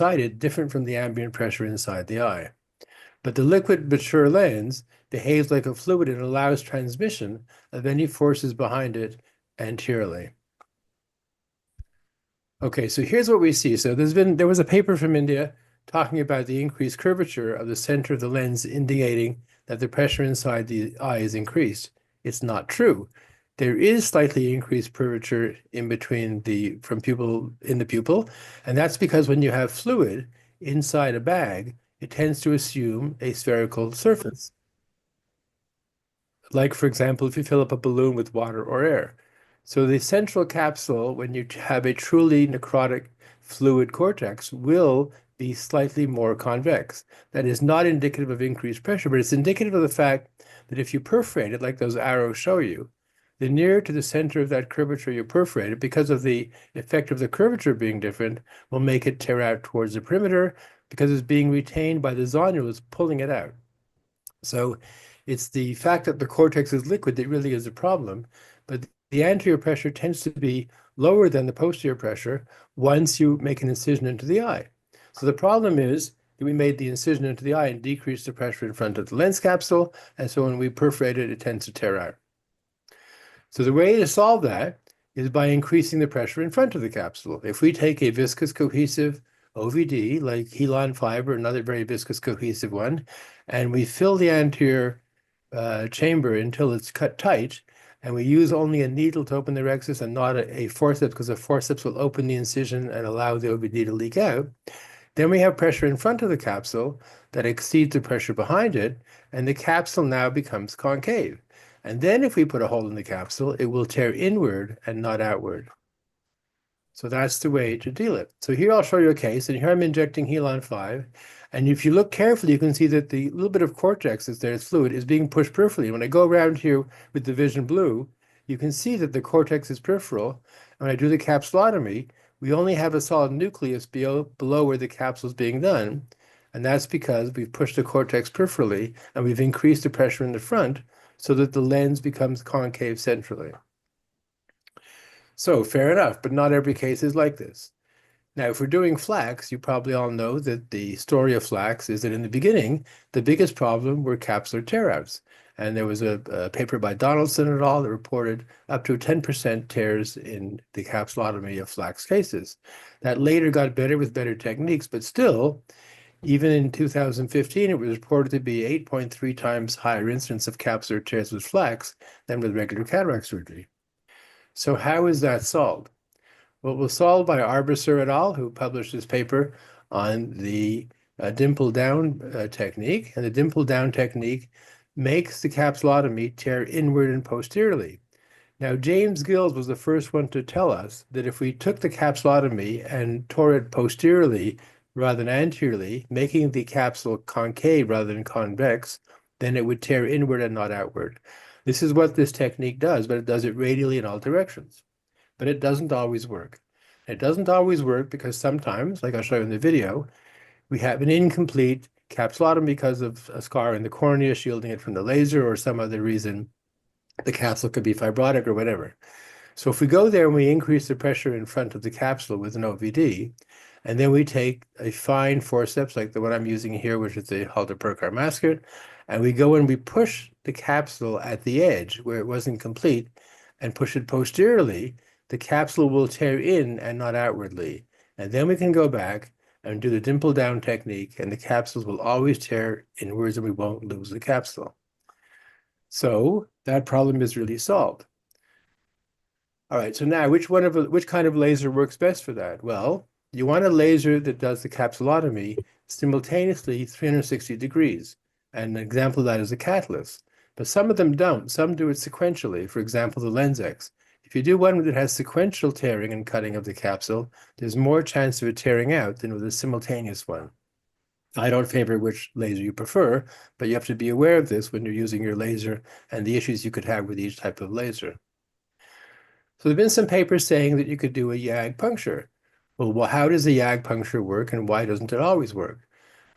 it different from the ambient pressure inside the eye. But the liquid mature lens behaves like a fluid and allows transmission of any forces behind it anteriorly. Okay, so here's what we see. So there was a paper from India talking about the increased curvature of the center of the lens, indicating that the pressure inside the eye is increased. It's not true. There is slightly increased curvature in between from pupil in the pupil, and that's because when you have fluid inside a bag, it tends to assume a spherical surface. Like, for example, if you fill up a balloon with water or air. So the central capsule, when you have a truly necrotic fluid cortex, will be slightly more convex. That is not indicative of increased pressure, but it's indicative of the fact that if you perforate it, like those arrows show you, the nearer to the center of that curvature you perforate it, because of the effect of the curvature being different, will make it tear out towards the perimeter because it's being retained by the zonules pulling it out. So it's the fact that the cortex is liquid that really is a problem, but the anterior pressure tends to be lower than the posterior pressure once you make an incision into the eye. So the problem is that we made the incision into the eye and decreased the pressure in front of the lens capsule, and so when we perforate it, it tends to tear out. So the way to solve that is by increasing the pressure in front of the capsule. If we take a viscous cohesive OVD, like Helon fiber, another very viscous cohesive one, and we fill the anterior chamber until it's cut tight, and we use only a needle to open the rhexis and not a forceps, because a forceps will open the incision and allow the OVD to leak out. Then we have pressure in front of the capsule that exceeds the pressure behind it, and the capsule now becomes concave. And then if we put a hole in the capsule, it will tear inward and not outward. So that's the way to deal it. So here I'll show you a case, and here I'm injecting Helon 5. And if you look carefully, you can see that the little bit of cortex that's there, it's fluid, is being pushed peripherally. When I go around here with the vision blue, you can see that the cortex is peripheral. When I do the capsulotomy, we only have a solid nucleus below where the capsule is being done. And that's because we've pushed the cortex peripherally, and we've increased the pressure in the front so that the lens becomes concave centrally. So fair enough, but not every case is like this. Now, if we're doing flax, you probably all know that the story of flax is that in the beginning, the biggest problem were capsular tear-outs. And there was a paper by Donaldson et al. That reported up to 10% tears in the capsulotomy of flax cases. That later got better with better techniques, but still, even in 2015, it was reported to be 8.3 times higher incidence of capsular tears with flax than with regular cataract surgery. So how is that solved? Well, it was solved by Arbesser et al., who published this paper on the dimple down technique. And the dimple down technique makes the capsulotomy tear inward and posteriorly. Now, James Gills was the first one to tell us that if we took the capsulotomy and tore it posteriorly rather than anteriorly, making the capsule concave rather than convex, then it would tear inward and not outward. This is what this technique does, but it does it radially in all directions. But it doesn't always work. It doesn't always work because sometimes, like I'll show you in the video, we have an incomplete capsulotomy because of a scar in the cornea shielding it from the laser or some other reason. The capsule could be fibrotic or whatever. So if we go there and we increase the pressure in front of the capsule with an OVD, and then we take a fine forceps like the one I'm using here, which is the Halter-Perkar masket, and we go and we push the capsule at the edge where it wasn't complete and push it posteriorly, the capsule will tear in and not outwardly. And then we can go back and do the dimple down technique, and the capsules will always tear inwards and we won't lose the capsule. So that problem is really solved. All right, so now which kind of laser works best for that? Well, you want a laser that does the capsulotomy simultaneously 360 degrees. And an example of that is a catalyst. But some of them don't. Some do it sequentially. For example, the LensX. If you do one that has sequential tearing and cutting of the capsule, there's more chance of it tearing out than with a simultaneous one. I don't favor which laser you prefer, but you have to be aware of this when you're using your laser and the issues you could have with each type of laser. So there have been some papers saying that you could do a YAG puncture. Well, how does a YAG puncture work and why doesn't it always work?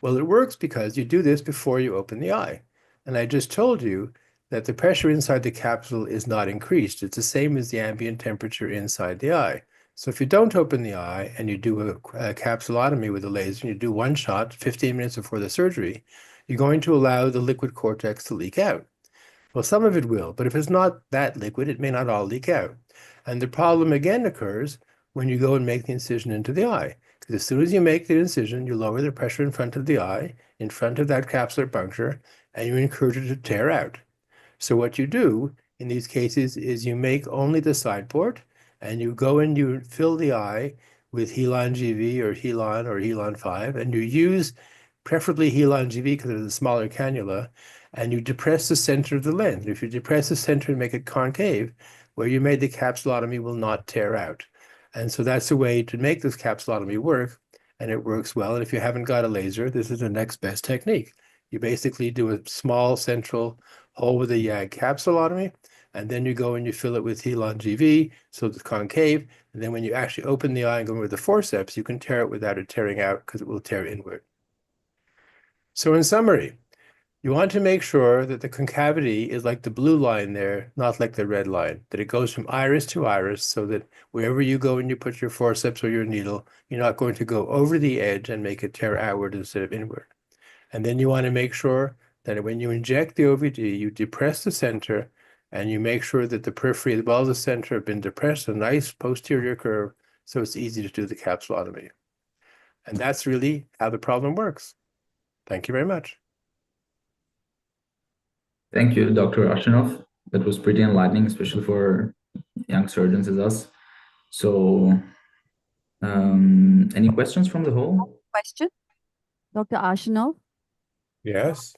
Well, it works because you do this before you open the eye. And I just told you that the pressure inside the capsule is not increased. It's the same as the ambient temperature inside the eye. So if you don't open the eye and you do a capsulotomy with a laser, and you do one shot 15 minutes before the surgery, you're going to allow the liquid cortex to leak out. Well, some of it will, but if it's not that liquid, it may not all leak out. And the problem again occurs when you go and make the incision into the eye. Because as soon as you make the incision, you lower the pressure in front of the eye, in front of that capsular puncture, and you encourage it to tear out. So what you do in these cases is you make only the side port, and you go and you fill the eye with Helon GV or Helon 5, and you use preferably Helon GV because it's a smaller cannula, and you depress the center of the lens. If you depress the center and make it concave, where you made the capsulotomy will not tear out. And so that's the way to make this capsulotomy work, and it works well. And if you haven't got a laser, this is the next best technique. You basically do a small central hole with a YAG capsulotomy, and then you go and you fill it with Helon GV, so it's concave, and then when you actually open the eye and go with the forceps, you can tear it without it tearing out because it will tear inward. So in summary, you want to make sure that the concavity is like the blue line there, not like the red line, that it goes from iris to iris so that wherever you go and you put your forceps or your needle, you're not going to go over the edge and make it tear outward instead of inward. And then you want to make sure that when you inject the OVD, you depress the center and you make sure that the periphery as well as the center have been depressed, a nice posterior curve, so it's easy to do the capsulotomy. And that's really how the problem works. Thank you very much. Thank you, Dr. Ashanov. That was pretty enlightening, especially for young surgeons as us. So, any questions from the hall? Question, Dr. Ashanov? Yes.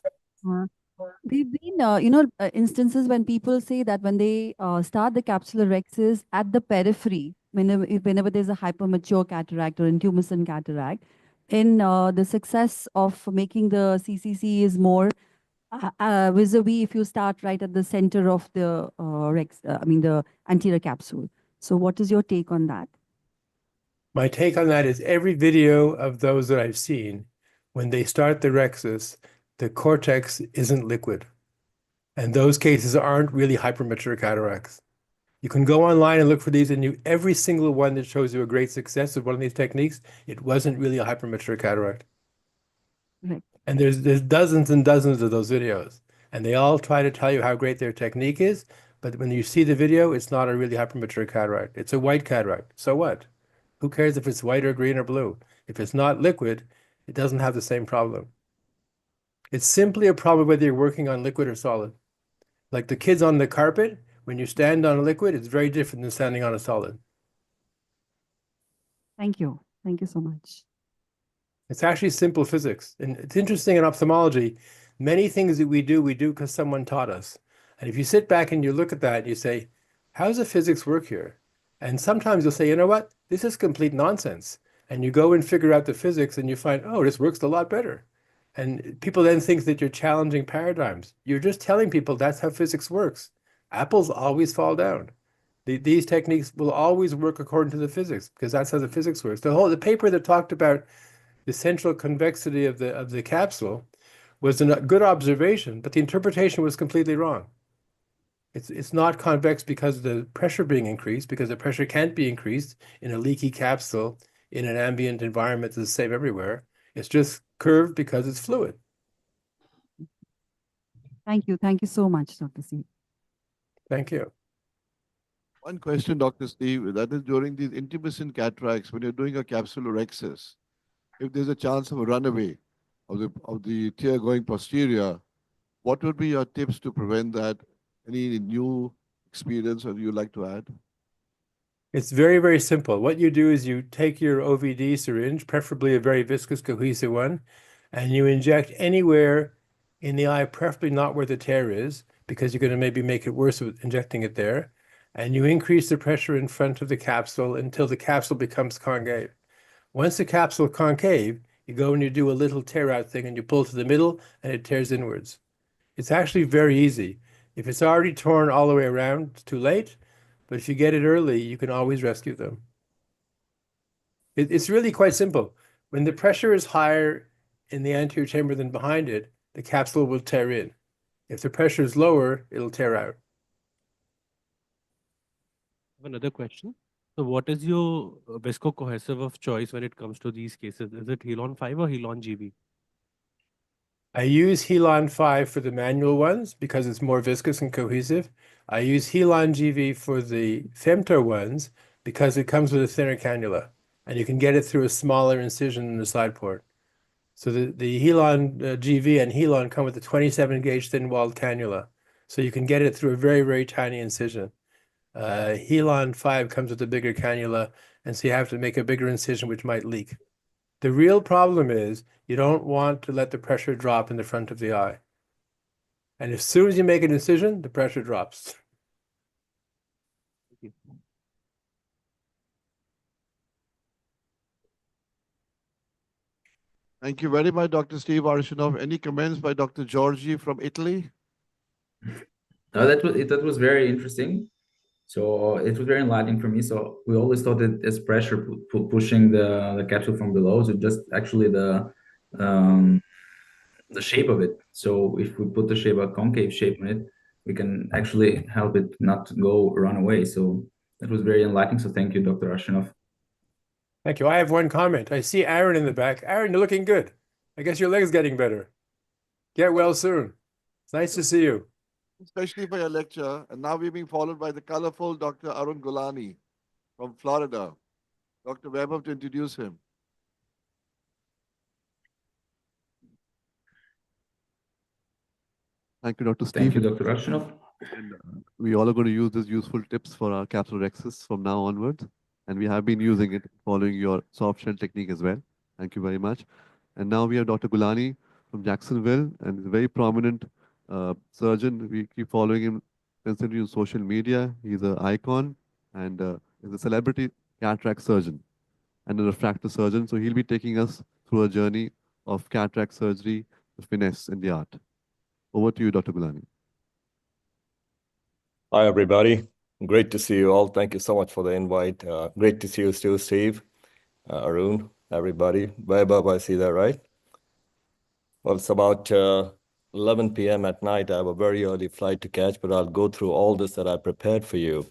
We've been, instances when people say that when they start the capsular rhexis at the periphery, whenever there's a hypermature cataract or intumescent cataract, in the success of making the CCC is more vis-a-vis if you start right at the center of the the anterior capsule. So what is your take on that? My take on that is every video of those that I've seen, when they start the rhexis, the cortex isn't liquid. And those cases aren't really hypermature cataracts. You can go online and look for these, and every single one that shows you a great success of one of these techniques, it wasn't really a hypermature cataract. Right. And there's dozens and dozens of those videos, and they all try to tell you how great their technique is, but when you see the video, it's not a really hypermature cataract. It's a white cataract. So what? Who cares if it's white or green or blue? If it's not liquid, it doesn't have the same problem. It's simply a problem whether you're working on liquid or solid. Like the kids on the carpet, when you stand on a liquid, it's very different than standing on a solid. Thank you. Thank you so much. It's actually simple physics. And it's interesting in ophthalmology, many things that we do because someone taught us. And if you sit back and you look at that and you say, how does the physics work here? And sometimes you'll say, you know what? This is complete nonsense. And you go and figure out the physics and you find, oh, this works a lot better. And people then think that you're challenging paradigms. You're just telling people that's how physics works. Apples always fall down. These techniques will always work according to the physics because that's how the physics works. The paper that talked about the central convexity of the capsule was a good observation, but the interpretation was completely wrong. It's not convex because of the pressure being increased, because the pressure can't be increased in a leaky capsule in an ambient environment that's the same everywhere. It's just curved because it's fluid. Thank you. Thank you so much, Dr. C. Thank you. One question, Dr. Steve, that is during these intumescent cataracts, when you're doing a capsulorhexis, if there's a chance of a runaway of the tear going posterior, what would be your tips to prevent that? Any new experience or you like to add? It's very, very simple. What you do is you take your OVD syringe, preferably a very viscous, cohesive one, and you inject anywhere in the eye, preferably not where the tear is, because you're going to maybe make it worse with injecting it there. And you increase the pressure in front of the capsule until the capsule becomes concave. Once the capsule is concave, you go and you do a little tear out thing and you pull to the middle and it tears inwards. It's actually very easy. If it's already torn all the way around, it's too late. But if you get it early, you can always rescue them. It's really quite simple. When the pressure is higher in the anterior chamber than behind it, the capsule will tear in. If the pressure is lower, it'll tear out. Another question. So what is your viscocohesive of choice when it comes to these cases? Is it Helon 5 or Helon GB? I use Helon 5 for the manual ones because it's more viscous and cohesive. I use Helon GV for the femto ones because it comes with a thinner cannula and you can get it through a smaller incision in the side port. So the Helon GV and Helon come with a 27 gauge thin-walled cannula. So you can get it through a very, very tiny incision. Helon 5 comes with a bigger cannula, and so you have to make a bigger incision, which might leak. The real problem is you don't want to let the pressure drop in the front of the eye. And as soon as you make an incision, the pressure drops. Thank you very much, Dr. Steve Arshinov. Any comments by Dr. Georgi from Italy? That was very interesting. So it was very enlightening for me. So we always thought that it's pressure pushing the capsule from below. So just actually the shape of it. So if we put the shape, a concave shape on it, we can actually help it not to run away. So that was very enlightening. So thank you, Dr. Ashinov. Thank you. I have one comment. I see Aaron in the back. Aaron, you're looking good. I guess your leg's getting better. Get well soon. It's nice to see you. Especially for your lecture. And now we're being followed by the colorful Dr. Arun Gulani from Florida. Dr. Weber, to introduce him. Thank you, Dr. Steve. Thank you, Dr. Ashinov. And, we all are going to use these useful tips for our capsulorhexis from now onwards. And we have been using it following your soft shell technique as well. Thank you very much. And now we have Dr. Gulani from Jacksonville, and he's a very prominent surgeon. We keep following him constantly on social media. He's an icon and is a celebrity cataract surgeon and a refractive surgeon. So he'll be taking us through a journey of cataract surgery, the finesse and the art. Over to you, Dr. Gulani. Hi, everybody. Great to see you all. Thank you so much for the invite. Great to see you too, Steve, Arun, everybody. Bob, I see that, right? Well, it's about 11 p.m. at night. I have a very early flight to catch, but I'll go through all this that I prepared for you.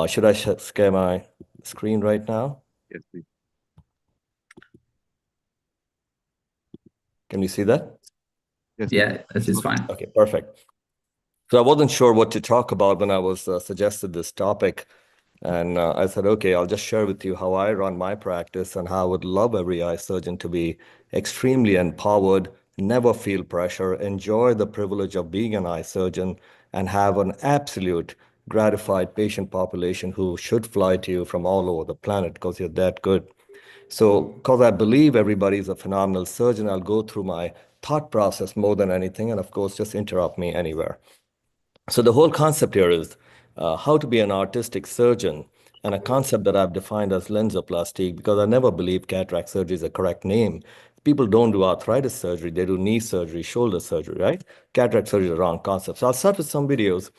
Should I share my screen right now? Yes, please. Can you see that? Yes, Yeah, this is fine. Okay, perfect. So I wasn't sure what to talk about when I was suggested this topic. And I said, okay, I'll just share with you how I run my practice and how I would love every eye surgeon to be extremely empowered, never feel pressure, enjoy the privilege of being an eye surgeon, and have an absolute gratified patient population who should fly to you from all over the planet because you're that good. So, because I believe everybody is a phenomenal surgeon, I'll go through my thought process more than anything. And of course, just interrupt me anywhere. So the whole concept here is how to be an artistic surgeon, and a concept that I've defined as lensoplasty, because I never believe cataract surgery is a correct name. People don't do arthritis surgery, they do knee surgery, shoulder surgery, right? Cataract surgery is a wrong concept. So I'll start with some videos.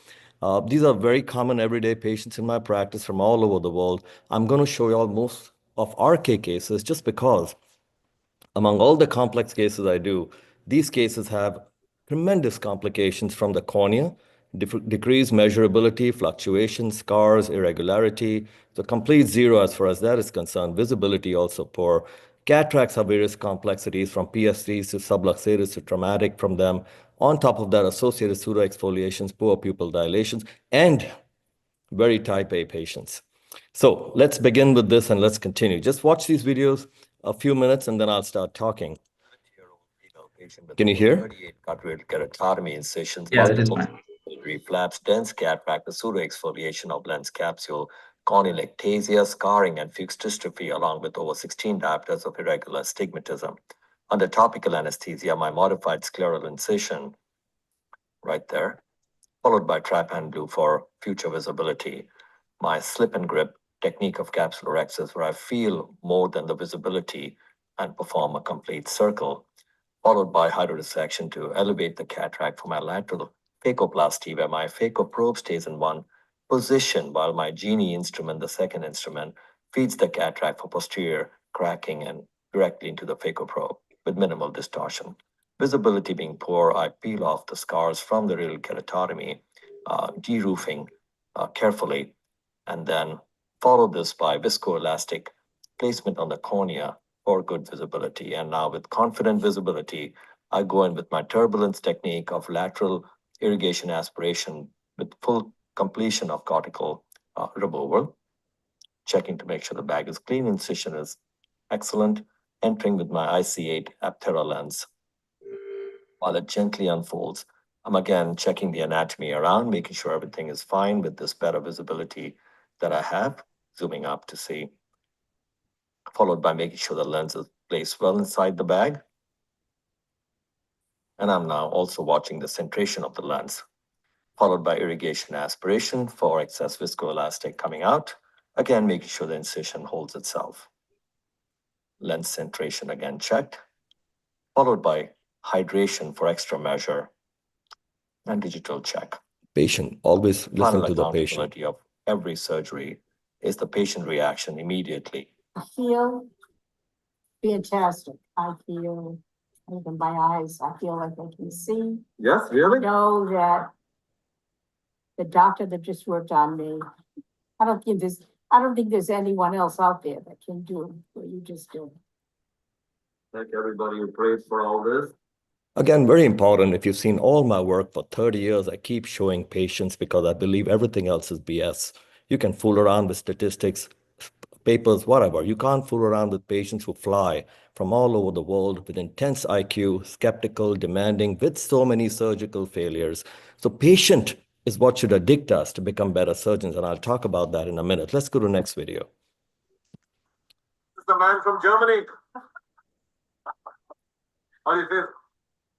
These are very common everyday patients in my practice from all over the world. I'm going to show you all most of RK cases just because among all the complex cases I do, these cases have tremendous complications from the cornea, decreased measurability, fluctuations, scars, irregularity. So complete zero as far as that is concerned. Visibility also poor. Cataracts have various complexities from PSCs to subluxated to traumatic from them. On top of that, associated pseudoexfoliations, poor pupil dilations, and very type A patients. So let's begin with this and let's continue. Just watch these videos a few minutes and then I'll start talking. Can you hear? 38 carotid keratotomy incisions, Yeah, that is multiple fine. pupillary flaps, dense cataract, the pseudoexfoliation of lens capsule, corneal ectasia, scarring, and fuchs dystrophy, along with over 16 diopters of irregular astigmatism. Under topical anesthesia, my modified scleral incision, right there, followed by trypan blue for future visibility. My slip and grip technique of capsulorhexis, where I feel more than the visibility and perform a complete circle, followed by hydrodissection to elevate the cataract for my lateral phacoplasty, where my phacoprobe stays in one position while my Genie instrument, the second instrument, feeds the cataract for posterior cracking and directly into the phacoprobe with minimal distortion. Visibility being poor, I peel off the scars from the real keratotomy, de-roofing carefully, and then Follow this by viscoelastic placement on the cornea for good visibility. And now with confident visibility, I go in with my turbulence technique of lateral irrigation aspiration with full completion of cortical removal, checking to make sure the bag is clean, incision is excellent, entering with my IC8 Apthera lens. While it gently unfolds, I'm again checking the anatomy around, making sure everything is fine with this better visibility that I have, zooming up to see, followed by making sure the lens is placed well inside the bag. And I'm now also watching the centration of the lens, followed by irrigation aspiration for excess viscoelastic coming out, again making sure the incision holds itself. Lens centration again checked, followed by hydration for extra measure and digital check. Patient, always listen to the patient. Accountability of every surgery is the patient reaction immediately. I feel fantastic. I feel, even my eyes, I feel like I can see. Yes, I really? know that the doctor that just worked on me, I don't think there's anyone else out there that can do what you just did. Thank everybody who prayed for all this. Again, very important. If you've seen all my work for 30 years, I keep showing patients because I believe everything else is BS. You can fool around with statistics, papers, whatever. You can't fool around with patients who fly from all over the world with intense IQ, skeptical, demanding, with so many surgical failures. So patient is what should addict us to become better surgeons. And I'll talk about that in a minute. Let's go to the next video. This is the man from Germany. How do you feel?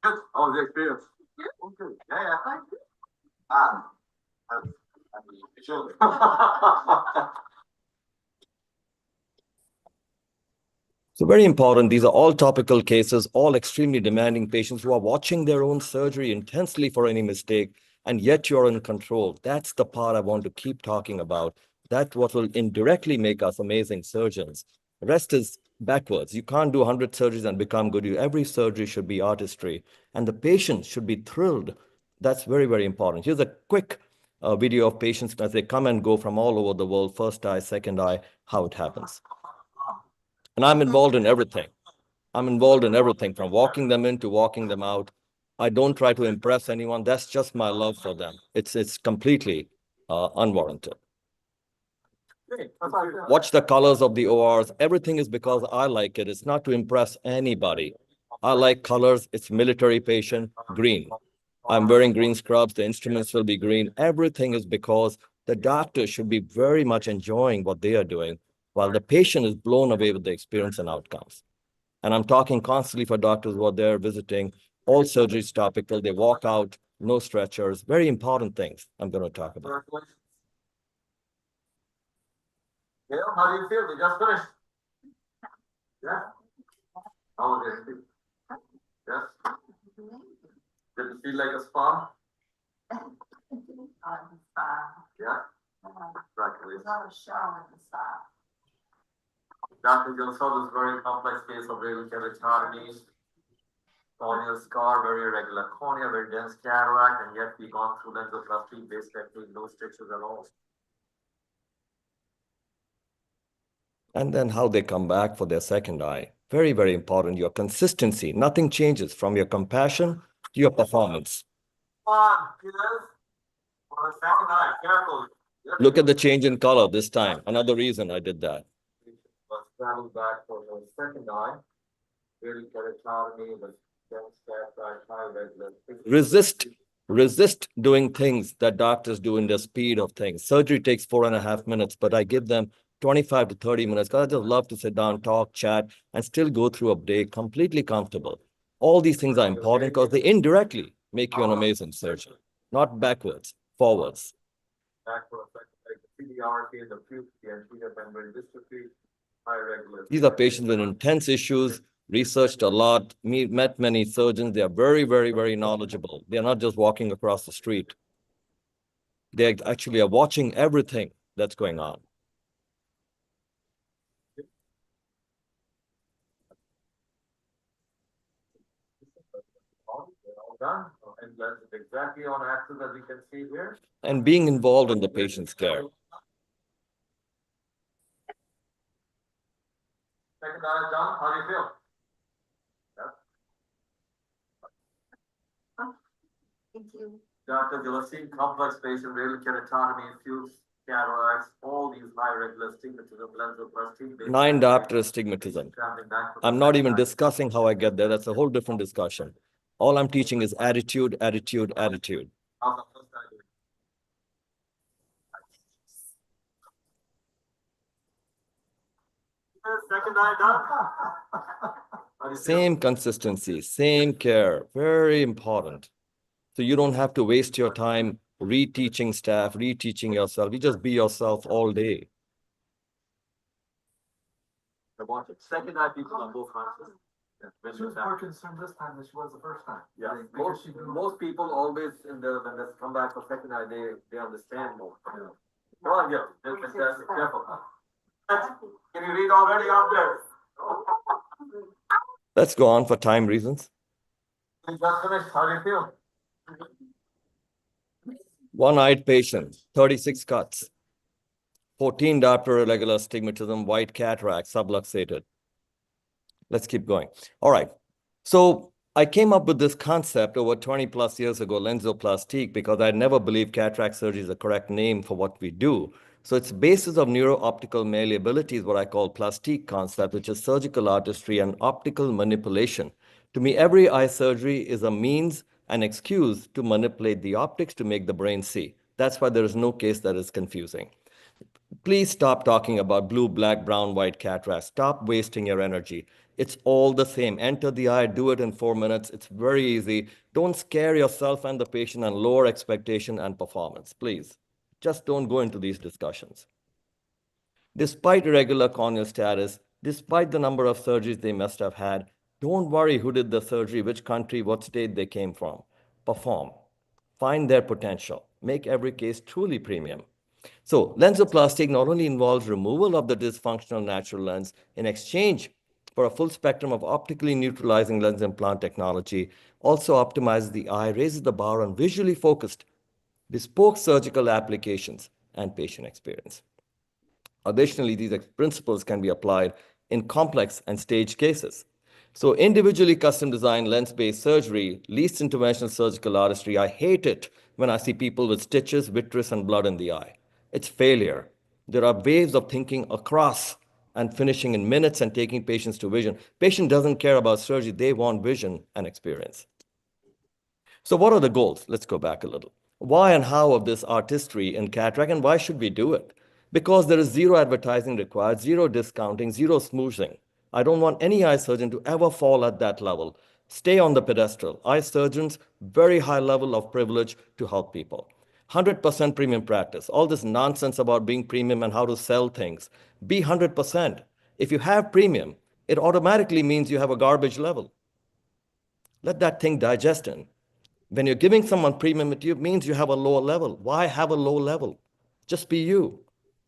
Good. How was the experience? Okay. Yeah. Sure. So very important, these are all topical cases, all extremely demanding patients who are watching their own surgery intensely for any mistake, and yet you're in control. That's the part I want to keep talking about. That's what will indirectly make us amazing surgeons. The rest is backwards. You can't do 100 surgeries and become good. Every surgery should be artistry, and the patient should be thrilled. That's very, very important. Here's a quick video of patients as they come and go from all over the world, first eye, second eye, how it happens. And I'm involved in everything. I'm involved in everything from walking them in to walking them out. I don't try to impress anyone. That's just my love for them. It's completely unwarranted. Watch the colors of the ORs. Everything is because I like it. It's not to impress anybody. I like colors. It's military patient, green. I'm wearing green scrubs. The instruments will be green. Everything is because the doctor should be very much enjoying what they are doing, while the patient is blown away with the experience and outcomes. And I'm talking constantly for doctors who are there visiting, all surgeries topical, they walk out, no stretchers, very important things I'm going to talk about. Yeah, how do you feel? We just finished. Yeah? How was it? Yes? Did it feel like a spa? Yeah? Practically. Dr. Gilsall is a very complex case of renal keratotomy, corneal scar, very irregular cornea, very dense cataract, and yet we've gone through lensoplasty-based technique, no stitches at all. And then how they come back for their second eye. Very, very important. Your consistency. Nothing changes from your compassion to your performance. Come on, kids. For the second eye, careful. Look at the change in color this time. Another reason I did that. Let's travel back for the second eye. Really keratotomy, the dense cataract, high regular. Resist doing things that doctors do in the speed of things. Surgery takes 4.5 minutes, but I give them 25 to 30 minutes because I just love to sit down, talk, chat, and still go through a day completely comfortable. All these things are important because they indirectly make you an amazing surgeon, not backwards, forwards. Backwards, like the CDRT, the puke, the anterior membrane dystrophy, high regular. These are patients with intense issues, researched a lot, met many surgeons. They are very, very, very knowledgeable. They are not just walking across the street. They actually are watching everything that's going on. Done. And that's exactly on axis as you can see here. And being involved in the patient's care. Second eye is done. How do you feel? Thank you. Doctor, you'll have seen complex patient, radial keratotomy, fused cataracts, all these high regular astigmatism, lensoplasty. 9 diopter astigmatism. I'm not even discussing how I get there. That's a whole different discussion. All I'm teaching is attitude, attitude, attitude. How's the first eye doing? Second eye done. How do you feel? Same consistency, same care, very important. So you don't have to waste your time reteaching staff, reteaching yourself. You just be yourself all day. I want it. Second eye people on both fronts. Yeah. She was more concerned this time than she was the first time. Yeah, Because she grew- most people always when they come back for second eye, they understand more. Yeah. Come on, yeah, fantastic, careful. Can you read already out there? Let's go on for time reasons. You just finished, how do you feel? One-eyed patient, 36 cuts, 14 diopter irregular astigmatism, white cataract, subluxated. Let's keep going. All right. So I came up with this concept over 20 plus years ago, lensoplastique, because I never believed cataract surgery is the correct name for what we do. So its basis of neuro-optical malleability is what I call plastique concept, which is surgical artistry and optical manipulation. To me, every eye surgery is a means, an excuse to manipulate the optics to make the brain see. That's why there is no case that is confusing. Please stop talking about blue, black, brown, white cataracts. Stop wasting your energy. It's all the same. Enter the eye, do it in 4 minutes. It's very easy. Don't scare yourself and the patient and lower expectation and performance, please. Just don't go into these discussions. Despite irregular corneal status, despite the number of surgeries they must have had, don't worry who did the surgery, which country, what state they came from. Perform. Find their potential. Make every case truly premium. So lensoplastic not only involves removal of the dysfunctional natural lens in exchange for a full spectrum of optically neutralizing lens implant technology, also optimizes the eye, raises the bar on visually focused, bespoke surgical applications and patient experience. Additionally, these principles can be applied in complex and staged cases. So individually custom designed lens-based surgery, least interventional surgical artistry, I hate it when I see people with stitches, vitreous, and blood in the eye. It's failure. There are ways of thinking across and finishing in minutes and taking patients to vision. Patient doesn't care about surgery. They want vision and experience. So what are the goals? Let's go back a little. Why and how of this artistry in cataract, and why should we do it? Because there is zero advertising required, zero discounting, zero smoothing. I don't want any eye surgeon to ever fall at that level. Stay on the pedestal. Eye surgeons, very high level of privilege to help people. 100% premium practice. All this nonsense about being premium and how to sell things. Be 100%. If you have premium, it automatically means you have a garbage level. Let that thing digest in. When you're giving someone premium, it means you have a lower level. Why have a low level? Just be you.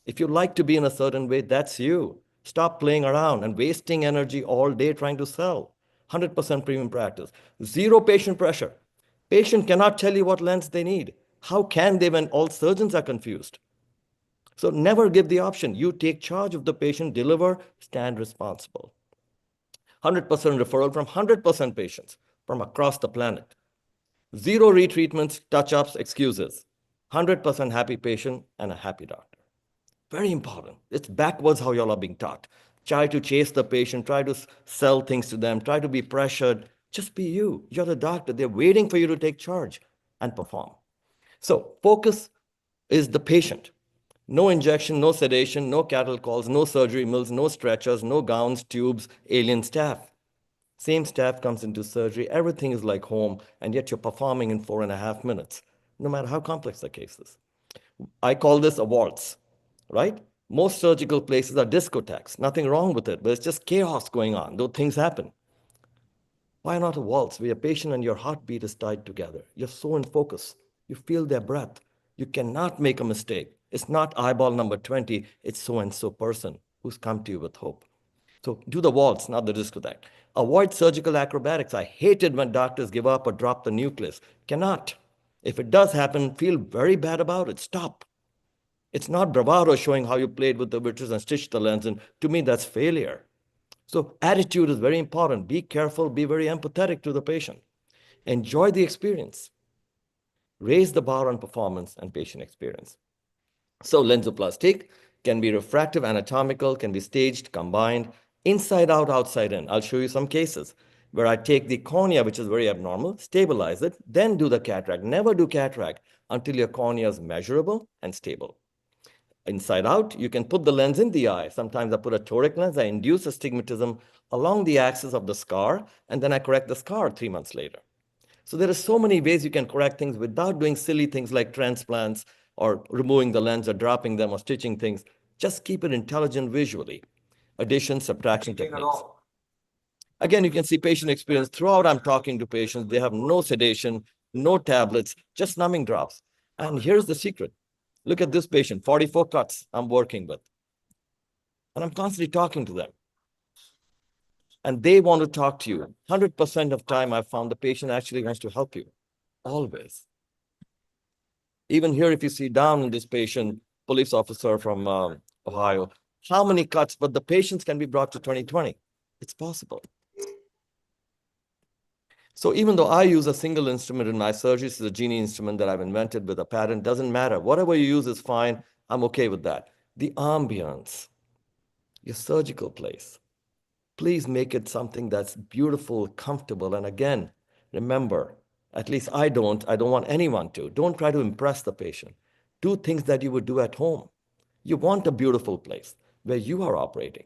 If you like to be in a certain way, that's you. Stop playing around and wasting energy all day trying to sell. 100% premium practice. Zero patient pressure. Patient cannot tell you what lens they need. How can they when all surgeons are confused? So never give the option. You take charge of the patient, deliver, stand responsible. 100% referral from 100% patients from across the planet. Zero retreatments, touch-ups, excuses. 100% happy patient and a happy doctor. Very important. It's backwards how y'all are being taught. Try to chase the patient, try to sell things to them, try to be pressured. Just be you. You're the doctor. They're waiting for you to take charge and perform. So focus is the patient. No injection, no sedation, no cattle calls, no surgery mills, no stretchers, no gowns, tubes, alien staff. Same staff comes into surgery, everything is like home, and yet you're performing in 4.5 minutes, no matter how complex the case is. I call this a waltz, right? Most surgical places are discotheques, nothing wrong with it, but it's just chaos going on, though things happen. Why not a waltz where your patient and your heartbeat is tied together? You're so in focus. You feel their breath. You cannot make a mistake. It's not eyeball number 20, it's so-and-so person who's come to you with hope. So do the waltz, not the discotheque. Avoid surgical acrobatics. I hate it when doctors give up or drop the nucleus. Cannot. If it does happen, feel very bad about it. Stop. It's not bravado showing how you played with the vitreous and stitched the lens, and to me, that's failure. So attitude is very important. Be careful, be very empathetic to the patient. Enjoy the experience. Raise the bar on performance and patient experience. So lensoplastic can be refractive, anatomical, can be staged, combined, inside out, outside in. I'll show you some cases where I take the cornea, which is very abnormal, stabilize it, then do the cataract. Never do cataract until your cornea is measurable and stable. Inside out, you can put the lens in the eye. Sometimes I put a toric lens, I induce astigmatism along the axis of the scar, and then I correct the scar 3 months later. So there are so many ways you can correct things without doing silly things like transplants or removing the lens or dropping them or stitching things. Just keep it intelligent visually. Addition, subtraction techniques. Again, you can see patient experience throughout. I'm talking to patients. They have no sedation, no tablets, just numbing drops. And here's the secret. Look at this patient, 44 cuts I'm working with. And I'm constantly talking to them. And they want to talk to you. 100% of time, I found the patient actually wants to help you. Always. Even here, if you see down in this patient, police officer from Ohio, how many cuts, but the patients can be brought to 20/20. It's possible. So even though I use a single instrument in my surgery, this is a Genie instrument that I've invented with a patent, doesn't matter. Whatever you use is fine. I'm okay with that. The ambience, your surgical place, please make it something that's beautiful, comfortable. And again, remember, at least I don't want anyone to. Don't try to impress the patient. Do things that you would do at home. You want a beautiful place where you are operating.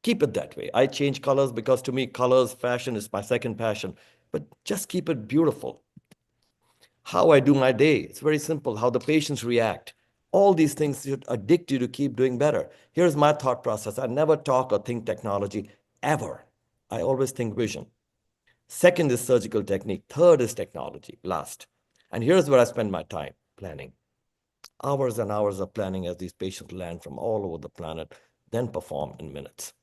Keep it that way. I change colors because to me, colors, fashion is my second passion, but just keep it beautiful. How I do my day, it's very simple, how the patients react. All these things should addict you to keep doing better. Here's my thought process. I never talk or think technology, ever. I always think vision. Second is surgical technique. Third is technology, last. And here's where I spend my time, planning. Hours and hours of planning as these patients land from all over the planet, then perform in minutes.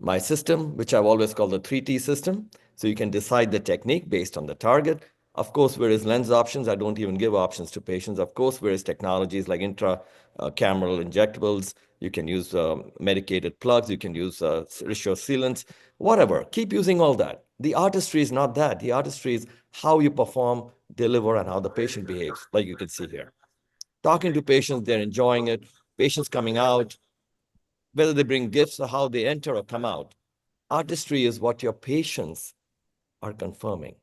My system, which I've always called the 3T system, so you can decide the technique based on the target. Of course, whereas lens options, I don't even give options to patients. Of course, whereas technologies like intracameral injectables, you can use medicated plugs, you can use rissue sealants, whatever. Keep using all that. The artistry is not that. The artistry is how you perform, deliver, and how the patient behaves, like you can see here. Talking to patients, they're enjoying it. Patients coming out, whether they bring gifts or how they enter or come out. Artistry is what your patients are confirming.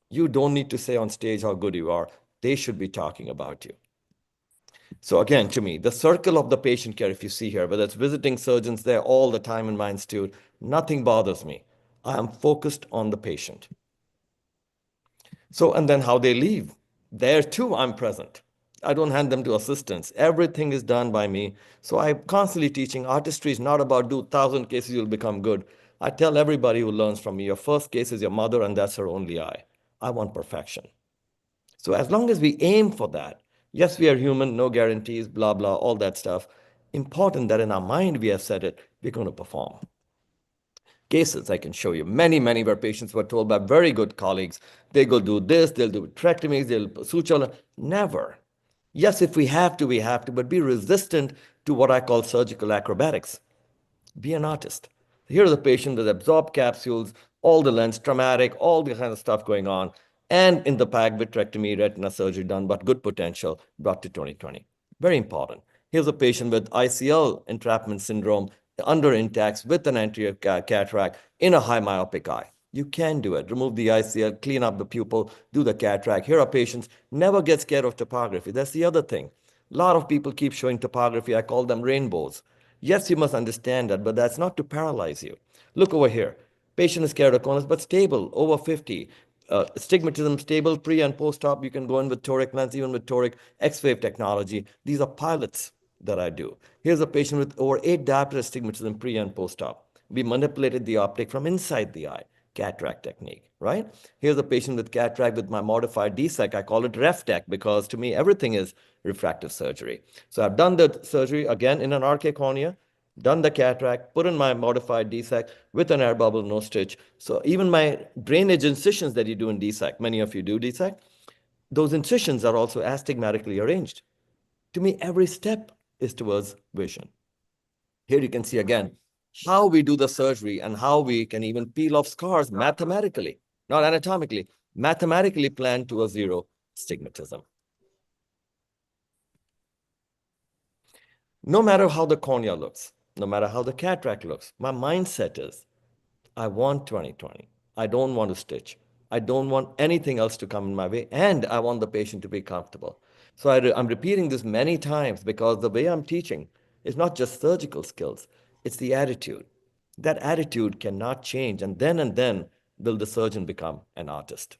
You don't need to say on stage how good you are. They should be talking about you. So again, to me, the circle of the patient care, if you see here, whether it's visiting surgeons there all the time in my institute, nothing bothers me. I am focused on the patient. So, and then how they leave. There too, I'm present. I don't hand them to assistants. Everything is done by me. So I'm constantly teaching. Artistry is not about do 1,000 cases, you'll become good. I tell everybody who learns from me, your first case is your mother and that's her only eye. I want perfection. So as long as we aim for that, yes, we are human, no guarantees, blah, blah, all that stuff. Important that in our mind we have said it, we're going to perform. Cases I can show you, many where patients were told by very good colleagues, they go do this, they'll do vitrectomies, they'll suture. Never. Yes, if we have to, but be resistant to what I call surgical acrobatics. Be an artist. Here's a patient with absorbed capsules, all the lens, traumatic, all the kind of stuff going on. And in the pack, vitrectomy, retina surgery done, but good potential, brought to 2020. Very important. Here's a patient with ICL entrapment syndrome, under intact with an anterior cataract in a high myopic eye. You can do it. Remove the ICL, clean up the pupil, do the cataract. Here are patients, never get scared of topography. That's the other thing. A lot of people keep showing topography. I call them rainbows. Yes, you must understand that, but that's not to paralyze you. Look over here. Patient is keratoconus, but stable, over 50. Astigmatism stable, pre and post-op. You can go in with toric lens, even with toric X-wave technology. These are pilots that I do. Here's a patient with over 8 diopter astigmatism, pre and post-op. We manipulated the optic from inside the eye, cataract technique, right? Here's a patient with cataract with my modified DSEC. I call it RefTech because to me, everything is refractive surgery. So I've done the surgery again in an RK cornea, done the cataract, put in my modified DSEC with an air bubble, no stitch. So even my drainage incisions that you do in DSEC, many of you do DSEC, those incisions are also astigmatically arranged. To me, every step is towards vision. Here you can see again, how we do the surgery and how we can even peel off scars mathematically, not anatomically, mathematically plan to a zero stigmatism. No matter how the cornea looks, no matter how the cataract looks, my mindset is, I want 20/20. I don't want to stitch. I don't want anything else to come in my way, and I want the patient to be comfortable. So I'm repeating this many times because the way I'm teaching is not just surgical skills, it's the attitude. That attitude cannot change, and then will the surgeon become an artist.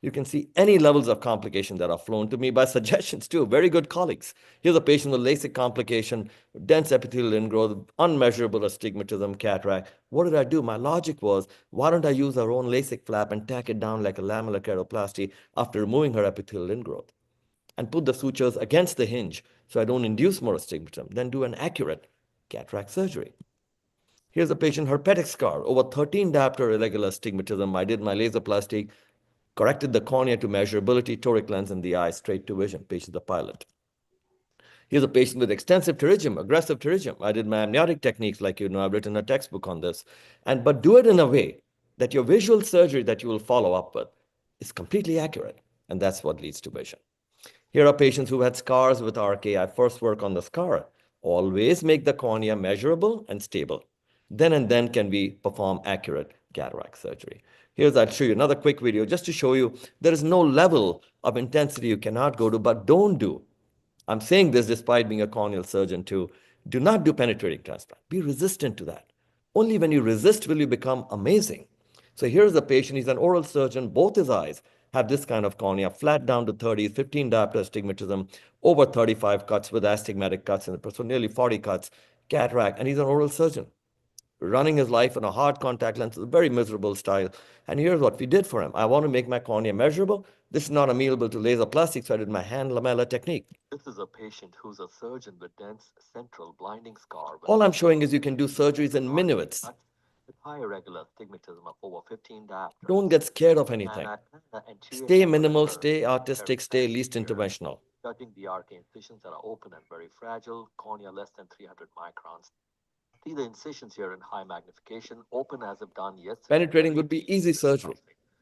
You can see any levels of complication that are flown to me by suggestions too. Very good colleagues. Here's a patient with LASIK complication, dense epithelial ingrowth, unmeasurable astigmatism, cataract. What did I do? My logic was, why don't I use our own LASIK flap and tack it down like a lamellar keratoplasty after removing her epithelial ingrowth? And put the sutures against the hinge so I don't induce more astigmatism, then do an accurate cataract surgery. Here's a patient, herpetic scar, over 13 diopter irregular astigmatism. I did my laser plastic, corrected the cornea to measurability, toric lens in the eye, straight to vision. Patient's a pilot. Here's a patient with extensive pterygium, aggressive pterygium. I did my amniotic techniques, like I've written a textbook on this. But do it in a way that your visual surgery that you will follow up with is completely accurate. And that's what leads to vision. Here are patients who had scars with RK. I first work on the scar. Always make the cornea measurable and stable. Then can we perform accurate cataract surgery. I'll show you another quick video just to show you there is no level of intensity you cannot go to, but don't do. I'm saying this despite being a corneal surgeon too. Do not do penetrating transplant. Be resistant to that. Only when you resist will you become amazing. So here's the patient. He's an oral surgeon. Both his eyes have this kind of cornea, flat down to 30, 15 diopter astigmatism, over 35 cuts with astigmatic cuts in the so nearly 40 cuts, cataract, and he's an oral surgeon running his life on a hard contact lens, a very miserable style. And here's what we did for him. I want to make my cornea measurable. This is not amenable to laser plastic, so I did my hand lamella technique. This is a patient who's a surgeon with dense central blinding scar. All I'm showing is you can do surgeries in minutes. With high irregular astigmatism of over 15 diopters. Don't get scared of anything. Stay minimal, stay artistic, stay least interventional. Judging the RK incisions that are open and very fragile, cornea less than 300 microns. See the incisions here in high magnification, open as if done yesterday. Penetrating would be easy surgery.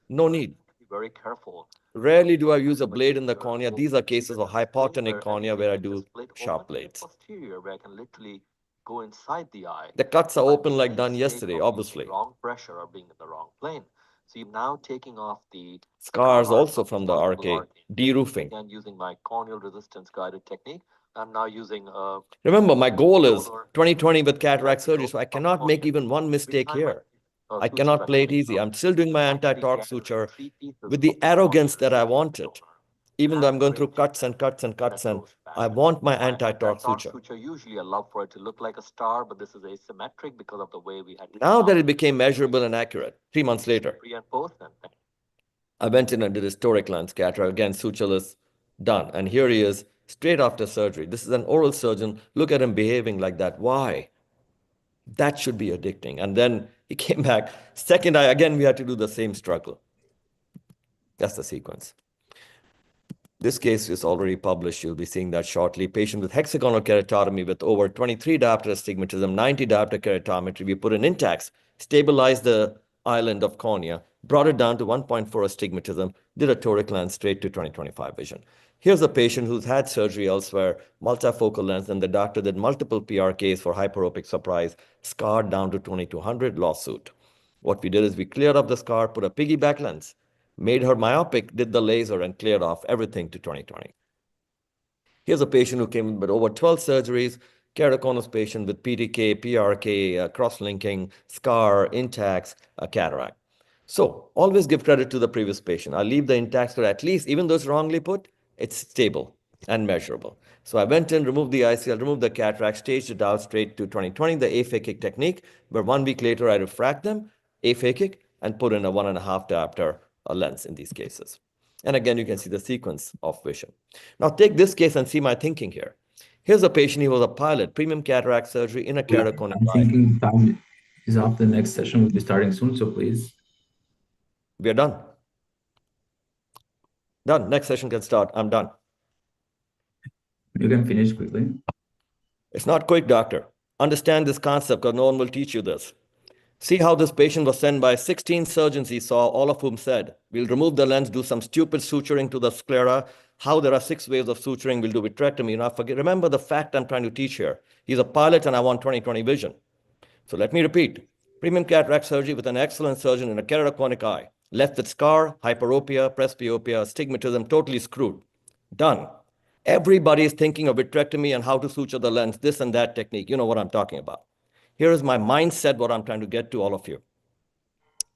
No need. Be very careful. Rarely do I use a blade in the cornea. These are cases of hypotonic cornea where I do sharp blades. Posterior, where I can literally go inside the eye. The cuts are open like done yesterday, obviously. Wrong pressure or being in the wrong plane. So you're now taking off the scars also from the RK, de-roofing. And using my corneal resistance guided technique. I'm now using remember, my goal is 20/20 with cataract surgery, so I cannot make even one mistake here. I cannot play it easy. I'm still doing my anti-torque suture with the arrogance that I wanted. Even though I'm going through cuts and cuts and cuts, and I want my anti-torque suture. Usually I love for it to look like a star, but this is asymmetric because of the way we had. Now that it became measurable and accurate, 3 months later, Pre and post, I went in and did his toric lens cataract. Again, sutureless, done. And here he is, straight after surgery. This is an oral surgeon. Look at him behaving like that. Why? That should be addicting. And then he came back. Second eye, again, we had to do the same struggle. That's the sequence. This case is already published. You'll be seeing that shortly. Patient with hexagonal keratotomy with over 23 diopter astigmatism, 90 diopter keratometry. We put in Intacs, stabilized the island of cornea, brought it down to 1.4 astigmatism, did a toric lens straight to 20/25 vision. Here's a patient who's had surgery elsewhere, multifocal lens, and the doctor did multiple PRKs for hyperopic surprise, scarred down to 2200, lawsuit. What we did is we cleared up the scar, put a piggyback lens, made her myopic, did the laser, and cleared off everything to 20/20. Here's a patient who came in with over 12 surgeries, keratoconus patient with PTK, PRK, cross-linking, scar, Intacs, cataract. So always give credit to the previous patient. I leave the Intacs for at least, even though it's wrongly put, it's stable and measurable. So I went in, removed the ICL, removed the cataract, staged it out straight to 20/20, the aphakic technique, where 1 week later I refract them, aphakic, and put in a 1.5 diopter lens in these cases. And again, you can see the sequence of vision. Now take this case and see my thinking here. Here's a patient, he was a pilot, premium cataract surgery in a keratoconus. I'm thinking time is up. The next session will be starting soon, so please. We are done. Done. Next session can start. I'm done. You can finish quickly. It's not quick, doctor. Understand this concept because no one will teach you this. See how this patient was sent by 16 surgeons he saw, all of whom said, we'll remove the lens, do some stupid suturing to the sclera. How there are 6 ways of suturing, we'll do vitrectomy. Remember the fact I'm trying to teach here. He's a pilot and I want 20/20 vision. So let me repeat. Premium cataract surgery with an excellent surgeon in a keratoconic eye. Left with scar, hyperopia, presbyopia, astigmatism, totally screwed. Done. Everybody is thinking of vitrectomy and how to suture the lens, this and that technique. You know what I'm talking about. Here is my mindset, what I'm trying to get to all of you.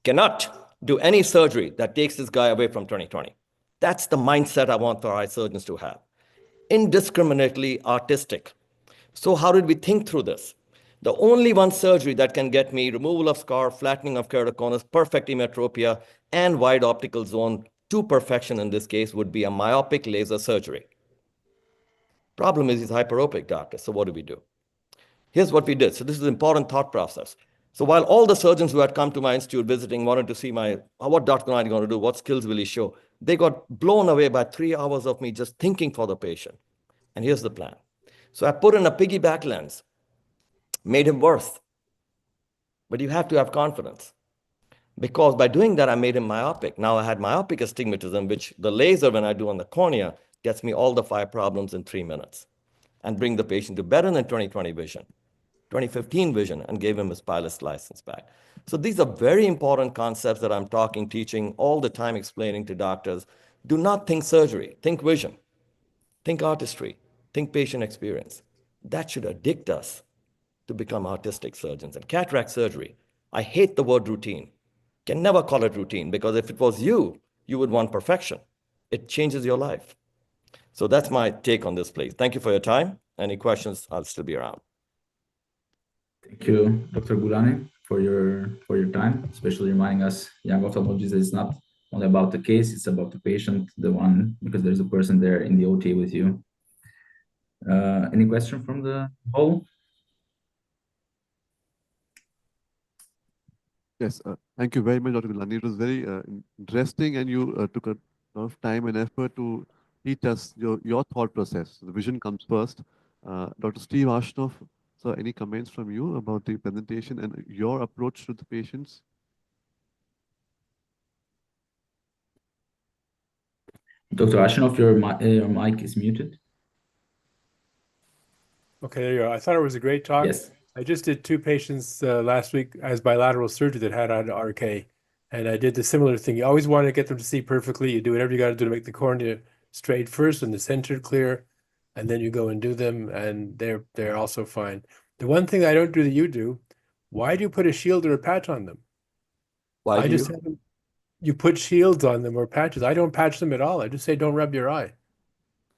Cannot do any surgery that takes this guy away from 20/20. That's the mindset I want our eye surgeons to have. Indiscriminately artistic. So how did we think through this? The only one surgery that can get me removal of scar, flattening of keratoconus, perfect emmetropia, and wide optical zone to perfection in this case would be a myopic laser surgery. Problem is he's hyperopic, doctor. So what do we do? Here's what we did. So this is an important thought process. So while all the surgeons who had come to my institute visiting wanted to see what Dr. Knight is going to do, what skills will he show, they got blown away by 3 hours of me just thinking for the patient. And here's the plan. So I put in a piggyback lens, made him worse. But you have to have confidence. Because by doing that, I made him myopic. Now I had myopic astigmatism, which the laser, when I do on the cornea, gets me all the 5 problems in 3 minutes and bring the patient to better than 20/20 vision. 2015 vision, and gave him his pilot's license back. So these are very important concepts that I'm talking, teaching all the time, explaining to doctors. Do not think surgery, think vision, think artistry, think patient experience. That should addict us to become artistic surgeons. And cataract surgery, I hate the word routine. Can never call it routine because if it was you, you would want perfection. It changes your life. So that's my take on this, please. Thank you for your time. Any questions? I'll still be around. Thank you, Dr. Gulani, for your time, especially reminding us young ophthalmologists that it's not only about the case, it's about the patient, because there's a person there in the OT with you. Any question from the hall? Yes, thank you very much, Dr. Gulani. It was very interesting, and you took a lot of time and effort to teach us your thought process. The vision comes first. Dr. Steve Ashnoff, so any comments from you about the presentation and your approach to the patients? Dr. Ashnoff, your mic is muted. Okay, there you go. I thought it was a great talk. Yes. I just did 2 patients last week as bilateral surgery that had on RK, and I did the similar thing. You always want to get them to see perfectly. You do whatever you got to do to make the cornea straight first and the center clear, and then you go and do them, and they're also fine. The one thing I don't do that you do, why do you put a shield or a patch on them? Why I do just you? have them, you put shields on them or patches. I don't patch them at all. I just say don't rub your eye.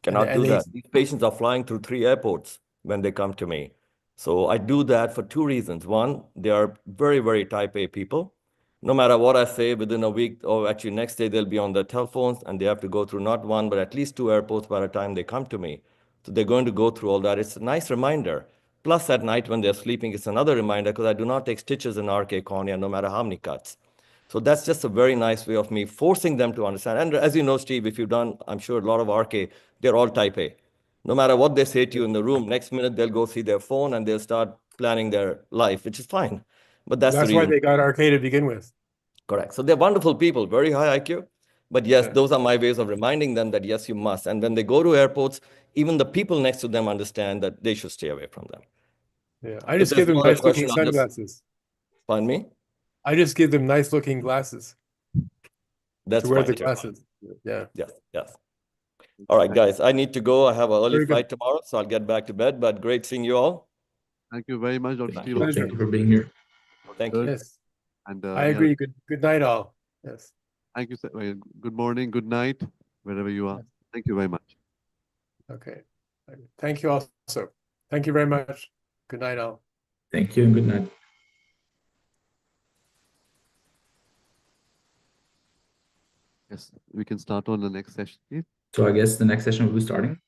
Cannot And do that. These patients are flying through 3 airports when they come to me. So I do that for 2 reasons. One, they are very, very type A people. No matter what I say, within a week or actually next day, they'll be on their telephones and they have to go through not 1, but at least 2 airports by the time they come to me. So they're going to go through all that. It's a nice reminder. Plus at night when they're sleeping, it's another reminder because I do not take stitches in RK cornea, no matter how many cuts. So that's just a very nice way of me forcing them to understand. And as you know, Steve, if you've done, I'm sure, a lot of RK, they're all type A. No matter what they say to you in the room, next minute they'll go see their phone and they'll start planning their life, which is fine. But that's the That's why reason. they got RK to begin with. Correct. So they're wonderful people, very high IQ. But yes, those are my ways of reminding them that, yes, you must. And when they go to airports, even the people next to them understand that they should stay away from them. Yeah, I If just give there's them no other nice looking question, I'll just, sunglasses. pardon me? I just give them nice looking glasses That's to wear fine the too. glasses. Yeah. Yes, yes. All right, guys, I need to go. I have an early Very good. flight tomorrow, so I'll get back to bed. But great seeing you all. Thank you very much, Dr. Good night. Steve. Pleasure. Thank you for being here. Thank you. Yes, And I yeah, agree. Good night, all. Yes. thank you. Good morning, good night, wherever you are. Yes. Thank you very much. Okay. Thank you also. Thank you very much. Good night, all. Thank you and good night. Yes, we can start on the next session, please. So I guess the next session will be starting.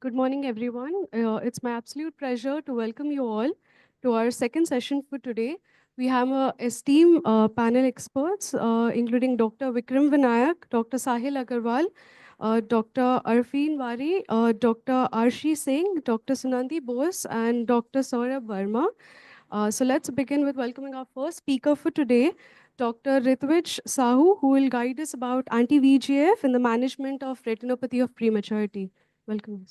Good morning, everyone. It's my absolute pleasure to welcome you all to our second session for today, We have a esteemed panel experts, including Dr. Vikram Vinayak, Dr. Sahil Agarwal, Dr. Arfeen Wari, Dr. Arshi Singh, Dr. Sunandi Bose, and Dr. Saurabh Verma. So let's begin with welcoming our first speaker for today, Dr. Ritvij Sahu, who will guide us about anti-VEGF in the management of retinopathy of prematurity. Welcome.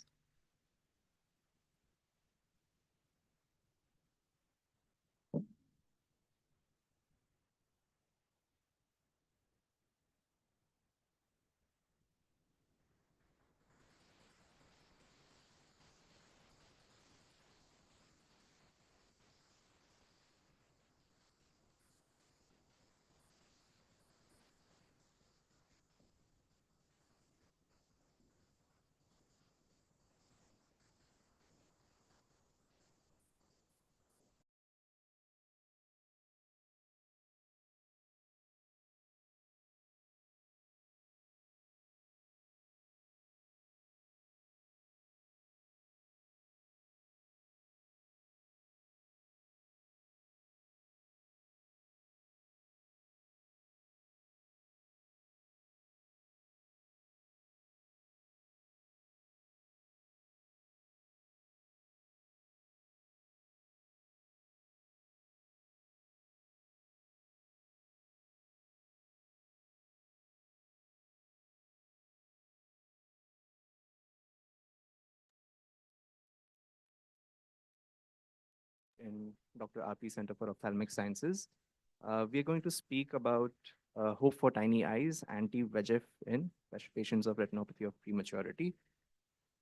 In Dr. RP Center for Ophthalmic Sciences. We are going to speak about hope for tiny eyes, anti-VEGF in patients of retinopathy of prematurity.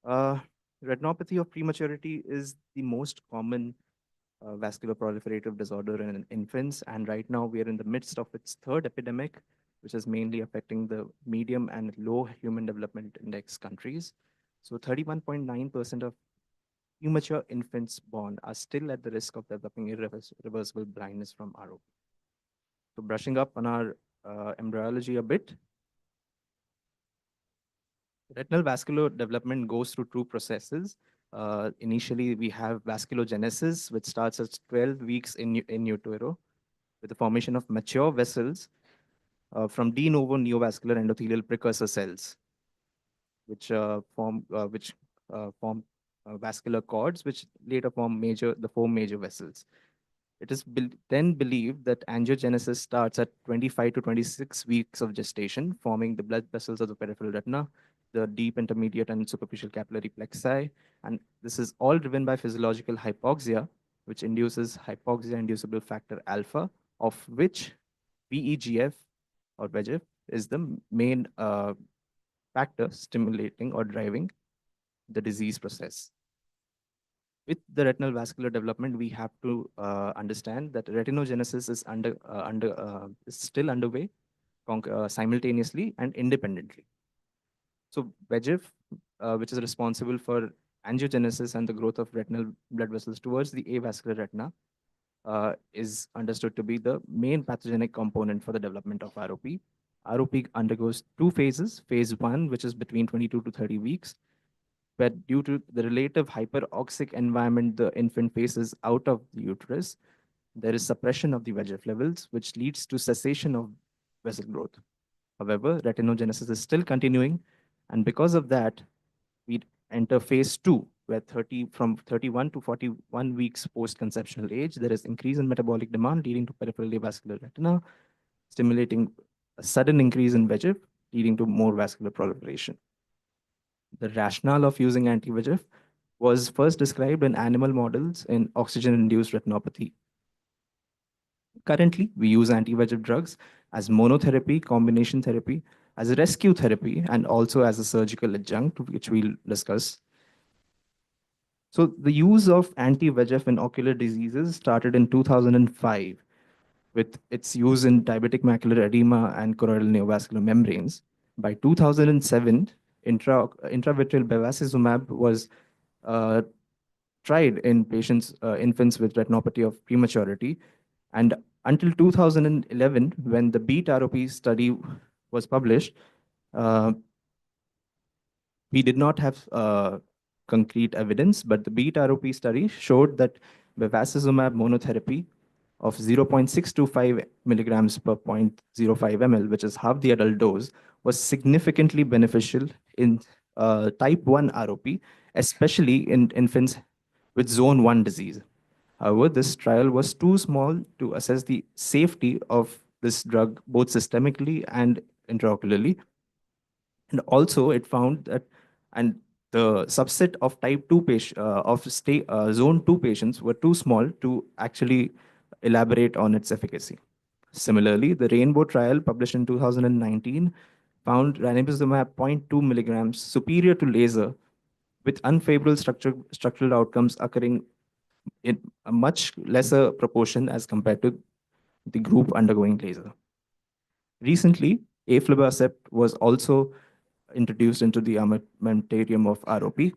Uh, Retinopathy of prematurity is the most common vascular proliferative disorder in infants, and right now we are in the midst of its third epidemic, which is mainly affecting the medium and low human development index countries. So 31.9% of premature infants born are still at the risk of developing irreversible blindness from ROP. So brushing up on our embryology a bit, retinal vascular development goes through two processes. Initially, we have vasculogenesis, which starts at 12 weeks in utero, with the formation of mature vessels from de novo neovascular endothelial precursor cells, which form vascular cords, which later form the four major vessels. It is then believed that angiogenesis starts at 25 to 26 weeks of gestation, forming the blood vessels of the peripheral retina, the deep, intermediate, and superficial capillary plexi. And this is all driven by physiological hypoxia, which induces hypoxia-inducible factor alpha, of which VEGF or VEGF is the main factor stimulating or driving the disease process. With the retinal vascular development, we have to understand that retinogenesis is still underway simultaneously and independently. So VEGF, which is responsible for angiogenesis and the growth of retinal blood vessels towards the avascular retina, is understood to be the main pathogenic component for the development of ROP. ROP undergoes two phases. Phase 1, which is between 22 to 30 weeks, where due to the relative hyperoxic environment the infant faces out of the uterus, there is suppression of the VEGF levels, which leads to cessation of vessel growth. However, retinogenesis is still continuing, and because of that, we enter phase 2, where from 31 to 41 weeks post-conceptional age, there is increase in metabolic demand leading to peripheral avascular retina, stimulating a sudden increase in VEGF, leading to more vascular proliferation. The rationale of using anti-VEGF was first described in animal models in oxygen-induced retinopathy. Currently, we use anti-VEGF drugs as monotherapy, combination therapy, as a rescue therapy, and also as a surgical adjunct, which we'll discuss. So the use of anti-VEGF in ocular diseases started in 2005 with its use in diabetic macular edema and choroidal neovascular membranes. By 2007, intravitreal bevacizumab was tried in infants with retinopathy of prematurity. And until 2011, when the BEAT ROP study was published, we did not have concrete evidence, but the BEAT ROP study showed that bevacizumab monotherapy of 0.625 milligrams per 0.05 ml, which is half the adult dose, was significantly beneficial in type 1 ROP, especially in infants with zone 1 disease. However, this trial was too small to assess the safety of this drug both systemically and intraocularly. And also it found that, and the subset of type 2 patient zone 2 patients were too small to actually elaborate on its efficacy. Similarly, the Rainbow trial published in 2019 found ranibizumab 0.2 milligrams superior to laser with unfavorable structural outcomes occurring in a much lesser proportion as compared to the group undergoing laser. Recently, aflibercept was also introduced into the armamentarium of ROP,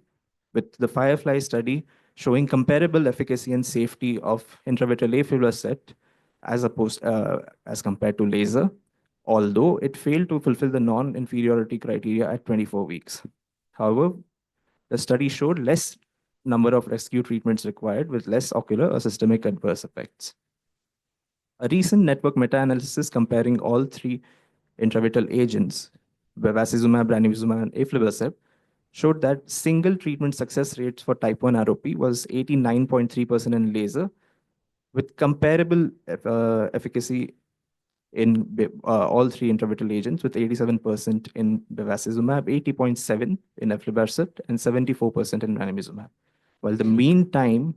with the Firefly study showing comparable efficacy and safety of intravitreal aflibercept as compared to laser, although it failed to fulfill the non-inferiority criteria at 24 weeks. However, the study showed less number of rescue treatments required with less ocular or systemic adverse effects. A recent network meta-analysis comparing all three intravitreal agents, bevacizumab, ranibizumab, and aflibercept, showed that single treatment success rates for type 1 ROP was 89.3% in laser, with comparable efficacy in all three intravitreal agents, with 87% in bevacizumab, 80.7% in aflibercept, and 74% in ranibizumab. While the mean time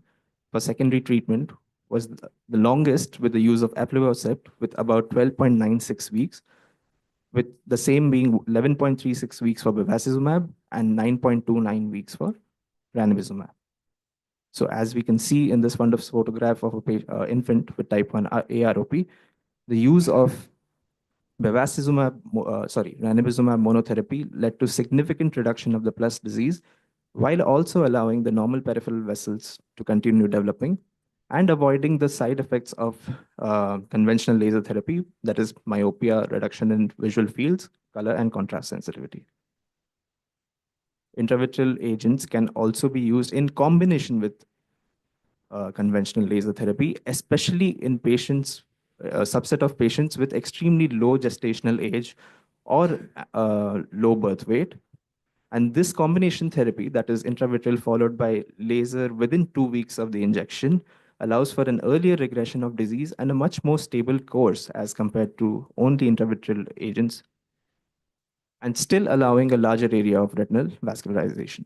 for secondary treatment was the longest with the use of aflibercept, with about 12.96 weeks, with the same being 11.36 weeks for bevacizumab and 9.29 weeks for ranibizumab. So as we can see in this wonderful photograph of an infant with type 1 AROP, the use of ranibizumab monotherapy led to significant reduction of the plus disease, while also allowing the normal peripheral vessels to continue developing and avoiding the side effects of conventional laser therapy, that is myopia, reduction in visual fields, color, and contrast sensitivity. Intravitreal agents can also be used in combination with conventional laser therapy, especially in patients, a subset of patients with extremely low gestational age or low birth weight. And this combination therapy, that is intravitreal followed by laser within 2 weeks of the injection, allows for an earlier regression of disease and a much more stable course as compared to only intravitreal agents, and still allowing a larger area of retinal vascularization.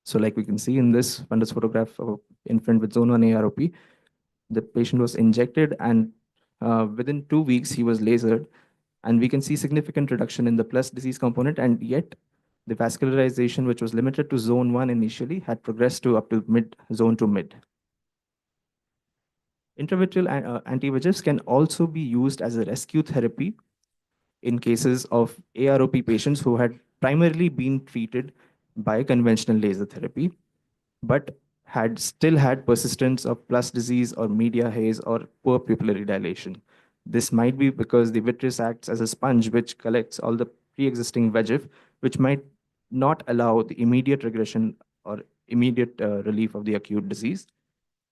So like we can see in this photograph of an infant with zone 1 AROP, the patient was injected and within 2 weeks he was lasered, and we can see significant reduction in the plus disease component, and yet the vascularization, which was limited to zone 1 initially, had progressed to up to zone 2 mid. Intravitreal anti-VEGFs can also be used as a rescue therapy in cases of AROP patients who had primarily been treated by conventional laser therapy, but still had persistence of plus disease or media haze or poor pupillary dilation. This might be because the vitreous acts as a sponge which collects all the pre-existing VEGF, which might not allow the immediate regression or immediate relief of the acute disease.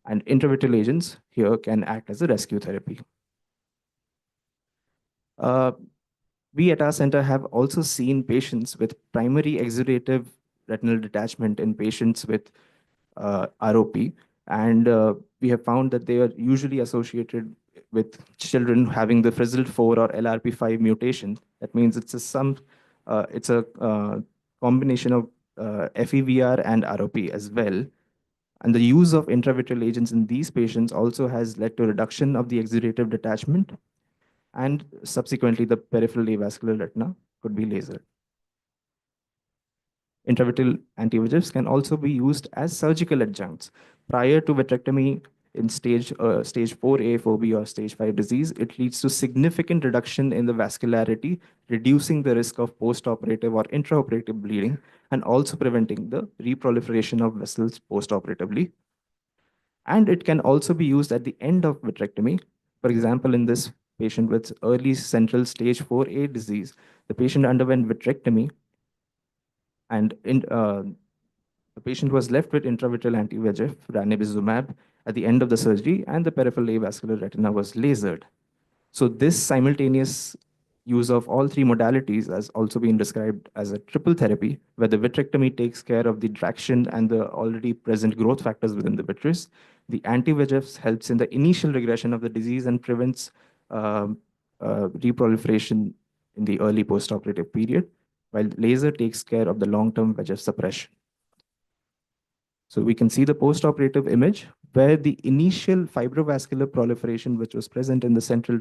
And intravitreal agents here can act as a rescue therapy. We at our center have also seen patients with primary exudative retinal detachment in patients with ROP, and we have found that they are usually associated with children having the Frizzled-4 or LRP5 mutation. That means it's a combination of FEVR and ROP as well. And the use of intravitreal agents in these patients also has led to reduction of the exudative detachment, and subsequently the peripheral avascular retina could be lasered. Intravitreal anti-VEGFs can also be used as surgical adjuncts. Prior to vitrectomy in stage 4A, 4B, or stage 5 disease, it leads to significant reduction in the vascularity, reducing the risk of post-operative or intraoperative bleeding, and also preventing the reproliferation of vessels post-operatively. And it can also be used at the end of vitrectomy. For example, in this patient with early central stage 4A disease, the patient underwent vitrectomy, and The patient was left with intravitreal anti-VEGF, ranibizumab, at the end of the surgery, and the peripheral avascular retina was lasered. So this simultaneous use of all three modalities has also been described as a triple therapy, where the vitrectomy takes care of the traction and the already present growth factors within the vitreous. The anti-VEGFs helps in the initial regression of the disease and prevents reproliferation in the early postoperative period, while laser takes care of the long-term VEGF suppression. So we can see the postoperative image where the initial fibrovascular proliferation, which was present in the central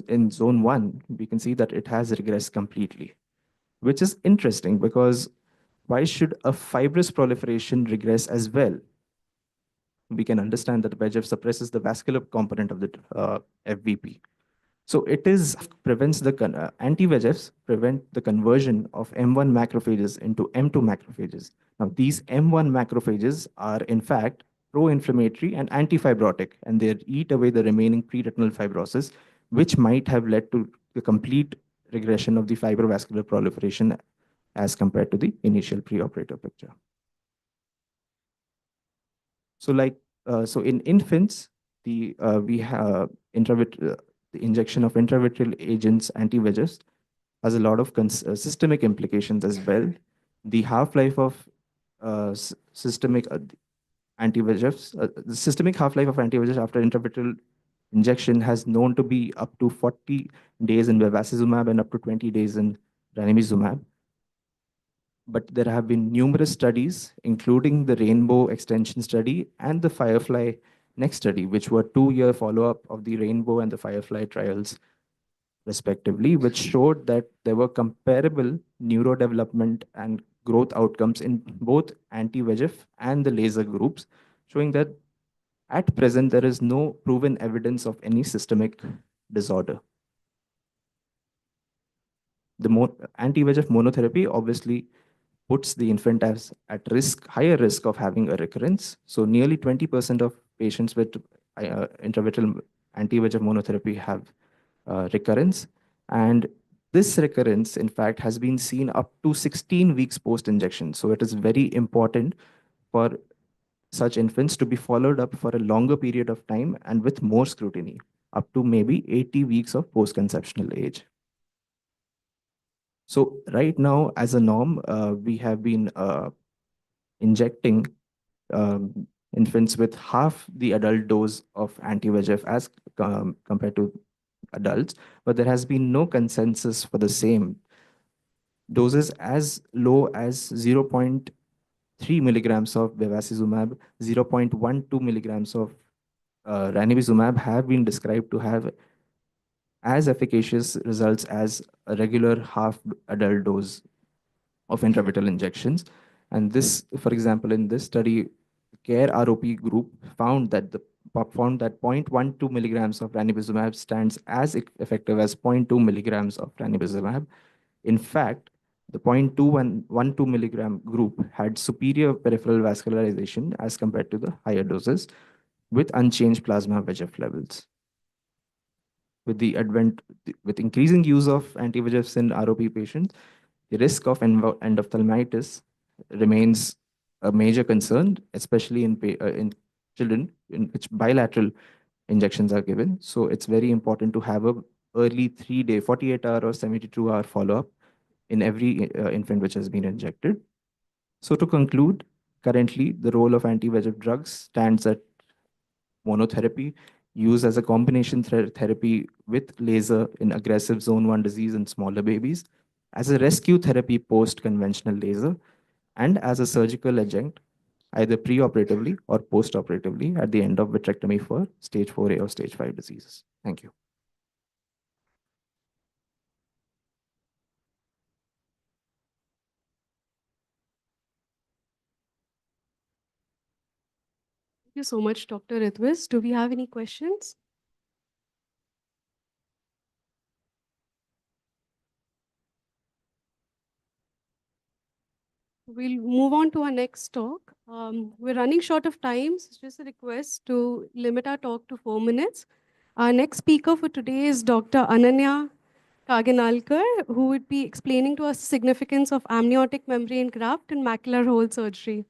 in zone 1, we can see that it has regressed completely, which is interesting because why should a fibrous proliferation regress as well? We can understand that VEGF suppresses the vascular component of the FVP. So it is prevents the anti-VEGFs prevent the conversion of M1 macrophages into M2 macrophages. Now these M1 macrophages are in fact pro-inflammatory and anti-fibrotic, and they eat away the remaining pre-retinal fibrosis, which might have led to the complete regression of the fibrovascular proliferation as compared to the initial preoperative picture. So so in infants, we have the injection of intravitreal agents, anti-VEGFs, has a lot of systemic implications as well. The half-life of systemic anti-VEGFs, the systemic half-life of anti-VEGF after intravitreal injection has known to be up to 40 days in bevacizumab and up to 20 days in ranibizumab. But there have been numerous studies, including the Rainbow extension study and the Firefly next study, which were 2-year follow-up of the Rainbow and the Firefly trials, respectively, which showed that there were comparable neurodevelopment and growth outcomes in both anti-VEGF and the laser groups, showing that at present, there is no proven evidence of any systemic disorder. The anti-VEGF monotherapy obviously puts the infant at risk, higher risk of having a recurrence. So nearly 20% of patients with intravitreal anti-VEGF monotherapy have recurrence. And this recurrence, in fact, has been seen up to 16 weeks post-injection. So it is very important for such infants to be followed up for a longer period of time and with more scrutiny, up to maybe 80 weeks of post-conceptional age. So right now, as a norm, we have been injecting infants with half the adult dose of anti-VEGF as compared to adults, but there has been no consensus for the same. Doses as low as 0.3 milligrams of bevacizumab, 0.12 milligrams of ranibizumab have been described to have as efficacious results as a regular half adult dose of intravitreal injections. And this, for example, in this study, CARE ROP group found that 0.12 milligrams of ranibizumab stands as effective as 0.2 milligrams of ranibizumab. In fact, the 0.12 milligram group had superior peripheral vascularization as compared to the higher doses with unchanged plasma VEGF levels. With increasing use of anti-VEGFs in ROP patients, the risk of endophthalmitis remains a major concern, especially in children in which bilateral injections are given. So it's very important to have a early 3-day, 48-hour or 72-hour follow-up in every infant which has been injected. So to conclude, currently the role of anti-VEGF drugs stands at monotherapy, used as a combination therapy with laser in aggressive zone 1 disease in smaller babies, as a rescue therapy post-conventional laser, and as a surgical adjunct, either preoperatively or postoperatively at the end of vitrectomy for stage 4A or stage 5 diseases. Thank you. Thank you so much, Dr. Ritwis. Do we have any questions? We'll move on to our next talk. We're running short of time, so it's just a request to limit our talk to 4 minutes. Our next speaker for today is Dr. Ananya Kaganalkar, who would be explaining to us the significance of amniotic membrane graft in macular hole surgery.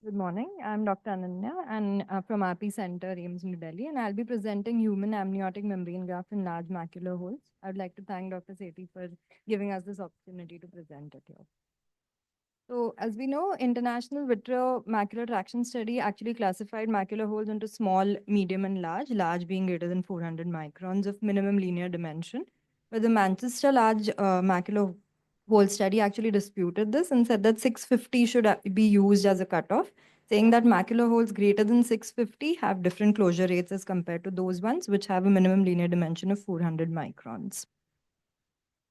Good morning. I'm Dr. Ananya and from RP Center, AIMS, New Delhi, and I'll be presenting human amniotic membrane graft in large macular holes. I would like to thank Dr. Sethi for giving us this opportunity to present it here. So, as we know, International Vitro Macular Traction Study actually classified macular holes into small, medium, and large, large being greater than 400 microns of minimum linear dimension. But the Manchester Large Macular Hole Study actually disputed this and said that 650 should be used as a cutoff, saying that macular holes greater than 650 have different closure rates as compared to those ones which have a minimum linear dimension of 400 microns.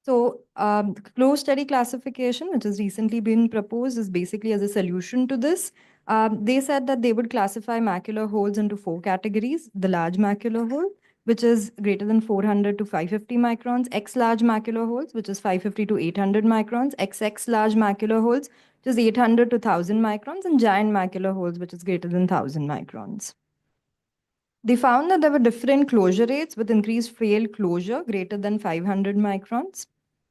So, the closed study classification, which has recently been proposed, is basically as a solution to this. They said that they would classify macular holes into 4 categories: the large macular hole, which is greater than 400 to 550 microns; X large macular holes, which is 550 to 800 microns; XX large macular holes, which is 800 to 1000 microns; and giant macular holes, which is greater than 1000 microns. They found that there were different closure rates with increased failed closure greater than 500 microns.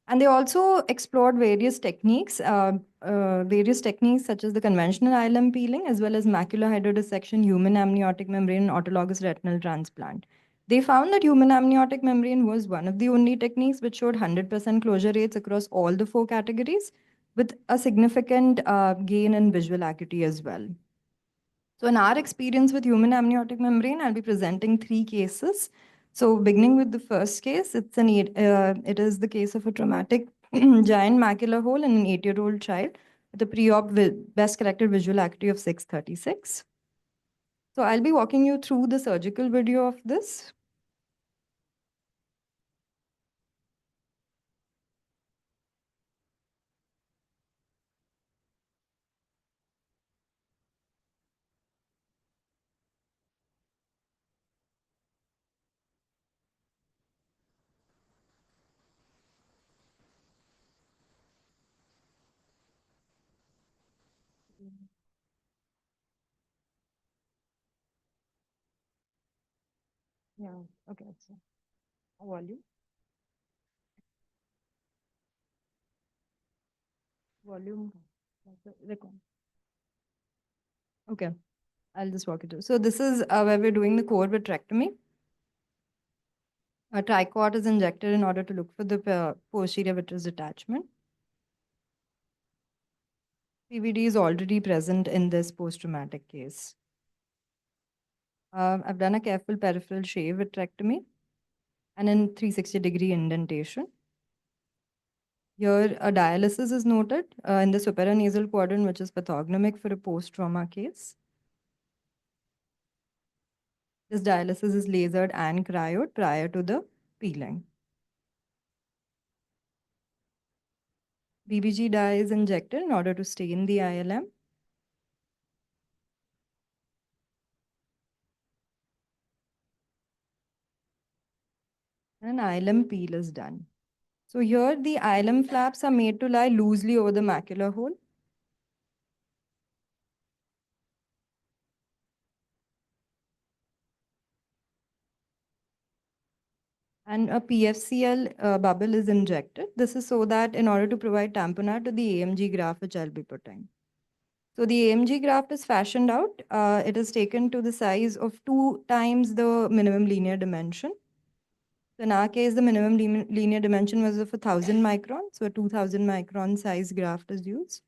And they also explored various techniques such as the conventional ILM peeling, as well as macular hydrodissection, human amniotic membrane, and autologous retinal transplant. They found that human amniotic membrane was one of the only techniques which showed 100% closure rates across all the 4 categories, with a significant gain in visual acuity as well. So in our experience with human amniotic membrane, I'll be presenting 3 cases. So beginning with the first case, it is the case of a traumatic giant macular hole in an 8-year-old child with a pre-op best corrected visual acuity of 636. So I'll be walking you through the surgical video of this. Yeah, okay, so volume. Volume. Record. Okay, I'll just walk you through. So this is where we're doing the core vitrectomy. A tricot is injected in order to look for the posterior vitreous detachment. PVD is already present in this post-traumatic case. I've done a careful peripheral shave vitrectomy and in 360-degree indentation. Here, a dialysis is noted in the supranasal quadrant, which is pathognomic for a post-trauma case. This dialysis is lasered and cryoed prior to the peeling. BBG dye is injected in order to stain the ILM. And an ILM peel is done. So here the ILM flaps are made to lie loosely over the macular hole. And a PFCL bubble is injected. This is so that in order to provide tamponade to the AMG graft which I'll be putting. So the AMG graft is fashioned out. It is taken to the size of 2 times the minimum linear dimension. So in our case, the minimum linear dimension was of 1000 microns. So a 2000 micron size graft is used.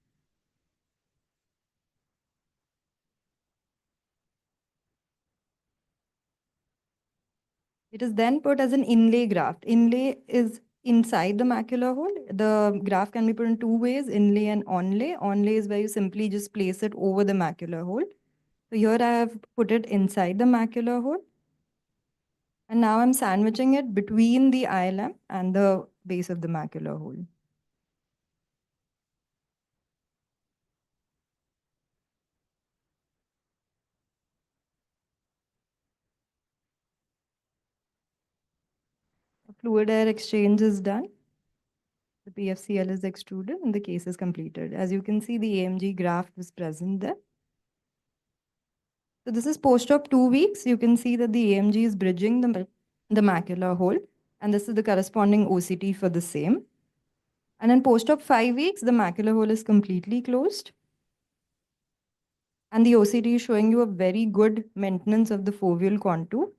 It is then put as an inlay graft. Inlay is inside the macular hole. The graft can be put in two ways, inlay and onlay. Onlay is where you simply just place it over the macular hole. So here I have put it inside the macular hole. And now I'm sandwiching it between the eye lamp and the base of the macular hole. Fluid air exchange is done. The PFCL is extruded and the case is completed. As you can see, the AMG graft was present there. So this is post-op 2 weeks. You can see that the AMG is bridging the macular hole. And this is the corresponding OCT for the same. And in post-op 5 weeks, the macular hole is completely closed. And the OCT is showing you a very good maintenance of the foveal contour.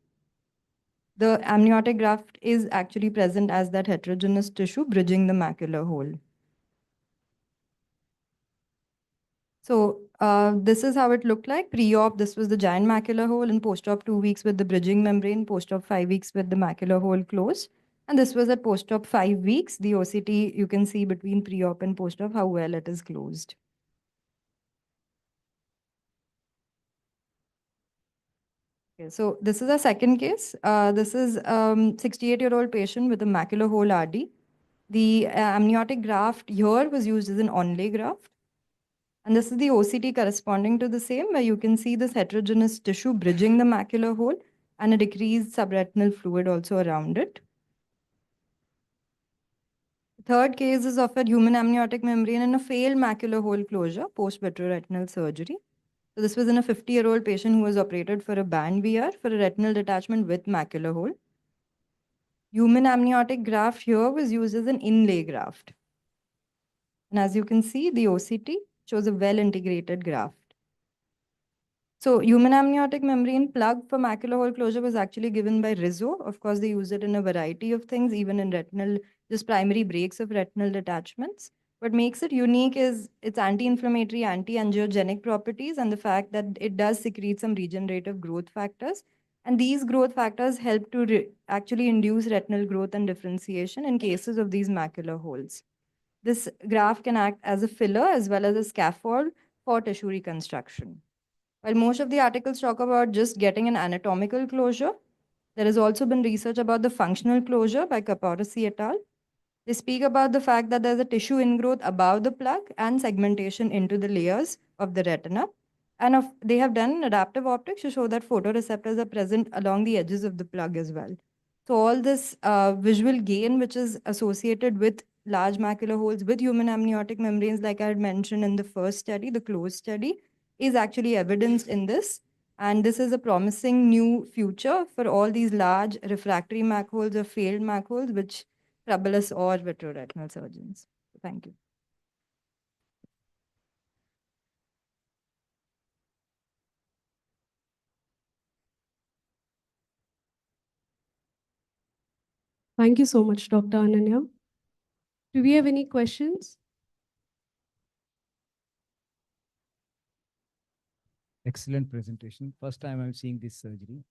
The amniotic graft is actually present as that heterogeneous tissue bridging the macular hole. So this is how it looked like. Pre-op, this was the giant macular hole, and post-op 2 weeks with the bridging membrane, post-op 5 weeks with the macular hole closed. And this was at post-op 5 weeks. The OCT, you can see between pre-op and post-op how well it is closed. Okay, so this is a second case. This is 68-year-old patient with a macular hole RD. The amniotic graft here was used as an onlay graft. And this is the OCT corresponding to the same, where you can see this heterogeneous tissue bridging the macular hole and a decreased subretinal fluid also around it. The third case is of a human amniotic membrane and a failed macular hole closure post-vitreoretinal surgery. So this was in a 50-year-old patient who was operated for a band VR for a retinal detachment with macular hole. Human amniotic graft here was used as an inlay graft. And as you can see, the OCT shows a well-integrated graft. So human amniotic membrane plug for macular hole closure was actually given by Rizzo. Of course, they use it in a variety of things, even in retinal, just primary breaks of retinal detachments. What makes it unique is its anti-inflammatory, anti-angiogenic properties and the fact that it does secrete some regenerative growth factors. And these growth factors help to actually induce retinal growth and differentiation in cases of these macular holes. This graft can act as a filler as well as a scaffold for tissue reconstruction. While most of the articles talk about just getting an anatomical closure, there has also been research about the functional closure by Kapoorsi et al. They speak about the fact that there's a tissue ingrowth above the plug and segmentation into the layers of the retina. And they have done adaptive optics to show that photoreceptors are present along the edges of the plug as well. So all this visual gain, which is associated with large macular holes with human amniotic membranes, like I had mentioned in the first study, the closed study, is actually evidenced in this. And this is a promising new future for all these large refractory MAC holes or failed MAC holes, which trouble us or vitreoretinal surgeons. Thank you. Thank you so much, Dr. Ananya. Do we have any questions? Excellent presentation. First time I'm seeing this surgery.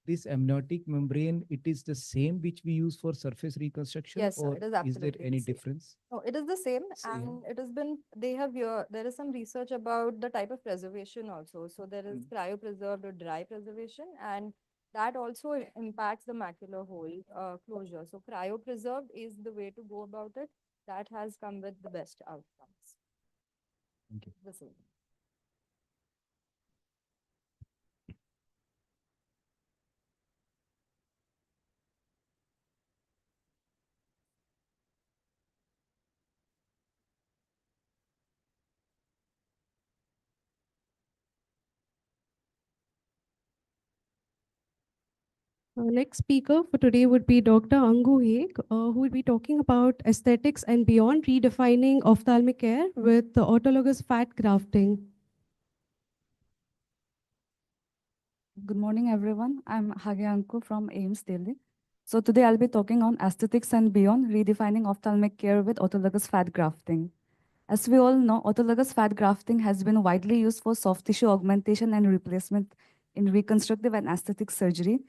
This amniotic membrane, it is the same which we use for surface reconstruction? Yes, sir, or it is is absolutely there any the same. difference? No, it is the same, and it has been, they have here, there is some research about the type of preservation also. So there is cryopreserved or dry preservation, and that also impacts the macular hole closure. So cryopreserved is the way to go about it. That has come with the best outcomes. Thank you. The same. Next speaker for today would be Dr. Angu Haig, who will be talking about aesthetics and beyond, redefining ophthalmic care with the autologous fat grafting. Good morning, everyone. I'm Hage Anku from AIMS Delhi. So today I'll be talking on aesthetics and beyond, redefining ophthalmic care with autologous fat grafting. As we all know, autologous fat grafting has been widely used for soft tissue augmentation and replacement in reconstructive and aesthetic surgery.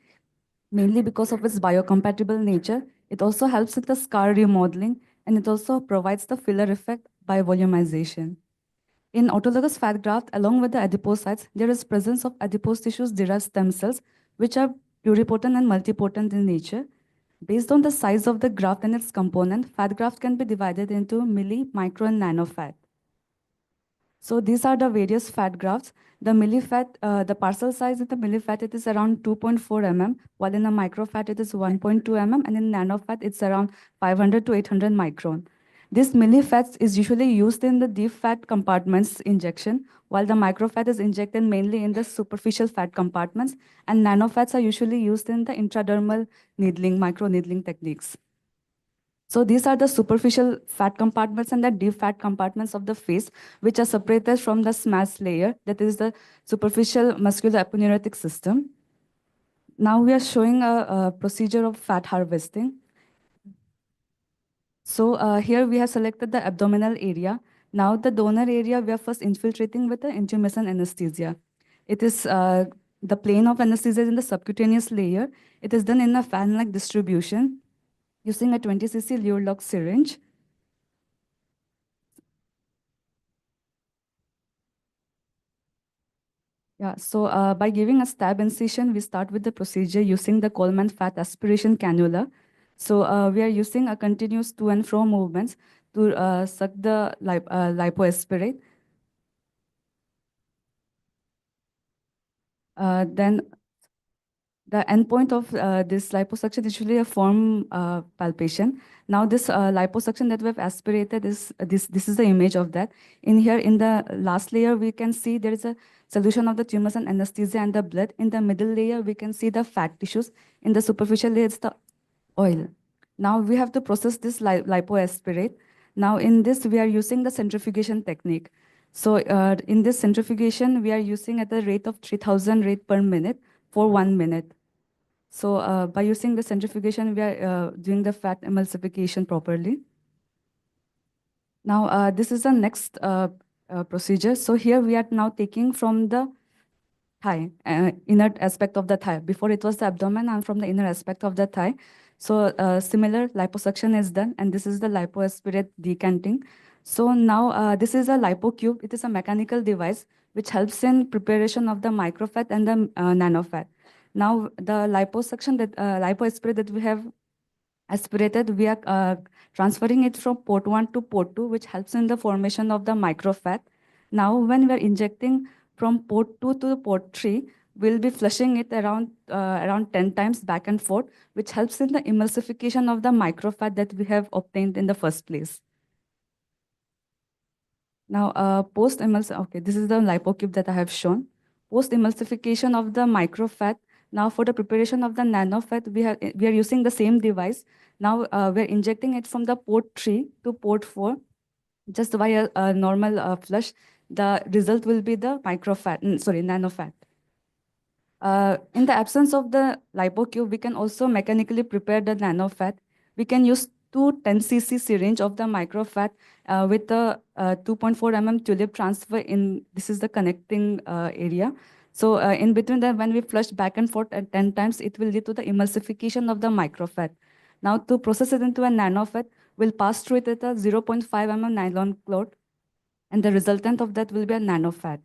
mainly because of its biocompatible nature. It also helps with the scar remodeling, and it also provides the filler effect by volumization. In autologous fat graft, along with the adipocytes, there is presence of adipose tissues derived stem cells, which are pluripotent and multipotent in nature. Based on the size of the graft and its component, fat graft can be divided into milli, micro, and nano fat. So these are the various fat grafts. The millifat, the parcel size in the millifat, it is around 2.4 mm, while in a microfat it is 1.2 mm, and in nanofat it's around 500 to 800 micron. This millifat is usually used in the deep fat compartments injection, while the microfat is injected mainly in the superficial fat compartments, and nanofats are usually used in the intradermal needling, micro needling techniques. So these are the superficial fat compartments and the deep fat compartments of the face, which are separated from the SMAS layer, that is the superficial muscular aponeurotic system. Now we are showing a procedure of fat harvesting. So here we have selected the abdominal area. Now the donor area, we are first infiltrating with the intumescent anesthesia. It is the plane of anesthesia is in the subcutaneous layer. It is done in a fan-like distribution using a 20 cc Luer-Lock syringe. Yeah, so by giving a stab incision, we start with the procedure using the Coleman fat aspiration cannula. So we are using a continuous to and fro movements to suck the lipoaspirate. Then the endpoint of this liposuction is usually a form palpation. Now this liposuction that we have aspirated is this is the image of that. In here, in the last layer, we can see there is a solution of the tumors and anesthesia and the blood. In the middle layer, we can see the fat tissues. In the superficial layer, it's the oil. Now we have to process this lipoaspirate. Now in this, we are using the centrifugation technique. So in this centrifugation, we are using at the rate of 3000 rate per minute for 1 minute. So by using the centrifugation, we are doing the fat emulsification properly. Now this is the next procedure. So here we are now taking from the thigh, inner aspect of the thigh. Before it was the abdomen, and from the inner aspect of the thigh. So similar liposuction is done, and this is the lipoaspirate decanting. So now this is a lipocube. It is a mechanical device which helps in preparation of the microfat and the nanofat. Now the liposuction that lipoaspirate that we have aspirated, we are transferring it from port 1 to port 2, which helps in the formation of the microfat. Now when we are injecting from port 2 to port 3, we'll be flushing it around 10 times back and forth, which helps in the emulsification of the microfat that we have obtained in the first place. Now, okay, this is the lipocube that I have shown. Post-emulsification of the microfat. Now, for the preparation of the nanofat, we are using the same device. Now, we're injecting it from the port 3 to port 4, just via a normal flush. The result will be the nanofat. In the absence of the lipocube, we can also mechanically prepare the nanofat. We can use two 10 cc syringe of the microfat with the 2.4 mm tulip transfer in, this is the connecting area. So in between that, when we flush back and forth at 10 times, it will lead to the emulsification of the microfat. Now to process it into a nanofat, we'll pass through it with a 0.5 mm nylon cloth, and the resultant of that will be a nanofat.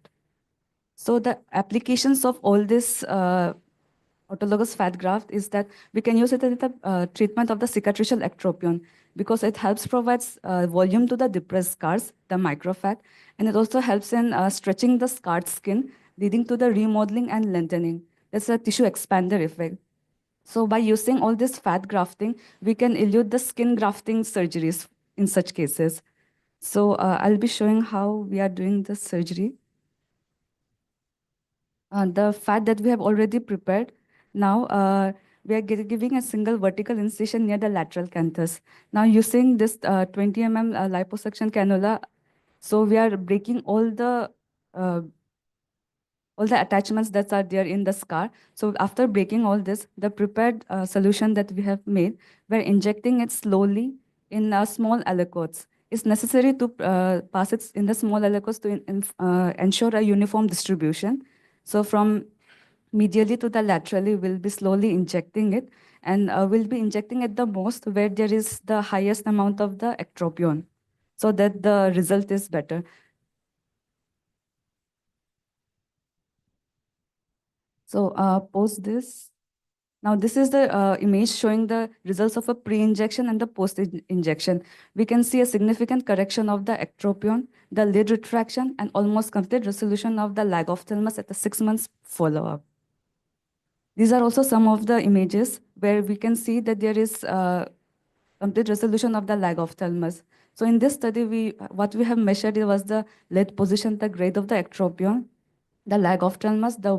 So the applications of all this autologous fat graft is that we can use it in the treatment of the cicatricial ectropion because it helps provides volume to the depressed scars, the microfat, and it also helps in stretching the scarred skin, leading to the remodeling and lengthening. That's a tissue expander effect. So by using all this fat grafting, we can elude the skin grafting surgeries in such cases. So I'll be showing how we are doing the surgery. The fat that we have already prepared, now we are giving a single vertical incision near the lateral canthus. Now using this 20 mm liposuction cannula, so we are breaking all the attachments that are there in the scar. So after breaking all this, the prepared solution that we have made, we're injecting it slowly in small aliquots. It's necessary to pass it in the small aliquots to ensure a uniform distribution. So from medially to the laterally, we'll be slowly injecting it, and we'll be injecting it the most where there is the highest amount of the ectropion, so that the result is better. So post this. Now this is the image showing the results of a pre-injection and the post-injection. We can see a significant correction of the ectropion, the lid retraction, and almost complete resolution of the lag ophthalmos at the 6 months follow-up. These are also some of the images where we can see that there is complete resolution of the lag ophthalmos. So in this study, what we have measured was the lid position, the grade of the ectropion, the lag ophthalmos, the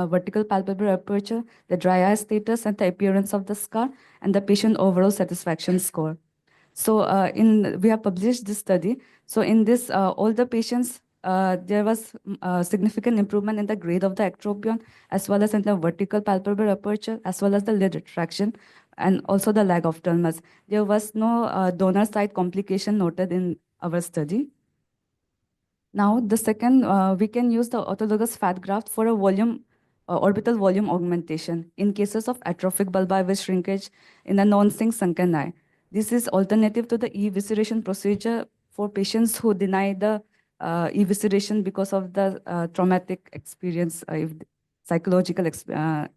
vertical palpebral aperture, the dry eye status, and the appearance of the scar, and the patient overall satisfaction score. So we have published this study. So in this, all the patients, there was significant improvement in the grade of the ectropion, as well as in the vertical palpebral aperture, as well as the lid retraction, and also the lag ophthalmos. There was no donor site complication noted in our study. Now, the second, we can use the autologous fat graft for a orbital volume augmentation in cases of atrophic bulbar shrinkage in a non-sync sunken eye. This is alternative to the evisceration procedure for patients who deny the evisceration because of the traumatic experience, psychological experience.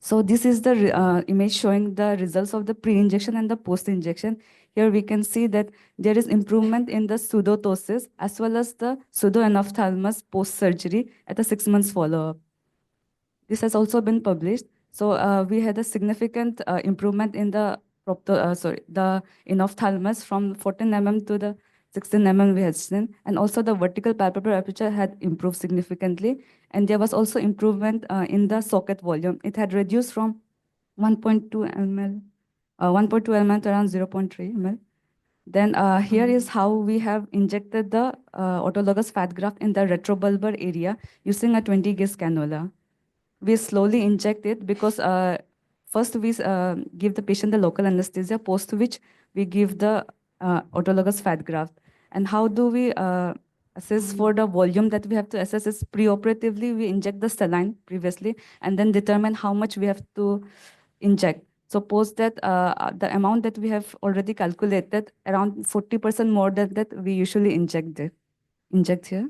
So this is the image showing the results of the pre-injection and the post-injection. Here we can see that there is improvement in the pseudotosis as well as the pseudoanophthalmos post-surgery at a 6 months follow-up. This has also been published. So we had a significant improvement in the anophthalmos from 14 mm to the 16 mm we had seen, and also the vertical palpebral aperture had improved significantly, and there was also improvement in the socket volume. It had reduced from 1.2 ml, 1.2 ml to around 0.3 ml. Then here is how we have injected the autologous fat graft in the retrobulbar area using a 20 gauge cannula. We slowly inject it because first we give the patient the local anesthesia, post which we give the autologous fat graft. And how do we assess for the volume that we have to assess is preoperatively we inject the saline previously and then determine how much we have to inject. So post that the amount that we have already calculated, around 40% more than that we usually inject here.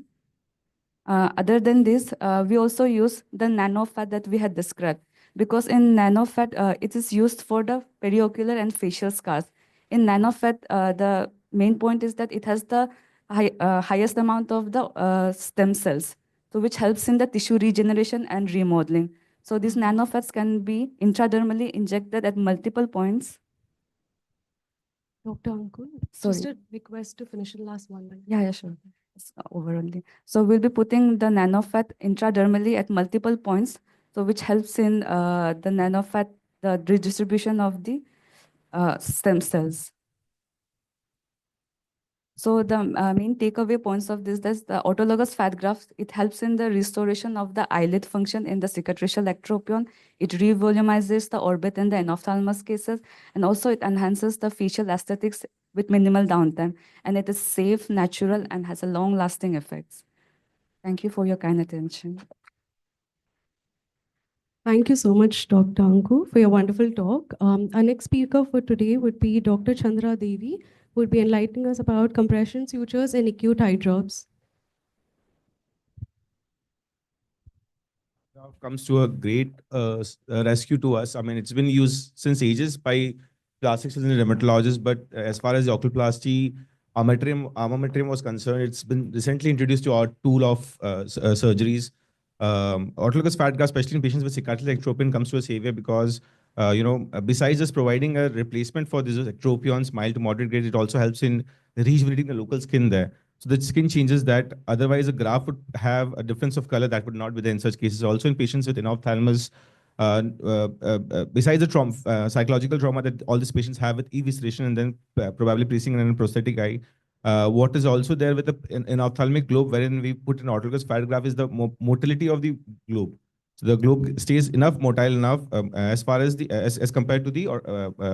Other than this, we also use the nano fat that we had described, because in nano fat, it is used for the periocular and facial scars. In nano fat, the main point is that it has the highest amount of the stem cells, so which helps in the tissue regeneration and remodeling. So these nano fats can be intradermally injected at multiple points. Dr. Ankur, Sorry. just a request to finish the last one. Yeah, sure. It's over only. So we'll be putting the nanofat intradermally at multiple points, so which helps in the nanofat, the redistribution of the stem cells. So the main takeaway points of this is the autologous fat graft, it helps in the restoration of the eyelid function in the cicatricial ectropion. It revolumizes the orbit in the anophthalmos cases, and also it enhances the facial aesthetics with minimal downtime. And it is safe, natural, and has a long-lasting effects. Thank you for your kind attention. Thank you so much, Dr. Anku, for your wonderful talk. Our next speaker for today would be Dr. Chandra Devi, who would be enlightening us about compression sutures and acute eye drops. Now comes to a great rescue to us. I mean, it's been used since ages by plastic surgeons and dermatologists, but as far as the oculoplasty armamentarium was concerned, it's been recently introduced to our tool of surgeries. Autologous fat graft, especially in patients with cicatricial ectropion, comes to a savior because, besides just providing a replacement for these ectropions, mild to moderate grade, it also helps in rejuvenating the local skin there. So the skin changes that otherwise a graft would have a difference of color that would not be there in such cases. Also in patients with anophthalmos, besides the trauma, psychological trauma that all these patients have with evisceration and then probably placing in a prosthetic eye, what is also there with an ophthalmic globe wherein we put an autologous fat graft is the motility of the globe. So the globe stays motile enough as far as as compared to the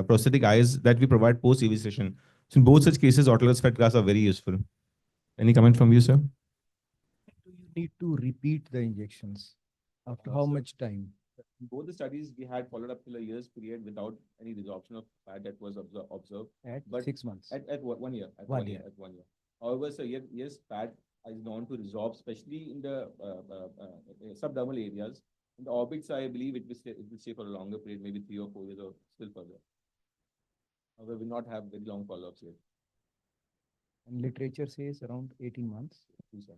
prosthetic eyes that we provide post evisceration. So in both such cases, autologous fat grafts are very useful. Any comment from you, sir? Do you need to repeat the injections? After how much time? In both the studies, we had followed up till a year's period without any resorption of fat that was observed. At But 6 months. At 1 year. At 1 year. At 1 year. However, so yes, fat is known to resorb, especially in the subdermal areas. In the orbits, I believe it will stay for a longer period, maybe 3 or 4 years or still further. However, we will not have very long follow-ups yet. And literature says around 18 months. Yes, sir.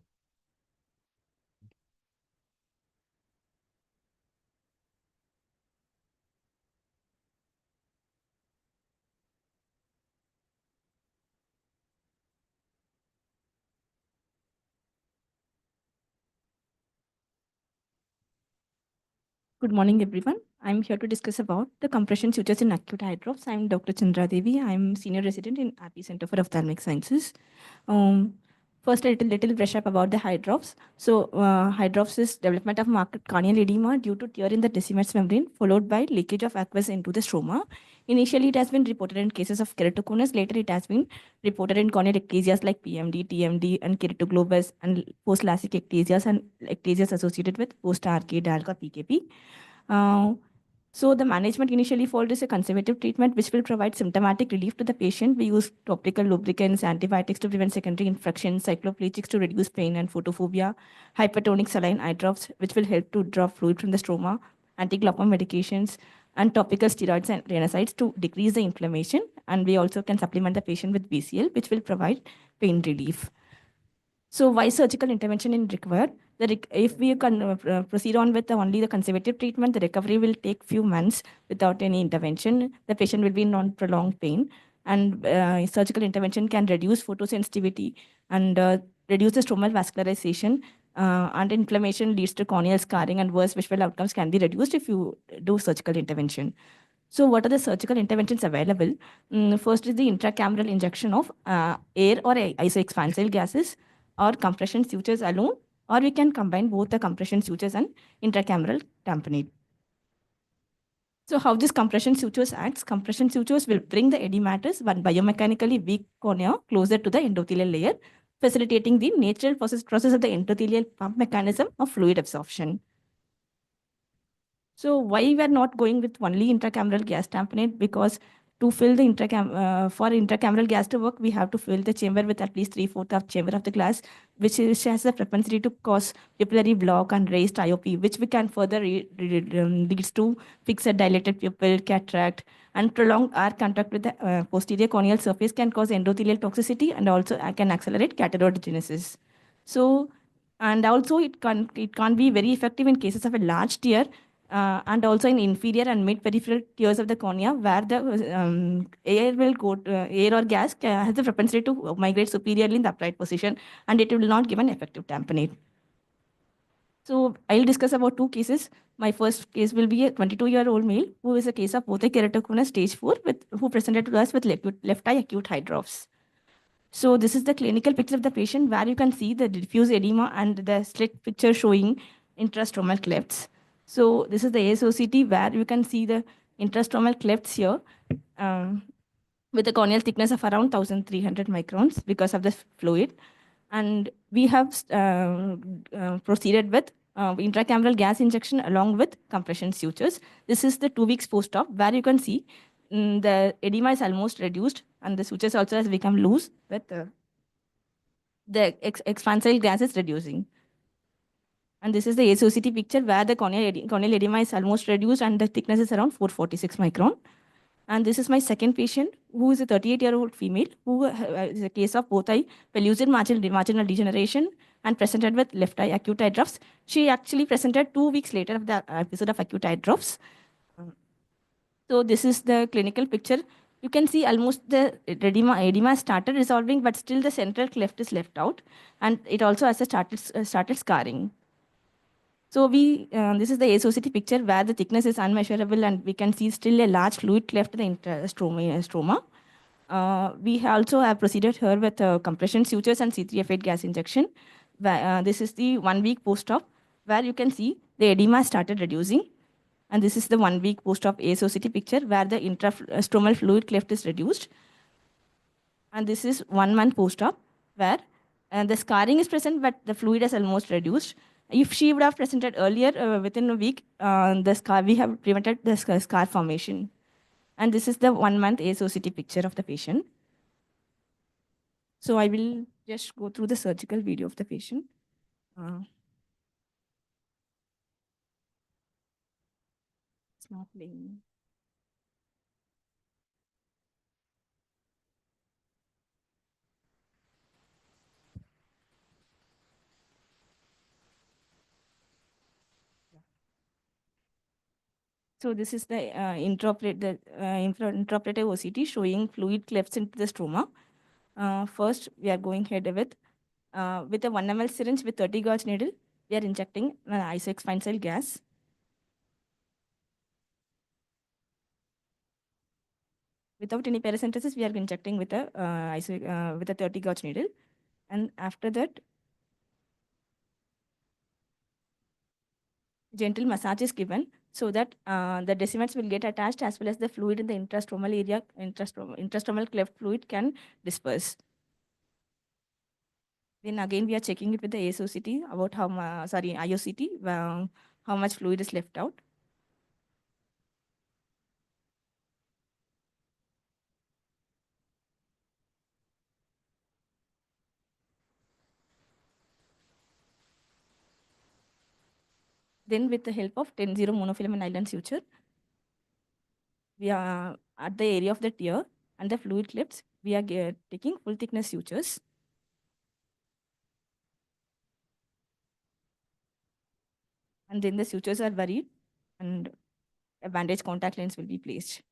Good morning, everyone. I'm here to discuss about the compression sutures in acute eye drops. I'm Dr. Chandra Devi. I'm senior resident in AP Center for Ophthalmic Sciences. First, a little brush up about the eye drops. So, eye drops is development of marked corneal edema due to tear in the decimus membrane, followed by leakage of aqueous into the stroma. Initially, it has been reported in cases of keratoconus. Later, it has been reported in corneal ectasias like PMD, TMD, and keratoglobus, and post-LASIK ectasias and ectasias associated with post-RK, DALK, or PKP. So the management initially followed is a conservative treatment, which will provide symptomatic relief to the patient. We use topical lubricants, antibiotics to prevent secondary infections, cycloplegics to reduce pain and photophobia, hypertonic saline eye drops, which will help to draw fluid from the stroma, anti-glaucoma medications, and topical steroids and renicides to decrease the inflammation. And we also can supplement the patient with BCL, which will provide pain relief. So why surgical intervention is required? If we can proceed on with only the conservative treatment, the recovery will take few months without any intervention. The patient will be in non-prolonged pain, and surgical intervention can reduce photosensitivity and reduce the stromal vascularization, and inflammation leads to corneal scarring, and worse visual outcomes can be reduced if you do surgical intervention. So what are the surgical interventions available? First is the intracameral injection of air or isoexpansile gases, or compression sutures alone, or we can combine both the compression sutures and intracameral tamponade. So how this compression sutures acts? Compression sutures will bring the edematous but biomechanically weak cornea closer to the endothelial layer, facilitating the natural process of the endothelial pump mechanism of fluid absorption. So why we are not going with only intracameral gas tamponade? Because to fill the for intracameral gas to work, we have to fill the chamber with at least 3/4 of chamber of the glass, which has a propensity to cause pupillary block and raised IOP, which we can further leads to fixed dilated pupil, cataract, and prolonged eye contact with the posterior corneal surface can cause endothelial toxicity and also can accelerate cataract. So, and also it can't be very effective in cases of a large tear. And also in inferior and mid-peripheral tiers of the cornea, where the air will go, air or gas has the propensity to migrate superiorly in the upright position, and it will not give an effective tamponade. So I'll discuss about 2 cases. My first case will be a 22-year-old male who is a case of both a keratoconus stage 4 who presented to us with left eye acute eye drops. So this is the clinical picture of the patient where you can see the diffuse edema and the slit picture showing intrastromal clefts. So this is the ASOCT where you can see the intrastromal clefts here with a corneal thickness of around 1300 microns because of the fluid. And we have proceeded with intracameral gas injection along with compression sutures. This is the 2 weeks post-op where you can see the edema is almost reduced and the sutures also has become loose with the expansile gas is reducing. And this is the ASOCT picture where the corneal edema is almost reduced and the thickness is around 446 micron. And this is my second patient who is a 38-year-old female who is a case of both eye pellucid marginal degeneration and presented with left eye acute eye drops. She actually presented 2 weeks later of the episode of acute eye drops. So this is the clinical picture. You can see almost the edema started resolving, but still the central cleft is left out. And it also has started scarring. So this is the ASOCT picture where the thickness is unmeasurable and we can see still a large fluid cleft in the stroma. We also have proceeded here with compression sutures and C3F8 gas injection. This is the 1 week post-op where you can see the edema started reducing. And this is the 1 week post-op ASOCT picture where the intrastromal fluid cleft is reduced. And this is 1 month post-op where the scarring is present, but the fluid is almost reduced. If she would have presented earlier, within a week, we have prevented the scar formation. And this is the 1 month ASOCT picture of the patient. So I will just go through the surgical video of the patient. It's not playing. So this is the intraoperative OCT showing fluid clefts into the stroma. First, we are going ahead with a 1 ml syringe with 30 gauge needle. We are injecting an isoexpansile gas. Without any paracentesis, we are injecting with a 30 gauge needle. And after that, gentle massage is given so that the deciments will get attached as well as the fluid in the intrastromal area, intrastromal cleft fluid can disperse. Then again, we are checking it with the ASOCT about IOCT, how much fluid is left out. Then with the help of 10-0 monofilament nylon suture, we are at the area of the tear and the fluid clips, we are taking full thickness sutures. And then the sutures are buried and a bandage contact lens will be placed.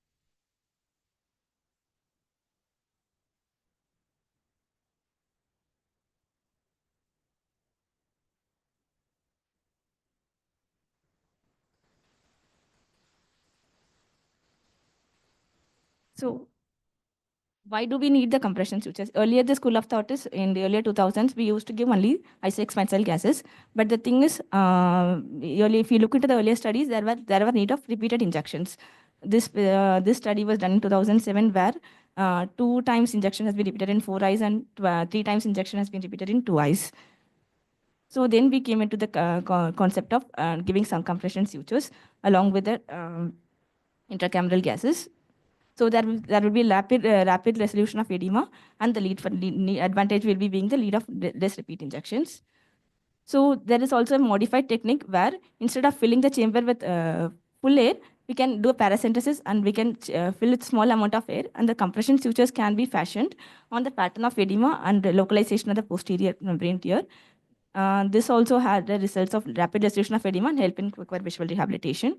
So why do we need the compression sutures? Earlier, the school of thought is in the earlier 2000s, we used to give only isoexpansile gases. But the thing is, if you look into the earlier studies, there were need of repeated injections. This study was done in 2007, where 2 times injection has been repeated in 4 eyes and 3 times injection has been repeated in 2 eyes. So then we came into the concept of giving some compression sutures along with the intracameral gases. So there will be rapid resolution of edema, and the advantage will be being the lead of less repeat injections. So there is also a modified technique where instead of filling the chamber with full air, we can do a paracentesis and we can fill with small amount of air, and the compression sutures can be fashioned on the pattern of edema and the localization of the posterior membrane tear. This also had the results of rapid resolution of edema and help in quicker visual rehabilitation.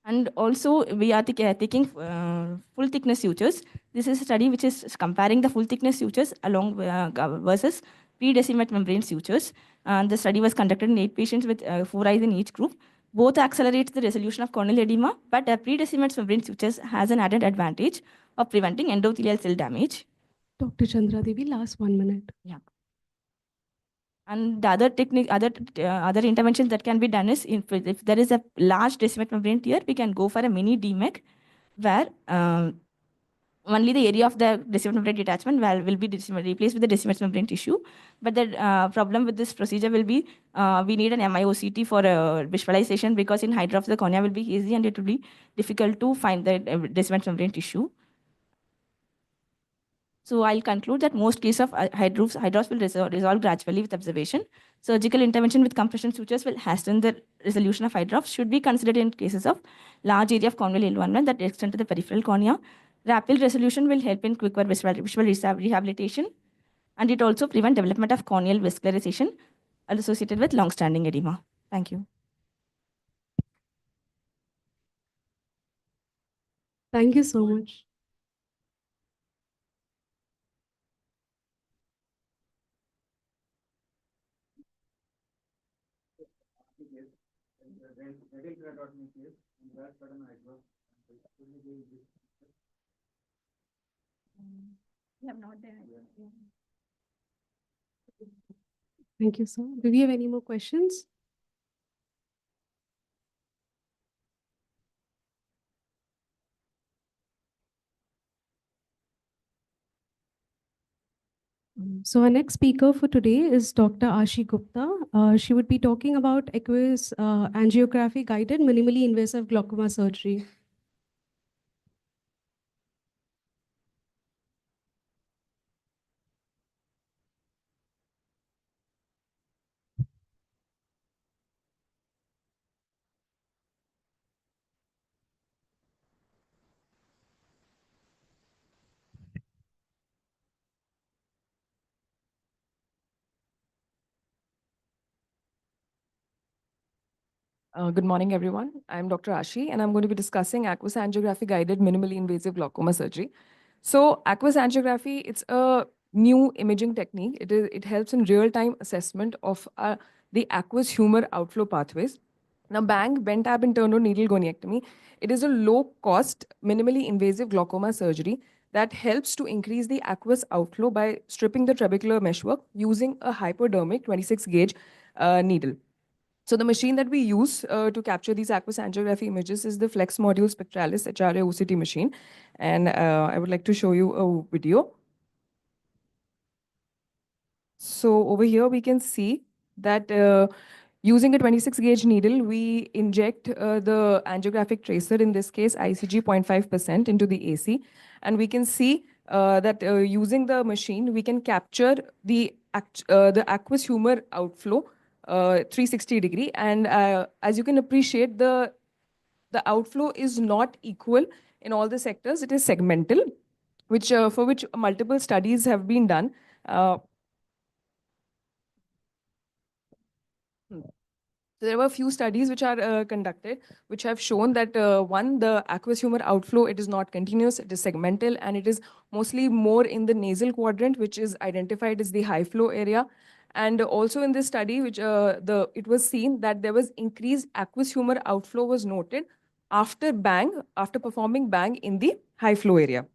And also, we are taking full thickness sutures. This is a study which is comparing the full thickness sutures along versus pre-decimate membrane sutures. The study was conducted in 8 patients with 4 eyes in each group. Both accelerates the resolution of corneal edema, but pre-decimate membrane sutures has an added advantage of preventing endothelial cell damage. Dr. Chandra Devi, last 1 minute. Yeah. And the other technique, other interventions that can be done is if there is a large decimate membrane tear, we can go for a mini DMEC, where only the area of the decimate membrane detachment will be replaced with the decimate membrane tissue. But the problem with this procedure will be we need an MIOCT for visualization, because in hydrops the cornea will be hazy and it will be difficult to find the decimate membrane tissue. So I'll conclude that most cases of hydrops will resolve gradually with observation. Surgical intervention with compression sutures will hasten the resolution of hydrops, should be considered in cases of large area of corneal involvement that extend to the peripheral cornea. Rapid resolution will help in quicker visual rehabilitation, and it also prevent development of corneal vascularization associated with long-standing edema. Thank you. Thank you so much. Thank you, sir. Do we have any more questions? So our next speaker for today is Dr. Ashi Gupta. She would be talking about aqueous angiography guided minimally invasive glaucoma surgery. Good morning, everyone. I'm Dr. Ashi, and I'm going to be discussing aqueous angiography guided minimally invasive glaucoma surgery. So, aqueous angiography, it's a new imaging technique. It helps in real-time assessment of the aqueous humor outflow pathways. Now, BANG, bent tab internal needle goniectomy, it is a low-cost, minimally invasive glaucoma surgery that helps to increase the aqueous outflow by stripping the trabecular meshwork using a hypodermic 26-gauge needle. So the machine that we use to capture these aqueous angiography images is the Flex Module Spectralis HRA OCT machine. And I would like to show you a video. So over here, we can see that using a 26-gauge needle, we inject the angiographic tracer, in this case, ICG 0.5% into the AC. And we can see that using the machine, we can capture the aqueous humor outflow 360 degree. And as you can appreciate, the outflow is not equal in all the sectors. It is segmental, which for which multiple studies have been done. So there were a few studies which are conducted, which have shown that one, the aqueous humor outflow, it is not continuous, it is segmental, and it is mostly more in the nasal quadrant, which is identified as the high flow area. And also in this study, which it was seen that there was increased aqueous humor outflow was noted after performing BANG in the high flow area.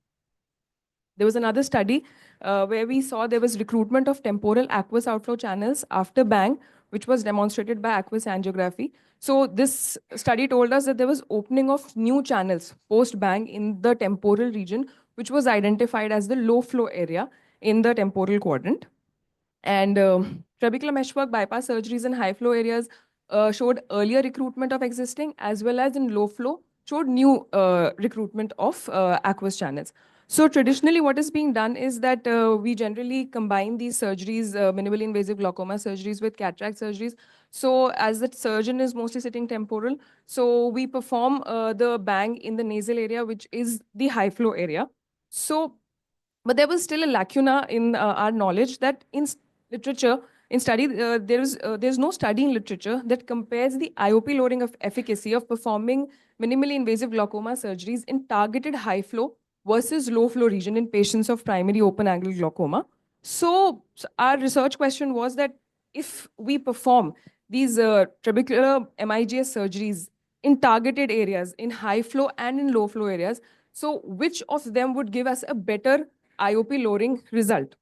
There was another study where we saw there was recruitment of temporal aqueous outflow channels after BANG, which was demonstrated by aqueous angiography. So this study told us that there was opening of new channels post-BANG in the temporal region, which was identified as the low flow area in the temporal quadrant. And trabecular meshwork bypass surgeries in high flow areas showed earlier recruitment of existing, as well as in low flow showed new recruitment of aqueous channels. So traditionally what is being done is that we generally combine these surgeries, minimally invasive glaucoma surgeries with cataract surgeries. So as the surgeon is mostly sitting temporal, so we perform the BANG in the nasal area, which is the high flow area. So, but there was still a lacuna in our knowledge that in literature, in study, there's no study in literature that compares the IOP lowering of efficacy of performing minimally invasive glaucoma surgeries in targeted high flow versus low flow region in patients of primary open angle glaucoma. So our research question was that if we perform these trabecular MIGS surgeries in targeted areas, in high flow and in low flow areas, so which of them would give us a better IOP lowering result?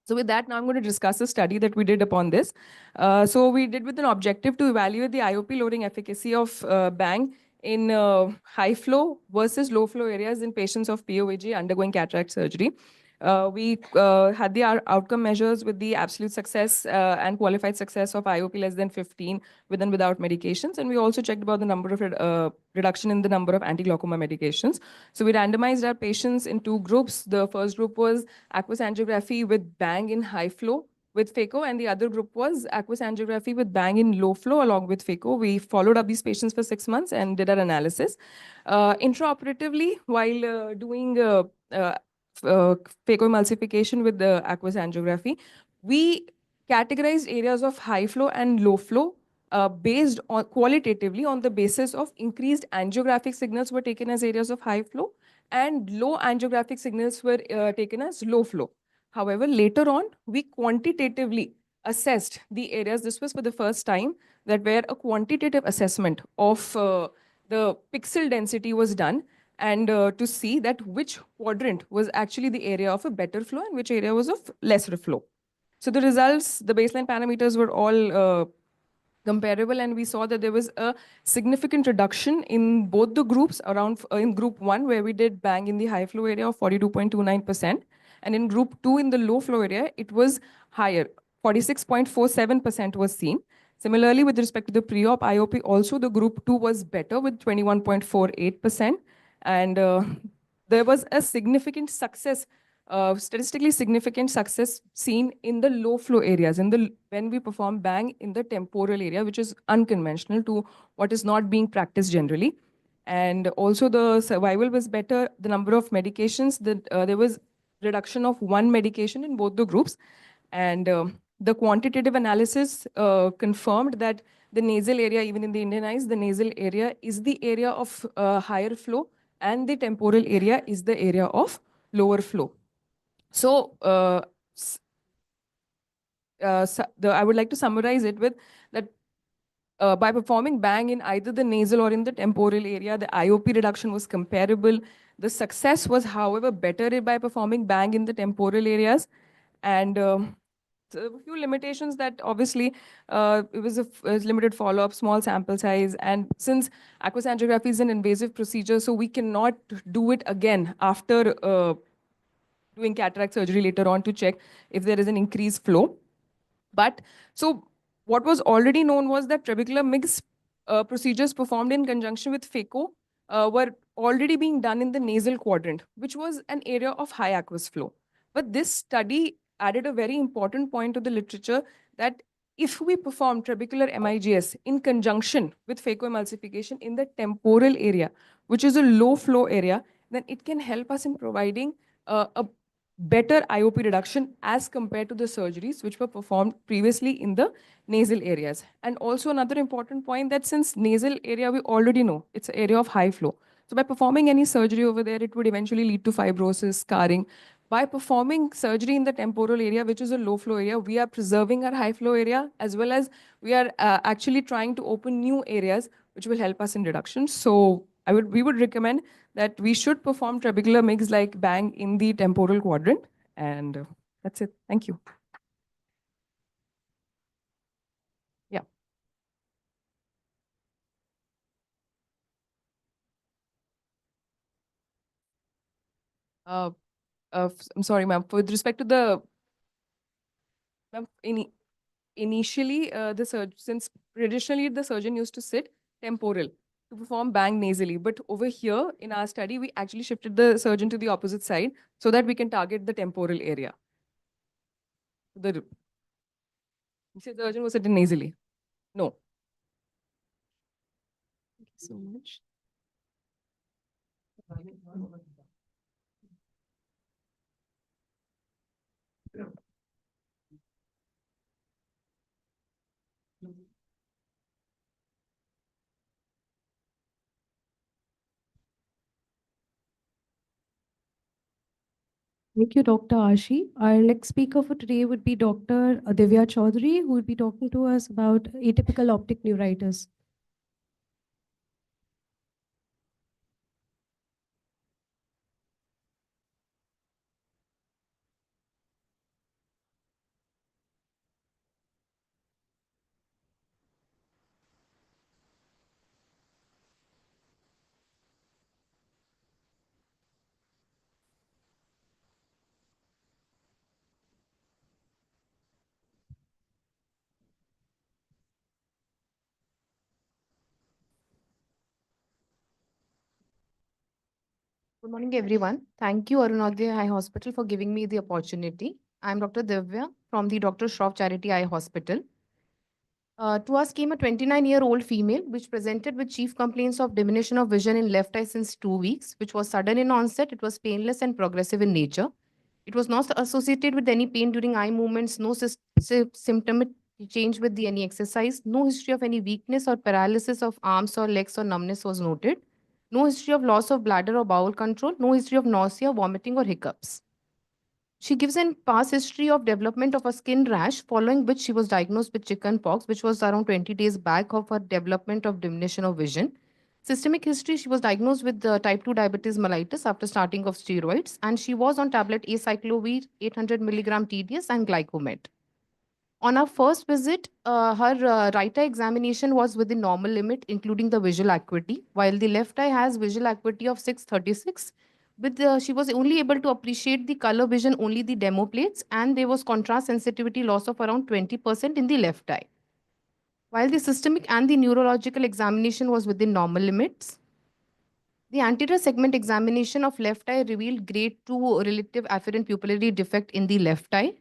So with that, now I'm going to discuss a study that we did upon this. So we did with an objective to evaluate the IOP lowering efficacy of BANG in high flow versus low flow areas in patients of POAG undergoing cataract surgery. We had the outcome measures with the absolute success and qualified success of IOP less than 15 with and without medications. And we also checked about the number of reduction in the number of anti-glaucoma medications. So we randomized our patients in two groups. The first group was aqueous angiography with BANG in high flow with phaco, and the other group was aqueous angiography with BANG in low flow along with phaco. We followed up these patients for 6 months and did our analysis. Intraoperatively, while doing phacoemulsification with the aqueous angiography, we categorized areas of high flow and low flow based on qualitatively on the basis of increased angiographic signals were taken as areas of high flow and low angiographic signals were taken as low flow. However, later on, we quantitatively assessed the areas. This was for the first time that where a quantitative assessment of the pixel density was done, and to see that which quadrant was actually the area of a better flow and which area was of lesser flow. So the results, the baseline parameters were all comparable, and we saw that there was a significant reduction in both the groups around in group 1, where we did BANG in the high flow area of 42.29%, And in group 2 in the low flow area, it was higher. 46.47% was seen. Similarly, with respect to the pre-op IOP, also the group 2 was better with 21.48%. And there was a significant success, statistically significant success seen in the low flow areas, when we perform bang in the temporal area, which is unconventional to what is not being practiced generally. And also the survival was better. The number of medications, there was reduction of 1 medication in both the groups. And the quantitative analysis confirmed that the nasal area, even in the Indian eyes, the nasal area is the area of higher flow, and the temporal area is the area of lower flow. So, I would like to summarize it with that by performing bang in either the nasal or in the temporal area, the IOP reduction was comparable. The success was, however, better by performing bang in the temporal areas. And so a few limitations that obviously it was a limited follow-up, small sample size. And since aqueous angiography is an invasive procedure, so we cannot do it again after doing cataract surgery later on to check if there is an increased flow. But so what was already known was that trabecular MIGS procedures performed in conjunction with phaco were already being done in the nasal quadrant, which was an area of high aqueous flow. But this study added a very important point to the literature that if we perform trabecular MIGS in conjunction with phacoemulsification in the temporal area, which is a low flow area, then it can help us in providing a better IOP reduction as compared to the surgeries which were performed previously in the nasal areas. And also another important point that since nasal area, we already know it's an area of high flow. So by performing any surgery over there, it would eventually lead to fibrosis, scarring. By performing surgery in the temporal area, which is a low flow area, we are preserving our high flow area, as well as we are actually trying to open new areas which will help us in reduction. So we would recommend that we should perform trabecular MIGS like bang in the temporal quadrant. And that's it. Thank you. Yeah. I'm sorry, ma'am. With respect to the, ma'am, initially, since traditionally the surgeon used to sit temporal to perform bang nasally, but over here in our study, we actually shifted the surgeon to the opposite side so that we can target the temporal area. The surgeon was sitting nasally. No. Thank you so much. Thank you, Dr. Ashi. Our next speaker for today would be Dr. Divya Chaudhary, who will be talking to us about atypical optic neuritis. Good morning, everyone. Thank you, Arunodaya Eye Hospital, for giving me the opportunity. I'm Dr. Divya from the Dr. Shroff Charity Eye Hospital. To us came a 29-year-old female which presented with chief complaints of diminution of vision in left eye since 2 weeks, which was sudden in onset. It was painless and progressive in nature. It was not associated with any pain during eye movements, no symptomatic change with any exercise, no history of any weakness or paralysis of arms or legs or numbness was noted. No history of loss of bladder or bowel control, no history of nausea, vomiting, or hiccups. She gives a past history of development of a skin rash, following which she was diagnosed with chicken pox, which was around 20 days back of her development of diminution of vision. Systemic history, she was diagnosed with type 2 diabetes mellitus after starting of steroids, and she was on tablet acyclovir 800 milligram TDS and glycomet. On our first visit, her right eye examination was within normal limit, including the visual acuity, while the left eye has visual acuity of 636, She was only able to appreciate the color vision, only the demo plates, and there was contrast sensitivity loss of around 20% in the left eye. While the systemic and the neurological examination was within normal limits, the anterior segment examination of left eye revealed grade 2 relative afferent pupillary defect in the left eye.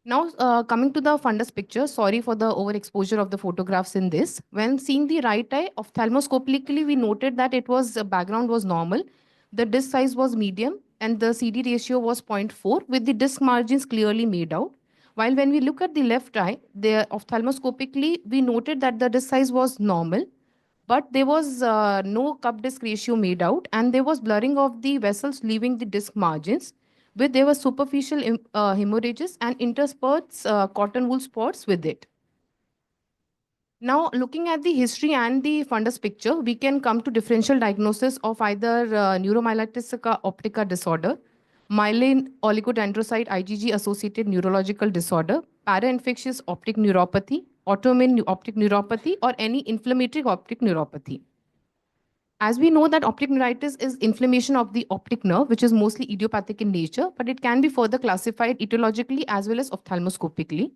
Now, coming to the fundus picture, sorry for the overexposure of the photographs in this. When seeing the right eye, ophthalmoscopically, we noted that it was background was normal, the disc size was medium, and the CD ratio was 0.4, with the disc margins clearly made out. While when we look at the left eye, ophthalmoscopically, we noted that the disc size was normal, but there was no cup disc ratio made out, and there was blurring of the vessels leaving the disc margins, with there were superficial hemorrhages and interspersed cotton wool spots with it. Now, looking at the history and the fundus picture, we can come to differential diagnosis of either neuromyelitis optica disorder, myelin oligodendrocyte IgG associated neurological disorder, parainfectious optic neuropathy, autoimmune optic neuropathy, or any inflammatory optic neuropathy. As we know that optic neuritis is inflammation of the optic nerve, which is mostly idiopathic in nature, but it can be further classified etiologically as well as ophthalmoscopically.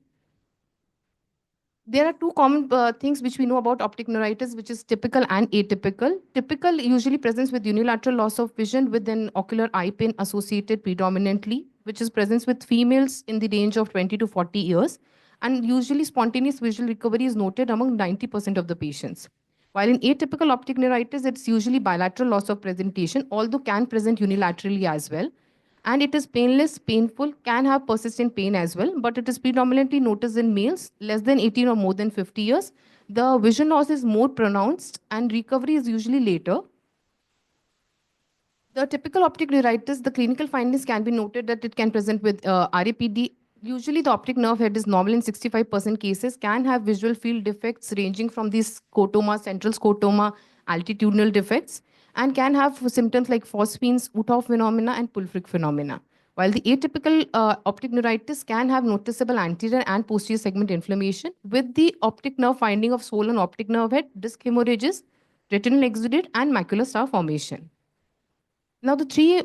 There are two common things which we know about optic neuritis, which is typical and atypical. Typical usually presents with unilateral loss of vision with an ocular eye pain associated predominantly, which is present with females in the range of 20 to 40 years. And usually spontaneous visual recovery is noted among 90% of the patients. While in atypical optic neuritis, it's usually bilateral loss of presentation, although can present unilaterally as well. And it is painless, painful, can have persistent pain as well, but it is predominantly noticed in males less than 18 or more than 50 years. The vision loss is more pronounced and recovery is usually later. The typical optic neuritis, the clinical findings can be noted that it can present with RAPD. Usually the optic nerve head is normal in 65% cases, can have visual field defects ranging from these scotoma, central scotoma, altitudinal defects, and can have symptoms like phosphenes, Uthoff phenomena, and Pulfric phenomena. While the atypical optic neuritis can have noticeable anterior and posterior segment inflammation with the optic nerve finding of swollen optic nerve head, disc hemorrhages, retinal exudate, and macular star formation. Now, the three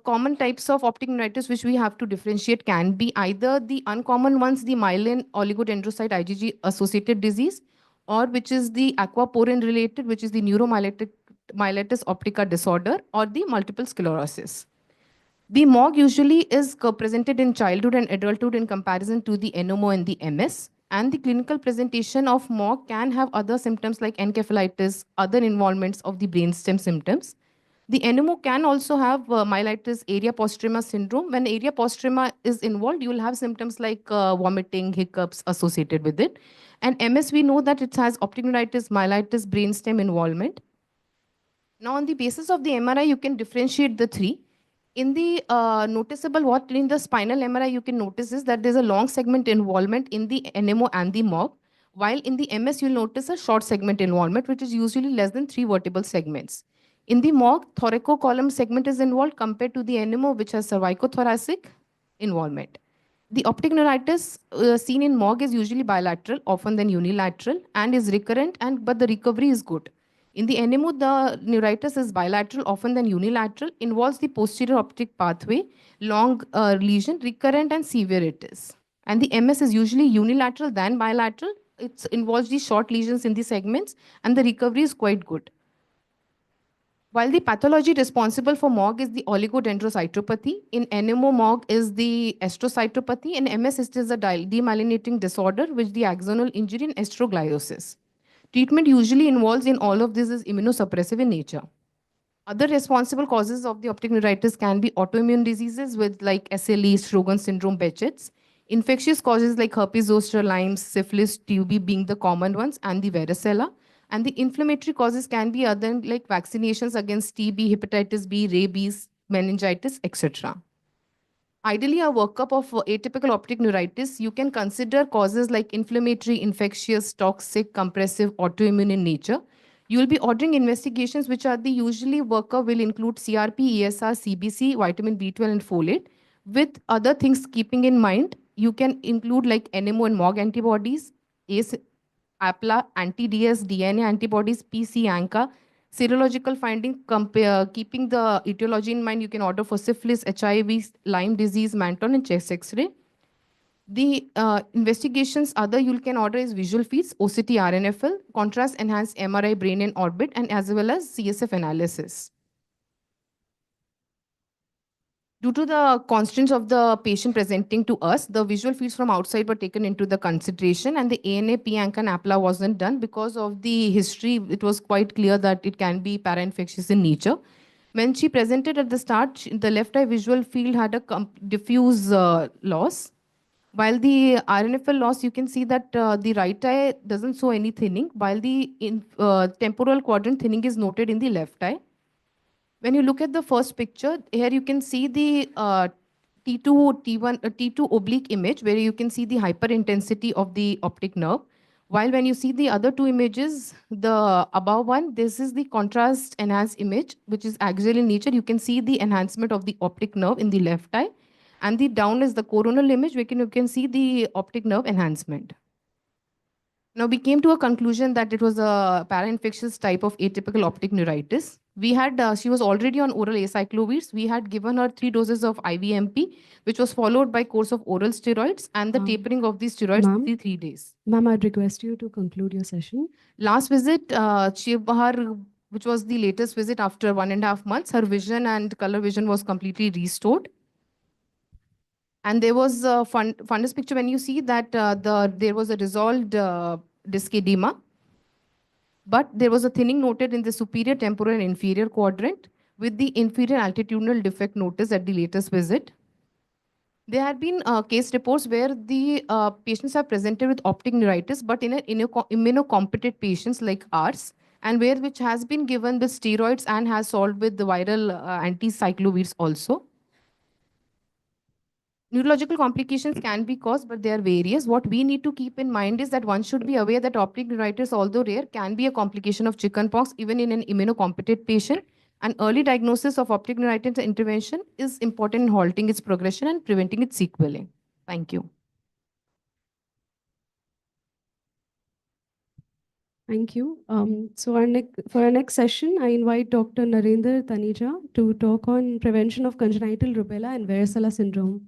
common types of optic neuritis which we have to differentiate can be either the uncommon ones, the myelin oligodendrocyte IgG associated disease, or which is the aquaporin related, which is the neuromyelitis optica disorder, or the multiple sclerosis. The MOG usually is presented in childhood and adulthood in comparison to the NMO and the MS. And the clinical presentation of MOG can have other symptoms like encephalitis, other involvements of the brainstem symptoms. The NMO can also have myelitis area postrema syndrome. When area postrema is involved, you will have symptoms like vomiting, hiccups associated with it. And MS, we know that it has optic neuritis, myelitis, brainstem involvement. Now, on the basis of the MRI, you can differentiate the three. In the noticeable, what in the spinal MRI you can notice is that there's a long segment involvement in the NMO and the MOG, while in the MS, you'll notice a short segment involvement, which is usually less than 3 vertebral segments. In the MOG, thoracocolumn segment is involved compared to the NMO, which has cervicothoracic involvement. The optic neuritis seen in MOG is usually bilateral, often than unilateral, and is recurrent, but the recovery is good. In the NMO, the neuritis is bilateral, often than unilateral, involves the posterior optic pathway, long lesion, recurrent and severe it is. And the MS is usually unilateral than bilateral. It involves the short lesions in the segments, and the recovery is quite good. While the pathology responsible for MOG is the oligodendrocytopathy, in NMO MOG is the astrocytopathy, in MS it is a demyelinating disorder with the axonal injury and astrogliosis. Treatment usually involves in all of this is immunosuppressive in nature. Other responsible causes of the optic neuritis can be autoimmune diseases with like SLE, Sjogren's syndrome, Behçet's. Infectious causes like herpes zoster, Lyme, syphilis, TB being the common ones, and the varicella. And the inflammatory causes can be other like vaccinations against TB, hepatitis B, rabies, meningitis, etc. Ideally, a workup of atypical optic neuritis, you can consider causes like inflammatory, infectious, toxic, compressive, autoimmune in nature. You will be ordering investigations which are the usually workup will include CRP, ESR, CBC, vitamin B12 and folate. With other things keeping in mind, you can include like NMO and MOG antibodies, ACE, APLA, anti-DS, DNA antibodies, PC, ANCA, Serological finding, keeping the etiology in mind, you can order for syphilis, HIV, Lyme disease, Manton, and chest X-ray. The investigations other you can order is visual feeds, OCT RNFL, contrast enhanced MRI brain in orbit, and as well as CSF analysis. Due to the constraints of the patient presenting to us, the visual feeds from outside were taken into the consideration, and the ANA, P-ANCA, and APLA wasn't done because of the history. It was quite clear that it can be parainfectious in nature. When she presented at the start, the left eye visual field had a diffuse loss. While the RNFL loss, you can see that the right eye doesn't show any thinning, while the temporal quadrant thinning is noted in the left eye. When you look at the first picture, here you can see the T2, T1, T2 oblique image where you can see the hyperintensity of the optic nerve. While when you see the other two images, the above one, this is the contrast enhanced image, which is axial in nature. You can see the enhancement of the optic nerve in the left eye. And the down is the coronal image, where you can see the optic nerve enhancement. Now we came to a conclusion that it was a parainfectious type of atypical optic neuritis. We had, she was already on oral acyclovir. We had given her 3 doses of IVMP, which was followed by course of oral steroids and the tapering of these steroids every 3 days. Ma'am, I'd request you to conclude your session. Last visit, which was the latest visit after 1.5 months, her vision and color vision was completely restored. And there was a fundus picture when you see that there was a resolved disc edema, but there was a thinning noted in the superior temporal and inferior quadrant with the inferior altitudinal defect noticed at the latest visit. There had been case reports where the patients have presented with optic neuritis, but in immunocompetent patients like ours, and which has been given the steroids and has solved with the viral anticyclovirs also. Neurological complications can be caused, but they are various. What we need to keep in mind is that one should be aware that optic neuritis, although rare, can be a complication of chickenpox even in an immunocompetent patient. An early diagnosis of optic neuritis intervention is important in halting its progression and preventing its sequelae. Thank you. Thank you. So for our next session, I invite Dr. Narendra Taneja to talk on prevention of congenital rubella and varicella syndrome.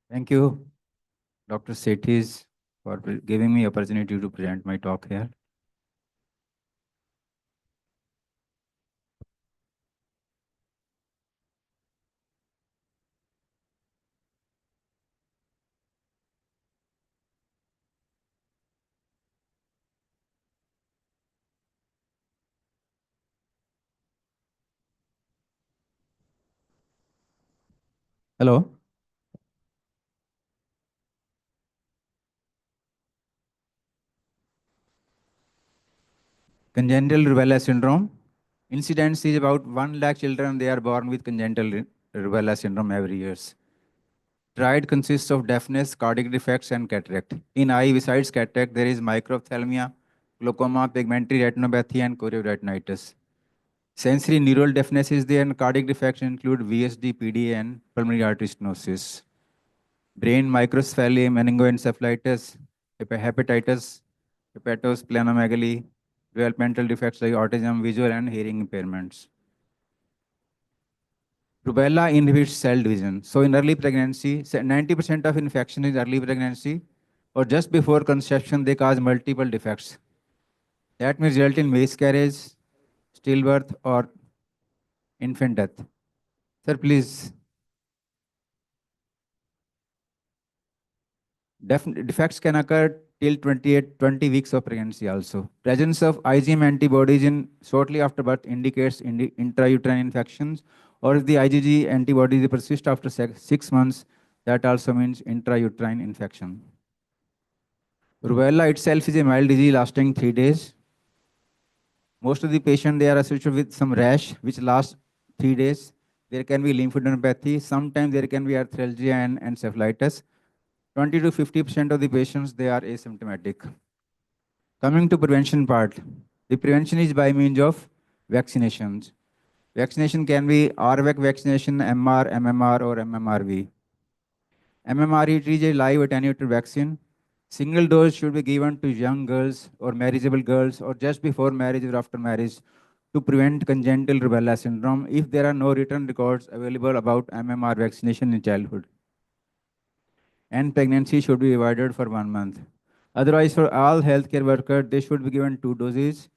Thank you, Dr. Setis, for giving me opportunity to present my talk here. Hello. Congenital rubella syndrome. Incidence is about 1 lakh children, they are born with congenital rubella syndrome every year. Triad consists of deafness, cardiac defects, and cataract. In eye, besides cataract, there is microphthalmia, glaucoma, pigmentary retinopathy, and chorioretinitis. Sensory neural deafness is there, and cardiac defects include VSD, PDA, and pulmonary artery stenosis. Brain microcephaly, meningoencephalitis, hepatitis, hepatosplenomegaly, developmental defects like autism, visual and hearing impairments. Rubella inhibits cell division. So in early pregnancy, 90% of infection is early pregnancy, or just before conception, they cause multiple defects. That may result in miscarriage, stillbirth, or infant death. Sir, please. Defects can occur till 20 weeks of pregnancy also. Presence of IgM antibodies in shortly after birth indicates intrauterine infections, or if the IgG antibodies persist after 6 months, that also means intrauterine infection. Rubella itself is a mild disease lasting 3 days. Most of the patients, they are associated with some rash, which lasts 3 days. There can be lymphadenopathy. Sometimes there can be arthralgia and encephalitis. 20 to 50% of the patients, they are asymptomatic. Coming to prevention part, The prevention is by means of vaccinations. Vaccination can be RVAC vaccination, MR, MMR, or MMRV. MMR it is a live attenuated vaccine. Single dose should be given to young girls or marriageable girls or just before marriage or after marriage to prevent congenital rubella syndrome if there are no written records available about MMR vaccination in childhood. And pregnancy should be avoided for 1 month. Otherwise, for all healthcare workers, they should be given 2 doses.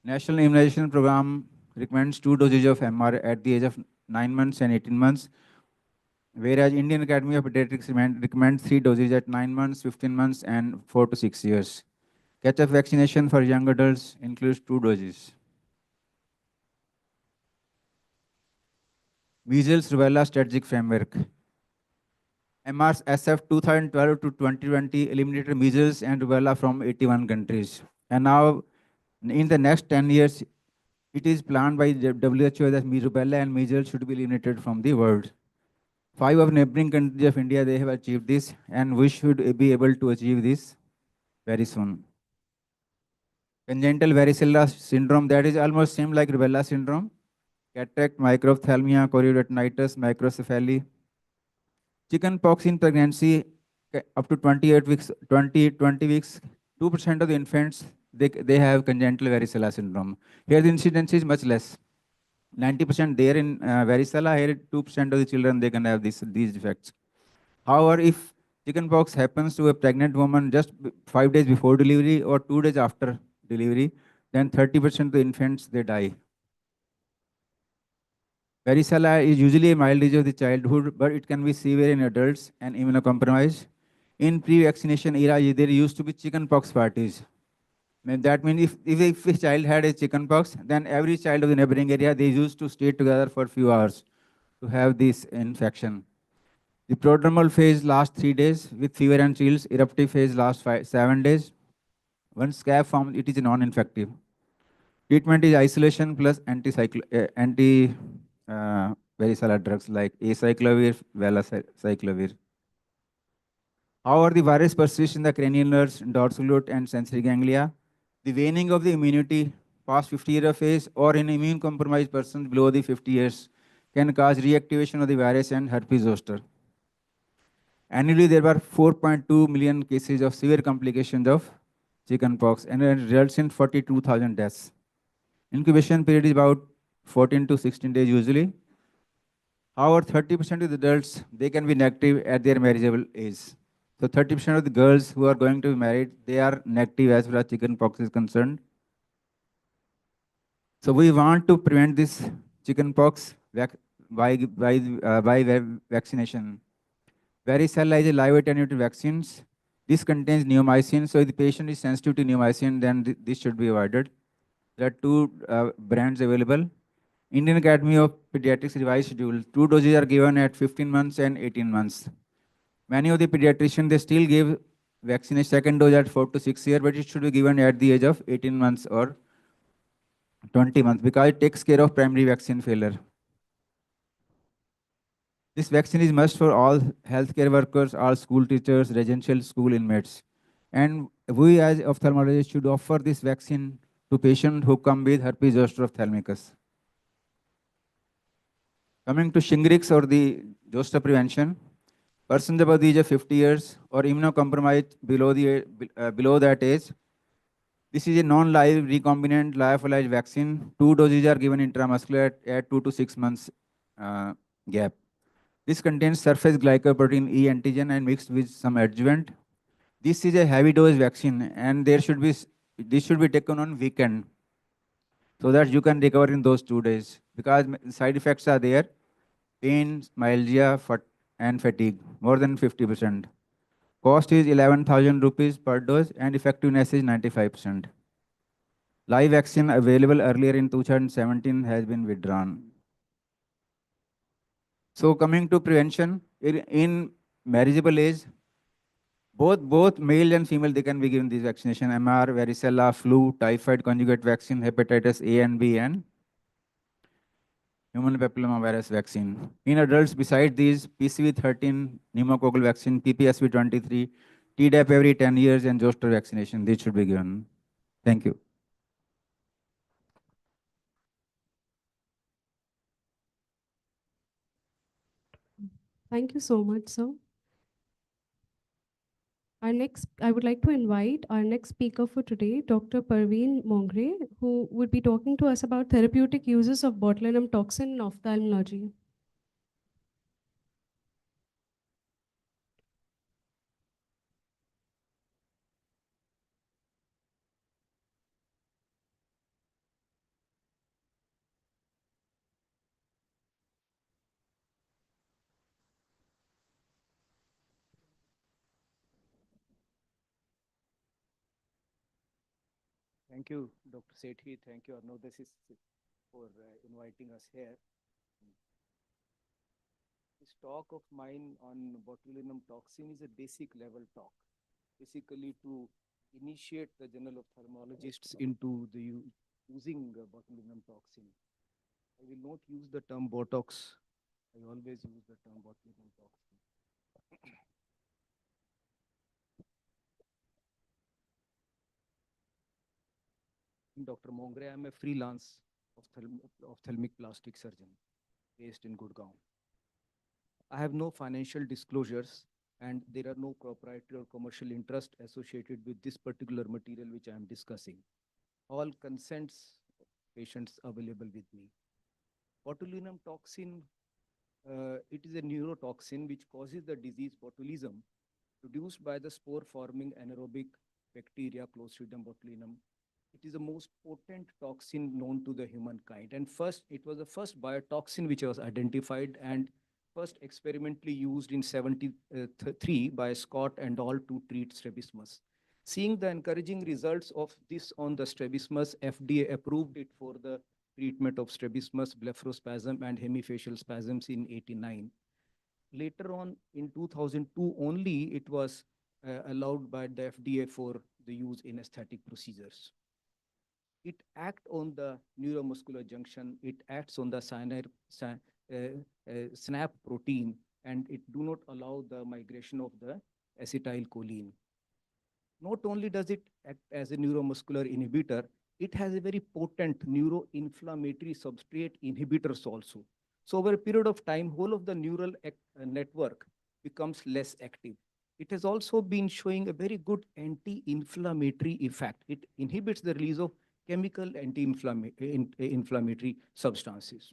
National Immunization Program recommends 2 doses of MR at the age of 9 months and 18 months, whereas Indian Academy of Pediatrics recommends 3 doses at 9 months, 15 months, and 4 to 6 years. Catch-up vaccination for young adults includes 2 doses. Measles Rubella Strategic Framework. MR's SF 2012 to 2020 eliminated measles and rubella from 81 countries. And now, in the next 10 years, it is planned by the WHO that rubella and measles should be eliminated from the world. 5 of neighboring countries of India, they have achieved this, and we should be able to achieve this very soon. Congenital varicella syndrome, that is almost same like rubella syndrome. Cataract, microphthalmia, chorioretinitis, microcephaly. Chickenpox in pregnancy up to 28 weeks, 20 weeks, 2% of the infants, they have congenital varicella syndrome. Here the incidence is much less. 90% there in varicella, here 2% of the children, they can have these defects. However, if chickenpox happens to a pregnant woman just 5 days before delivery or 2 days after delivery, then 30% of the infants, they die. Varicella is usually a mild disease of the childhood, but it can be severe in adults and immunocompromised. In pre-vaccination era, there used to be chickenpox parties. That means if a child had a chickenpox, then every child of the neighboring area, they used to stay together for a few hours to have this infection. The prodromal phase lasts 3 days with fever and chills. Eruptive phase lasts 7 days. Once scab forms, it is non-infective. Treatment is isolation plus varicella drugs like acyclovir, valacyclovir. However, the virus persists in the cranial nerves, dorsal root, and sensory ganglia. The waning of the immunity past 50-year phase or in immune-compromised persons below the 50 years can cause reactivation of the virus and herpes zoster. Annually, there were 4.2 million cases of severe complications of chickenpox, and it results in 42,000 deaths. Incubation period is about 14 to 16 days usually. However, 30% of the adults, they can be negative at their marriageable age. So 30% of the girls who are going to be married, they are negative as far as chickenpox is concerned. So we want to prevent this chickenpox by vaccination. Varicella is a live attenuated vaccines. This contains neomycin. So if the patient is sensitive to neomycin, then this should be avoided. There are 2 brands available. Indian Academy of Pediatrics revised schedule. 2 doses are given at 15 months and 18 months. Many of the pediatricians, they still give vaccination second dose at 4 to 6 years, but it should be given at the age of 18 months or 20 months because it takes care of primary vaccine failure. This vaccine is must for all healthcare workers, all school teachers, residential school inmates. And we as ophthalmologists should offer this vaccine to patients who come with herpes zoster ophthalmicus. Coming to Shingrix or the zoster prevention, persons above the age of 50 years or immunocompromised below that age, this is a non-live recombinant lyophilized vaccine. 2 doses are given intramuscular at 2 to 6 months gap. This contains surface glycoprotein E antigen and mixed with some adjuvant. This is a heavy dose vaccine, and this should be taken on weekend so that you can recover in those 2 days because side effects are there: pain, myalgia, and fatigue, more than 50%. Cost is 11,000 rupees per dose, and effectiveness is 95%. Live vaccine available earlier in 2017 has been withdrawn. So coming to prevention, in marriageable age, both male and female, they can be given this vaccination: MR, varicella, flu, typhoid conjugate vaccine, hepatitis A and B, and human papillomavirus vaccine. In adults, besides these, PCV13 pneumococcal vaccine, PPSV23, Tdap every 10 years, and zoster vaccination, these should be given. Thank you. Thank you so much, sir. I would like to invite our next speaker for today, Dr. Parveen Mongre, who would be talking to us about therapeutic uses of botulinum toxin in ophthalmology. Thank you, Dr. Sethi. Thank you, Arnodesis, for inviting us here. This talk of mine on botulinum toxin is a basic level talk, basically to initiate the general ophthalmologists into the using botulinum toxin. I will not use the term Botox. I always use the term botulinum toxin. Dr. Mongre, I am a freelance ophthalmic plastic surgeon based in Gurgaon. I have no financial disclosures and there are no proprietary or commercial interest associated with this particular material which I am discussing. All consents patients available with me. Botulinum toxin, it is a neurotoxin which causes the disease botulism produced by the spore-forming anaerobic bacteria Clostridium botulinum. It is the most potent toxin known to the humankind. And first, it was the first biotoxin which was identified and first experimentally used in 1973 by Scott and all to treat strabismus. Seeing the encouraging results of this on the strabismus, FDA approved it for the treatment of strabismus, blepharospasm, and hemifacial spasms in 1989. Later on, in 2002 only, it was allowed by the FDA for the use in aesthetic procedures. It acts on the neuromuscular junction, it acts on the SNAP protein, and it do not allow the migration of the acetylcholine. Not only does it act as a neuromuscular inhibitor, it has a very potent neuroinflammatory substrate inhibitors also. So over a period of time, whole of the neural network becomes less active. It has also been showing a very good anti-inflammatory effect. It inhibits the release of chemical anti-inflammatory substances.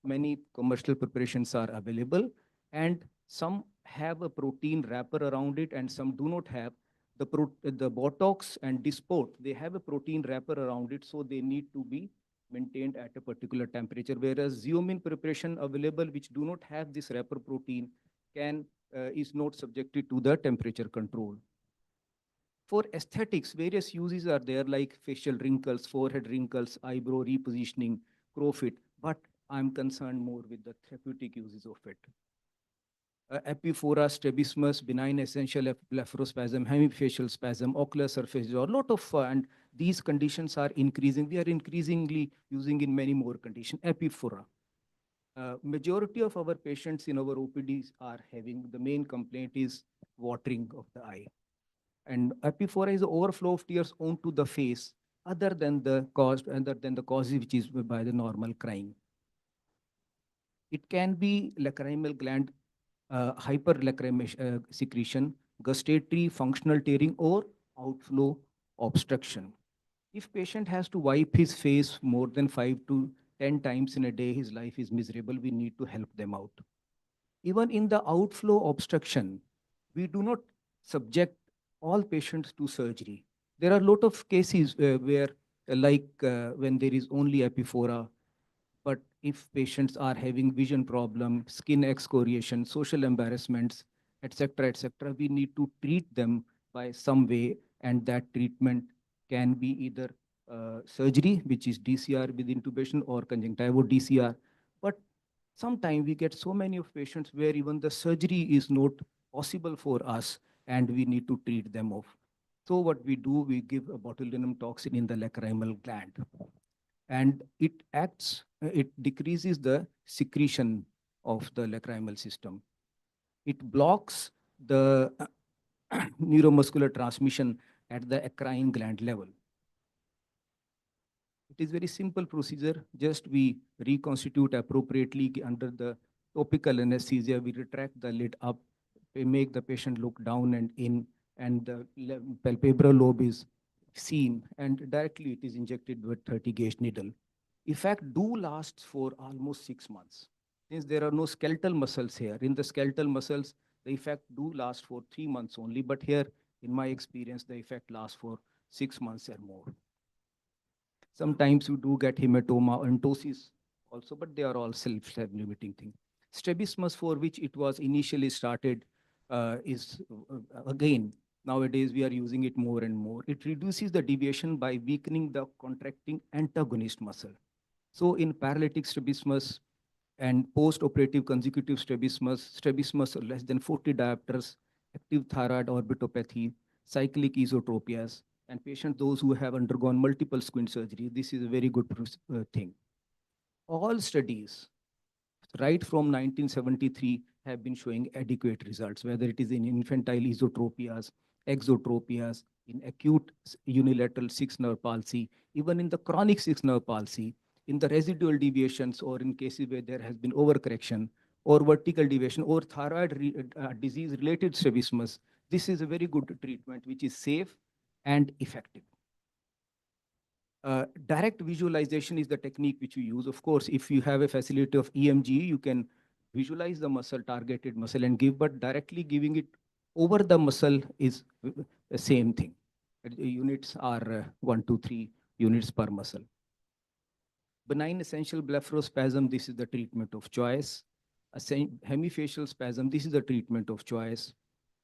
Many commercial preparations are available and some have a protein wrapper around it and some do not have. The Botox and Dysport, they have a protein wrapper around it, so they need to be maintained at a particular temperature, whereas Xeomin preparation available which do not have this wrapper protein is not subjected to the temperature control. For aesthetics, various uses are there like facial wrinkles, forehead wrinkles, eyebrow repositioning, crow fit, but I'm concerned more with the therapeutic uses of it. Epiphora, strabismus, benign essential blepharospasm, hemifacial spasm, ocular surface, or a lot of, and these conditions are increasing. We are increasingly using in many more conditions. Epiphora. Majority of our patients in our OPDs are having, the main complaint is watering of the eye. And epiphora is the overflow of tears onto the face, other than the cause which is by the normal crying. It can be lacrimal gland hyperlacrimal secretion, gustatory functional tearing, or outflow obstruction. If patient has to wipe his face more than 5 to 10 times in a day, his life is miserable. We need to help them out. Even in the outflow obstruction, we do not subject all patients to surgery. There are a lot of cases where, when there is only epiphora, but if patients are having vision problem, skin excoriation, social embarrassments, etc., we need to treat them by some way, and that treatment can be either surgery, which is DCR with intubation, or conjunctival DCR. But sometimes we get so many of patients where even the surgery is not possible for us, and we need to treat them off. So what we do, we give a botulinum toxin in the lacrimal gland. And it decreases the secretion of the lacrimal system. It blocks the neuromuscular transmission at the eccrine gland level. It is very simple procedure. Just we reconstitute appropriately under the topical anesthesia, we retract the lid up, we make the patient look down and in, and the palpebral lobe is seen, and directly it is injected with 30 gauge needle. Effect do lasts for almost 6 months. Since there are no skeletal muscles here, in the skeletal muscles, the effect do last for 3 months only, but here, in my experience, the effect lasts for 6 months or more. Sometimes you do get hematoma and ptosis also, but they are all self-limiting things. Strabismus, for which it was initially started, is again, nowadays we are using it more and more. It reduces the deviation by weakening the contracting antagonist muscle. So in paralytic strabismus and post-operative consecutive strabismus less than 40 diopters, active thyroid orbitopathy, cyclic esotropias, and patients those who have undergone multiple squint surgery, this is a very good thing. All studies, right from 1973, have been showing adequate results, whether it is in infantile esotropias, exotropias, in acute unilateral sixth nerve palsy, even in the chronic sixth nerve palsy, in the residual deviations, or in cases where there has been overcorrection, or vertical deviation, or thyroid disease-related strabismus. This is a very good treatment, which is safe and effective. Direct visualization is the technique which we use. Of course, if you have a facility of EMG, you can visualize the muscle, targeted muscle, and give, but directly giving it over the muscle is the same thing. Units are 1 to 3 units per muscle. Benign essential blepharospasm, this is the treatment of choice. Hemifacial spasm, this is the treatment of choice.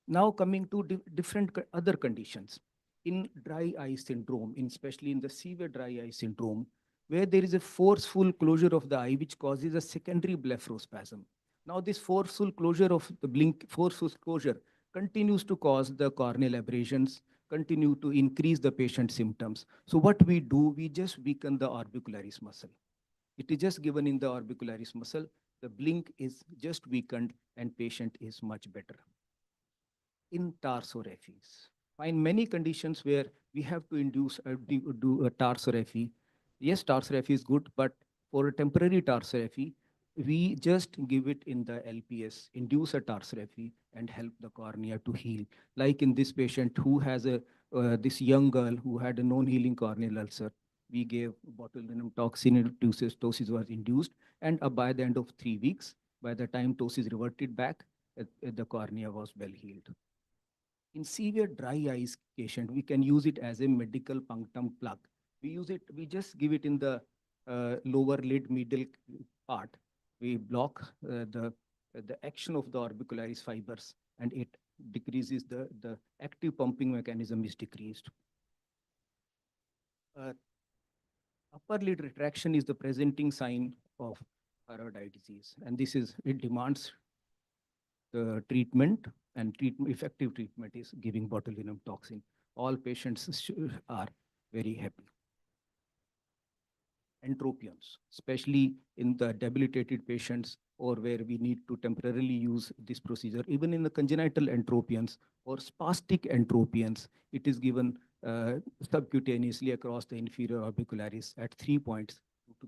Now coming to different other conditions. In dry eye syndrome, especially in the severe dry eye syndrome, where there is a forceful closure of the eye which causes a secondary blepharospasm. Now this forceful closure of the blink, forceful closure continues to cause the corneal abrasions, continue to increase the patient's symptoms. So what we do, we just weaken the orbicularis muscle. It is just given in the orbicularis muscle, the blink is just weakened and patient is much better. In tarsorrhaphies, find many conditions where we have to induce do a tarsorrhaphy. Yes, tarsorrhaphy is good, but for a temporary tarsorrhaphy, we just give it in the LPS, induce a tarsorrhaphy, and help the cornea to heal. Like in this patient who has this young girl who had a non-healing corneal ulcer, we gave botulinum toxin, ptosis was induced, and by the end of 3 weeks, by the time ptosis reverted back, the cornea was well healed. In severe dry eyes patient, we can use it as a medical punctum plug. We just give it in the lower lid middle part. We block the action of the orbicularis fibers, and it decreases the active pumping mechanism is decreased. Upper lid retraction is the presenting sign of thyroid eye disease, and it demands the treatment, and effective treatment is giving botulinum toxin. All patients are very happy. Entropions, especially in the debilitated patients or where we need to temporarily use this procedure, even in the congenital entropions or spastic entropions, it is given subcutaneously across the inferior orbicularis at 3 points,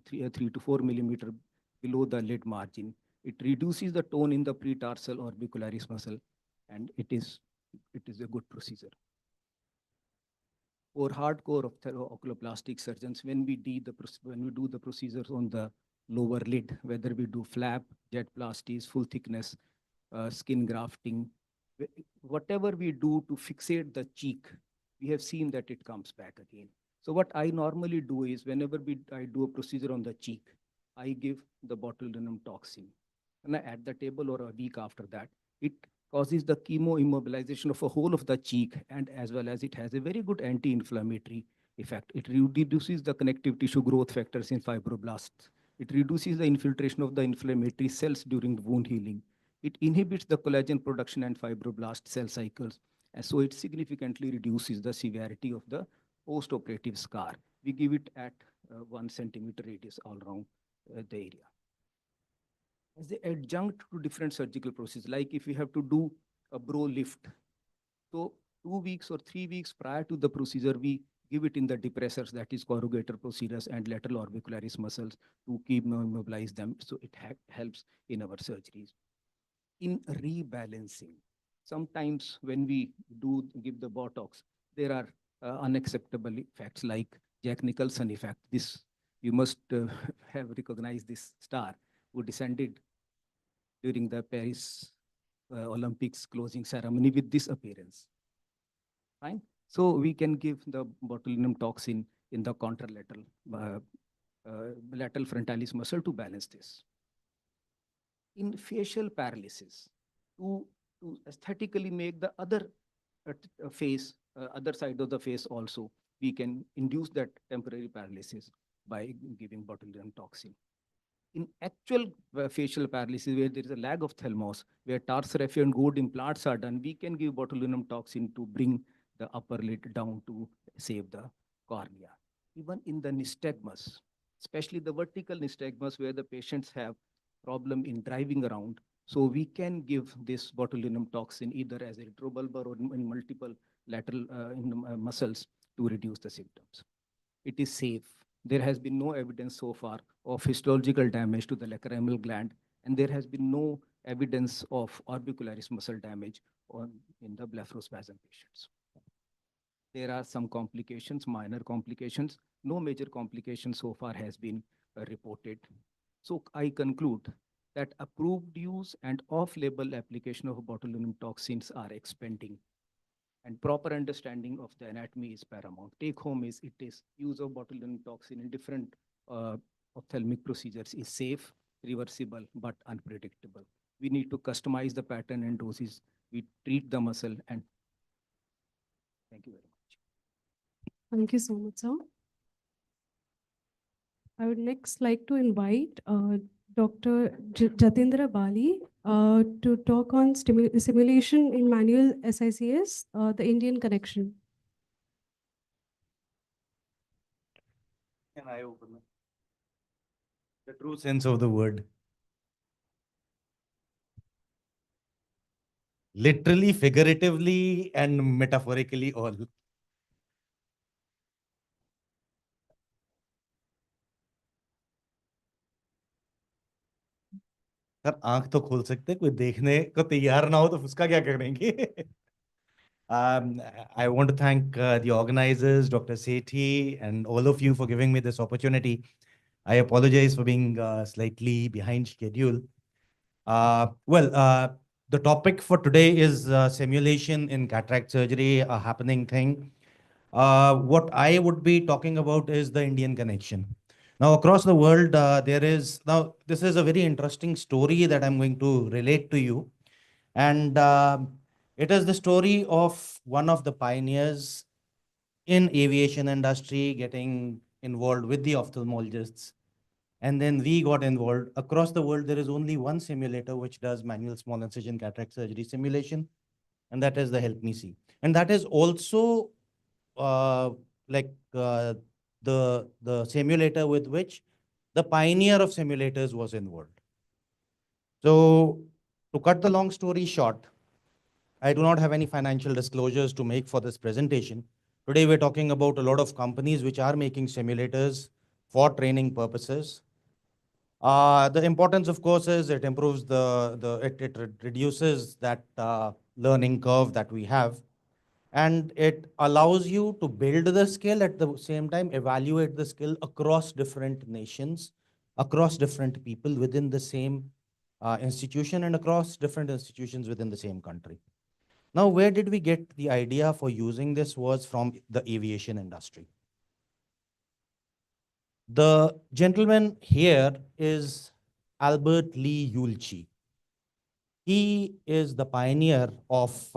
3 to 4 millimeter below the lid margin. It reduces the tone in the pretarsal orbicularis muscle, and it is a good procedure. For hardcore oculoplastic surgeons, when we do the procedures on the lower lid, whether we do flap, jet plasties, full thickness, skin grafting, whatever we do to fixate the cheek, we have seen that it comes back again. So what I normally do is whenever I do a procedure on the cheek, I give the botulinum toxin. And at the table or a week after that, it causes the chemoimmobilization of a whole of the cheek, and as well as it has a very good anti-inflammatory effect. It reduces the connective tissue growth factors in fibroblasts. It reduces the infiltration of the inflammatory cells during wound healing. It inhibits the collagen production and fibroblast cell cycles, and so it significantly reduces the severity of the post-operative scar. We give it at 1 centimeter radius all around the area. As the adjunct to different surgical procedures, like if we have to do a brow lift, so 2 weeks or 3 weeks prior to the procedure, we give it in the depressors, that is corrugator procedures and lateral orbicularis muscles to keep immobilize them. So it helps in our surgeries. In rebalancing, sometimes when we do give the Botox, there are unacceptable effects like Jack Nicholson effect. This, you must have recognized this star who descended during the Paris Olympics closing ceremony with this appearance. Fine. So we can give the botulinum toxin in the contralateral lateral frontalis muscle to balance this. In facial paralysis, to aesthetically make the other face, other side of the face also, we can induce that temporary paralysis by giving botulinum toxin. In actual facial paralysis, where there is a lag of thalamus, where tarsier and gold implants are done, we can give botulinum toxin to bring the upper lid down to save the cornea. Even in the nystagmus, especially the vertical nystagmus, where the patients have problem in driving around, so we can give this botulinum toxin either as a retrobulbar or in multiple lateral muscles to reduce the symptoms. It is safe. There has been no evidence so far of histological damage to the lacrimal gland, and there has been no evidence of orbicularis muscle damage in the blepharospasm patients. There are some complications, minor complications. No major complications so far has been reported. So I conclude that approved use and off-label application of botulinum toxins are expanding, and proper understanding of the anatomy is paramount. Take home is use of botulinum toxin in different ophthalmic procedures is safe, reversible, but unpredictable. We need to customize the pattern and doses. We treat the muscle, and thank you very much. Thank you so much, sir. I would next like to invite Dr. Jatindra Bali to talk on simulation in manual SICS, the Indian connection. Can I open it? The true sense of the word. Literally, figuratively, and metaphorically all. Sir आंख तो खोल सकते, कोई देखने को तैयार ना हो तो उसका क्या करेंगे? I want to thank the organizers, Dr. Sethi, and all of you for giving me this opportunity. I apologize for being slightly behind schedule. The topic for today is simulation in cataract surgery, a happening thing. What I would be talking about is the Indian connection. Now, across the world, this is a very interesting story that I'm going to relate to you. And it is the story of one of the pioneers in aviation industry getting involved with the ophthalmologists. And then we got involved. Across the world, there is only one simulator which does manual small incision cataract surgery simulation, and that is the Help Me See. And that is also the simulator with which the pioneer of simulators was involved. So to cut the long story short, I do not have any financial disclosures to make for this presentation. Today, we're talking about a lot of companies which are making simulators for training purposes. The importance, of course, is it improves it reduces that learning curve that we have. And it allows you to build the skill, at the same time evaluate the skill across different nations, across different people within the same institution, and across different institutions within the same country. Now, where did we get the idea for using this was from the aviation industry. The gentleman here is Albert Lee Yulchi. He is the pioneer of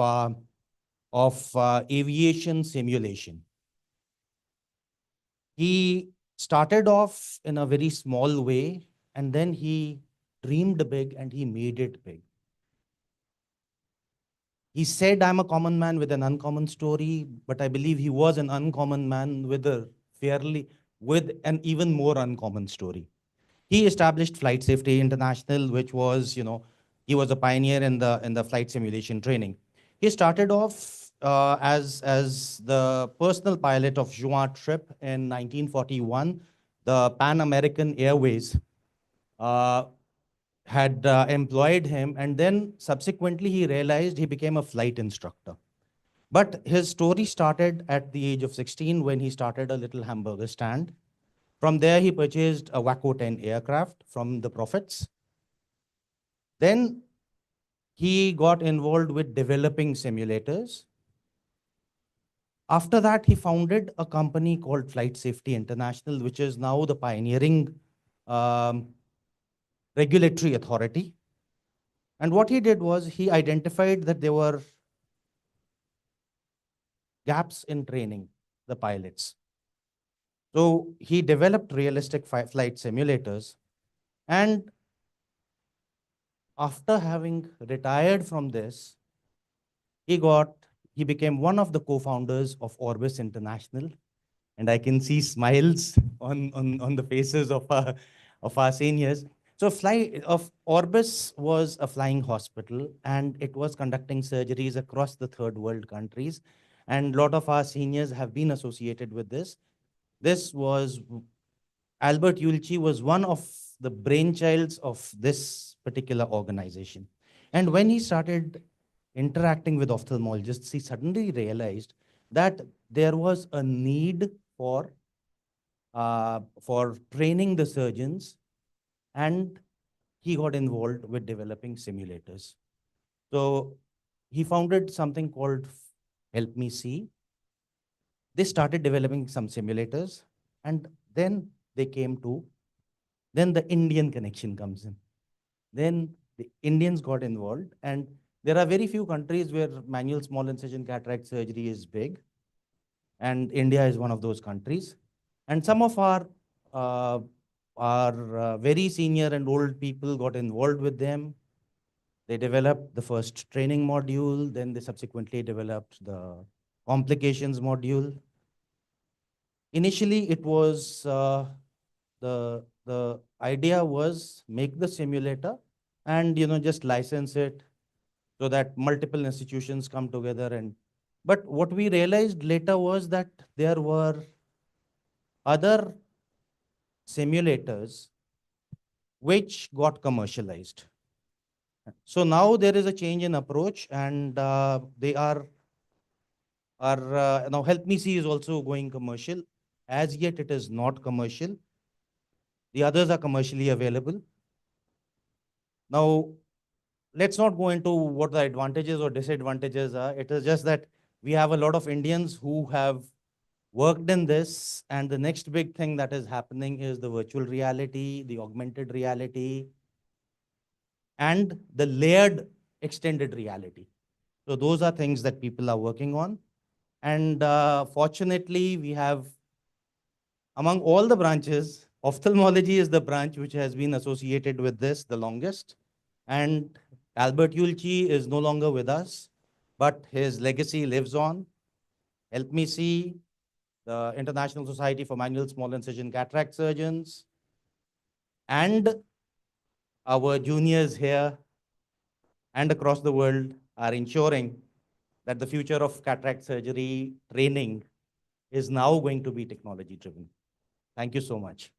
aviation simulation. He started off in a very small way, and then he dreamed big and he made it big. He said, I'm a common man with an uncommon story, but I believe he was an uncommon man with an even more uncommon story. He established Flight Safety International, which was, he was a pioneer in the flight simulation training. He started off as the personal pilot of Juin trip in 1941, the Pan American Airways had employed him, and then subsequently he realized he became a flight instructor. But his story started at the age of 16 when he started a little hamburger stand. From there, he purchased a Waco 10 aircraft from the Profits. Then he got involved with developing simulators. After that, he founded a company called Flight Safety International, which is now the pioneering regulatory authority. And what he did was he identified that there were gaps in training the pilots. So he developed realistic flight simulators. And after having retired from this, he became one of the co-founders of Orbis International. And I can see smiles on the faces of our seniors. So Orbis was a flying hospital, and it was conducting surgeries across the third world countries. And a lot of our seniors have been associated with this. Albert Yulchi was one of the brainchilds of this particular organization. And when he started interacting with ophthalmologists, he suddenly realized that there was a need for training the surgeons, and he got involved with developing simulators. So he founded something called Help Me See. They started developing some simulators, and then then the Indian connection comes in. Then the Indians got involved, and there are very few countries where manual small incision cataract surgery is big, and India is one of those countries. And some of our very senior and old people got involved with them. They developed the first training module, then they subsequently developed the complications module. Initially, it was the idea was make the simulator and just license it so that multiple institutions come together. But what we realized later was that there were other simulators which got commercialized. So now there is a change in approach, and they are now Help Me See is also going commercial. As yet, it is not commercial. The others are commercially available. Now, let's not go into what the advantages or disadvantages are. It is just that we have a lot of Indians who have worked in this, and the next big thing that is happening is the virtual reality, the augmented reality, and the layered extended reality. So those are things that people are working on. And fortunately, we have, among all the branches, ophthalmology is the branch which has been associated with this the longest. And Albert Yulchi is no longer with us, but his legacy lives on. Help Me See, the International Society for Manual Small Incision Cataract Surgeons, and our juniors here and across the world are ensuring that the future of cataract surgery training is now going to be technology driven. Thank you so much.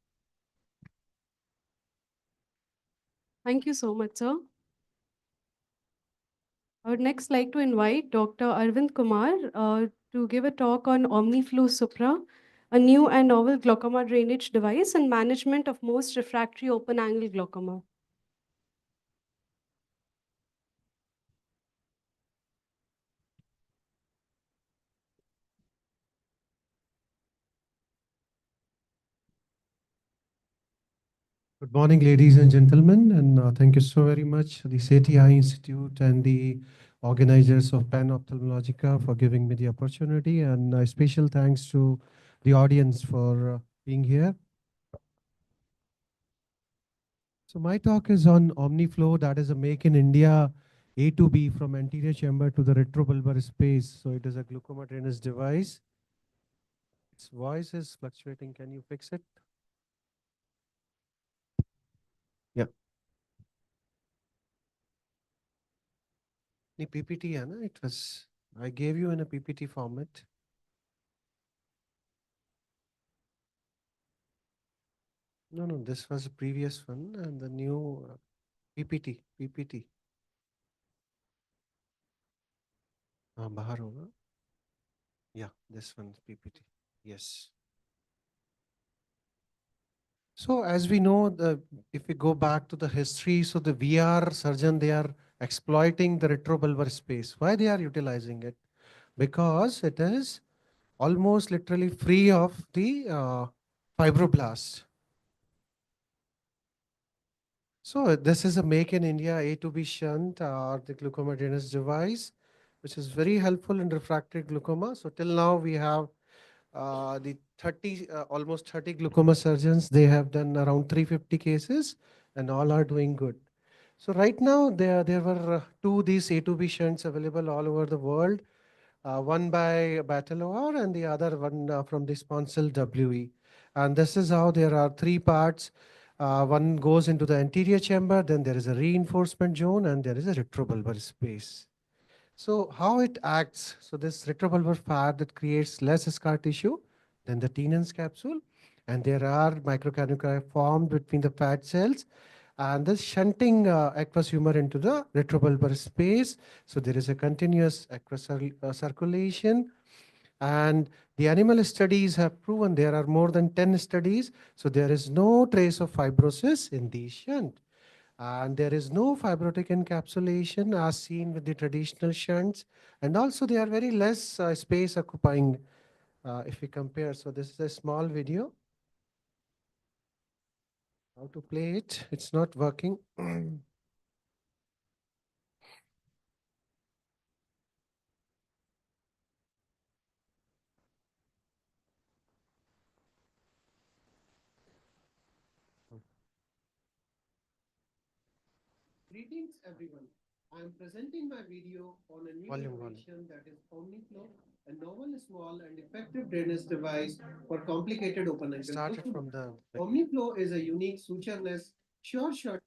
Thank you so much, sir. I would next like to invite Dr. Arvind Kumar to give a talk on OmniFlow Supra, a new and novel glaucoma drainage device and management of most refractory open-angle glaucoma. Good morning, ladies and gentlemen, and thank you so very much, the SETI Eye Institute and the organizers of Pan Ophthalmologica for giving me the opportunity, and a special thanks to the audience for being here. So my talk is on OmniFlow, that is a make in India A to B from anterior chamber to the retrobulbar space. So it is a glaucoma drainage device. Its voice is fluctuating. Can you fix it? Yeah. The PPT, it was I gave you in a PPT format. No, no, this was the previous one and the new PPT. बाहर होगा. Yeah, this one's PPT. Yes. So as we know, if we go back to the history, so the VR surgeon, they are exploiting the retrobulbar space. Why they are utilizing it? Because it is almost literally free of the fibroblast. So this is a make in India A to B shunt or the glaucoma drainage device, which is very helpful in refractory glaucoma. So till now we have the 30, almost 30 glaucoma surgeons. They have done around 350 cases and all are doing good. So right now there were two these A to B shunts available all over the world. One by Batalor and the other one from the Sponsel WE. And this is how there are three parts. One goes into the anterior chamber, then there is a reinforcement zone, and there is a retrobulbar space. So how it acts, so this retrobulbar fat that creates less scar tissue than the Tenon's capsule, and there are microcanuclei formed between the fat cells, and this shunting aqueous humor into the retrobulbar space. So there is a continuous aqueous circulation, and the animal studies have proven there are more than 10 studies. So there is no trace of fibrosis in the shunt. And there is no fibrotic encapsulation as seen with the traditional shunts. And also they are very less space occupying if we compare. So this is a small video. How to play it? It's not working. Greetings everyone. I am presenting my video on a new innovation that is OmniFlow, a novel, small and effective drainage device for complicated open angle. Started from the OmniFlow is a unique sutureless, sure shot.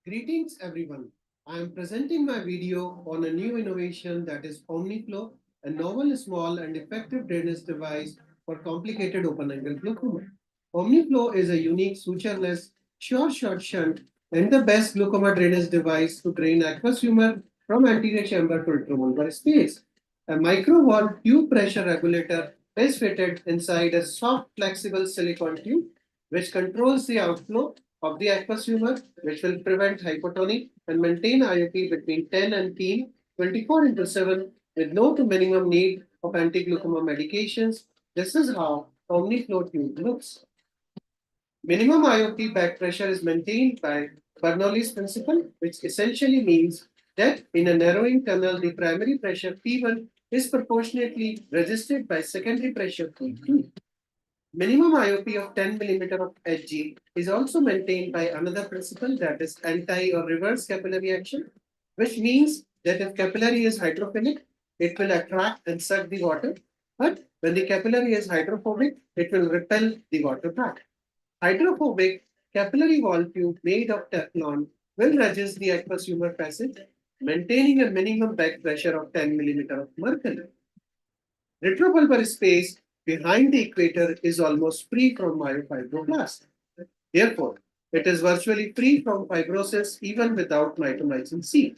Greetings everyone. I am presenting my video on a new innovation that is OmniFlow, a novel, small and effective drainage device for complicated open angle glaucoma. OmniFlow is a unique sutureless, sure shot shunt and the best glaucoma drainage device to drain aqueous humor from anterior chamber to retrobulbar space. A micro-wall tube pressure regulator is fitted inside a soft, flexible silicone tube, which controls the outflow of the aqueous humor, which will prevent hypotonic and maintain IOP between 10 and 24 into 7 with no to minimum need of anti-glaucoma medications. This is how OmniFlow tube looks. Minimum IOP back pressure is maintained by Bernoulli's principle, which essentially means that in a narrowing tunnel, the primary pressure P1 is proportionately resisted by secondary pressure P2. Minimum IOP of 10 millimeter of Hg is also maintained by another principle, that is anti or reverse capillary action, which means that if capillary is hydrophilic, it will attract and suck the water, but when the capillary is hydrophobic, it will repel the water back. Hydrophobic capillary wall tube made of Teflon will resist the aqueous humor passage, maintaining a minimum back pressure of 10 millimeter of mercury. Retrobulbar space behind the equator is almost free from myofibroblast. Therefore, it is virtually free from fibrosis even without mitomycin C.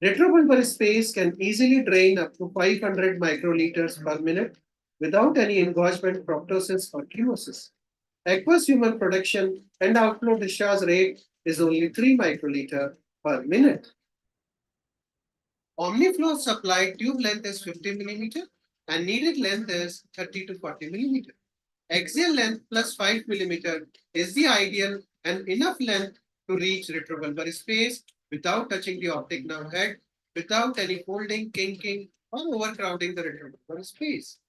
Retrobulbar space can easily drain up to 500 microliters per minute without any engorgement, proptosis, or chemosis. Aqueous humor production and outflow discharge rate is only 3 microliter per minute. OmniFlow supply tube length is 50 millimeter and needed length is 30 to 40 millimeter. Axial length plus 5 millimeter is the ideal and enough length to reach retrobulbar space without touching the optic nerve head, without any folding, kinking, or overcrowding the retrobulbar space.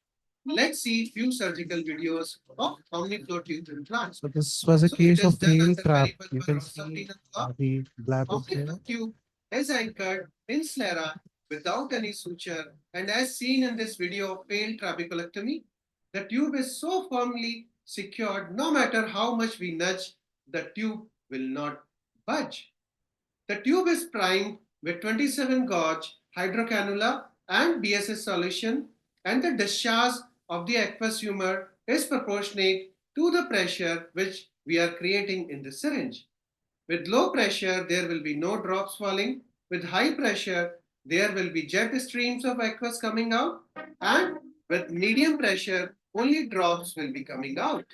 Let's see few surgical videos of OmniFlow tube implants. So this was a case of failed trap. You can see the blabber there. Tube is anchored in sclera without any suture, and as seen in this video of failed trabeculectomy, the tube is so firmly secured, no matter how much we nudge, the tube will not budge. The tube is primed with 27 gauge hydrocannula and BSS solution, and the discharge of the aqueous humor is proportionate to the pressure which we are creating in the syringe. With low pressure, there will be no drops falling. With high pressure, there will be jet streams of aqueous coming out. And with medium pressure, only drops will be coming out.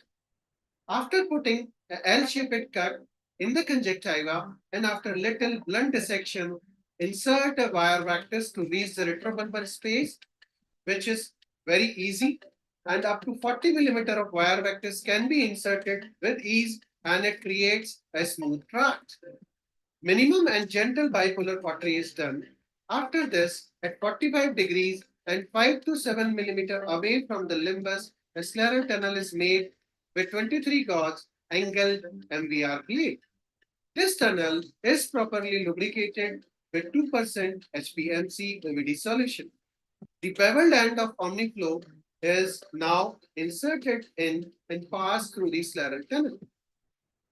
After putting a L-shaped cut in the conjunctiva and after little blunt dissection, insert a wire vectors to reach the retrobulbar space, which is very easy. And up to 40 millimeter of wire vectors can be inserted with ease, and it creates a smooth tract. Minimum and gentle bipolar cautery is done. After this, at 45 degrees and 5 to 7 millimeter away from the limbus, a scleral tunnel is made with 23 gauge angled MVR blade. This tunnel is properly lubricated with 2% HPMC OVD solution. The beveled end of Omniflow is now inserted in and passed through the scleral tunnel.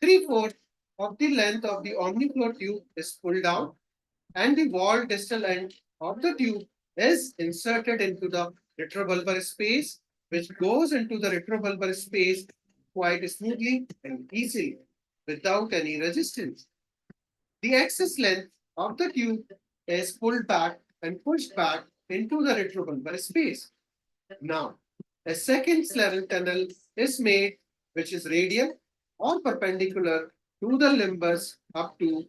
3/4 of the length of the Omniflow tube is pulled out, and the wall distal end of the tube is inserted into the retrobulbar space, which goes into the retrobulbar space quite smoothly and easily without any resistance. The excess length of the tube is pulled back and pushed back into the retrobulbar space. Now, a second scleral tunnel is made, which is radial or perpendicular to the limbus up to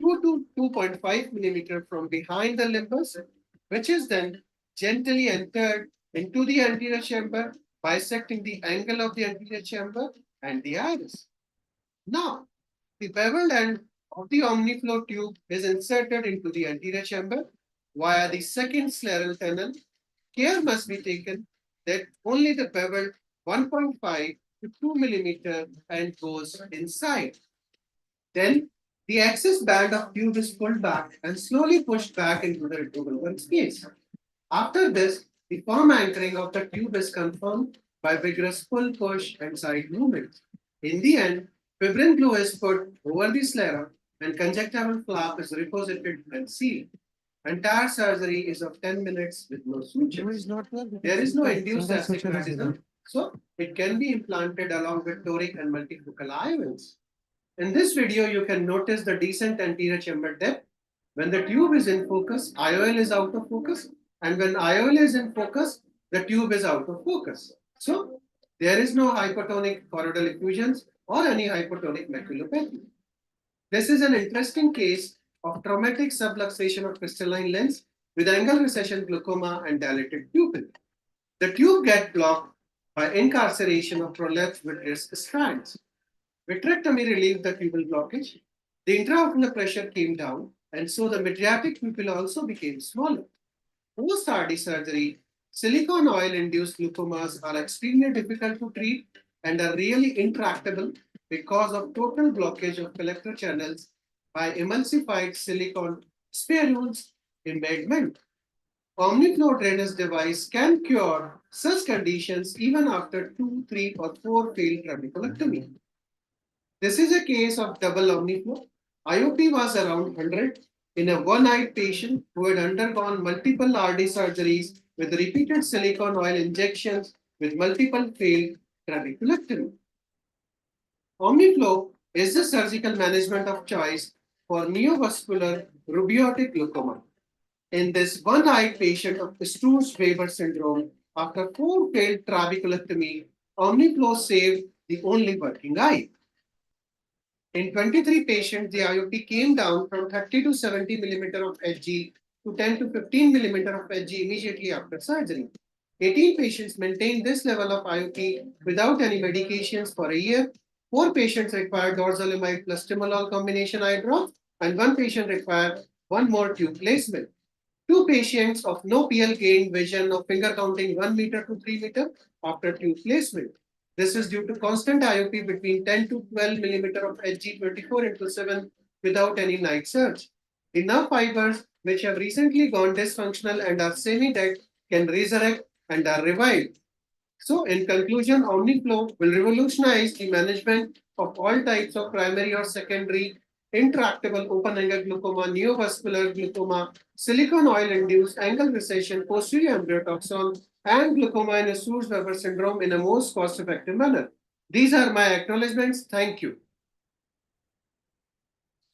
2 to 2.5 millimeter from behind the limbus, which is then gently entered into the anterior chamber, bisecting the angle of the anterior chamber and the iris. Now, the beveled end of the Omniflow tube is inserted into the anterior chamber via the second scleral tunnel. Care must be taken that only the beveled 1.5 to 2 millimeter end goes inside. Then the excess band of tube is pulled back and slowly pushed back into the retrobulbar space. After this, the firm anchoring of the tube is confirmed by vigorous pull, push, and side movements. In the end, fibrin glue is put over the sclera and conjunctival flap is reposited and sealed. Entire surgery is of 10 minutes with no sutures. There is no induced astigmatism, so it can be implanted along with toric and multifocal IOLs. In this video, you can notice the decent anterior chamber depth. When the tube is in focus, IOL is out of focus, and when IOL is in focus, the tube is out of focus. So there is no hypotonic choroidal effusions or any hypotonic maculopathy. This is an interesting case of traumatic subluxation of crystalline lens with angle recession glaucoma and dilated pupil. The tube gets blocked by incarceration of prolapse with risk strands. Vitrectomy relieved the pupil blockage. The intraocular pressure came down, and so the midriatic pupil also became smaller. Post-RD surgery, silicone oil-induced glaucomas are extremely difficult to treat and are really intractable because of total blockage of collector channels by emulsified silicone spherules embedment. Omniflow drainage device can cure such conditions even after 2, 3, or 4 failed trabeculectomy. This is a case of double omniflow. IOP was around 100 in a one-eyed patient who had undergone multiple RD surgeries with repeated silicone oil injections with multiple failed trabeculectomy. Omniflow is the surgical management of choice for neovascular rubeotic glaucoma. In this one-eyed patient of Sturge-Weber syndrome, after 4 failed trabeculectomy, Omniflow saved the only working eye. In 23 patients, the IOP came down from 30 to 70 millimeter of Hg to 10 to 15 millimeter of Hg immediately after surgery. 18 patients maintained this level of IOP without any medications for a year. 4 patients required dorzolamide plus timolol combination eye drop, and 1 patient required 1 more tube placement. 2 patients of no PL gained vision of finger counting 1 meter to 3 meter after tube placement. This is due to constant IOP between 10 to 12 millimeter of Hg 24/7 without any night surge. The nerve fibers which have recently gone dysfunctional and are semi-dead can resurrect and are revived. So in conclusion, Omniflow will revolutionize the management of all types of primary or secondary intractable open-angle glaucoma, neovascular glaucoma, silicone oil-induced angle recession, posterior ambryotoxon, and glaucoma in a Sturge-Weber syndrome in a most cost-effective manner. These are my acknowledgements. Thank you.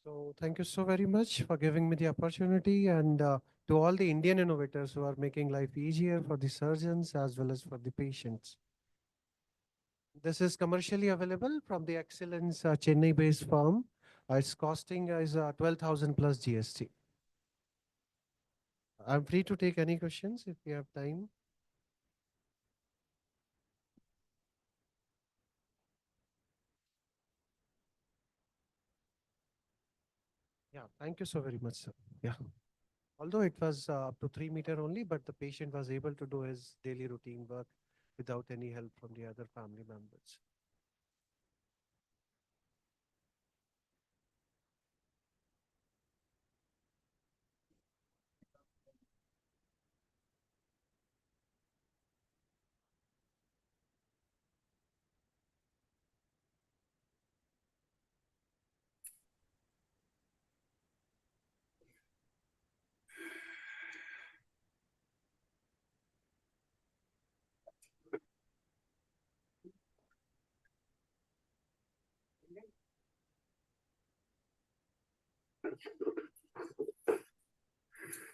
So thank you so very much for giving me the opportunity, and to all the Indian innovators who are making life easier for the surgeons as well as for the patients. This is commercially available from the Excellence Chennai-based firm. Its costing is 12,000 plus GST. I'm free to take any questions if you have time. Yeah, thank you so very much, sir. Yeah. Although it was up to 3 meters only, but the patient was able to do his daily routine work without any help from the other family members.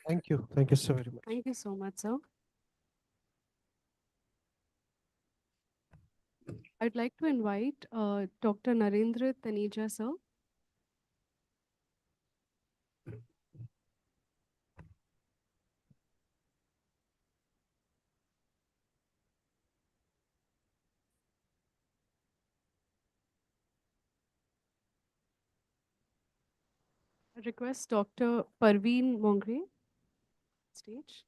Thank you. Thank you so very much. Thank you so much, sir. I'd like to invite Dr. Narendra Taneja, sir. I request Dr. Parveen Mongre stage.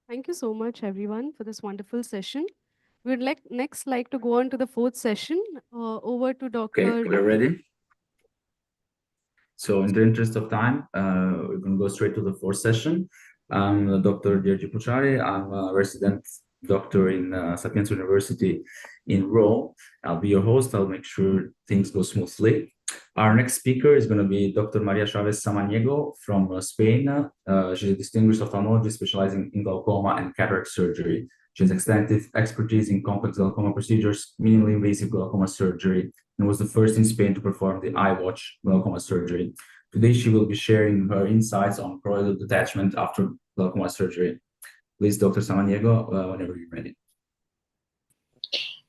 Thank you so much, everyone, for this wonderful session. We'd next like to go on to the fourth session. Over to Dr. Okay, we're ready. So in the interest of time, we're going to go straight to the fourth session. I'm Dr. Gheorghe Puciari. I'm a resident doctor in Sapienza University in Rome. I'll be your host. I'll make sure things go smoothly. Our next speaker is going to be Dr. Maria Chavez Samaniego from Spain. She's a distinguished ophthalmologist specializing in glaucoma and cataract surgery. She has extensive expertise in complex glaucoma procedures, minimally invasive glaucoma surgery, and was the first in Spain to perform the iWatch glaucoma surgery. Today, she will be sharing her insights on choroidal detachment after glaucoma surgery. Please, Dr. Samaniego, whenever you're ready.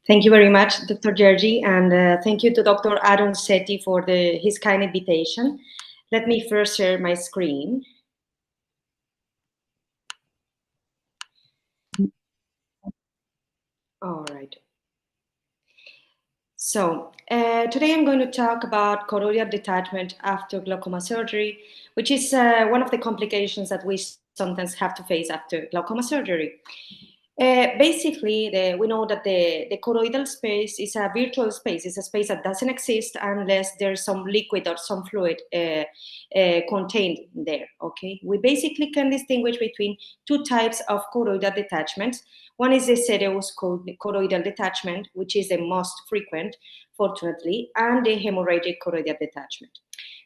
Thank you very much, Dr. Gheorghe, and thank you to Dr. Aaron Sethi for his kind invitation. Let me first share my screen. All right. So today I'm going to talk about choroidal detachment after glaucoma surgery, which is one of the complications that we sometimes have to face after glaucoma surgery. Basically, we know that the choroidal space is a virtual space. It's a space that doesn't exist unless there's some liquid or some fluid contained there, okay? We basically can distinguish between two types of choroidal detachments. One is the serous choroidal detachment, which is the most frequent, fortunately, and the hemorrhagic choroidal detachment.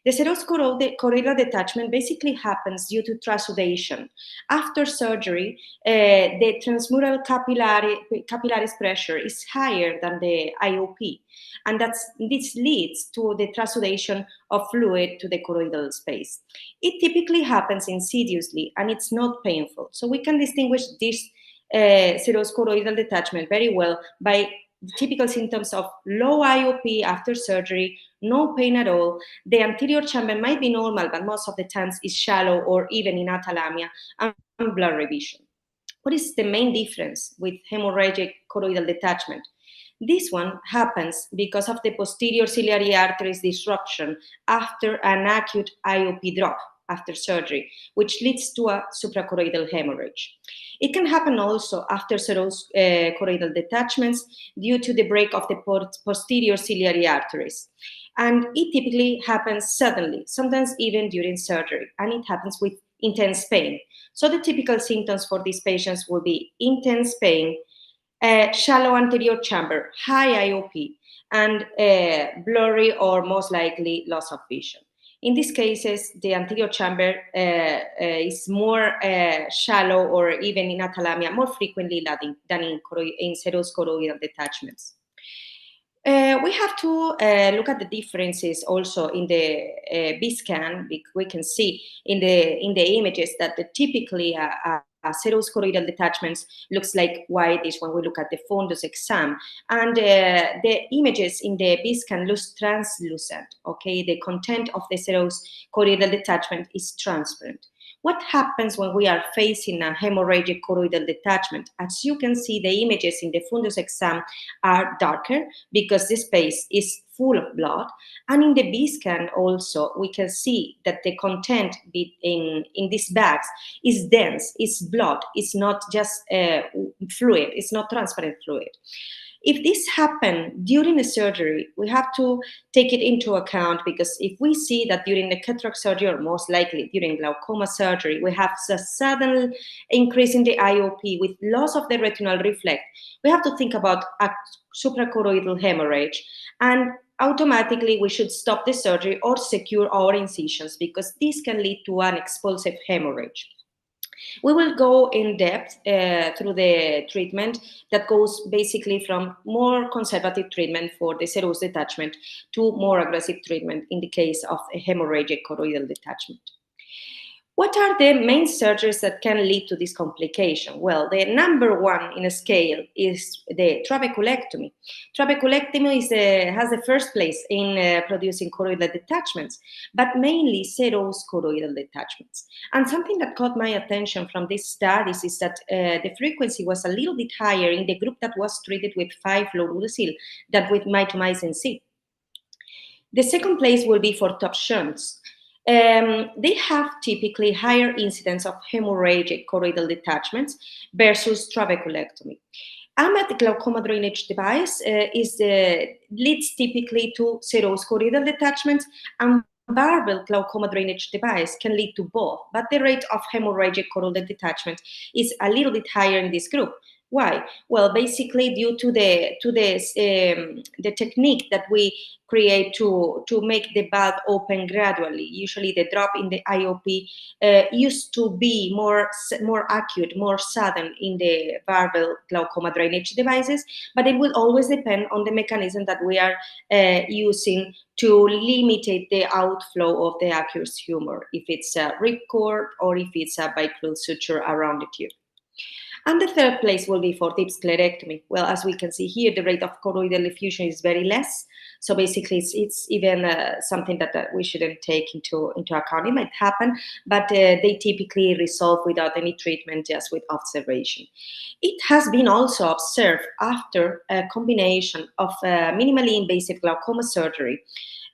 The serous choroidal detachment basically happens due to transudation. After surgery, the transmural capillaris pressure is higher than the IOP, and this leads to the transudation of fluid to the choroidal space. It typically happens insidiously, and it's not painful. So we can distinguish this serous choroidal detachment very well by the typical symptoms of low IOP after surgery, no pain at all. The anterior chamber might be normal, but most of the times is shallow or even in atalamia and blurry vision. What is the main difference with hemorrhagic choroidal detachment? This one happens because of the posterior ciliary arteries disruption after an acute IOP drop after surgery, which leads to a suprachoroidal hemorrhage. It can happen also after serous choroidal detachments due to the break of the posterior ciliary arteries. And it typically happens suddenly, sometimes even during surgery, and it happens with intense pain. So the typical symptoms for these patients will be intense pain, shallow anterior chamber, high IOP, and blurry or most likely loss of vision. In these cases, the anterior chamber is more shallow or even in atalamia more frequently than in serous choroidal detachments. We have to look at the differences also in the B scan. We can see in the images that typically serous choroidal detachments looks like whitish when we look at the fundus exam, and the images in the B scan looks translucent. Okay, the content of the serous choroidal detachment is transparent. What happens when we are facing a hemorrhagic choroidal detachment? As you can see, the images in the fundus exam are darker because the space is full of blood. And in the B scan also, we can see that the content in these bags is dense, it's blood, it's not just fluid, it's not transparent fluid. If this happens during a surgery, we have to take it into account, because if we see that during the cataract surgery, or most likely during glaucoma surgery, we have a sudden increase in the IOP with loss of the retinal reflex, we have to think about a suprachoroidal hemorrhage, and automatically we should stop the surgery or secure our incisions, because this can lead to an expulsive hemorrhage. We will go in depth through the treatment that goes basically from more conservative treatment for the serous detachment to more aggressive treatment in the case of a hemorrhagic choroidal detachment. What are the main surgeries that can lead to this complication? Well, the number one in a scale is the trabeculectomy. Trabeculectomy has the first place in producing choroidal detachments, but mainly serous choroidal detachments. And something that caught my attention from these studies is that the frequency was a little bit higher in the group that was treated with 5-fluorouracil than with mitomycin C. The second place will be for top shunts. They have typically higher incidence of hemorrhagic choroidal detachments versus trabeculectomy. AMAT glaucoma drainage device leads typically to serous choroidal detachments, and barbell glaucoma drainage device can lead to both, but the rate of hemorrhagic choroidal detachment is a little bit higher in this group. Why? Well, basically due to the technique that we create to make the valve open gradually. Usually the drop in the IOP used to be more acute, more sudden in the barbell glaucoma drainage devices, but it will always depend on the mechanism that we are using to limit the outflow of the aqueous humor, if it's a ripcord or if it's a bicrural suture around the tube. And the third place will be for deep sclerectomy. Well, as we can see here, the rate of choroidal effusion is very less. So basically, it's even something that we shouldn't take into account. It might happen, but they typically resolve without any treatment, just with observation. It has been also observed after a combination of minimally invasive glaucoma surgery.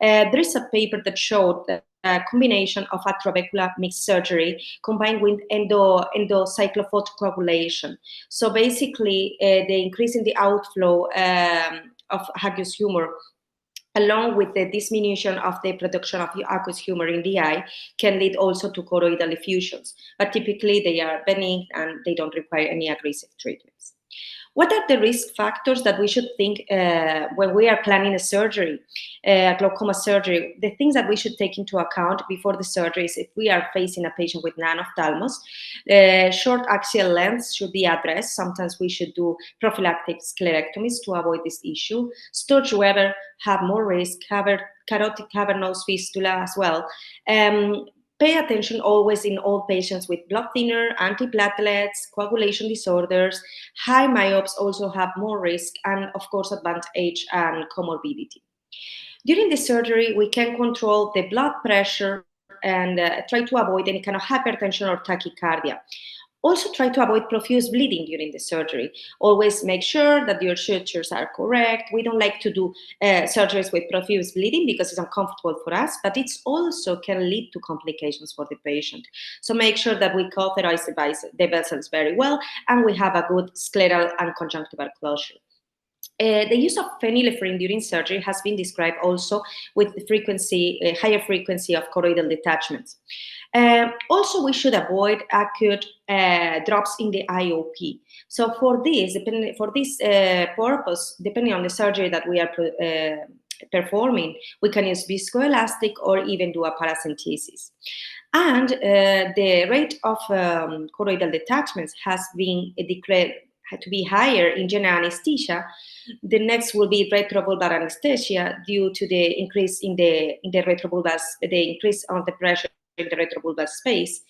There is a paper that showed that a combination of a trabecular mixed surgery combined with endocyclophotocoagulation. So basically, the increase in the outflow of aqueous humor, along with the diminution of the production of aqueous humor in the eye, can lead also to choroidal effusions. But typically, they are benign and they don't require any aggressive treatments. What are the risk factors that we should think when we are planning a surgery, glaucoma surgery? The things that we should take into account before the surgery is if we are facing a patient with non-ophthalmos, short axial lengths should be addressed. Sometimes we should do prophylactic sclerectomies to avoid this issue. Sturge-Weber have more risk, carotid cavernous fistula as well. Pay attention always in all patients with blood thinner, antiplatelets, coagulation disorders. High myopes also have more risk, and of course, advanced age and comorbidity. During the surgery, we can control the blood pressure and try to avoid any kind of hypertension or tachycardia. Also, try to avoid profuse bleeding during the surgery. Always make sure that your sutures are correct. We don't like to do surgeries with profuse bleeding because it's uncomfortable for us, but it also can lead to complications for the patient. So make sure that we cauterize the vessels very well, and we have a good scleral and conjunctival closure. The use of phenylephrine during surgery has been described also with the higher frequency of choroidal detachments. Also, we should avoid acute drops in the IOP. So for this purpose, depending on the surgery that we are performing, we can use viscoelastic or even do a paracentesis. And the rate of choroidal detachments has been declared to be higher in general anesthesia. The next will be retrovulvar anesthesia due to the increase in the retrovulvar, the increase of the pressure in the retrovulvar space,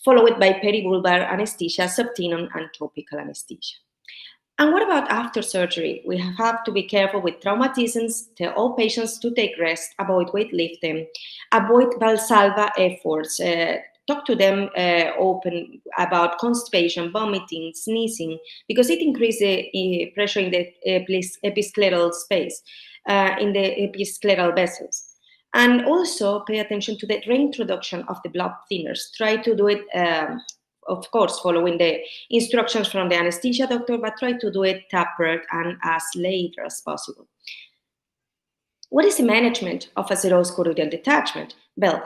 followed by perivulvar anesthesia, subtenon, and topical anesthesia. And what about after surgery? We have to be careful with traumatisms, tell all patients to take rest, avoid weightlifting, avoid Valsalva efforts, talk to them open about constipation, vomiting, sneezing, because it increases the pressure in the episcleral space, in the episcleral vessels. And also pay attention to the reintroduction of the blood thinners. Try to do it, of course, following the instructions from the anesthesia doctor, but try to do it tapered and as later as possible. What is the management of a serous choroidal detachment? Well,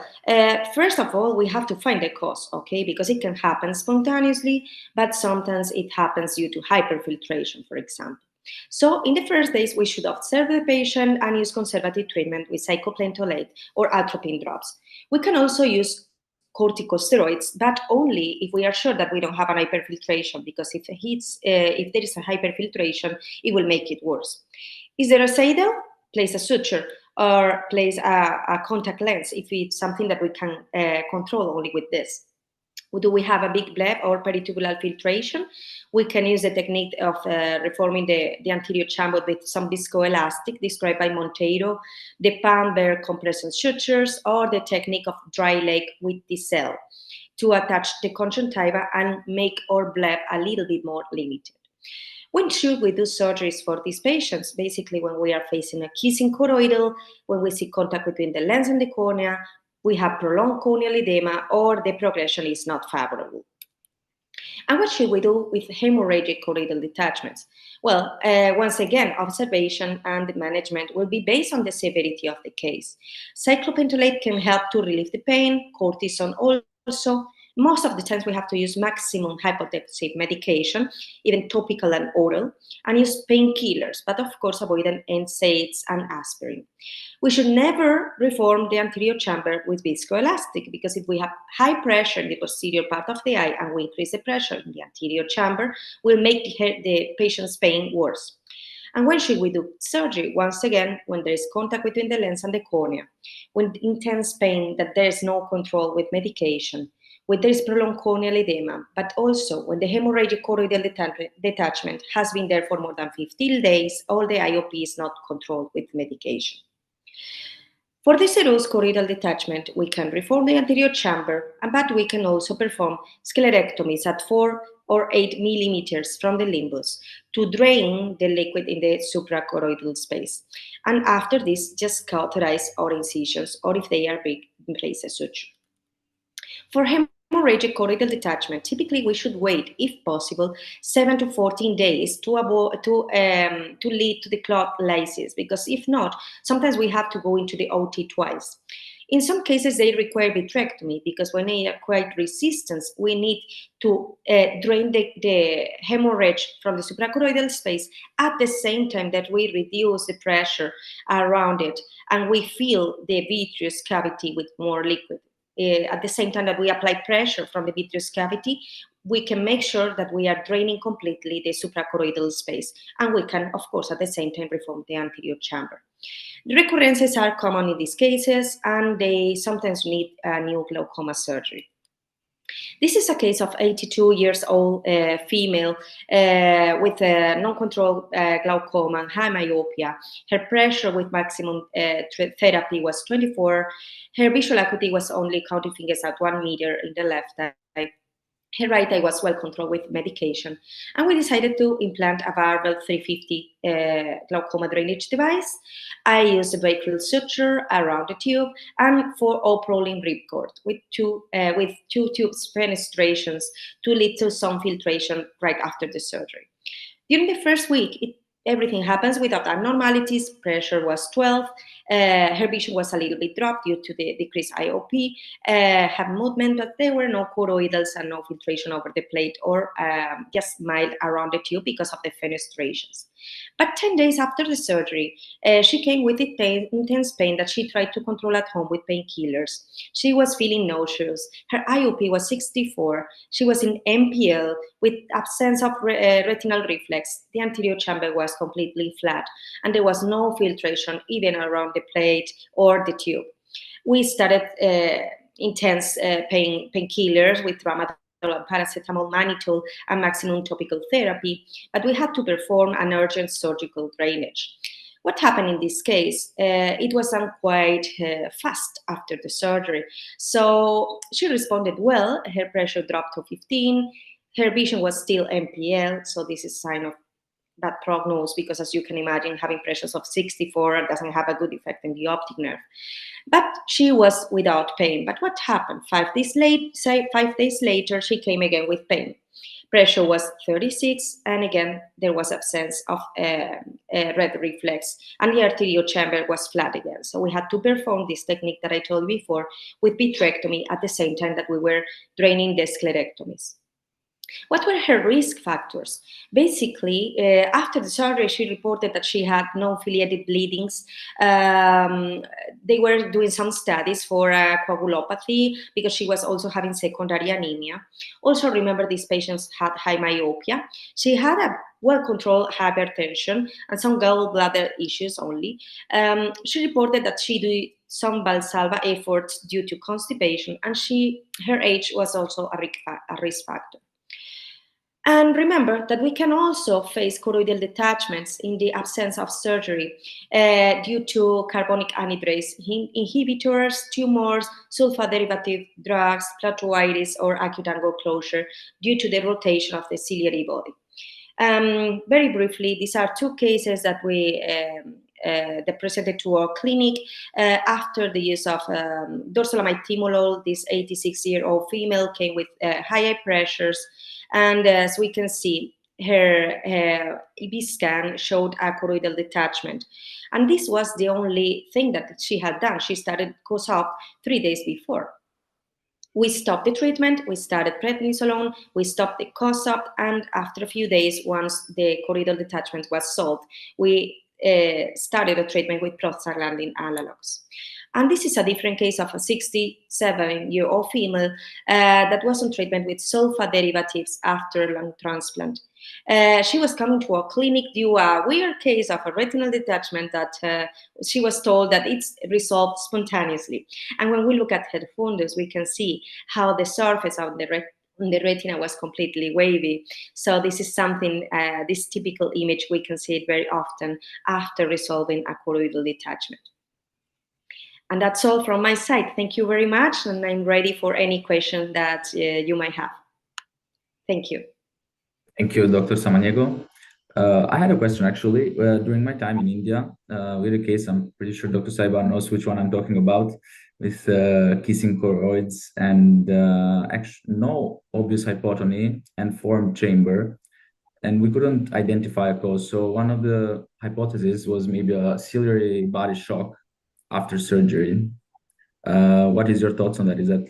first of all, we have to find the cause, okay? Because it can happen spontaneously, but sometimes it happens due to hyperfiltration, for example. So in the first days, we should observe the patient and use conservative treatment with cyclopentolate or atropine drops. We can also use corticosteroids, but only if we are sure that we don't have an hyperfiltration, because if there is a hyperfiltration, it will make it worse. Is there a saddle? Place a suture or place a contact lens if it's something that we can control only with this. Do we have a big bleb or peritubular filtration? We can use the technique of reforming the anterior chamber with some viscoelastic described by Monteiro, the Pan-Bear compression sutures, or the technique of dry leg with the cell to attach the conjunctiva and make our bleb a little bit more limited. When should we do surgeries for these patients? Basically, when we are facing a kissing choroidal, when we see contact between the lens and the cornea, we have prolonged corneal edema, or the progression is not favorable. And what should we do with hemorrhagic choroidal detachments? Well, once again, observation and management will be based on the severity of the case. Cyclopentolate can help to relieve the pain, cortisone also. Most of the times we have to use maximum hypotensive medication, even topical and oral, and use painkillers, but of course avoiding NSAIDs and aspirin. We should never reform the anterior chamber with viscoelastic, because if we have high pressure in the posterior part of the eye and we increase the pressure in the anterior chamber, we'll make the patient's pain worse. And when should we do surgery? Once again, when there is contact between the lens and the cornea, when intense pain that there is no control with medication, when there is prolonged corneal edema, but also when the hemorrhagic choroidal detachment has been there for more than 15 days, or the IOP is not controlled with medication. For the serous choroidal detachment, we can reform the anterior chamber, but we can also perform sclerectomies at 4 or 8 millimeters from the limbus to drain the liquid in the suprachoroidal space. And after this, just cauterize our incisions, or if they are big, place a suture. For hemorrhagic choroidal detachment, typically we should wait, if possible, 7 to 14 days to lead to the clot lysis, because if not, sometimes we have to go into the OT twice. In some cases, they require vitrectomy, because when they acquire resistance, we need to drain the hemorrhage from the suprachoroidal space at the same time that we reduce the pressure around it and we fill the vitreous cavity with more liquid. At the same time that we apply pressure from the vitreous cavity, we can make sure that we are draining completely the suprachoroidal space, and we can, of course, at the same time reform the anterior chamber. The recurrences are common in these cases, and they sometimes need a new glaucoma surgery. This is a case of 82 years old female with a non-controlled glaucoma, high myopia. Her pressure with maximum therapy was 24. Her visual acuity was counting fingers at 1 meter in the left eye. Her right eye was well controlled with medication, and we decided to implant a Barbell 350 glaucoma drainage device. I used a brachial suture around the tube and 4 operoline ripcord with two tubes penetrations to lead to some filtration right after the surgery. During the first week, everything happens without abnormalities. Pressure was 12. Her vision was a little bit dropped due to the decreased IOP. Had movement, but there were no choroidals and no filtration over the plate, or just mild around the tube because of the fenestrations. But 10 days after the surgery, she came with intense pain that she tried to control at home with painkillers. She was feeling nauseous. Her IOP was 64. She was in MPL with absence of retinal reflex. The anterior chamber was completely flat, and there was no filtration even around the plate or the tube. We started intense painkillers with tramadol, paracetamol, mannitol, and maximum topical therapy, but we had to perform an urgent surgical drainage. What happened in this case? It was done quite fast after the surgery. So she responded well. Her pressure dropped to 15. Her vision was still MPL, so this is a sign of bad prognosis, because as you can imagine, having pressures of 64 doesn't have a good effect in the optic nerve. But she was without pain. But what happened? 5 days later, she came again with pain. Pressure was 36, and again, there was absence of red reflex, and the arterial chamber was flat again. So we had to perform this technique that I told you before with vitrectomy at the same time that we were draining the sclerectomies. What were her risk factors? Basically, after the surgery, she reported that she had no affiliated bleedings. They were doing some studies for coagulopathy because she was also having secondary anemia. Also, remember, these patients had high myopia. She had a well-controlled hypertension and some gallbladder issues only. She reported that she did some Valsalva efforts due to constipation, and her age was also a risk factor. And remember that we can also face choroidal detachments in the absence of surgery due to carbonic anhydrase inhibitors, tumors, sulfa derivative drugs, plateauitis, or acute angle closure due to the rotation of the ciliary body. Very briefly, these are 2 cases that we presented to our clinic after the use of dorzolamide timolol. This 86-year-old female came with high eye pressures, and as we can see, her EB scan showed a choroidal detachment. And this was the only thing that she had done. She started COSOP 3 days before. We stopped the treatment, we started prednisolone, we stopped the COSOP, and after a few days, once the choroidal detachment was solved, we started a treatment with prostaglandin analogs. And this is a different case of a 67-year-old female that was on treatment with sulfa derivatives after lung transplant. She was coming to our clinic due to a weird case of a retinal detachment that she was told that it's resolved spontaneously. And when we look at her fundus, we can see how the surface of the retina was completely wavy. So this is something, this typical image, we can see it very often after resolving a choroidal detachment. And that's all from my side. Thank you very much, and I'm ready for any question that you might have. Thank you. Thank you, Dr. Samaniego. I had a question actually. During my time in India, we had a case, I'm pretty sure Dr. Saiba knows which one I'm talking about, with kissing choroids and actually no obvious hypotony and formed chamber. And we couldn't identify a cause. So one of the hypotheses was maybe a ciliary body shock after surgery. What is your thoughts on that? Is that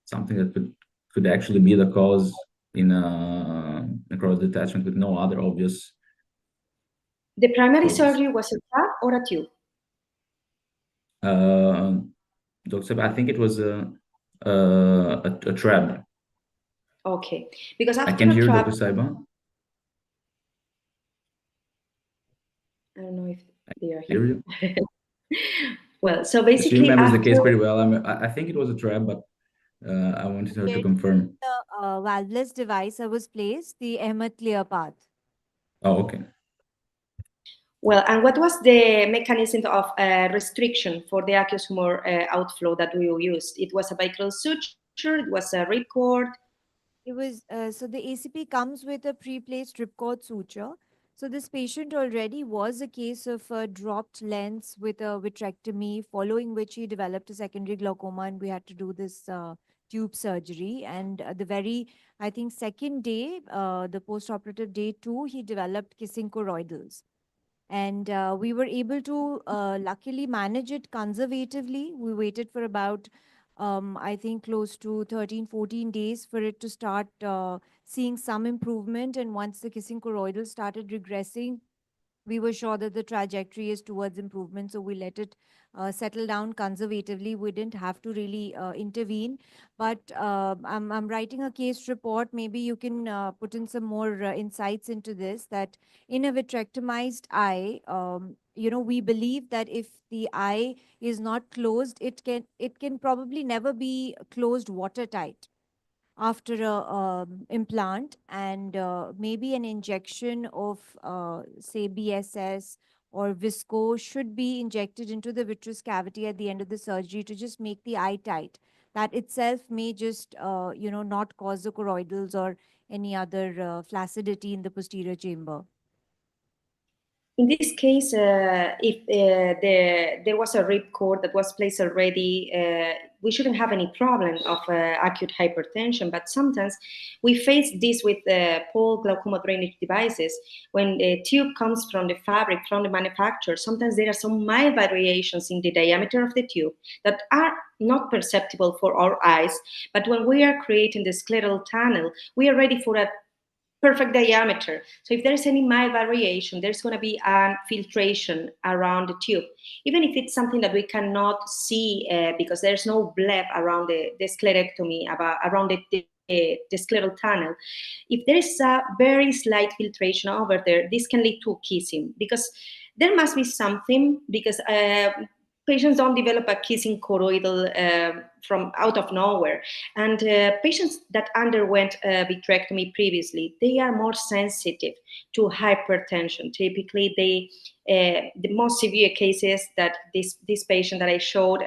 something that could actually be the cause in a necrotic detachment with no other obvious? The primary surgery was a trap or a tube? Dr. I think it was a trap. Okay, because I after can a hear trap, Dr. Saiba. I don't know if they are Hear here. you. Well, so She basically remembers the case after, pretty well. I think it was a trap, but I wanted her to confirm. The valveless device I was placed, the Emmet clear path. Oh, okay. well, and what was the mechanism of restriction for the aqueous humor outflow that we used? It was a bilateral suture, it was a ripcord. It was so the ACP comes with a pre-placed ripcord suture. So this patient already was a case of a dropped lens with a vitrectomy, following which he developed a secondary glaucoma, and we had to do this tube surgery. And the very, I think, second day, the post-operative day 2, he developed kissing choroidals. And we were able to luckily manage it conservatively. We waited for about I think close to 13 14 days for it to start seeing some improvement, and once the kissing choroidal started regressing, we were sure that the trajectory is towards improvement, so we let it settle down conservatively. We didn't have to really intervene, but I'm writing a case report. Maybe you can put in some more insights into this, that in a vitrectomized eye, we believe that if the eye is not closed, it can probably never be closed watertight after a implant, and maybe an injection of say BSS or visco should be injected into the vitreous cavity at the end of the surgery to just make the eye tight. That itself may just not cause the choroidals or any other flaccidity in the posterior chamber. In this case, if there was a ripcord that was placed already, we shouldn't have any problem of acute hypertension. But sometimes we face this with pole glaucoma drainage devices. When the tube comes from the fabric, from the manufacturer, sometimes there are some mild variations in the diameter of the tube that are not perceptible for our eyes. But when we are creating the scleral tunnel, we are ready for a perfect diameter. So if there's any mild variation, there's going to be an filtration around the tube, even if it's something that we cannot see because there's no bleb around the sclerectomy, around the scleral tunnel. If there is a very slight filtration over there, this can lead to kissing, because there must be something, because patients don't develop a kissing choroidal from out of nowhere. And patients that underwent vitrectomy previously, they are more sensitive to hypertension. Typically, the most severe cases that this patient that I showed,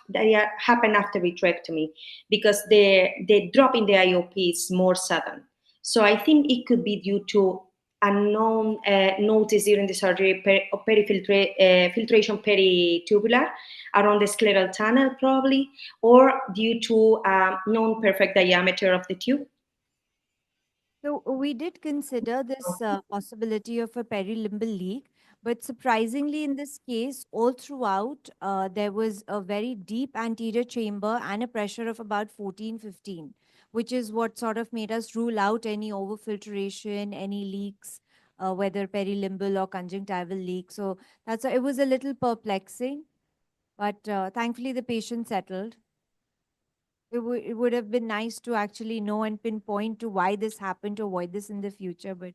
they happen after vitrectomy, because the drop in the IOP is more sudden. So I think it could be due to unknown notice during the surgery, filtration peritubular around the scleral tunnel probably, or due to non-perfect diameter of the tube. So we did consider this possibility of a perilimbal leak, but surprisingly in this case, all throughout, there was a very deep anterior chamber and a pressure of about 14-15, which is what sort of made us rule out any overfiltration, any leaks, whether perilimbal or conjunctival leak. So it was a little perplexing, but thankfully the patient settled. It would have been nice to actually know and pinpoint to why this happened to avoid this in the future, but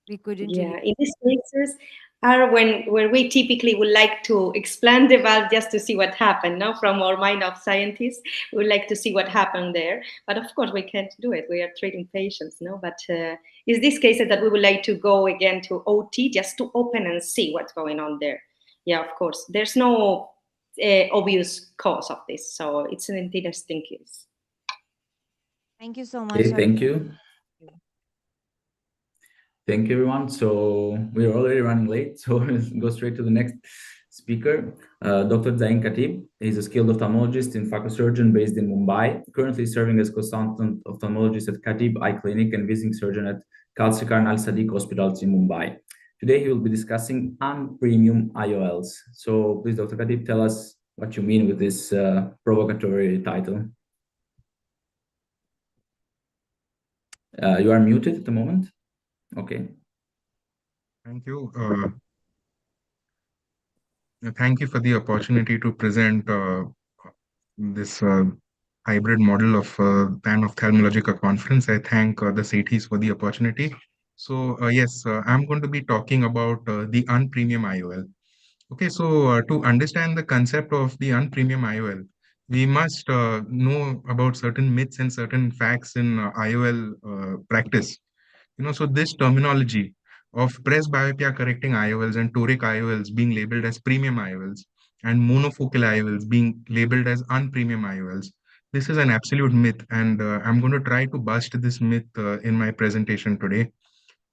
we couldn't Yeah, really. in these cases are where we typically would like to explant the valve just to see what happened. Now, from our mind of scientists, we would like to see what happened there. But of course, we can't do it. We are treating patients, no. But it's these cases that we would like to go again to OT just to open and see what's going on there. Yeah, of course. There's no obvious cause of this, so it's an interesting case. Thank you so much. Okay, thank you. Thank you, everyone. So we're already running late, so let's go straight to the next speaker. Dr. Zain Khatib is a skilled ophthalmologist and faculty surgeon based in Mumbai, currently serving as consultant ophthalmologist at Khatib Eye Clinic and visiting surgeon at Kalsikar Al Sadiq Hospitals in Mumbai. Today, he will be discussing unpremium IOLs. So please, Dr. Khatib, tell us what you mean with this provocatory title. You are muted at the moment. Okay. Thank you. Thank you for the opportunity to present this hybrid model of Pan Ophthalmologica conference. I thank the CETIs for the opportunity. So yes, I'm going to be talking about the unpremium IOL. Okay, so to understand the concept of the unpremium IOL, we must know about certain myths and certain facts in IOL practice. So this terminology of presbyopia correcting IOLs and toric IOLs being labeled as premium IOLs and monofocal IOLs being labeled as unpremium IOLs, this is an absolute myth, and I'm going to try to bust this myth in my presentation today.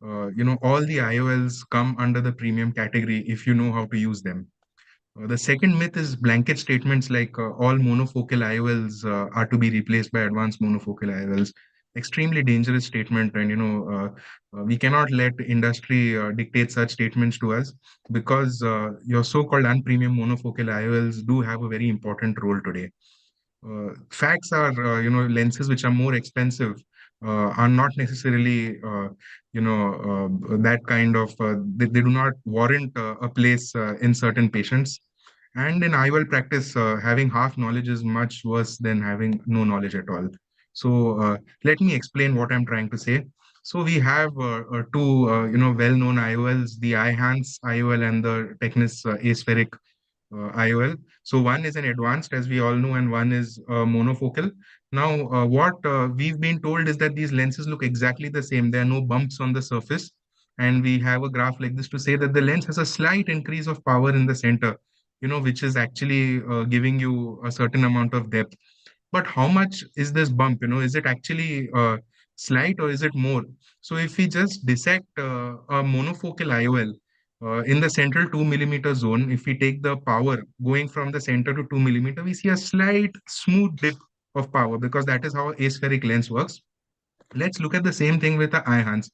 All the IOLs come under the premium category if you know how to use them. The second myth is blanket statements like all monofocal IOLs are to be replaced by advanced monofocal IOLs. Extremely dangerous statement, and we cannot let industry dictate such statements to us, because your so-called unpremium monofocal IOLs do have a very important role today. Facts are, lenses which are more expensive are not necessarily, that kind of, they do not warrant a place in certain patients. And in IOL practice, having half knowledge is much worse than having no knowledge at all. So let me explain what I'm trying to say. So we have two, well-known IOLs, the iHance IOL and the Technis aspheric IOL. So one is an advanced, as we all know, and one is monofocal. Now, what we've been told is that these lenses look exactly the same. There are no bumps on the surface. And we have a graph like this to say that the lens has a slight increase of power in the center, which is actually giving you a certain amount of depth. But how much is this bump? Is it actually slight or is it more? So if we just dissect a monofocal IOL in the central 2 mm zone, if we take the power going from the center to 2 mm, we see a slight smooth dip of power, because that is how aspheric lens works. Let's look at the same thing with the iHance.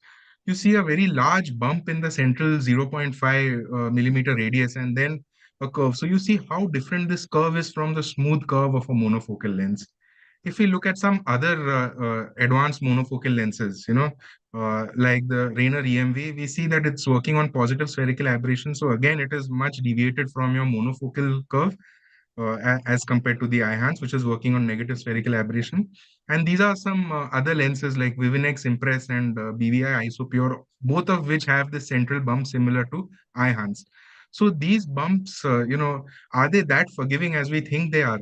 You see a very large bump in the central 0.5 millimeter radius and then a curve. So you see how different this curve is from the smooth curve of a monofocal lens. If we look at some other advanced monofocal lenses, like the Rayner EMV, we see that it's working on positive spherical aberration. So again, it is much deviated from your monofocal curve as compared to the iHance, which is working on negative spherical aberration. And these are some other lenses like Vivinex Impress and BVI Isopure, both of which have the central bump similar to iHance. So these bumps, are they that forgiving as we think they are?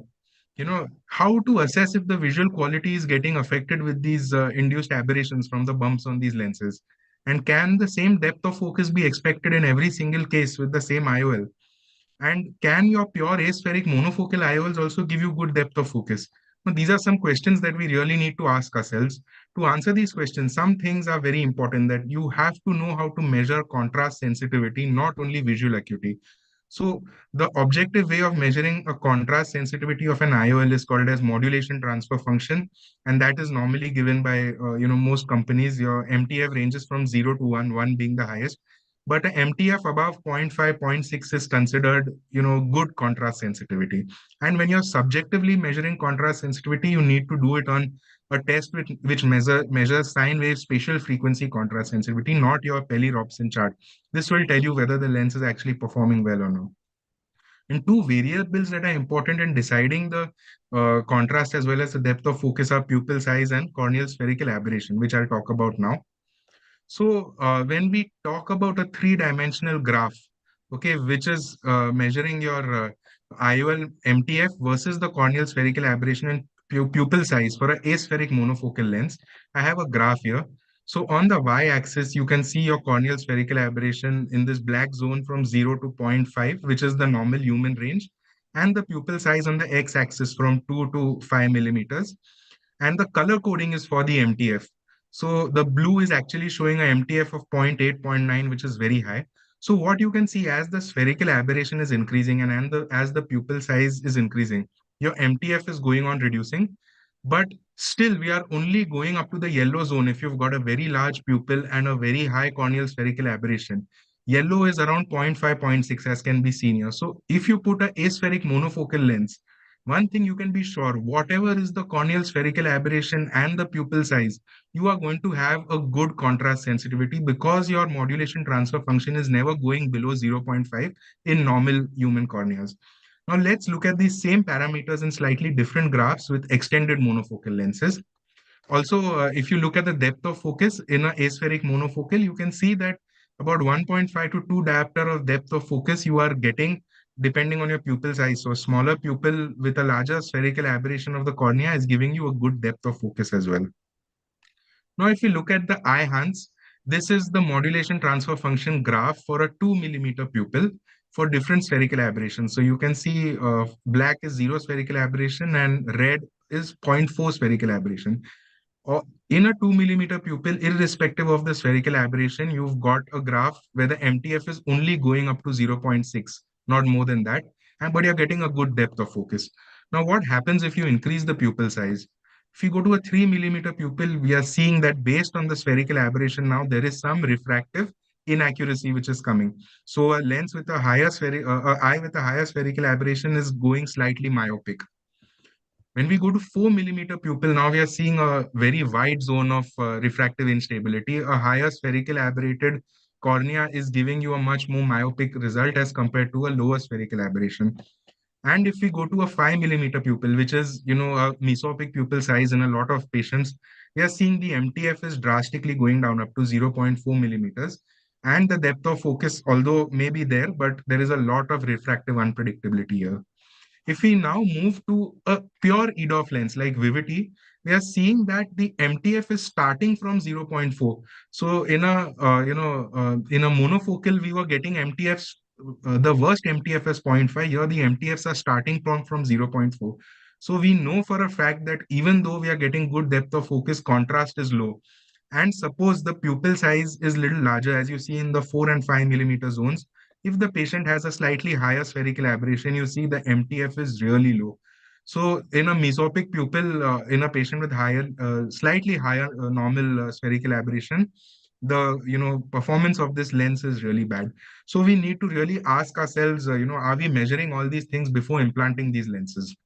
How to assess if the visual quality is getting affected with these induced aberrations from the bumps on these lenses? And can the same depth of focus be expected in every single case with the same IOL? And can your pure aspheric monofocal IOLs also give you good depth of focus? Now, these are some questions that we really need to ask ourselves. To answer these questions, some things are very important, that you have to know how to measure contrast sensitivity, not only visual acuity. So the objective way of measuring a contrast sensitivity of an IOL is called as modulation transfer function, and that is normally given by most companies. Your MTF ranges from 0 to 1, 1 being the highest, but an MTF above 0.5, 0.6 is considered, good contrast sensitivity. And when you're subjectively measuring contrast sensitivity, you need to do it on a test which measures sine wave spatial frequency contrast sensitivity, not your Pelly-Robson chart. This will tell you whether the lens is actually performing well or not. And two variables that are important in deciding the contrast as well as the depth of focus are pupil size and corneal spherical aberration, which I'll talk about now. So when we talk about a three-dimensional graph, okay, which is measuring your IOL MTF versus the corneal spherical aberration and pupil size for an aspheric monofocal lens, I have a graph here. So on the y-axis, you can see your corneal spherical aberration in this black zone from 0 to 0.5, which is the normal human range, and the pupil size on the x-axis from 2 to 5 millimeters. And the color coding is for the MTF. So the blue is actually showing a MTF of 0.8, 0.9, which is very high. So what you can see, as the spherical aberration is increasing and as the pupil size is increasing, your MTF is going on reducing. But still, we are only going up to the yellow zone if you've got a very large pupil and a very high corneal spherical aberration. Yellow is around 0.5, 0.6, as can be seen here. So if you put a aspheric monofocal lens, one thing you can be sure, whatever is the corneal spherical aberration and the pupil size, you are going to have a good contrast sensitivity, because your modulation transfer function is never going below 0.5 in normal human corneas. Now let's look at these same parameters in slightly different graphs with extended monofocal lenses. Also, if you look at the depth of focus in an aspheric monofocal, you can see that about 1.5 to 2 diopter of depth of focus you are getting depending on your pupil size. So smaller pupil with a larger spherical aberration of the cornea is giving you a good depth of focus as well. Now, if you look at the eye hands, this is the modulation transfer function graph for a 2 millimeter pupil for different spherical aberrations. So you can see black is 0 spherical aberration and red is 0.4 spherical aberration. In a 2 millimeter pupil, irrespective of the spherical aberration, you've got a graph where the MTF is only going up to 0.6, not more than that, but you're getting a good depth of focus. Now, what happens if you increase the pupil size? If you go to a 3 millimeter pupil, we are seeing that based on the spherical aberration now, there is some refractive inaccuracy which is coming. So a lens with a higher eye with a higher spherical aberration is going slightly myopic. When we go to 4 millimeter pupil, now we are seeing a very wide zone of refractive instability. A higher spherical aberrated cornea is giving you a much more myopic result as compared to a lower spherical aberration. And if we go to a 5 millimeter pupil, which is, a mesopic pupil size in a lot of patients, we are seeing the MTF is drastically going down up to 0.4 millimeters. And the depth of focus, although may be there, but there is a lot of refractive unpredictability here. If we now move to a pure EDOF lens like Vivity, we are seeing that the MTF is starting from 0.4. So in a monofocal, we were getting MTFs. The worst MTF is 0.5. Here, the MTFs are starting from 0.4. So we know for a fact that even though we are getting good depth of focus, contrast is low. And suppose the pupil size is little larger, as you see in the 4 and 5 millimeter zones. If the patient has a slightly higher spherical aberration, you see the MTF is really low. So in a mesopic pupil, in a patient with slightly higher normal spherical aberration, the performance of this lens is really bad. So we need to really ask ourselves, are we measuring all these things before implanting these lenses?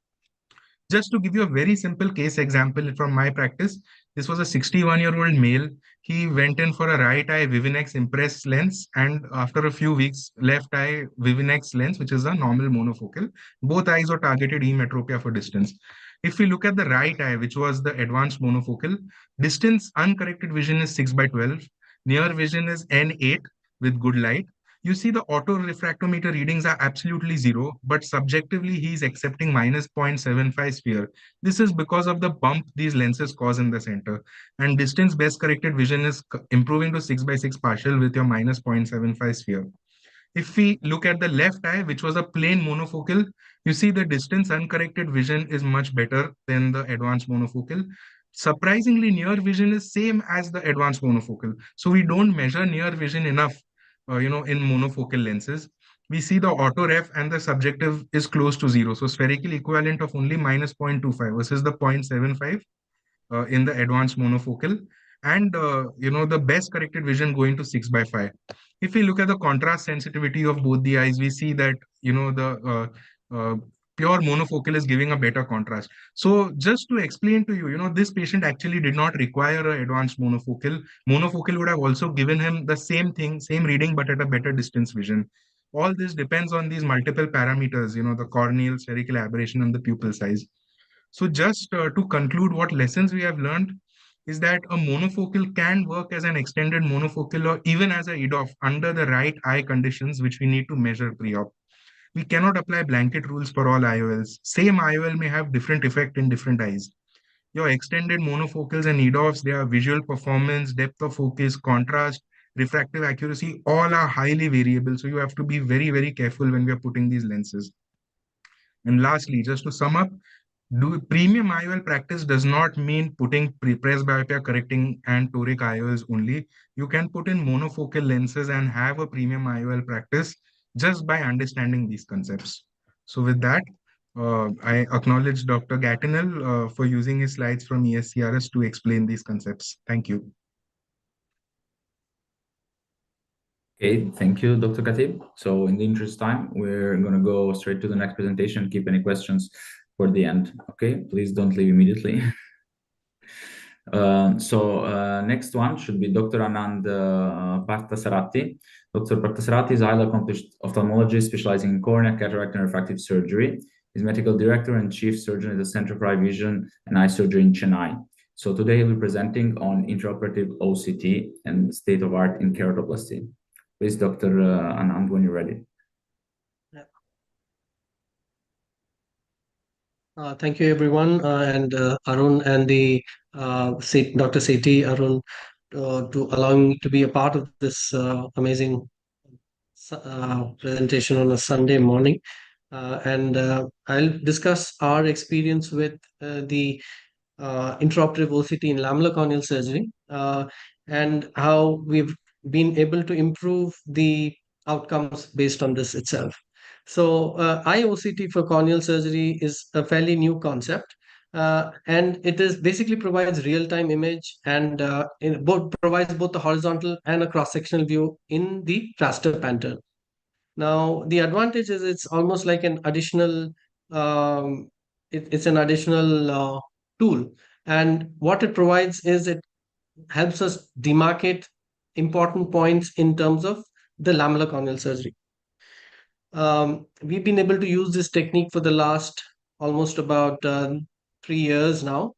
Just to give you a very simple case example from my practice, this was a 61-year-old male. He went in for a right eye Vivinex Impress lens, and after a few weeks, left eye Vivinex lens, which is a normal monofocal. Both eyes were targeted emetropia for distance. If we look at the right eye, which was the advanced monofocal, distance uncorrected vision is 6/12. Near vision is N8 with good light. You see the auto refractometer readings are absolutely zero, but subjectively he is accepting minus 0.75 sphere. This is because of the bump these lenses cause in the center. And distance best corrected vision is improving to 6/6 partial with your minus 0.75 sphere. If we look at the left eye, which was a plain monofocal, you see the distance uncorrected vision is much better than the advanced monofocal. Surprisingly, near vision is same as the advanced monofocal. So we don't measure near vision enough, in monofocal lenses. We see the auto ref and the subjective is close to zero. So spherical equivalent of only minus 0.25 versus the 0.75 in the advanced monofocal, and the best corrected vision going to 6/5. If we look at the contrast sensitivity of both the eyes, we see that the pure monofocal is giving a better contrast. So just to explain to you, this patient actually did not require an advanced monofocal. Monofocal would have also given him the same thing, same reading, but at a better distance vision. All this depends on these multiple parameters, the corneal, spherical aberration, and the pupil size. So just to conclude, what lessons we have learned is that a monofocal can work as an extended monofocal or even as a EDOF under the right eye conditions, which we need to measure pre-op. We cannot apply blanket rules for all IOLs. Same IOL may have different effect in different eyes. Your extended monofocals and EDOFs, their visual performance, depth of focus, contrast, refractive accuracy, all are highly variable. So you have to be very, very careful when we are putting these lenses. And lastly, just to sum up, premium IOL practice does not mean putting presbyopia correcting and toric IOLs only. You can put in monofocal lenses and have a premium IOL practice just by understanding these concepts. So with that, I acknowledge Dr. Gatinel for using his slides from ESCRS to explain these concepts. Thank you. Okay, thank you, Dr. Khatib. So in the interest of time, we're going to go straight to the next presentation. Keep any questions for the end. Okay, please don't leave immediately. Next one should be Dr. Anand Parthasarathi. Dr. Parthasarathi is a highly accomplished ophthalmologist specializing in cornea, cataract, and refractive surgery. He's medical director and chief surgeon at the Center for Eye Vision and Eye Surgery in Chennai. So today he'll be presenting on intraoperative OCT and state of art in keratoplasty. Please, Dr. Anand, when you're ready. Thank you, everyone, and Arun and Dr. Sethi, Arun, to allowing me to be a part of this amazing presentation on a Sunday morning. I'll discuss our experience with the intraoperative OCT in lamellar corneal surgery and how we've been able to improve the outcomes based on this itself. So, IOCT for corneal surgery is a fairly new concept, and it is basically provides real-time image and provides both the horizontal and a cross-sectional view in the raster pattern. Now, the advantage is it's almost like an additional, it's an additional tool, and what it provides is it helps us demarcate important points in terms of the lamellar corneal surgery. We've been able to use this technique for the last almost about 3 years now.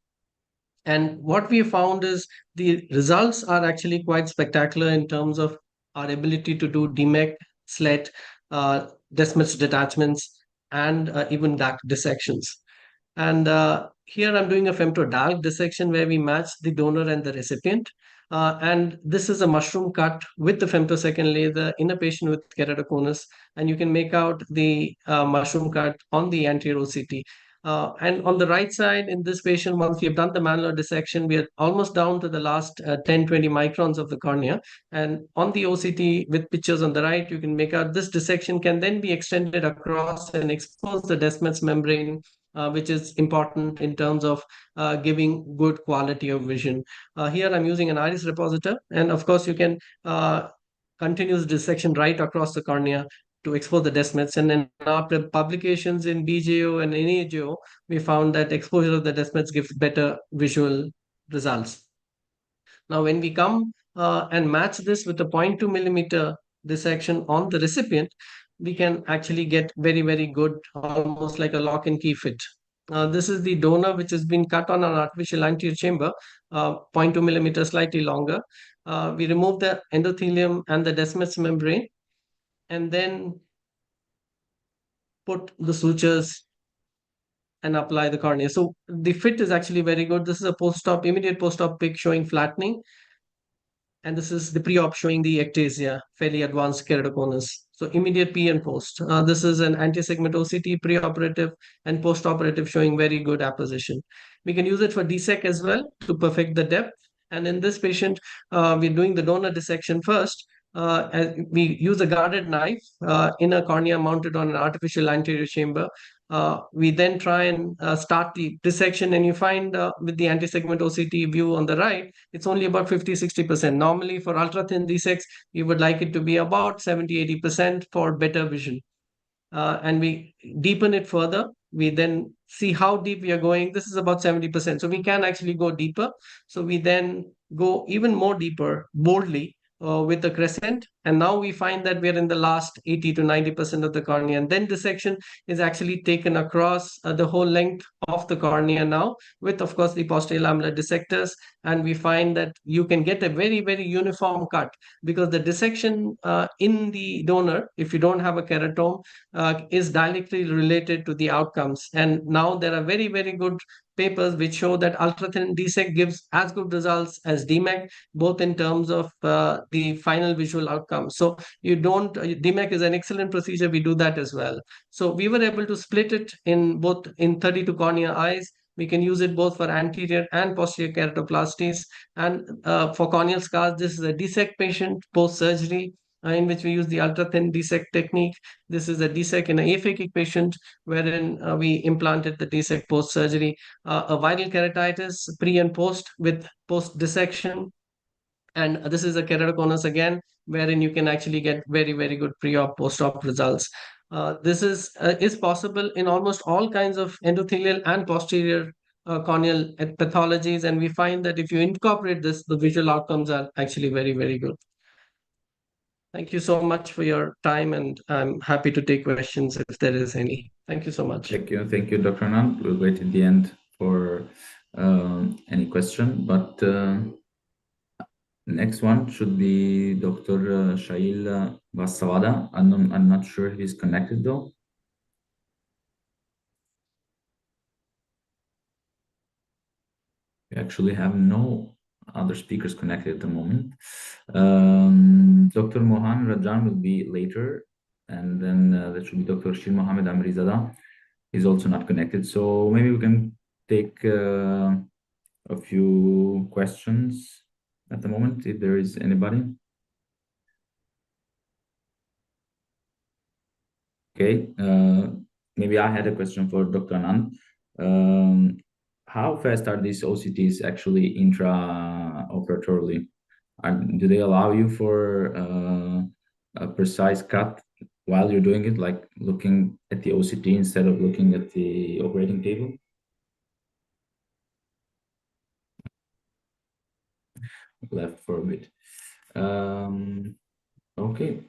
And what we found is the results are actually quite spectacular in terms of our ability to do DMEC, SLET, Descemet's detachments, and even dark dissections. And here I'm doing a femtodalk dissection where we match the donor and the recipient. And this is a mushroom cut with the femtosecond laser in a patient with keratoconus. And you can make out the mushroom cut on the anterior OCT. And on the right side, in this patient, once we have done the manual dissection, we are almost down to the last 10-20 microns of the cornea. And on the OCT with pictures on the right, you can make out this dissection can then be extended across and expose the Descemet's membrane, which is important in terms of giving good quality of vision. Here I'm using an iris repositor, and of course you can continuous dissection right across the cornea to expose the Descemet's. And then after publications in BJO and NAJO, we found that exposure of the Descemet's gives better visual results. Now, when we come and match this with a 0.2 millimeter dissection on the recipient, we can actually get very, very good, almost like a lock and key fit. This is the donor, which has been cut on an artificial anterior chamber, 0.2 millimeters, slightly longer. We remove the endothelium and the Descemet's membrane, and then put the sutures and apply the cornea. So the fit is actually very good. This is a post-op, immediate post-op pic showing flattening. And this is the pre-op showing the ectasia, fairly advanced keratoconus. So immediate pre and post. This is an anti-segment OCT pre-operative and post-operative showing very good apposition. We can use it for DSEC as well to perfect the depth. And in this patient, we're doing the donor dissection first. We use a guarded knife in a cornea mounted on an artificial anterior chamber. We then try and start the dissection, and you find with the anti-segment OCT view on the right, it's only about 50-60%. Normally for ultra-thin DSECs, you would like it to be about 70-80% for better vision. And we deepen it further. We then see how deep we are going. This is about 70%. So we can actually go deeper. So we then go even more deeper, boldly, with the crescent, and now we find that we're in the last 80-90% of the cornea, and then dissection is actually taken across the whole length of the cornea now with, of course, the posterior lamellar dissectors, and we find that you can get a very, very uniform cut because the dissection in the donor, if you don't have a keratome, is directly related to the outcomes. And now there are very, very good papers which show that ultra-thin DSEC gives as good results as DMEC, both in terms of the final visual outcome. So you don't, DMEC is an excellent procedure. We do that as well. So we were able to split it in both in 32 cornea eyes. We can use it both for anterior and posterior keratoplasties. And for corneal scars, this is a DSEC patient post-surgery, in which we use the ultra-thin DSEC technique. This is a DSEC in an aphakic patient, wherein we implanted the DSEC post-surgery. A viral keratitis pre and post with post-dissection. And this is a keratoconus again, wherein you can actually get very, very good pre-op, post-op results. This is possible in almost all kinds of endothelial and posterior corneal pathologies, and we find that if you incorporate this, the visual outcomes are actually very, very good. Thank you so much for your time, and I'm happy to take questions if there is any. Thank you so much. Thank you, Dr. Anand. We'll wait at the end for any question, but next one should be Dr. Shail Vasavada. I'm not sure if he's connected though. We actually have no other speakers connected at the moment. Dr. Mohan Rajan will be later, and then there should be Dr. Shir Mohammed Amrizada. He's also not connected, so maybe we can take a few questions at the moment, if there is anybody. Okay, maybe I had a question for Dr. Anand. How fast are these OCTs actually intraoperatorily? Do they allow you for a precise cut while you're doing it, like looking at the OCT instead of looking at the operating table? Left for a bit. Okay.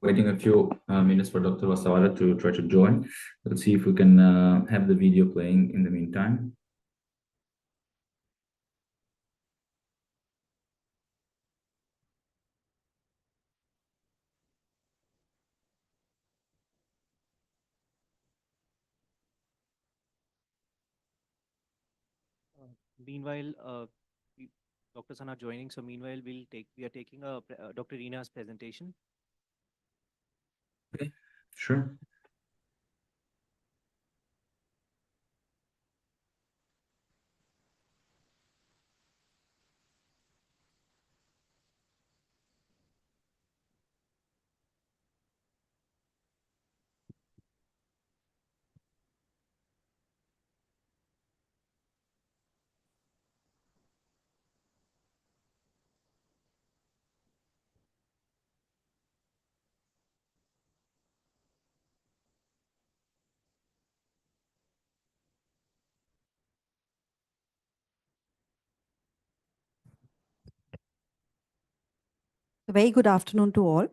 Waiting a few minutes for Dr. Vasavada to try to join. Let's see if we can have the video playing in the meantime. Meanwhile, doctors are not joining, so meanwhile we are taking Dr. Rina's presentation. Okay, sure. A very good afternoon to all.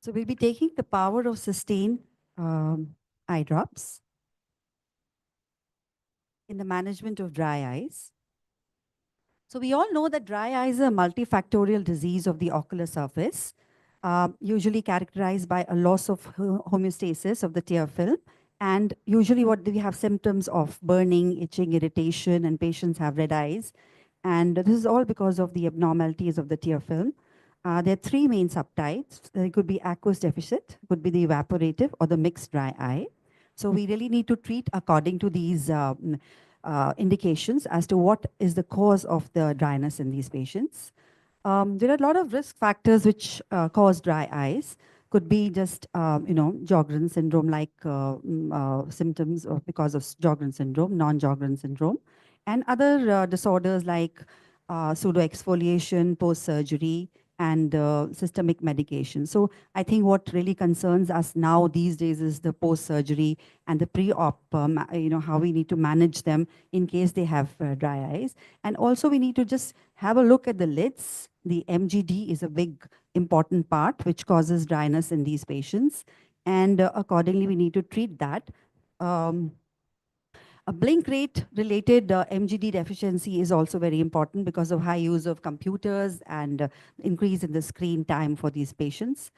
So we'll be taking the power of sustained eye drops. in the management of dry eyes. So we all know that dry eye is a multifactorial disease of the ocular surface, usually characterized by a loss of homeostasis of the tear film. And usually what do we have symptoms of burning, itching, irritation, and patients have red eyes. And this is all because of the abnormalities of the tear film. There are three main subtypes. It could be aqueous deficit, could be the evaporative or the mixed dry eye. So we really need to treat according to these indications as to what is the cause of the dryness in these patients. There are a lot of risk factors which cause dry eyes. Could be just, Sjogren's syndrome, like symptoms because of Sjogren's syndrome, non-Sjogren's syndrome, and other disorders like pseudo-exfoliation, post-surgery, and systemic medication. So I think what really concerns us now these days is the post-surgery and the pre-op, how we need to manage them in case they have dry eyes. And also we need to just have a look at the lids. The MGD is a big important part which causes dryness in these patients. And accordingly, we need to treat that. A blink rate related MGD deficiency is also very important because of high use of computers and increase in the screen time for these patients.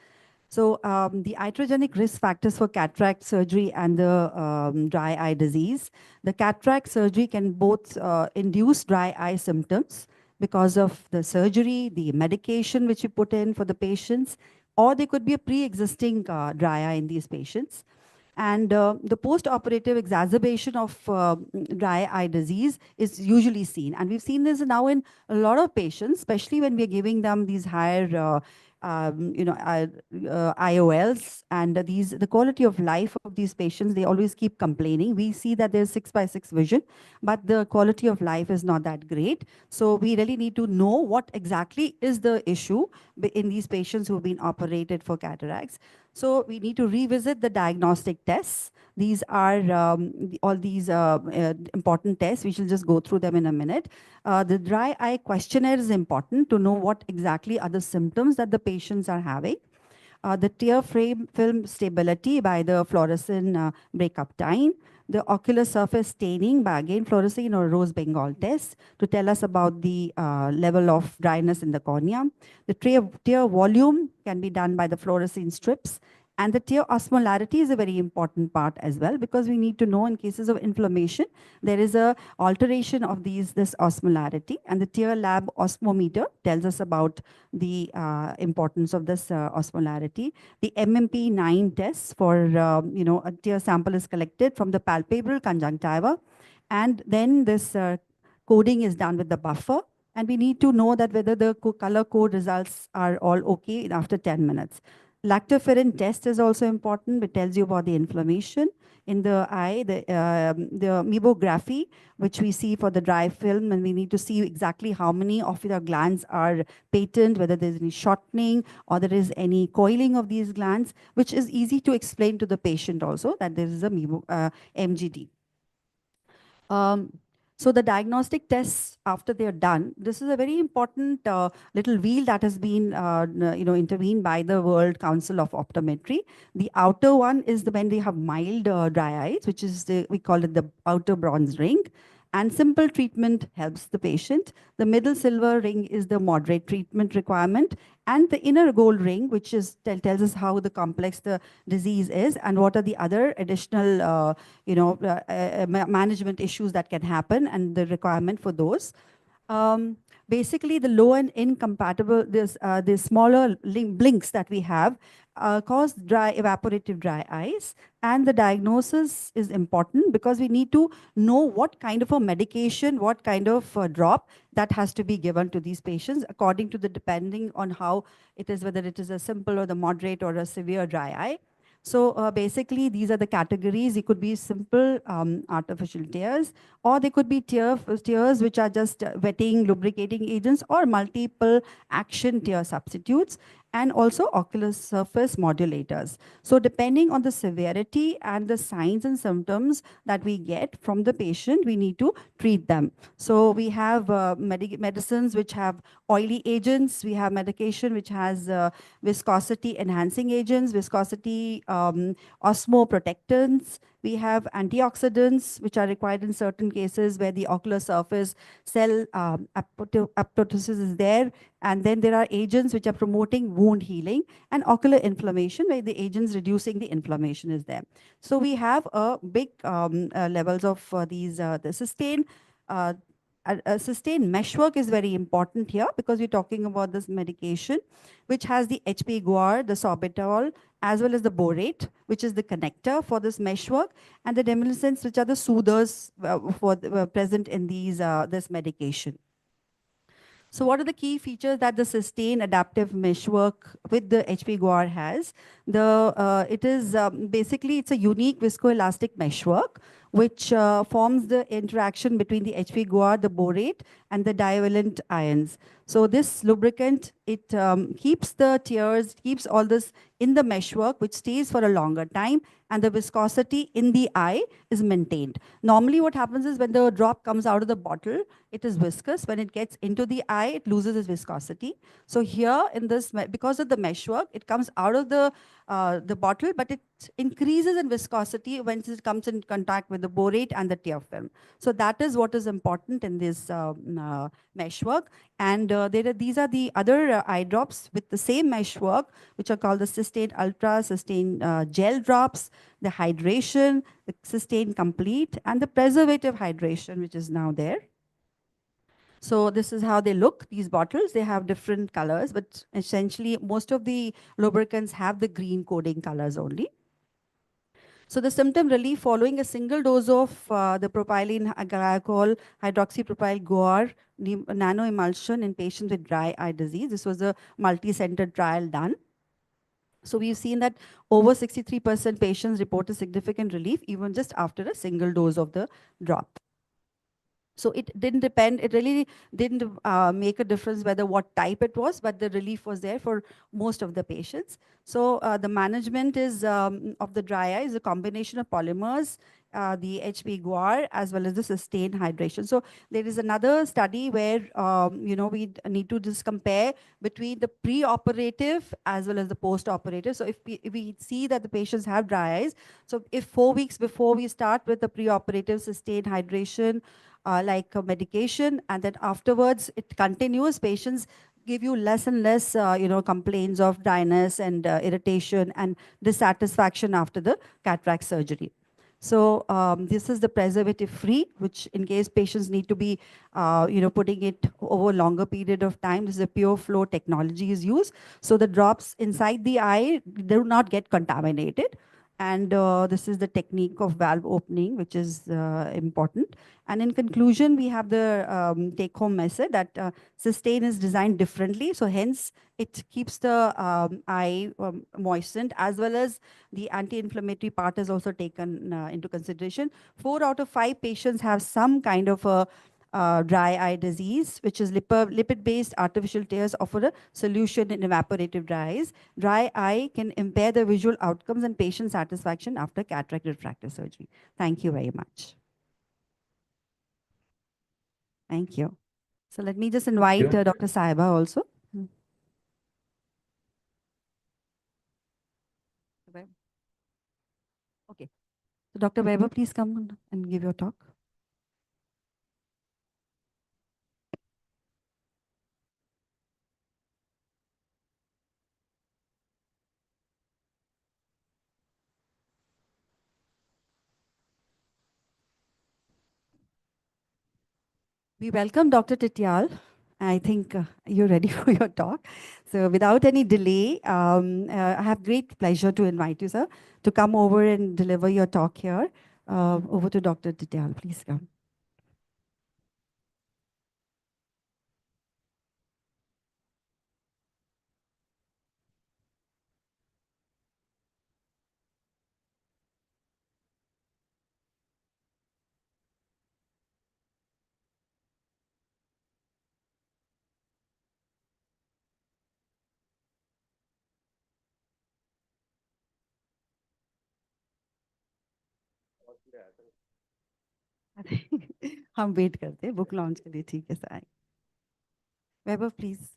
So the iatrogenic risk factors for cataract surgery and the dry eye disease. The cataract surgery can both induce dry eye symptoms because of the surgery, the medication which you put in for the patients, or there could be a pre-existing dry eye in these patients. And the post-operative exacerbation of dry eye disease is usually seen. And we've seen this now in a lot of patients, especially when we're giving them these higher IOLs, and the quality of life of these patients, they always keep complaining. We see that there's 6x6 vision, but the quality of life is not that great. So we really need to know what exactly is the issue in these patients who've been operated for cataracts. So we need to revisit the diagnostic tests. These are all these important tests. We shall just go through them in a minute. The dry eye questionnaire is important to know what exactly are the symptoms that the patients are having. The tear film stability by the fluorescein breakup time, the ocular surface staining by again fluorescein or rose Bengal test to tell us about the level of dryness in the cornea. The tear volume can be done by the fluorescein strips. And the tear osmolarity is a very important part as well, because we need to know in cases of inflammation, there is a alteration of this osmolarity. And the tear lab osmometer tells us about the importance of this osmolarity. The MMP9 test for, a tear sample is collected from the palpebral conjunctiva. And then this coding is done with the buffer. And we need to know that whether the color code results are all okay after 10 minutes. Lactoferrin test is also important. It tells you about the inflammation in the eye, the mebography, which we see for the dry film, and we need to see exactly how many of the glands are patent, whether there's any shortening or there is any coiling of these glands, which is easy to explain to the patient also that there is a MGD. So the diagnostic tests after they're done, this is a very important little wheel that has been intervened by the World Council of Optometry. The outer one is when they have mild dry eyes, which is we call it the outer bronze ring. And simple treatment helps the patient. The middle silver ring is the moderate treatment requirement. And the inner gold ring, which is tells us how the complex the disease is and what are the other additional management issues that can happen and the requirement for those. Basically, the low and incompatible, the smaller blinks that we have cause evaporative dry eyes. And the diagnosis is important because we need to know what kind of a medication, what kind of drop that has to be given to these patients according to depending on how it is, whether it is a simple or the moderate or a severe dry eye. So basically, these are the categories. It could be simple artificial tears, or they could be tears which are just wetting, lubricating agents, or multiple action tear substitutes, and also ocular surface modulators. So depending on the severity and the signs and symptoms that we get from the patient, we need to treat them. So we have medicines which have oily agents. We have medication which has viscosity enhancing agents, viscosity osmoprotectants, We have antioxidants, which are required in certain cases where the ocular surface cell apoptosis is there. And then there are agents which are promoting wound healing and ocular inflammation, where the agents reducing the inflammation is there. So we have a big levels of the sustained meshwork is very important here because we're talking about this medication, which has the HP guar, the sorbitol, as well as the borate, which is the connector for this meshwork, and the demulcents, which are the soothers present in this medication. So what are the key features that the sustained adaptive meshwork with the HP guar has? It is basically, it's a unique viscoelastic meshwork which forms the interaction between the HP guar, the borate, and the divalent ions. So this lubricant, it keeps the tears, keeps all this in the meshwork, which stays for a longer time, and the viscosity in the eye is maintained. Normally what happens is when the drop comes out of the bottle, it is viscous. When it gets into the eye, it loses its viscosity. So here in this, because of the meshwork, it comes out of the bottle, but it increases in viscosity when it comes in contact with the borate and the tear film. So that is what is important in this meshwork. And these are the other eye drops with the same meshwork, which are called the Sustained Ultra, Sustained Gel drops, the hydration, the Sustained Complete, and the preservative hydration, which is now there. So this is how they look, these bottles. They have different colors, but essentially most of the lubricants have the green coding colors only. So the symptom relief following a single dose of the propylene glycol hydroxypropyl guar nano emulsion in patients with dry eye disease. This was a multi-center trial done. So we've seen that over 63% patients reported significant relief even just after a single dose of the drop. So it didn't depend, it really didn't make a difference whether what type it was, but the relief was there for most of the patients. So the management is of the dry eye is a combination of polymers, the HP guar, as well as the sustained hydration. So there is another study where we need to just compare between the pre-operative as well as the post-operative. So if we see that the patients have dry eyes, so if 4 weeks before we start with the pre-operative sustained hydration, like a medication, and then afterwards it continues, patients give you less and less complaints of dryness and irritation and dissatisfaction after the cataract surgery. So this is the preservative free, which in case patients need to be putting it over a longer period of time, this is a pure flow technology is used. So the drops inside the eye do not get contaminated. And this is the technique of valve opening, which is important. And in conclusion, we have the take-home message that Sustain is designed differently. So hence, it keeps the eye moistened, as well as the anti-inflammatory part is also taken into consideration. 4 out of 5 patients have some kind of a dry eye disease, which is lipid-based artificial tears offer a solution in evaporative dry eyes. Dry eye can impair the visual outcomes and patient satisfaction after cataract refractive surgery. Thank you very much. Thank you. So let me just invite Dr. Saiba also. Okay. So Dr. Weber, please come and give your talk. We welcome Dr. Tityal. I think you're ready for your talk. So without any delay, I have great pleasure to invite you, sir, to come over and deliver your talk here. Over to Dr. Tityal, please come. हम wait करते हैं book launch के लिए ठीक है sir Vaibhav please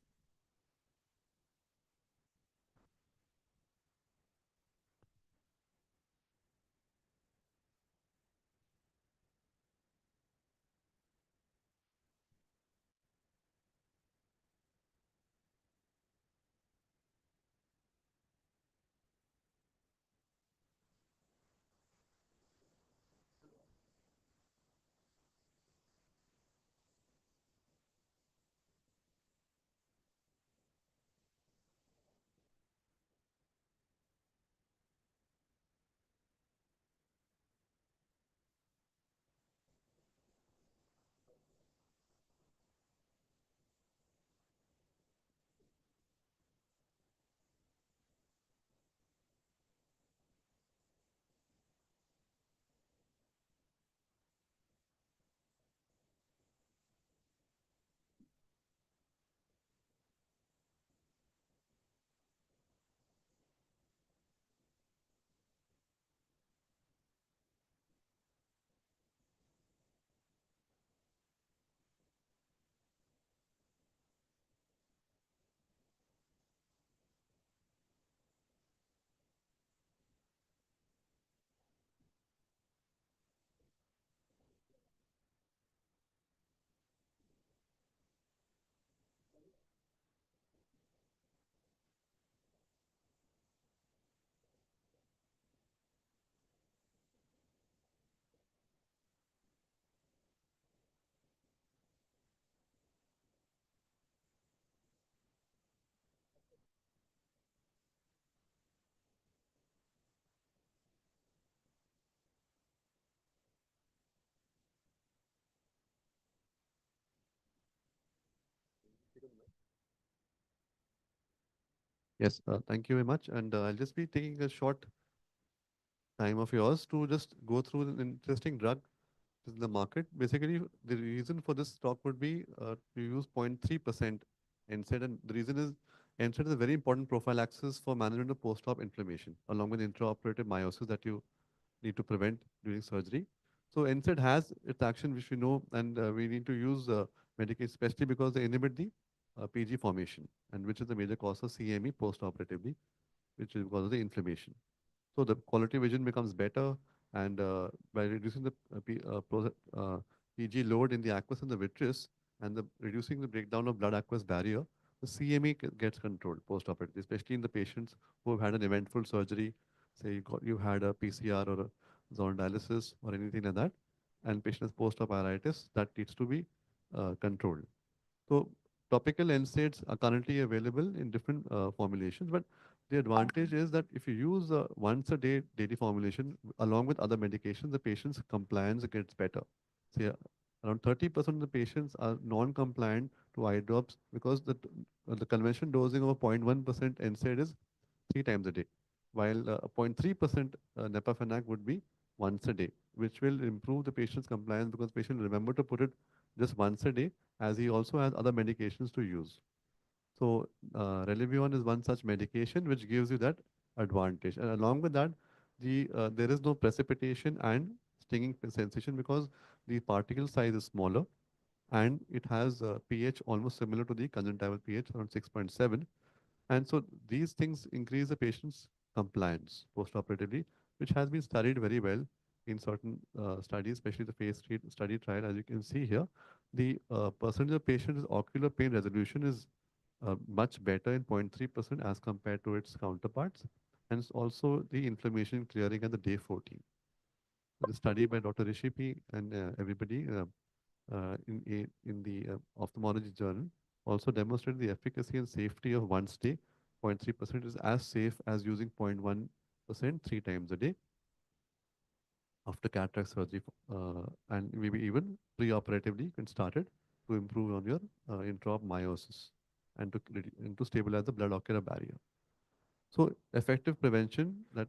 Yes, thank you very much. And I'll just be taking a short time of yours to just go through an interesting drug in the market. Basically, the reason for this talk would be to use 0.3% NSAID, and the reason is NSAID is a very important prophylaxis for management of post-op inflammation, along with intraoperative meiosis that you need to prevent during surgery. So NSAID has its action, which we know, and we need to use medication, especially because they inhibit the PG formation, and which is the major cause of CME post-operatively, which is because of the inflammation. So the quality of vision becomes better, and by reducing the PG load in the aqueous and the vitreous, and reducing the breakdown of blood aqueous barrier, the CME gets controlled post-operatively, especially in the patients who have had an eventful surgery. Say you had a PCR or a zone dialysis or anything like that, and patient has post-op iritis, that needs to be controlled. So topical NSAIDs are currently available in different formulations, but the advantage is that if you use a once a day daily formulation along with other medications, the patient's compliance gets better. Say around 30% of the patients are non-compliant to eye drops because the conventional dosing of a 0.1% NSAID is 3 times a day, while 0.3% Nepafenac would be once a day, which will improve the patient's compliance because patient will remember to put it just once a day, as he also has other medications to use. So Relivion is one such medication which gives you that advantage. And along with that, there is no precipitation and stinging sensation because the particle size is smaller, and it has a pH almost similar to the conjunctival pH, around 6.7. And so these things increase the patient's compliance postoperatively, which has been studied very well in certain studies, especially the phase 3 study trial. As you can see here, the percentage of patients' ocular pain resolution is much better in 0.3% as compared to its counterparts, and it's also the inflammation clearing at the day 14. The study by Dr. Rishipi and everybody in the ophthalmology journal also demonstrated the efficacy and safety of once day. 0.3% is as safe as using 0.1% 3 times a day after cataract surgery, and maybe even pre-operatively you can start it to improve on your intraop meiosis and to stabilize the blood ocular barrier. So effective prevention, that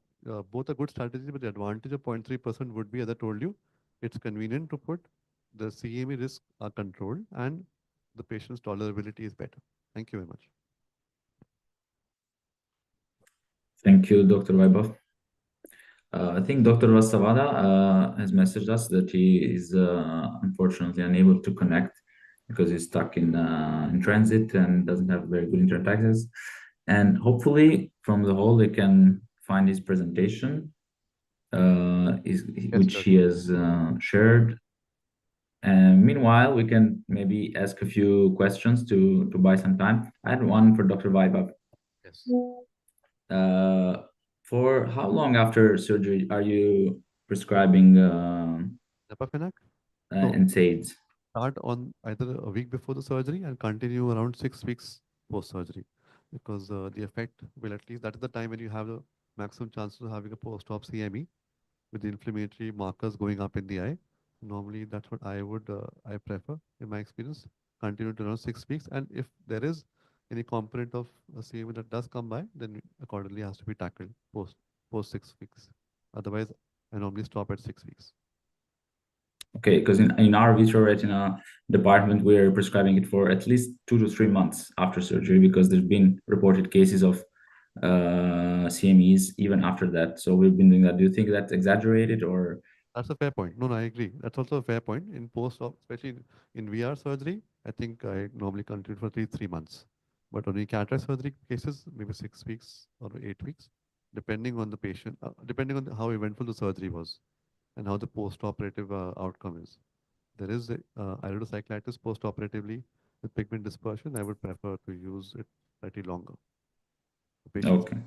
both are good strategies, but the advantage of 0.3% would be, as I told you, it's convenient to put, the CME risks are controlled, and the patient's tolerability is better. Thank you very much. Thank you, Dr. Vaibhav. I think Dr. Vasavada has messaged us that he is unfortunately unable to connect because he's stuck in transit and doesn't have very good internet access. And hopefully from the hall they can find his presentation, which he has shared. And meanwhile, we can maybe ask a few questions to buy some time. I had one for Dr. Vaibhav. Yes. For how long after surgery are you prescribing Nepafenac? NSAIDs? Start on either a week before the surgery and continue around 6 weeks post-surgery, because the effect will, at least that is the time when you have the maximum chances of having a post-op CME with the inflammatory markers going up in the eye. Normally, that's what I prefer in my experience. Continue to around 6 weeks, and if there is any component of CME that does come by, then accordingly has to be tackled post 6 weeks. Otherwise, I normally stop at 6 weeks. Okay, because in our vitreoretina department, we're prescribing it for at least 2 to 3 months after surgery because there's been reported cases of CMEs even after that. So we've been doing that. Do you think that's exaggerated or? That's a fair point. No, I agree. That's also a fair point. In post-op, especially in VR surgery, I think I normally continue for 3 months. But on the cataract surgery cases, maybe 6 weeks or 8 weeks, depending on the patient, depending on how eventful the surgery was and how the post-operative outcome is. There is iridocyclitis post-operatively with pigment dispersion. I would prefer to use it slightly longer. Okay.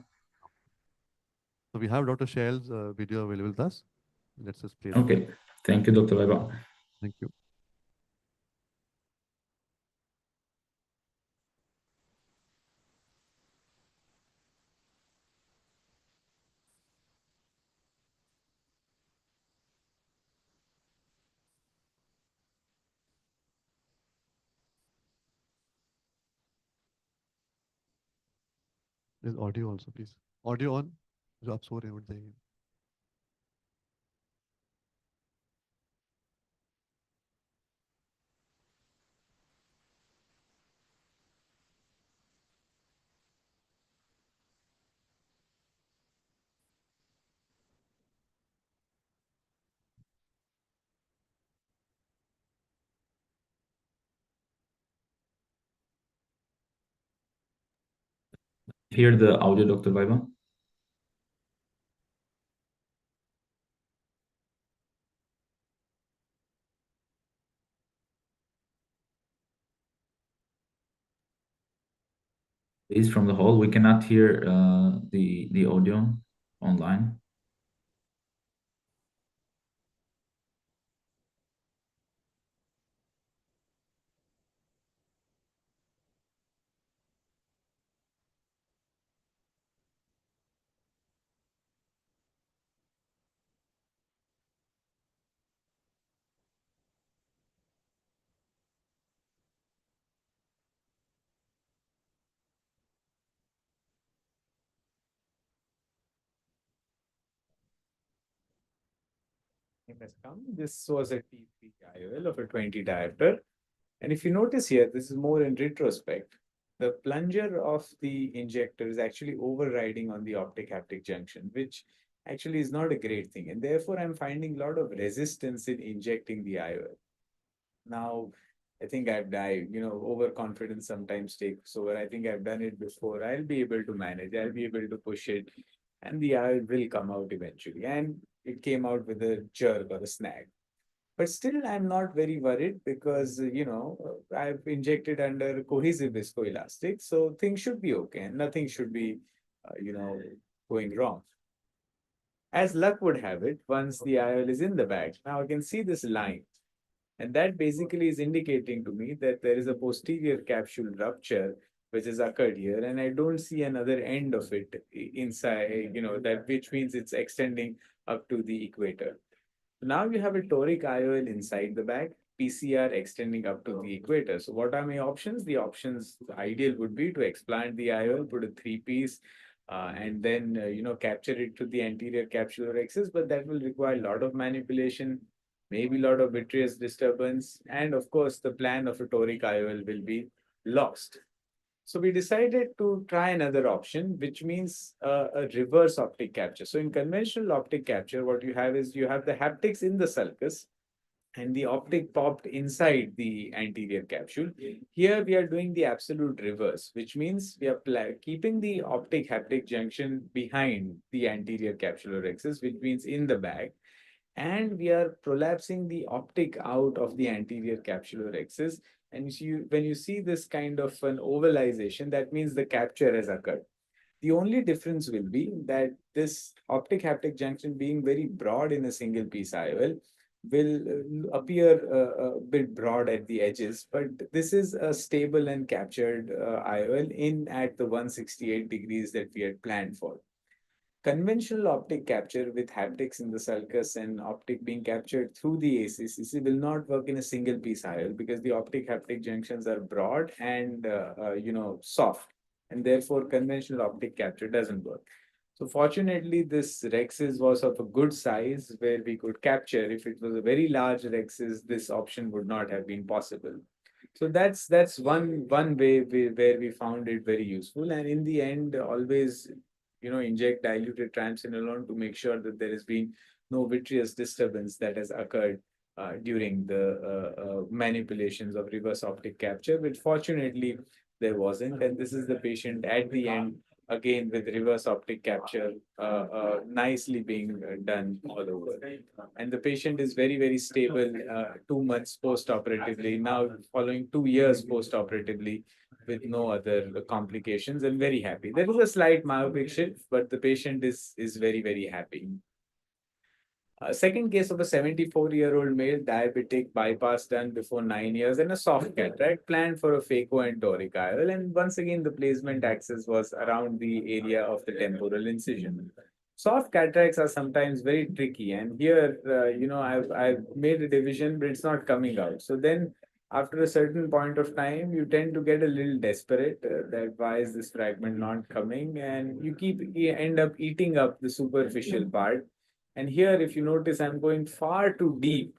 So we have Dr. Shell's video available with us. Let's just play. Okay. Thank you, Dr. Vaibhav. Thank you. There's audio also, please. Audio on. जो आप सो रहे हैं, उठ जाइए. Hear the audio, Dr. Vaiva? Please, from the hall, we cannot hear the audio online. Has come. This was a T3 IOL of a 20 diopter. And if you notice here, this is more in retrospect. The plunger of the injector is actually overriding on the optic haptic junction, which actually is not a great thing. And therefore, I'm finding a lot of resistance in injecting the IOL. Now, I think I've died, overconfidence sometimes takes over. I think I've done it before. I'll be able to manage. I'll be able to push it, and the IOL will come out eventually. And it came out with a jerk or a snag. But still, I'm not very worried because, I've injected under cohesive viscoelastic, so things should be okay and nothing should be, going wrong. As luck would have it, once the IOL is in the bag, now I can see this line. And that basically is indicating to me that there is a posterior capsule rupture which has occurred here, and I don't see another end of it inside, which means it's extending up to the equator. Now you have a toric IOL inside the bag, PCR extending up to the equator. So what are my options? The options, the ideal would be to explant the IOL, put a three-piece, and then, capture it to the anterior capsular axis, but that will require a lot of manipulation, maybe a lot of vitreous disturbance, and of course, the plan of a toric IOL will be lost. So we decided to try another option, which means a reverse optic capture. So in conventional optic capture, what you have is you have the haptics in the sulcus and the optic popped inside the anterior capsule. Here we are doing the absolute reverse, which means we are keeping the optic haptic junction behind the anterior capsular axis, which means in the bag. And we are prolapsing the optic out of the anterior capsular axis. And when you see this kind of an ovalization, that means the capture has occurred. The only difference will be that this optic haptic junction being very broad in a single piece IOL will appear a bit broad at the edges, but this is a stable and captured IOL in at the 168 degrees that we had planned for. Conventional optic capture with haptics in the sulcus and optic being captured through the ACCC will not work in a single piece IOL because the optic haptic junctions are broad and soft, and therefore conventional optic capture doesn't work. So fortunately, this rexis was of a good size where we could capture. If it was a very large rexis, this option would not have been possible. So that's one way where we found it very useful. And in the end, always inject diluted triamcinolone to make sure that there has been no vitreous disturbance that has occurred during the manipulations of reverse optic capture, which fortunately there wasn't. And this is the patient at the end, again with reverse optic capture nicely being done all over. And the patient is very, very stable 2 months post-operatively, now following 2 years post-operatively with no other complications and very happy. There is a slight myopic shift, but the patient is very, very happy. A second case of a 74-year-old male, diabetic, bypass done before 9 years, and a soft cataract planned for a phaco and toric IOL. And once again, the placement axis was around the area of the temporal incision. Soft cataracts are sometimes very tricky, and here, I've made a division, but it's not coming out. So then after a certain point of time, you tend to get a little desperate that why is this fragment not coming? And you end up eating up the superficial part. And here, if you notice, I'm going far too deep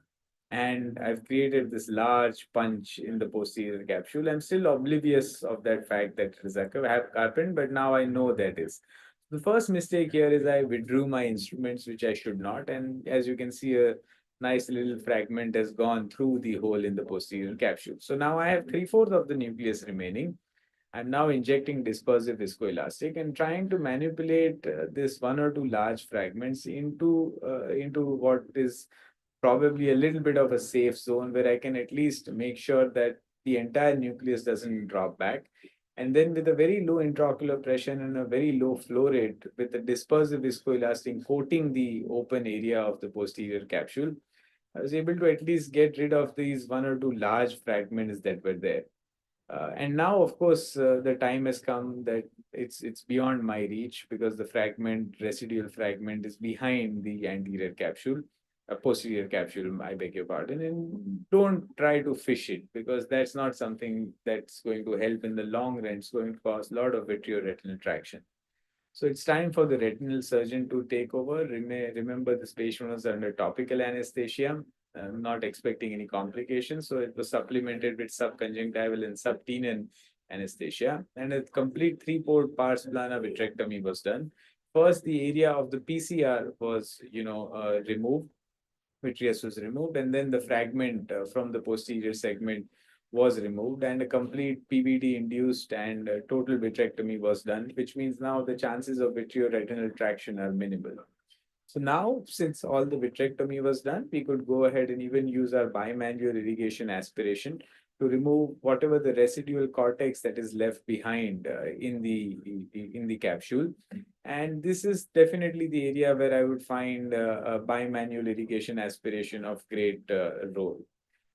and I've created this large punch in the posterior capsule. I'm still oblivious of that fact that it has happened, but now I know that is. The first mistake here is I withdrew my instruments, which I should not. And as you can see, a nice little fragment has gone through the hole in the posterior capsule. So now I have 3/4 of the nucleus remaining. I'm now injecting dispersive viscoelastic and trying to manipulate this one or two large fragments into what is probably a little bit of a safe zone where I can at least make sure that the entire nucleus doesn't drop back. And then with a very low intraocular pressure and a very low flow rate with the dispersive viscoelastic coating the open area of the posterior capsule, I was able to at least get rid of these one or two large fragments that were there. And now, of course, the time has come that it's beyond my reach because the residual fragment is behind the anterior capsule, posterior capsule, I beg your pardon. And don't try to fish it because that's not something that's going to help in the long run. It's going to cause a lot of vitreoretinal traction. So it's time for the retinal surgeon to take over. Remember, this patient was under topical anesthesia. I'm not expecting any complications. So it was supplemented with subconjunctival and subtenon anesthesia. And a complete 3-port pars plana vitrectomy was done. First, the area of the PCR was, removed. Vitreous was removed, and then the fragment from the posterior segment was removed, and a complete PVD induced and total vitrectomy was done, which means now the chances of vitreoretinal traction are minimal. So now, since all the vitrectomy was done, we could go ahead and even use our bimanual irrigation aspiration to remove whatever the residual cortex that is left behind in the capsule. And this is definitely the area where I would find a bimanual irrigation aspiration of great role.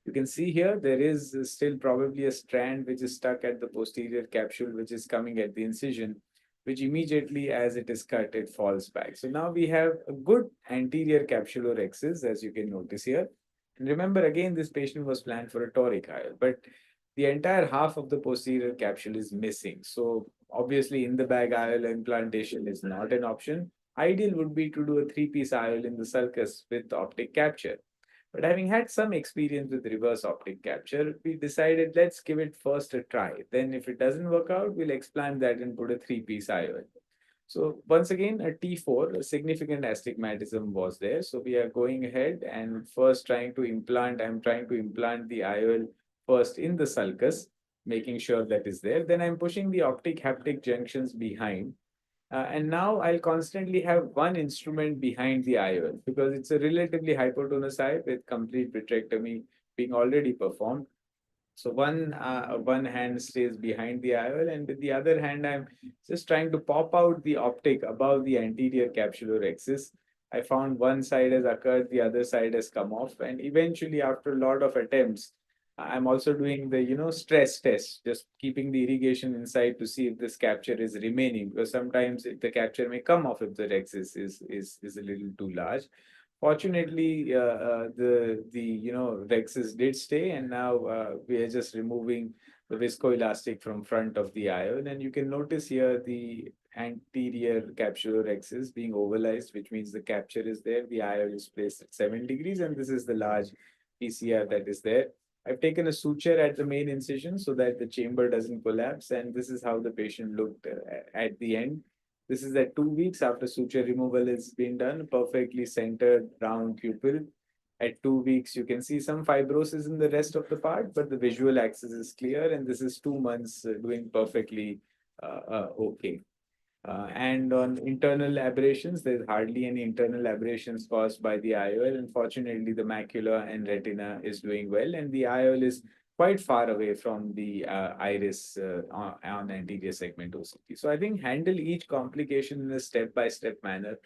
You can see here, there is still probably a strand which is stuck at the posterior capsule, which is coming at the incision, which immediately as it is cut, it falls back. So now we have a good anterior capsulorhexis, as you can notice here. And remember, again, this patient was planned for a toric IOL, but the entire half of the posterior capsule is missing. So obviously, in the bag IOL implantation is not an option. Ideal would be to do a 3-piece IOL in the sulcus with optic capture. But having had some experience with reverse optic capture, we decided let's give it first a try. Then if it doesn't work out, we'll expand that and put a 3-piece IOL. So once again, a T4, a significant astigmatism was there. So we are going ahead and first I'm trying to implant the IOL first in the sulcus, making sure that is there. Then I'm pushing the optic haptic junctions behind. And now I'll constantly have one instrument behind the IOL because it's a relatively hypotonous eye with complete vitrectomy being already performed. So one hand stays behind the IOL, and with the other hand, I'm just trying to pop out the optic above the anterior capsulorhexis. I found one side has occurred, the other side has come off, and eventually, after a lot of attempts, I'm also doing the stress test, just keeping the irrigation inside to see if this capture is remaining, because sometimes the capture may come off if the rhexis is a little too large. Fortunately, the rhexis did stay, and now we are just removing the viscoelastic from front of the IOL, and you can notice here the anterior capsulorhexis being ovalized, which means the capture is there. The IOL is placed at 7 degrees, and this is the large PCR that is there. I've taken a suture at the main incision so that the chamber doesn't collapse, and this is how the patient looked at the end. This is at 2 weeks after suture removal has been done, perfectly centered round pupil. At 2 weeks, you can see some fibrosis in the rest of the part, but the visual axis is clear, and this is 2 months doing perfectly okay. And on internal aberrations, there's hardly any internal aberrations caused by the IOL. Unfortunately, the macula and retina is doing well, and the IOL is quite far away from the iris on anterior segment OCT. So I think handle each complication in a step-by-step manner.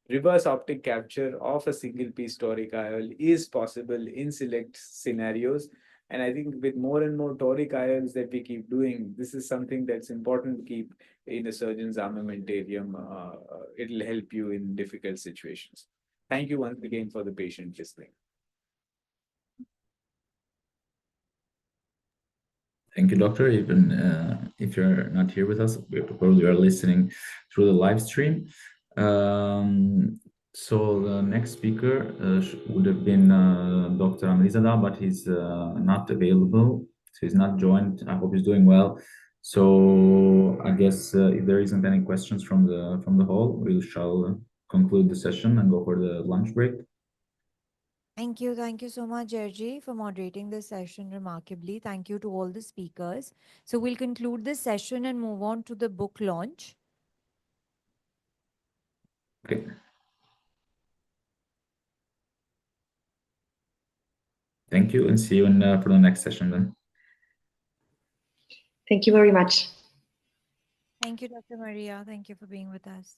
Reverse optic capture of a single piece toric IOL is possible in select scenarios. And I think with more and more toric IOLs that we keep doing, this is something that's important to keep in a surgeon's armamentarium. It'll help you in difficult situations. Thank you once again for the patient listening. Thank you, doctor. Even if you're not here with us, we probably are listening through the live stream. So the next speaker would have been Dr. Amrizada, but he's not available. So he's not joined. I hope he's doing well. So I guess if there isn't any questions from the hall, we shall conclude the session and go for the lunch break. Thank you. Thank you so much, Jerji, for moderating this session remarkably. Thank you to all the speakers. So we'll conclude this session and move on to the book launch. Okay. Thank you, and see you for the next session then. Thank you very much. Thank you, Dr. Maria. Thank you for being with us.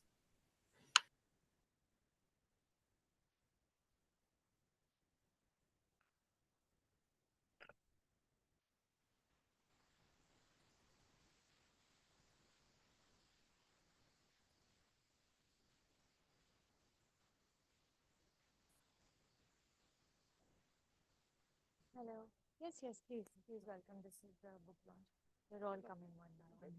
Hello. Yes, yes, please. Please welcome. This is the book launch. They're all coming one by one.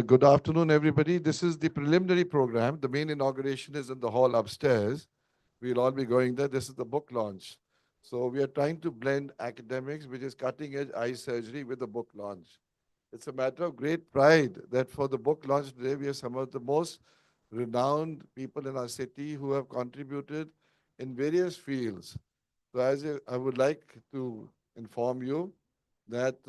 Good afternoon, everybody. This is the preliminary program. The main inauguration is in the hall upstairs. We'll all be going there. This is the book launch. So we are trying to blend academics, which is cutting-edge eye surgery, with the book launch. It's a matter of great pride that for the book launch today, we have some of the most renowned people in our city who have contributed in various fields. So I would like to inform you that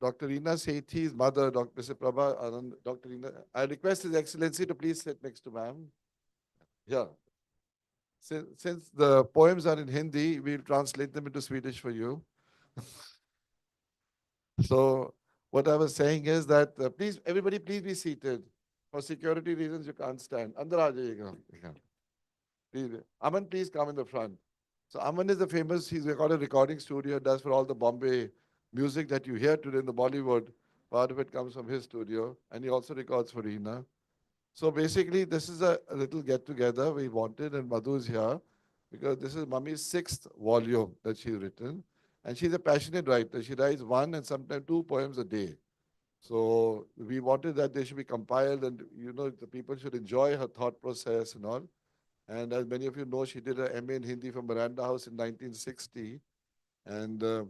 Dr. Reena Sethi's mother, Mr. Prabha Anand, Dr. Reena, I request His Excellency to please sit next to ma'am. Yeah. Since the poems are in Hindi, we'll translate them into Swedish for you. So what I was saying is that please, everybody, please be seated. For security reasons, you can't stand. Andar aa jayega. Please, Aman, please come in the front. So Aman is the famous, he's got a recording studio, does for all the Bombay music that you hear today in the Bollywood. Part of it comes from his studio, and he also records for Reena. So basically, this is a little get-together we wanted, and Madhu's here, because this is Mummy's 6th volume that she's written. And she's a passionate writer. She writes 1 and sometimes 2 poems a day. So we wanted that they should be compiled, and the people should enjoy her thought process and all. And as many of you know, she did her MA in Hindi from Miranda House in 1960. And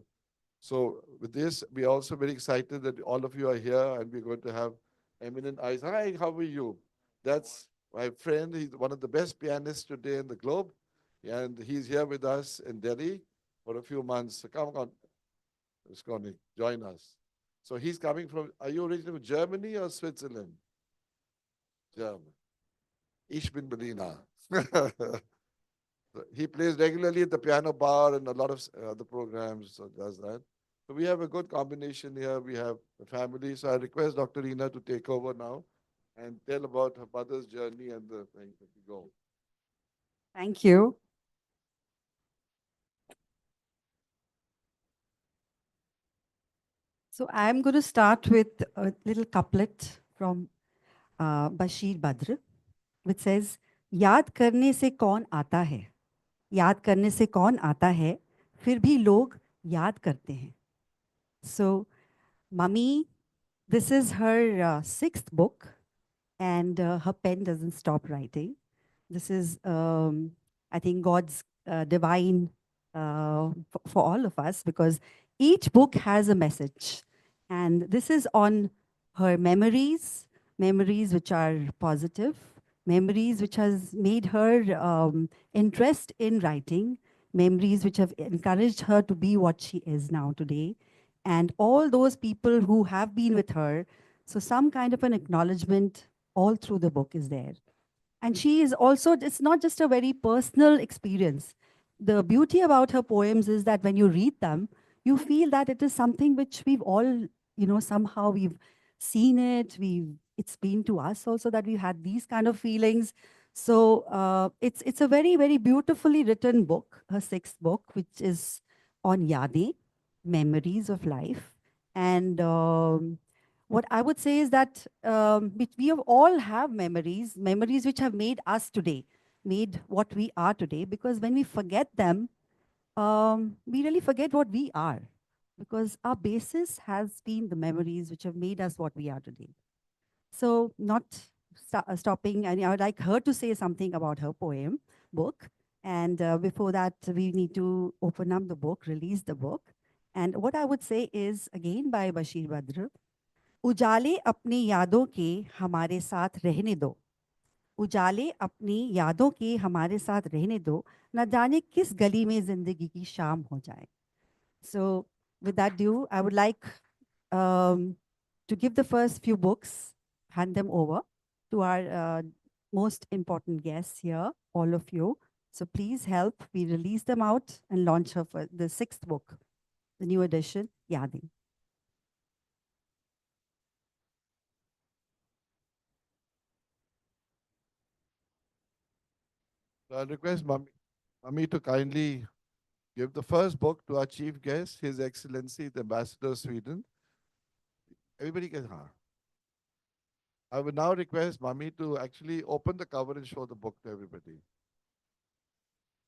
so with this, we are also very excited that all of you are here, and we're going to have eminent eyes. Hi, how are you? That's my friend. He's one of the best pianists today in the globe. And he's here with us in Delhi for a few months. So come on, Scotty, join us. So he's coming from, are you originally from Germany or Switzerland? German. Ich bin Berliner. He plays regularly at the piano bar and a lot of other programs, so does that. So we have a good combination here. We have a family. So I request Dr. Reena to take over now and tell about her mother's journey and the thing that we go. Thank you. So I'm going to start with a little couplet from Bashir Badr, which says, याद करने से कौन आता है, याद करने से कौन आता है, फिर भी लोग याद करते हैं. So, Mummy, this is her 6th book, and her pen doesn't stop writing. This is, I think, God's divine for all of us, because each book has a message. And this is on her memories, memories which are positive, memories which has made her interest in writing, memories which have encouraged her to be what she is now today, and all those people who have been with her. So some kind of an acknowledgement all through the book is there. And she is also, it's not just a very personal experience. The beauty about her poems is that when you read them, you feel that it is something which we've all, somehow we've seen it, it's been to us also that we had these kind of feelings. So it's a very, very beautifully written book, her sixth book, which is on Yade, Memories of Life. And what I would say is that we all have memories, memories which have made us today, made what we are today. Because when we forget them, we really forget what we are. Because our basis has been the memories which have made us what we are today. So, not stopping, and I would like her to say something about her poem book. And before that, we need to open up the book, release the book. And what I would say is, again, by Bashir Badr, उजाले अपनी यादों के हमारे साथ रहने दो, उजाले अपनी यादों के हमारे साथ रहने दो, न जाने किस गली में जिंदगी की शाम हो जाए. So with that due, I would like to give the first few books, hand them over to our most important guests here, all of you. So please help, we release them out and launch her for the sixth book, the new edition, Yadi. So I request Mummy to kindly give the first book to our chief guest, His Excellency, the Ambassador of Sweden. Everybody can. I would now request Mummy to actually open the cover and show the book to everybody.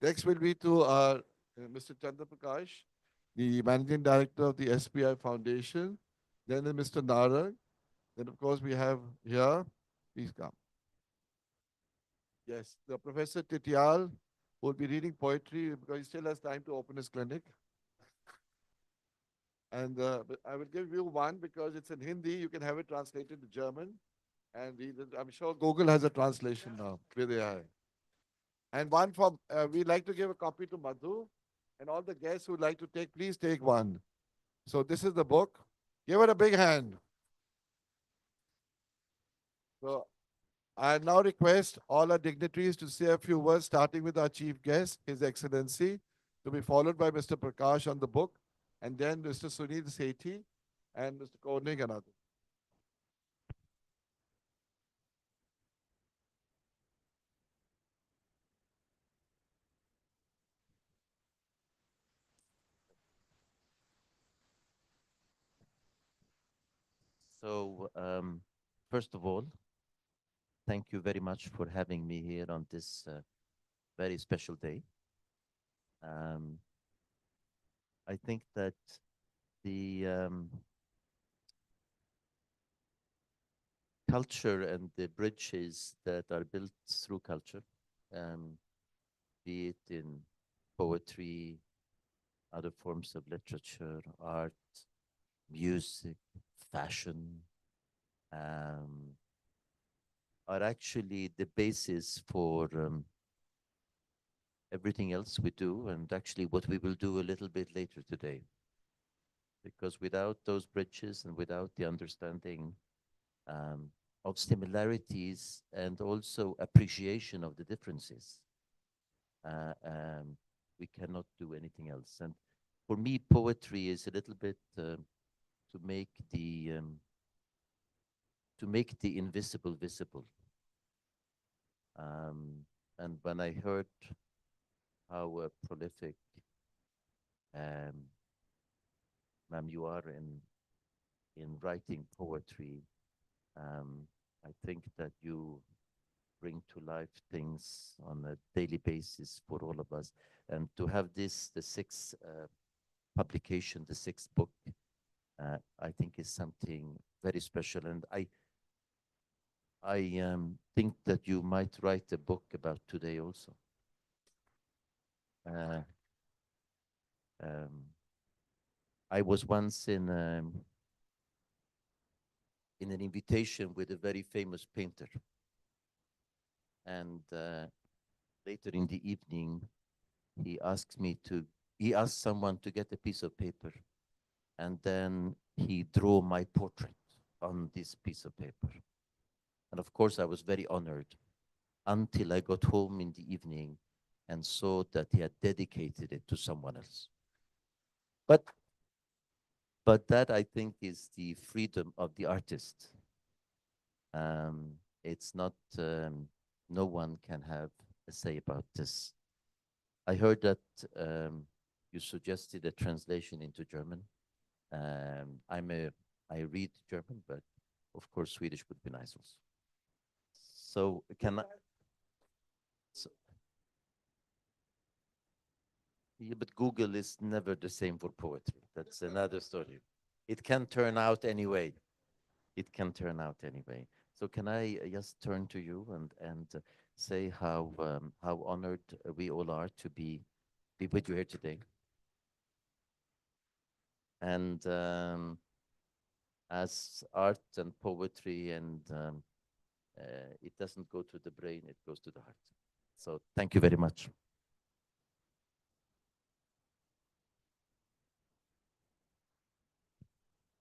Next will be to Mr. Chandra Prakash, the Managing Director of the SBI Foundation. Then Mr. Narang. Then, of course, we have here, please come. Yes, the Professor Titial will be reading poetry because he still has time to open his clinic. And but I will give you one because it's in Hindi. You can have it translated to German. And I'm sure Google has a translation now with AI. And one from, we'd like to give a copy to Madhu. And all the guests who would like to take, please take one. So this is the book. Give it a big hand. So I now request all our dignitaries to say a few words, starting with our chief guest, His Excellency, to be followed by Mr. Prakash on the book, and then Mr. Sunil Sethi and Mr. Koenig and others. So, first of all, thank you very much for having me here on this very special day. I think that the culture and the bridges that are built through culture, be it in poetry, other forms of literature, art, music, fashion, are actually the basis for everything else we do, and actually what we will do a little bit later today. Because without those bridges and without the understanding of similarities and also appreciation of the differences, we cannot do anything else. And for me, poetry is a little bit to make the invisible visible. And when I heard how prolific, ma'am, you are in writing poetry, I think that you bring to life things on a daily basis for all of us. And to have this, the sixth publication, the sixth book, I think is something very special. And I think that you might write a book about today also. Uh, um, I was once in an invitation with a very famous painter, and later in the evening, he asked someone to get a piece of paper, and then he drew my portrait on this piece of paper. And of course, I was very honored until I got home in the evening and saw that he had dedicated it to someone else. But that, I think, is the freedom of the artist. It's not, no one can have a say about this. I heard that you suggested a translation into German. I read German, but of course Swedish would be nice also. So can I? So, yeah, but Google is never the same for poetry. That's another story. It can turn out anyway. It can turn out anyway. So can I just turn to you and say how honored we all are to be with you here today. And as art and poetry, and it doesn't go to the brain, it goes to the heart. So thank you very much.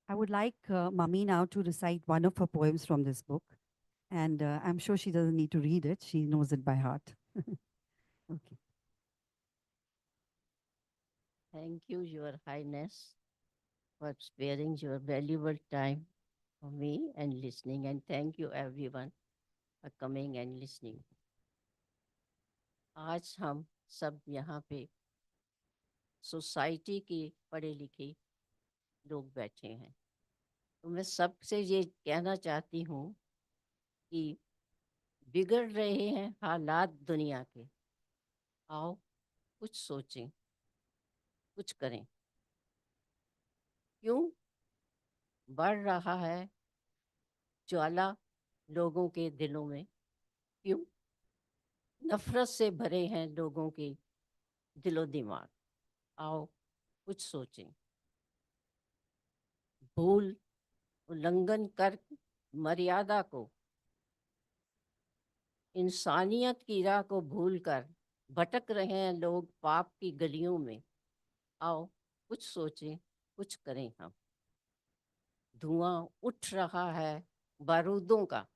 I would like Mami now to recite one of her poems from this book. And I'm sure she doesn't need to read it. She knows it by heart. Okay. Thank you, Your Highness, for sparing your valuable time for me and listening. And thank you, everyone, for coming and listening. आज हम सब यहाँ पे society के पढ़े लिखे लोग बैठे हैं, तो मैं सबसे ये कहना चाहती हूँ कि बिगड़ रहे हैं हालात दुनिया के, आओ कुछ सोचें, कुछ करें। क्यों बढ़ रहा है ज्वाला लोगों के दिलों में? क्यों नफरत से भरे हैं लोगों के दिलो दिमाग? आओ कुछ सोचें। भूल उल्लंघन कर मर्यादा को, इंसानियत की राह को भूलकर भटक रहे हैं लोग पाप की गलियों में। आओ कुछ सोचें, कुछ करें हम। धुआं उठ रहा है बारूदों का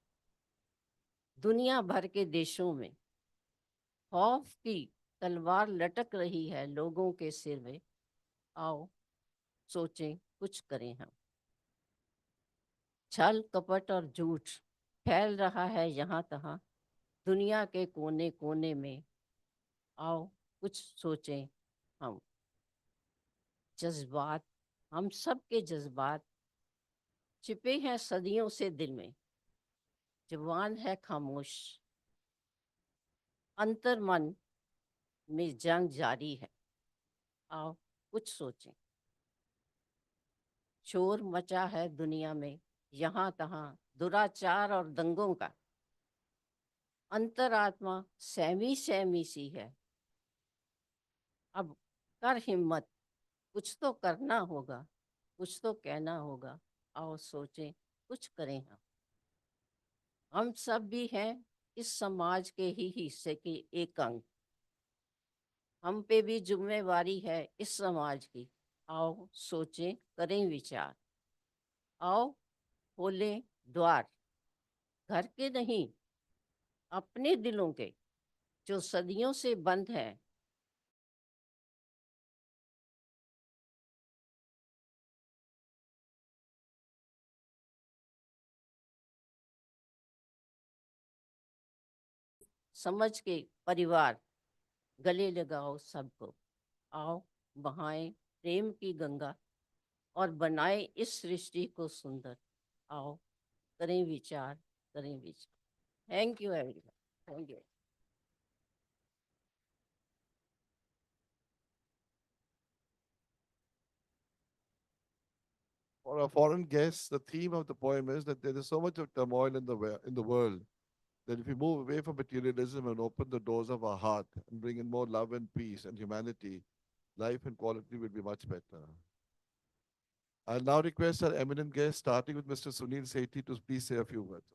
दुनिया भर के देशों में। खौफ की तलवार लटक रही है लोगों के सिर में। आओ सोचें, कुछ करें हम। छल कपट और झूठ फैल रहा है यहाँ तहाँ दुनिया के कोने कोने में। आओ कुछ सोचें हम। जज्बात, हम सब के जज्बात छिपे हैं सदियों से दिल में। जवान है खामोश, अंतर मन में जंग जारी है। आओ कुछ सोचें। शोर मचा है दुनिया में यहाँ तहाँ दुराचार और दंगों का। अंतरात्मा सहमी सहमी सी है। अब कर हिम्मत, कुछ तो करना होगा, कुछ तो कहना होगा। आओ सोचें, कुछ करें हम। हम सब भी हैं इस समाज के ही हिस्से के एक अंग। हम पे भी जिम्मेवारी है इस समाज की। आओ सोचें, करें विचार। आओ खोलें द्वार, घर के नहीं अपने दिलों के, जो सदियों से बंद है। समझ के परिवार गले लगाओ सबको। आओ बहाएं प्रेम की गंगा और बनाए इस सृष्टि को सुंदर। आओ करें विचार, करें विचार। Thank you everyone, thank you. For our foreign guests, the theme of the poem is that there is so much of turmoil in the world that if we move away from materialism and open the doors of our heart and bring in more love and peace and humanity, life and quality will be much better. I'll now request our eminent guest, starting with Mr. Sunil Sethi, to please say a few words.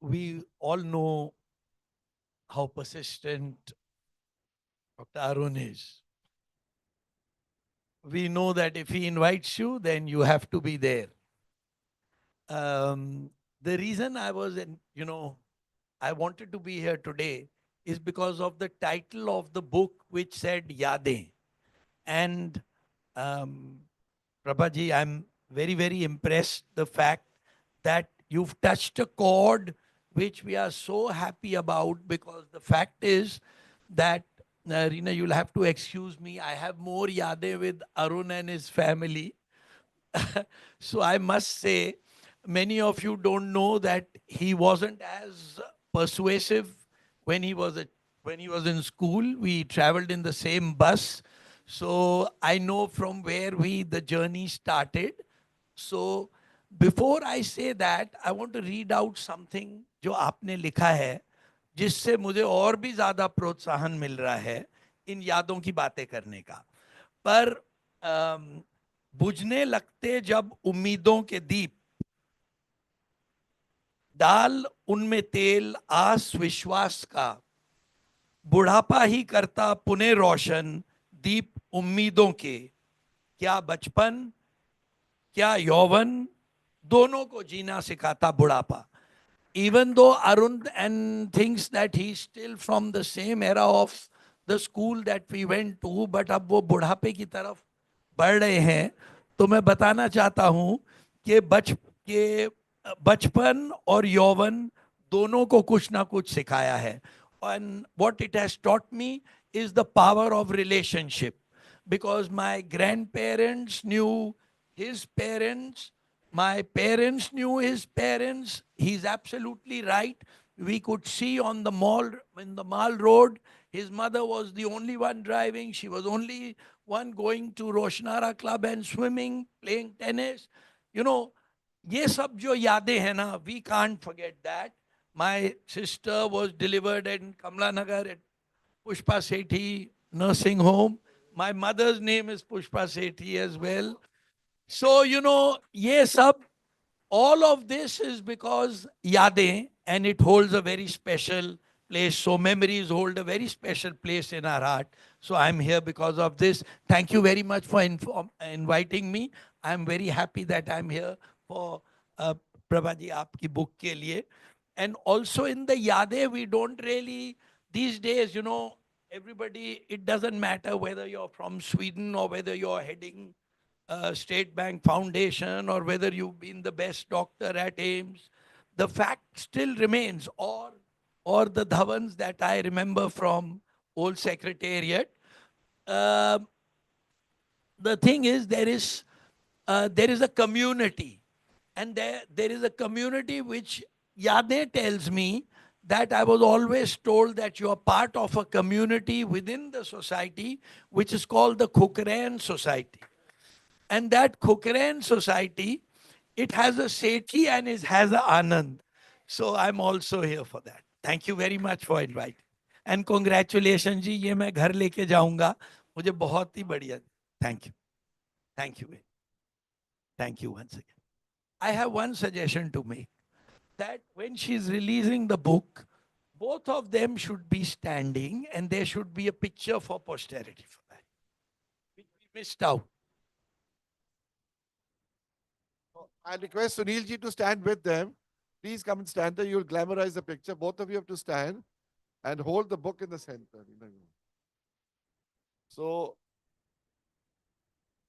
We all know how persistent Dr. Arun is. We know that if he invites you, then you have to be there. The reason I was, I wanted to be here today is because of the title of the book, which said Yadein. And Prabhaji, I'm very, very impressed the fact that you've touched a chord which we are so happy about, because the fact is that, Reena, you'll have to excuse me, I have more Yadein with Arun and his family. So I must say, many of you don't know that he wasn't as persuasive when he was in school. We traveled in the same bus, so I know from where the journey started. So before I say that, I want to read out something जो आपने लिखा है, जिससे मुझे और भी ज्यादा प्रोत्साहन मिल रहा है इन यादों की बातें करने का. पर बुझने लगते जब उम्मीदों के दीप, डाल उनमें तेल आस विश्वास का, बुढ़ापा ही करता पुनः रोशन दीप उम्मीदों के. क्या बचपन, क्या यौवन, दोनों को जीना सिखाता बुढ़ापा. Even though Arun and thinks that he's still from the same era of the school that we went to, but अब वो बुढ़ापे की तरफ बढ़ रहे हैं, तो मैं बताना चाहता हूँ कि बचपन और यौवन दोनों को कुछ ना कुछ सिखाया है. And what it has taught me is the power of relationship, because my grandparents knew his parents, my parents knew his parents. He's absolutely right. We could see on the mall, in the mall road, his mother was the only one driving. She was only one going to Roshnara Club and swimming, playing tennis. You know, ये सब जो यादें हैं ना, we can't forget that. My sister was delivered in Kamla Nagar at Pushpa Sethi nursing home. My mother's name is Pushpa Sethi as well. So, ये सब, all of this is because yadein, and it holds a very special place. So memories hold a very special place in our heart. So I'm here because of this. Thank you very much for inviting me. I'm very happy that I'm here for Prabhaji aapki book ke liye. And also in the yadein, we don't really, these days, everybody, it doesn't matter whether you're from Sweden or whether you're heading State Bank Foundation or whether you've been the best doctor at AIMS, the fact still remains, or the dhavans that I remember from old secretariat. The thing is, there is a community, and there is a community which Yadein tells me that I was always told that you are part of a community within the society, which is called the Khukran Society. And that Khukran Society, it has a Sethi and it has a Anand. So I'm also here for that. Thank you very much for inviting. And congratulations जी, ये मैं घर लेके जाऊंगा. मुझे बहुत ही बढ़िया. Thank you. Thank you. Thank you once again. I have one suggestion to make, that when she's releasing the book, both of them should be standing and there should be a picture for posterity for that, which we missed out. I request Sunil ji to stand with them. Please come and stand there. You'll glamorize the picture. Both of you have to stand and hold the book in the center. So,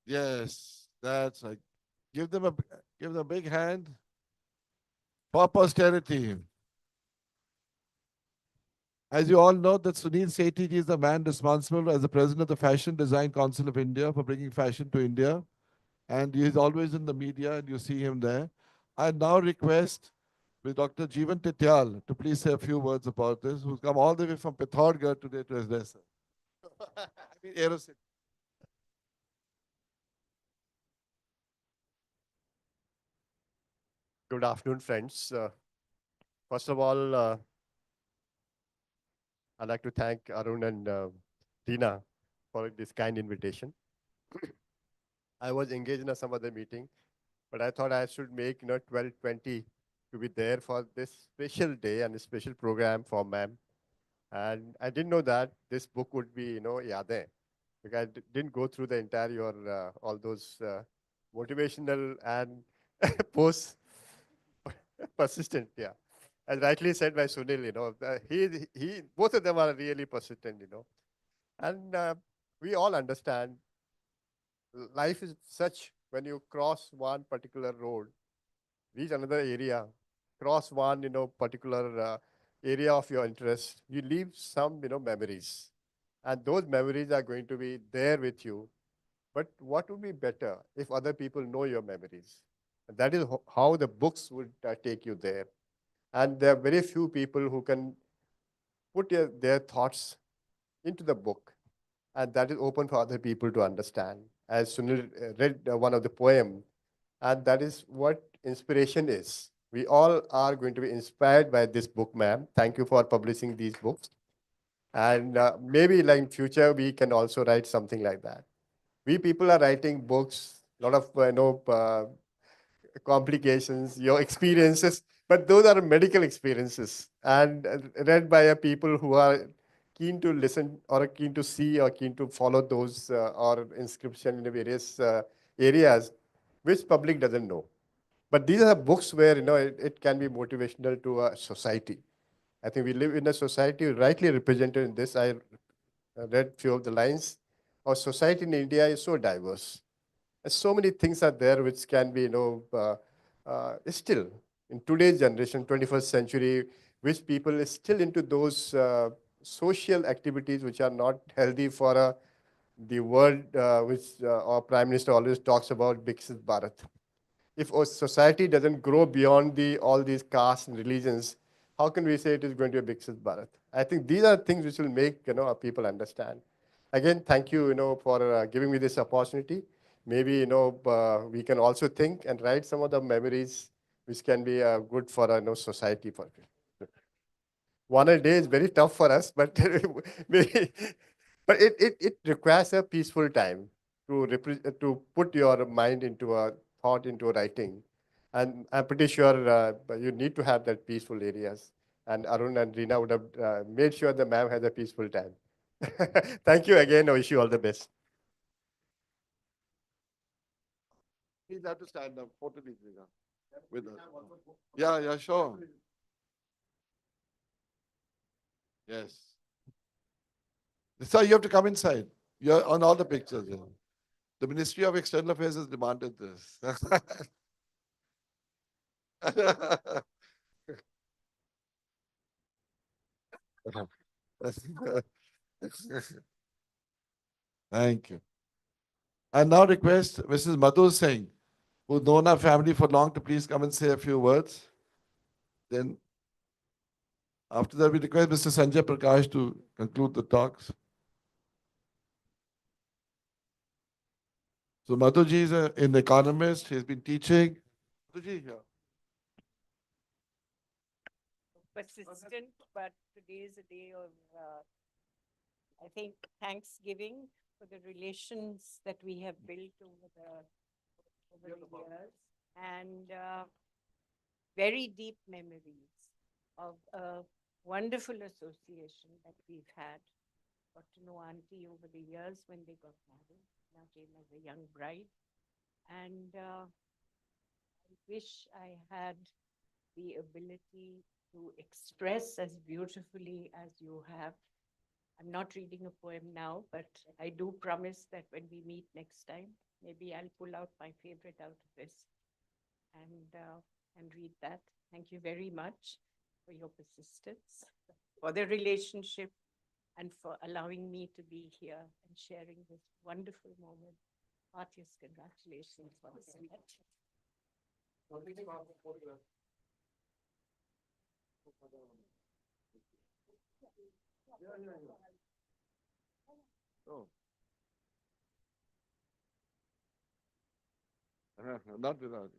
yes, that's right. Give them a big hand for posterity. As you all know, that Sunil Sethi ji is the man responsible as the president of the Fashion Design Council of India for bringing fashion to India. And he is always in the media, and you see him there. I now request with Dr. Jeevan Tityal to please say a few words about this, who's come all the way from Pithaudgarh today to address us. I mean, aerosol. Good afternoon, friends. First of all, I'd like to thank Arun and Tina for this kind invitation. I was engaged in some other meeting, but I thought I should make 12:20 to be there for this special day and a special program for ma'am. And I didn't know that this book would be Yadein, because I didn't go through the entire your all those motivational and post persistent. Yeah, as rightly said by Sunil, he both of them are really persistent. And we all understand life is such when you cross one particular road, reach another area, cross one particular area of your interest, you leave some memories, and those memories are going to be there with you. But what would be better if other people know your memories? And that is how the books would take you there. And there are very few people who can put their thoughts into the book, and that is open for other people to understand. As Sunil read one of the poem, and that is what inspiration is. We all are going to be inspired by this book, ma'am. Thank you for publishing these books. And maybe like in future, we can also write something like that. We people are writing books, a lot of complications, your experiences, but those are medical experiences and read by a people who are keen to listen or keen to see or keen to follow those or inscription in the various areas which public doesn't know. But these are books where it can be motivational to a society. I think we live in a society rightly represented in this. I read few of the lines. Our society in India is so diverse. And so many things are there which can be, still in today's generation, 21st century, which people is still into those social activities which are not healthy for the world, which our Prime Minister always talks about, Viksit Bharat. If a society doesn't grow beyond all these castes and religions, how can we say it is going to be a Viksit Bharat? I think these are things which will make people understand. Again, thank you, for giving me this opportunity. Maybe we can also think and write some of the memories which can be good for society. For one a day is very tough for us, but maybe, but it requires a peaceful time to put your mind into a thought into a writing, and I'm pretty sure you need to have that peaceful areas. And Arun and Reena would have made sure the ma'am has a peaceful time. Thank you again. I wish you all the best. Please have to stand up. Photo please, Reena, with us. Yeah, yeah, sure. Yes. Sir, you have to come inside. You're on all the pictures. The Ministry of External Affairs has demanded this. Thank you. I now request Mrs. Madhu Singh, who's known our family for long, to please come and say a few words. Then, after that, we request Mr. Sanjay Prakash to conclude the talks. So, Madhuji is an economist. He's been teaching. Madhuji, here. Persistent, but today is a day of, I think, thanksgiving for the relations that we have built over the years, and very deep memories of a wonderful association that we've had. Got to know Auntie over the years when they got married. Now came as a young bride, and I wish I had the ability to express as beautifully as you have. I'm not reading a poem now, but I do promise that when we meet next time, maybe I'll pull out my favorite out of this and read that. Thank you very much for your persistence, for the relationship, and for allowing me to be here and sharing this wonderful moment. Heartiest congratulations once again. Oh. Not without it.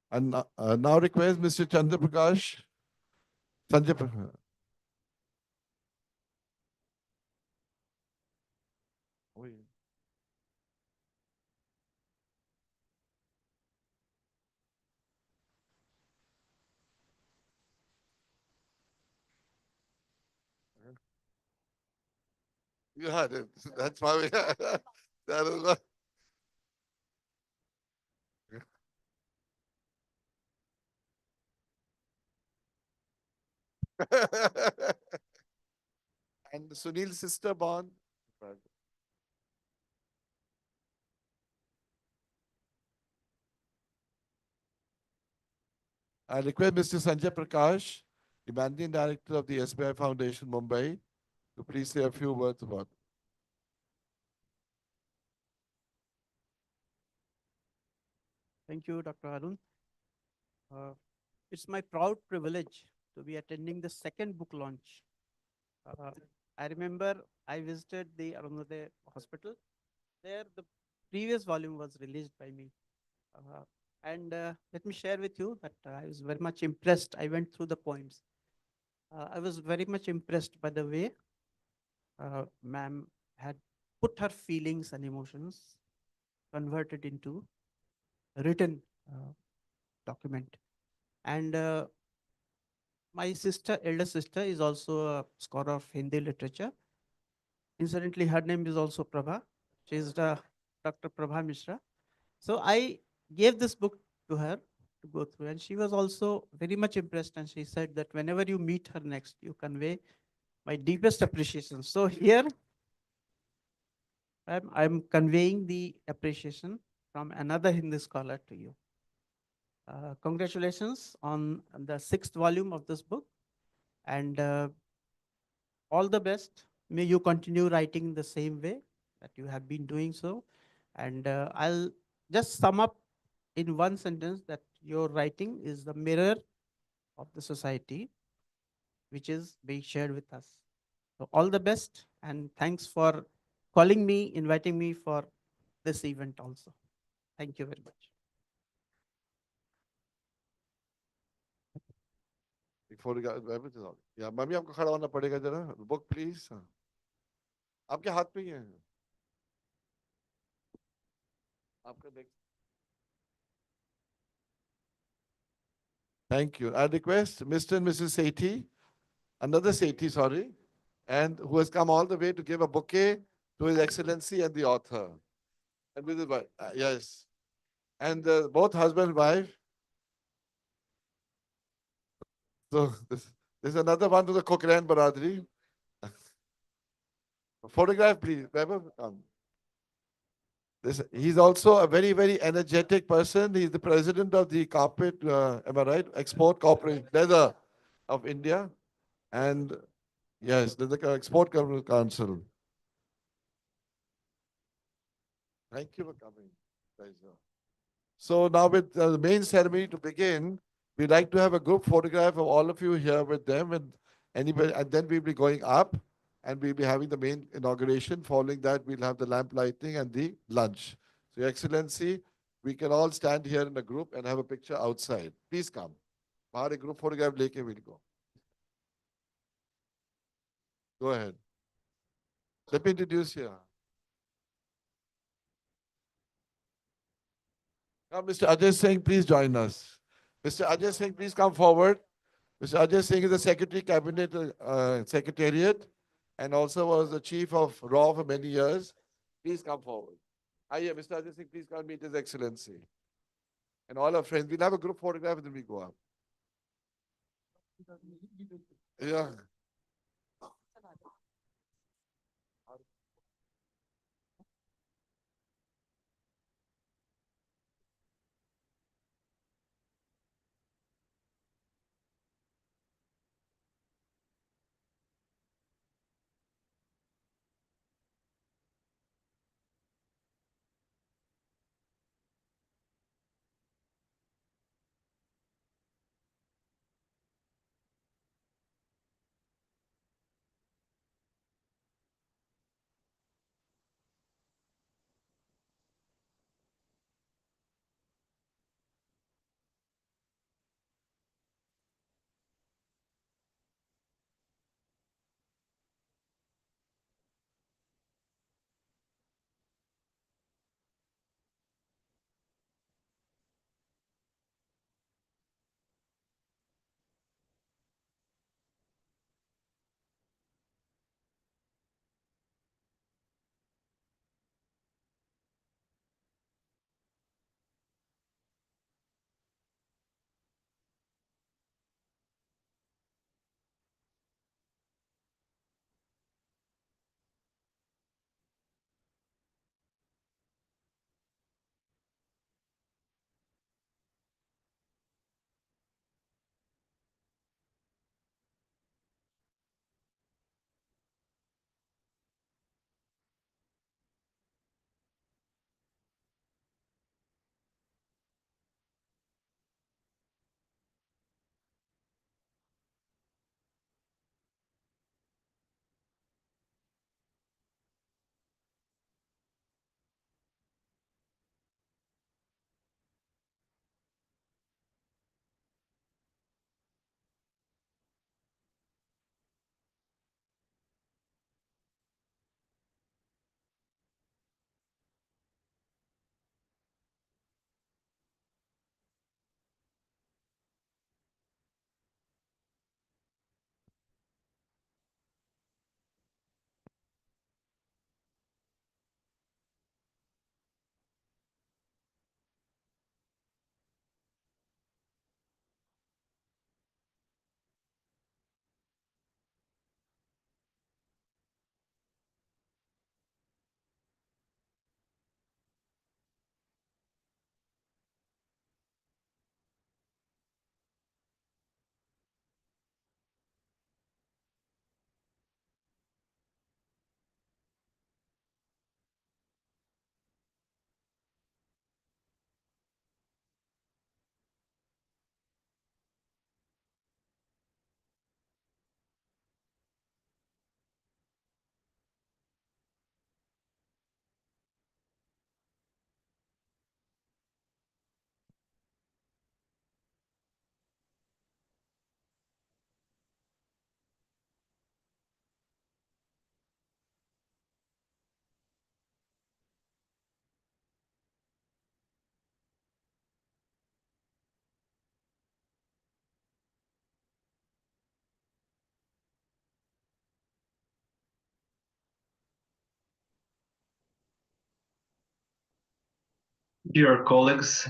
And now request Mr. Chandra Prakash. Sanjay Prakash. Oh, yeah. You had it. That's why we that is what. And Sunil's sister born. I request Mr. Sanjay Prakash, the Managing Director of the SBI Foundation, Mumbai, to please say a few words about it. Thank you, Dr. Arun. It's my proud privilege to be attending the second book launch. I remember I visited the Arunodaya Hospital. There, the previous volume was released by me. And let me share with you that I was very much impressed. I went through the points. I was very much impressed by the way ma'am had put her feelings and emotions, converted into a written document. And my sister, elder sister, is also a scholar of Hindi literature. Incidentally, her name is also Prabha. She is the Dr. Prabha Mishra. So I gave this book to her to go through, and she was also very much impressed. And she said that whenever you meet her next, you convey my deepest appreciation. So here, I'm conveying the appreciation from another Hindi scholar to you. Congratulations on the 6th volume of this book, and all the best. May you continue writing the same way that you have been doing so. And I'll just sum up in one sentence that your writing is the mirror of the society, which is being shared with us. So all the best, and thanks for calling me, inviting me for this event also. Thank you very much. या mummy आपको खड़ा होना पड़ेगा जरा book please आपके हाथ में ही है आपका देख Thank you. I request Mr. and Mrs. Sethi, another Sethi, sorry, and who has come all the way to give a bouquet to His Excellency and the author. And with his wife, yes. And both husband and wife. So there's another one to the Cochrane Baradri. Photograph, please. Whoever come. He's also a very, very energetic person. He's the president of the carpet, am I right? Export Corporate Leather of India. And yes, the Export Council. Thank you for coming. Pleasure. So now with the main ceremony to begin, we'd like to have a group photograph of all of you here with them and anybody, and then we'll be going up and we'll be having the main inauguration. Following that, we'll have the lamp lighting and the lunch. So Your Excellency, we can all stand here in a group and have a picture outside. Please come. बाहर एक group photograph लेके we'll go. Go ahead. Let me introduce you. Now, Mr. Ajay Singh, please join us. Mr. Ajay Singh, please come forward. Mr. Ajay Singh is the Secretary Cabinet Secretariat and also was the Chief of RAW for many years. Please come forward. Aye, Mr. Ajay Singh, please come meet His Excellency. And all our friends. We'll have a group photograph and then we go up. Yeah. Dear colleagues,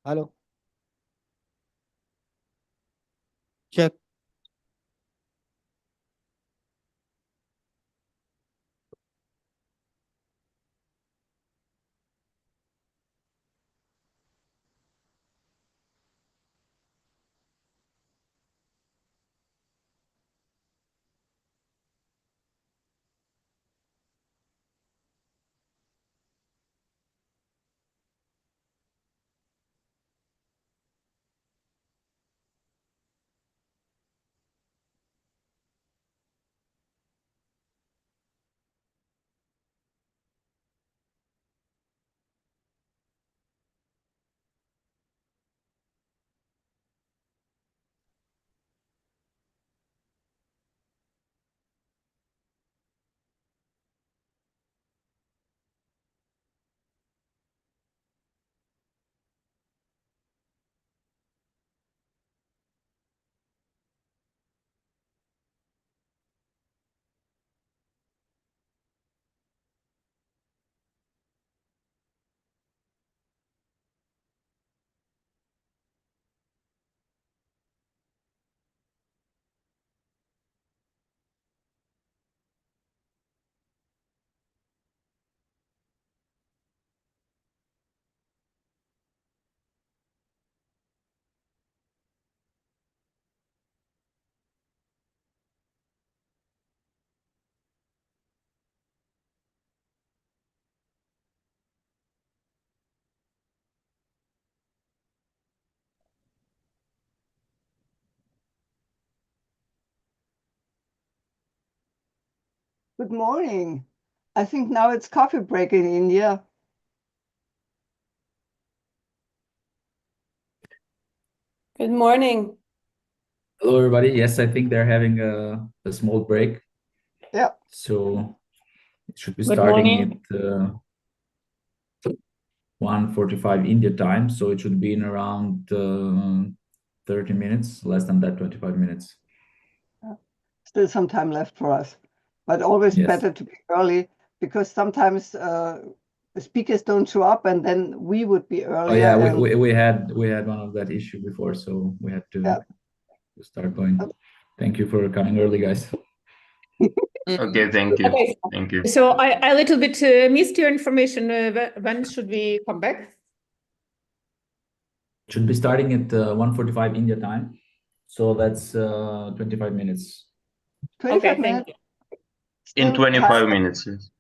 Hello. Check. Good morning. I think now it's coffee break in India. Good morning. Hello, everybody. Yes, I think they're having a small break. Yeah. So it should be Good starting morning. at 1:45 India time. So it should be in around 30 minutes, less than that, 25 minutes. Still some time left for us, but always Yes. better to be early because sometimes the speakers don't show up and then we would be Oh earlier. yeah, and we had one of that issue before, so we had to start going. Thank you for coming early, guys. okay, thank you. Okay. Thank you. So I a little bit missed your information. When should we come back? Should be starting at 1:45 India time. So that's 25 minutes. 25 Okay, minutes. thank you. In Still 25 time, minutes. Yes.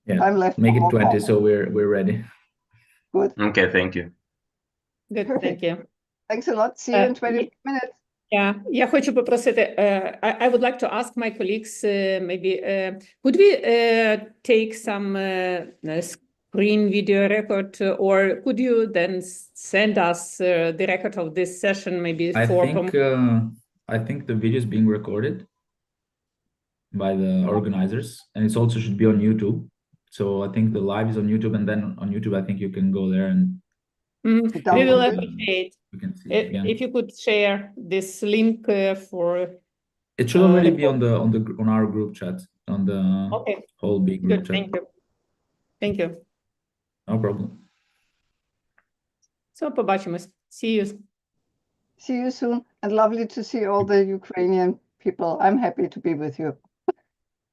Yeah, time left make for it more 20, coffee. so we're ready. Good. Okay, thank you. Good, thank Perfect. you. Thanks a lot. See you in 25 minutes. Yeah, я хочу попросити, I would like to ask my colleagues, maybe, could we take some screen video record, or could you then send us the record of this session, maybe I for think the video is being recorded by the organizers, and it also should be on YouTube. So I think the live is on YouTube, and then on YouTube, I think you can go there and we will appreciate you can see it again. if you could share this link for. It should already be on our group chat, on the Okay. whole big group Good, chat. thank you. Thank you. No problem. So, побачимось. See you. See you soon. And lovely to see all the Ukrainian people. I'm happy to be with you.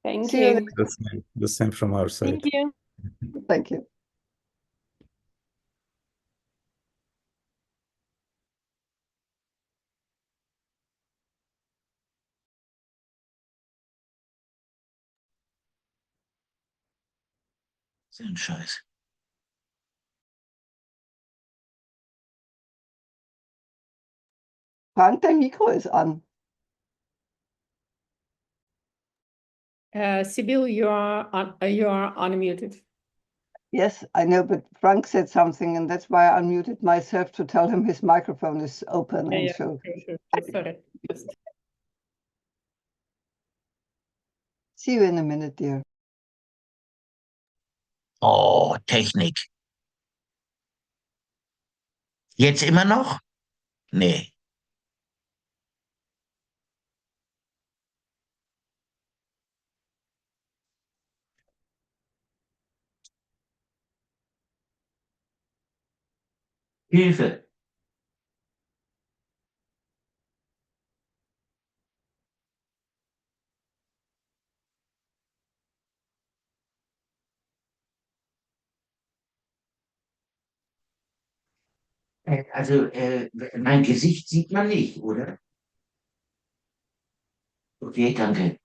Thank See you. you. The same from our side. Thank you. Thank you. So ein Scheiß. Frank, dein Mikro ist an. Sibyl, you are unmuted. Yes, I know, but Frank said something, and that's why I unmuted myself to tell him his microphone is open. And so, Sure. Sorry. Just. see you in a minute, dear. Oh, Technik. Jetzt immer noch? Nee. Hilfe. Also, mein Gesicht sieht man nicht, oder? Okay, danke.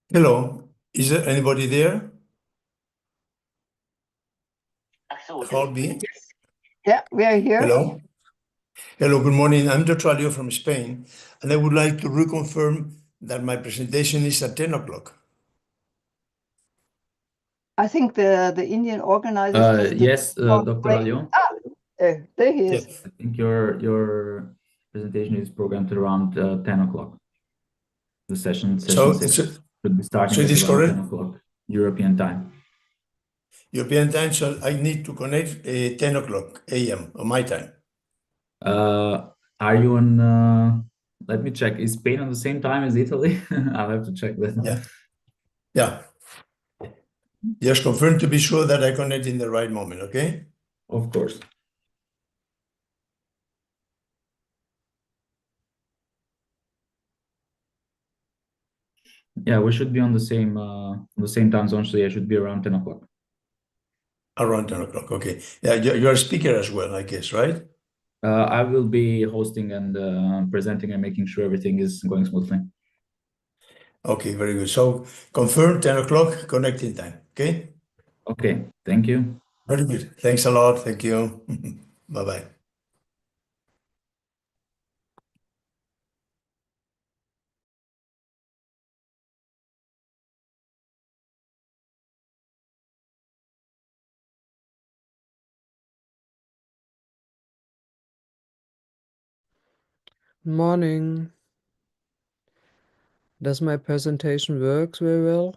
Hello, is there anybody there? Call me. Yeah, we are here. Hello. Hello, good morning. I'm Dr. Alio from Spain, and I would like to reconfirm that my presentation is at 10 o'clock. I think the Indian organizers just Yes, Dr. Alio. there he is. Yes. I think your presentation is programmed around 10 o'clock. The session So 6 it's should be starting so it at is around correct? 10 o'clock European time. European time, so I need to connect 10 o'clock a.m. on my time. Are you on, let me check, is Spain on the same time as Italy? I'll have to check that. Yeah. Yeah. Just confirm to be sure that I connect in the right moment, okay? Of course. Yeah, we should be on the same time zone, so yeah, it should be around 10 o'clock. Around 10 o'clock, okay. Yeah, you're a speaker as well, I guess, right? I will be hosting and presenting and making sure everything is going smoothly. Okay, very good. So confirm 10 o'clock connecting time, okay? Okay, thank you. Very good. Thanks a lot. Thank you. Bye-bye. Morning. Does my presentation work very well?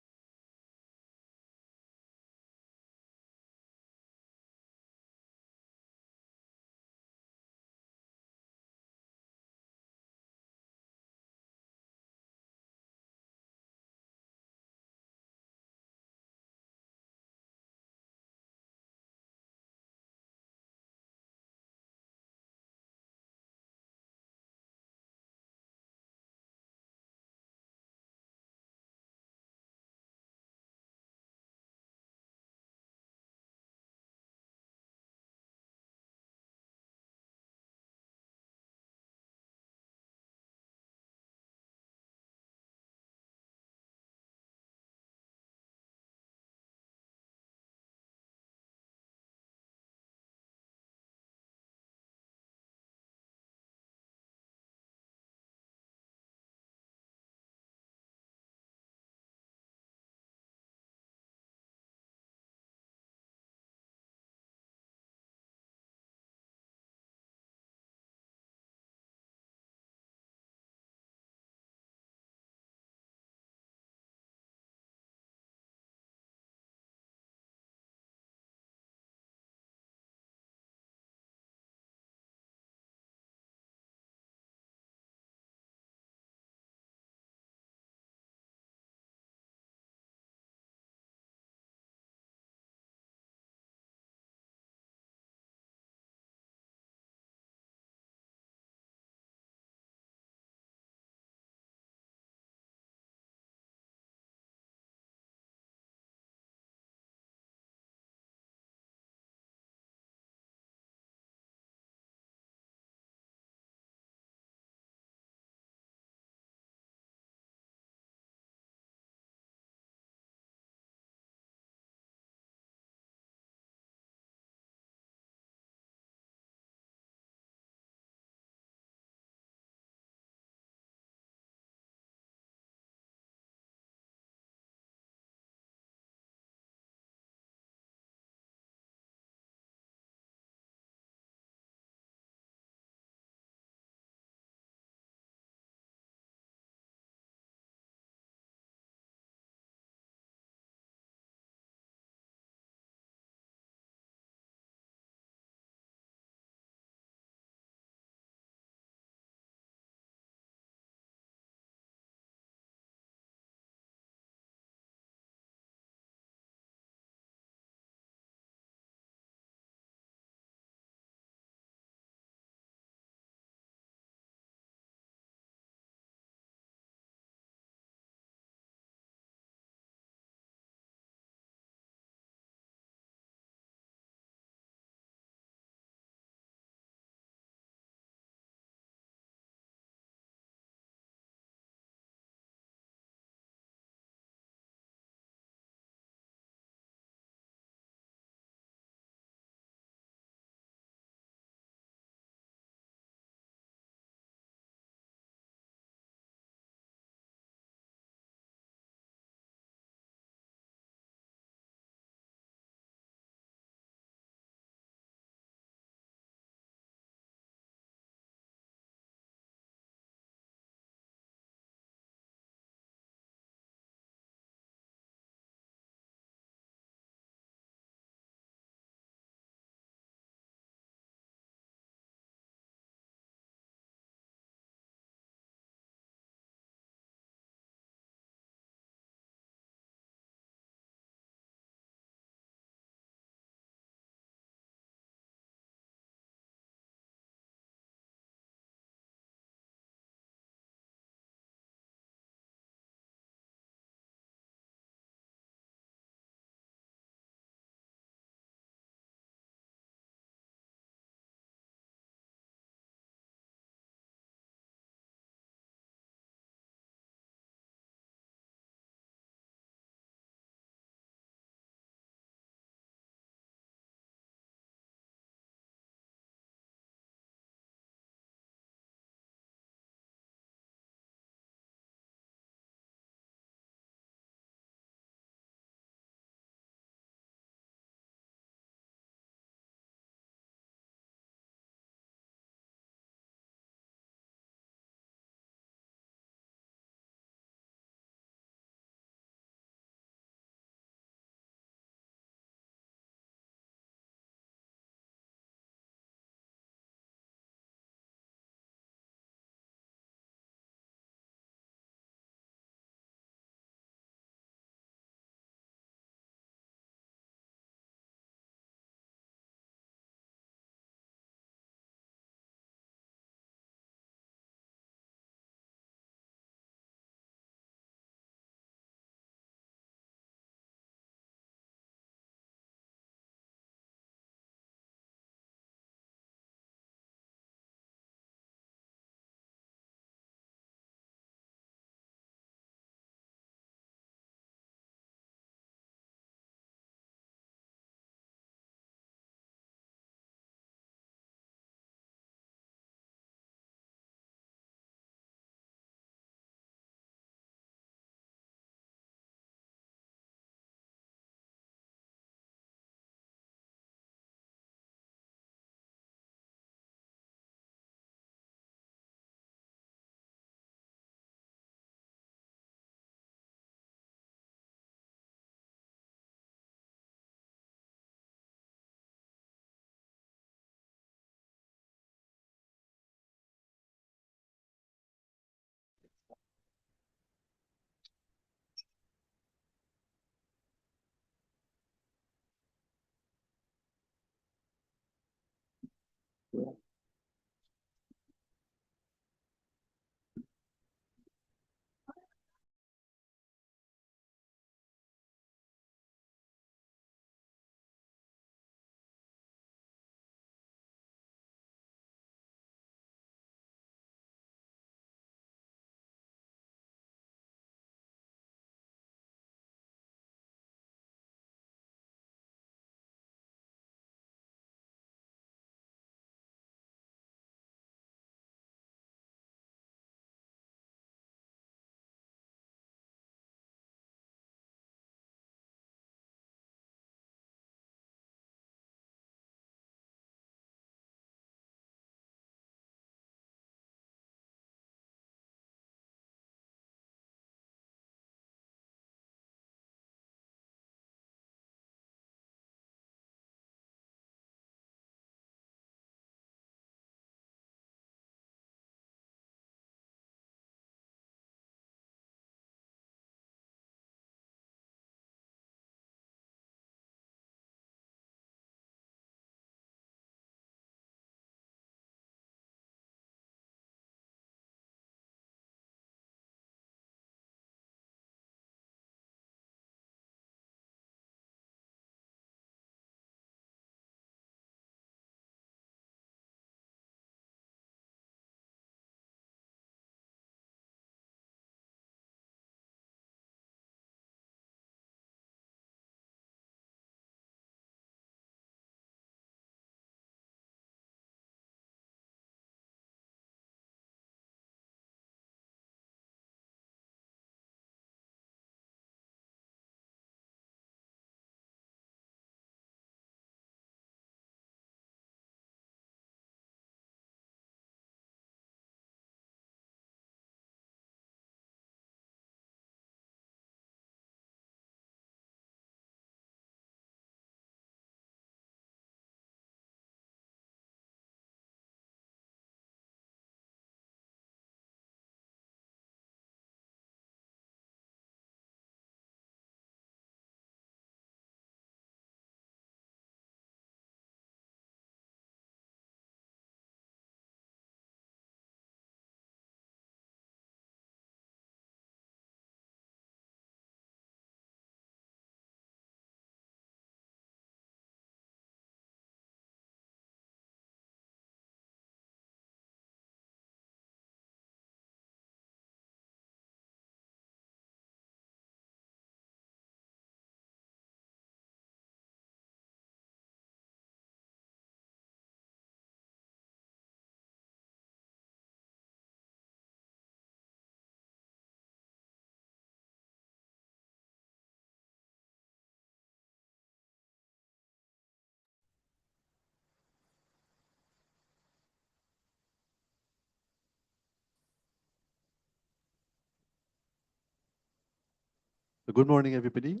Good morning, everybody.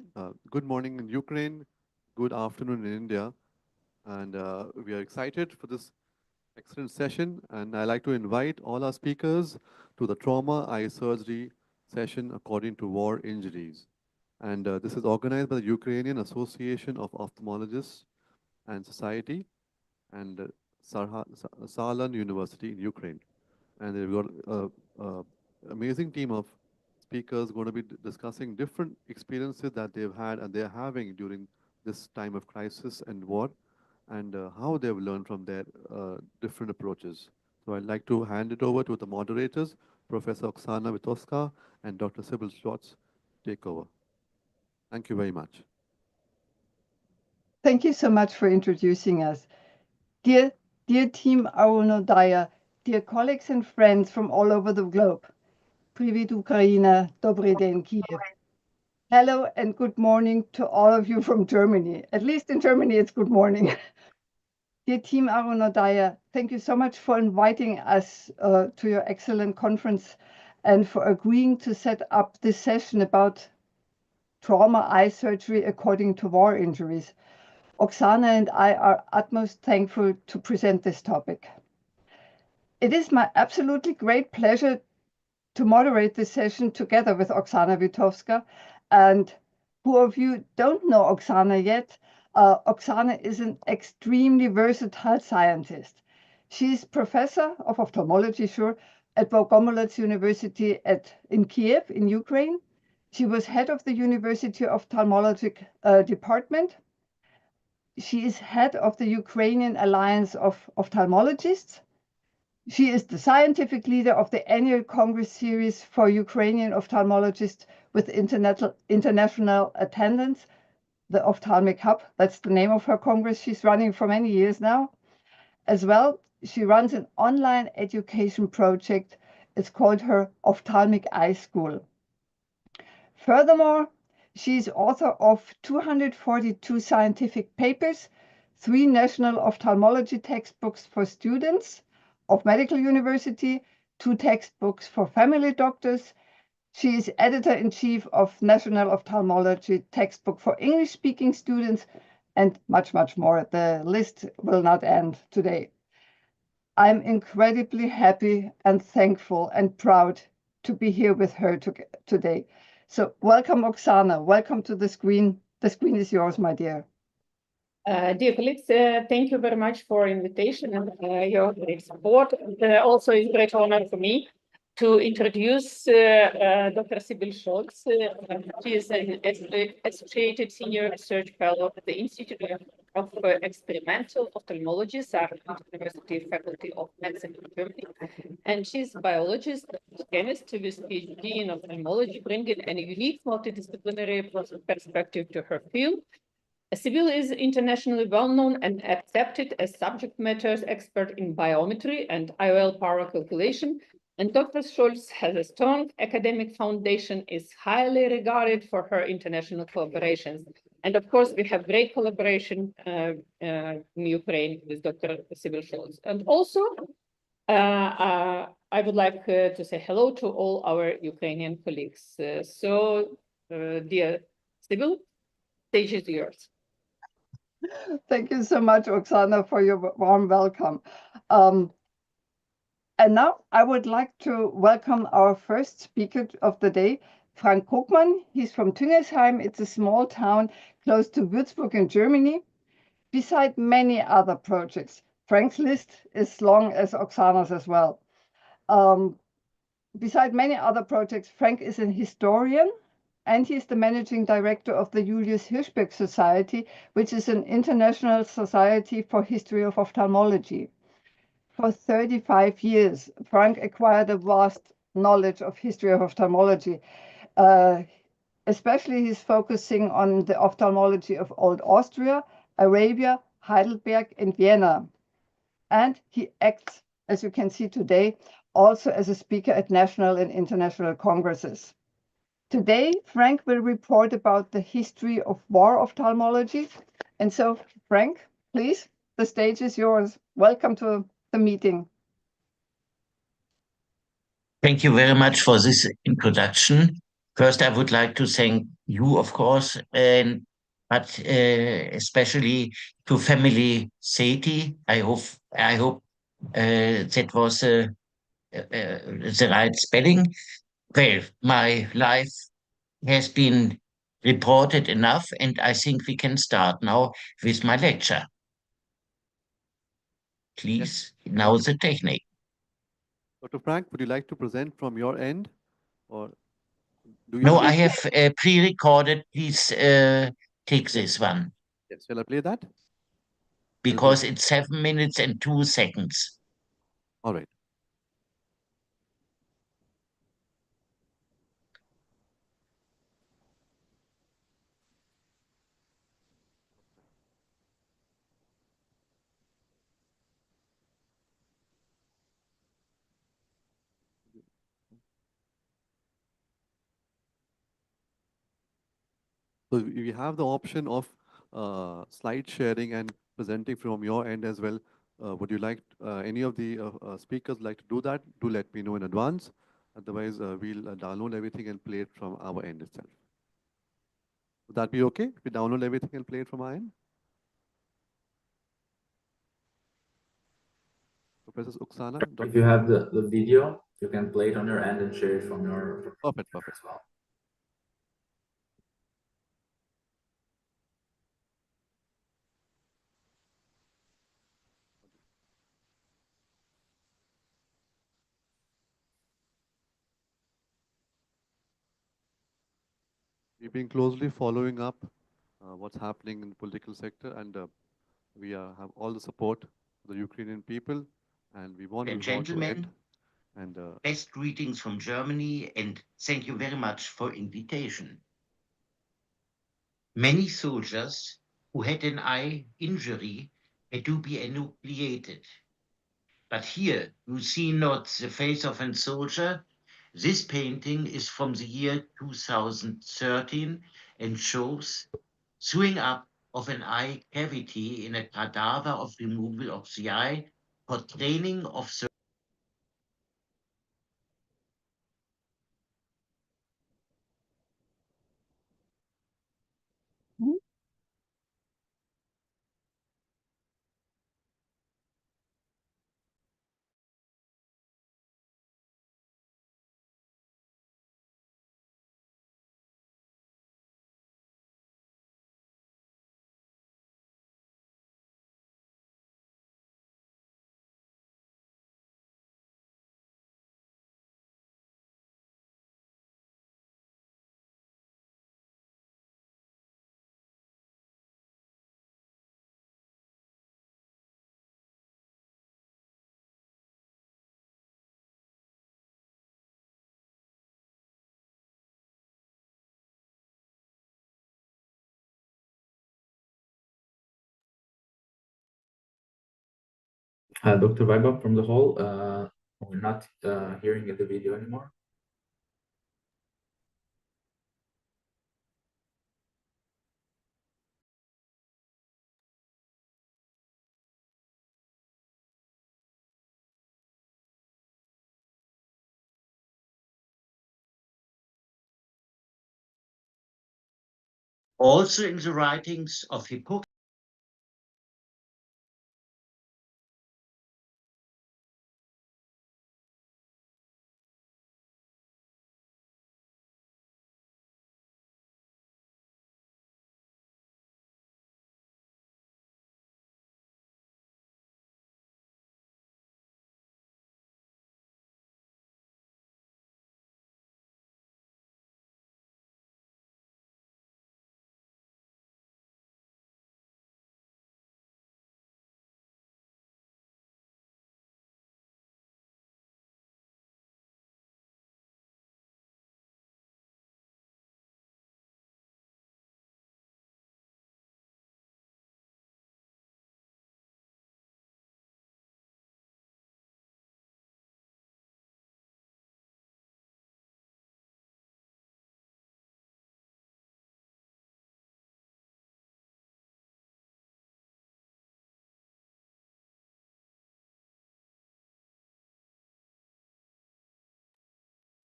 Good morning in Ukraine. Good afternoon in India. And we are excited for this excellent session. And I'd like to invite all our speakers to the trauma eye surgery session according to war injuries. And this is organized by the Ukrainian Association of Ophthalmologists and Society and Salan University in Ukraine. And they've got an amazing team of speakers going to be discussing different experiences that they've had and they're having during this time of crisis and war, and how they've learned from their different approaches. So I'd like to hand it over to the moderators, Professor Oksana Witowska and Dr. Sybil Schwartz. Take over. Thank you very much. Thank you so much for introducing us. Dear Team Aronodaya, dear colleagues and friends from all over the globe, Привіт, Ukraine, Добрий день, Kiev. Hello and good morning to all of you from Germany. At least in Germany, it's good morning. Dear Team Aronodaya, thank you so much for inviting us to your excellent conference and for agreeing to set up this session about trauma eye surgery according to war injuries. Oksana and I are utmost thankful to present this topic. It is my absolutely great pleasure to moderate this session together with Oksana Witowska. And who of you don't know Oksana yet? Oksana is an extremely versatile scientist. She's professor of ophthalmology, sure, at Bogomolets University in Kiev, in Ukraine. She was head of the University of Ophthalmologic department. She is head of the Ukrainian Alliance of Ophthalmologists. She is the scientific leader of the annual Congress series for Ukrainian ophthalmologists with international attendance, the Ophthalmic Hub. That's the name of her Congress she's running for many years now. As well, she runs an online education project. It's called her Ophthalmic Eye School. Furthermore, she is author of 242 scientific papers, 3 national ophthalmology textbooks for students of medical university, 2 textbooks for family doctors. She is editor-in-chief of National Ophthalmology Textbook for English-speaking students, and much, much more. The list will not end today. I'm incredibly happy and thankful and proud to be here with her today. So welcome, Oksana. Welcome to the screen. The screen is yours, my dear. Dear colleagues, thank you very much for invitation and your great support. Also, it's a great honor for me to introduce Dr. Sibyl Scholz. She is an Associated Senior Research Fellow at the Institute of Experimental Ophthalmology, Saarland University Faculty of Medicine in Germany. And she's a biologist, chemist with PhD in ophthalmology, bringing a unique multidisciplinary perspective to her field. Sibyl is internationally well-known and accepted as subject matter expert in biometry and IOL power calculation. And Dr. Scholz has a strong academic foundation, is highly regarded for her international collaborations. And of course, we have great collaboration in Ukraine with Dr. Sibyl Scholz. And also, I would like to say hello to all our Ukrainian colleagues. Dear Sibyl, stage is yours. Thank you so much, Oksana, for your warm welcome. And now I would like to welcome our first speaker of the day, Frank Krugmann. He's from Tüngesheim. It's a small town close to Würzburg in Germany. Beside many other projects, Frank's list is long as Oksana's as well. Beside many other projects, Frank is a historian, and he is the managing director of the Julius Hirschberg Society, which is an international society for history of ophthalmology. For 35 years, Frank acquired a vast knowledge of history of ophthalmology. Especially he's focusing on the ophthalmology of Old Austria, Arabia, Heidelberg, and Vienna. And he acts, as you can see today, also as a speaker at national and international congresses. Today, Frank will report about the history of war ophthalmology. And so, Frank, please, the stage is yours. Welcome to the meeting. Thank you very much for this introduction. First, I would like to thank you, of course, but especially to Family Seti. I hope that was the right spelling. Well, my life has been reported enough, and I think we can start now with my lecture. Please, now the technique. Dr. Frank, would you like to present from your end, or do you? No, I have pre-recorded. Please take this one. Yes, shall I play that? Because it's 7 minutes and 2 seconds. All right. So you have the option of slide sharing and presenting from your end as well. Would you like any of the speakers like to do that? Do let me know in advance. Otherwise, we'll download everything and play it from our end itself. Would that be okay? If we download everything and play it from our end? Professor Oksana? If you have the video, you can play it on your end and share it from your perfect as well. We've been closely following up what's happening in the political sector, and we have all the support of the Ukrainian people, and we want And this war to end. gentlemen, And best greetings from Germany, and thank you very much for invitation. Many soldiers who had an eye injury had to be enucleated. But here you see not the face of a soldier. This painting is from the year 2013 and shows sewing up of an eye cavity in a cadaver of removal of the eye for training of the Dr. Vaibhav from the hall, we're not hearing the video anymore. also in the writings of Hippocrates.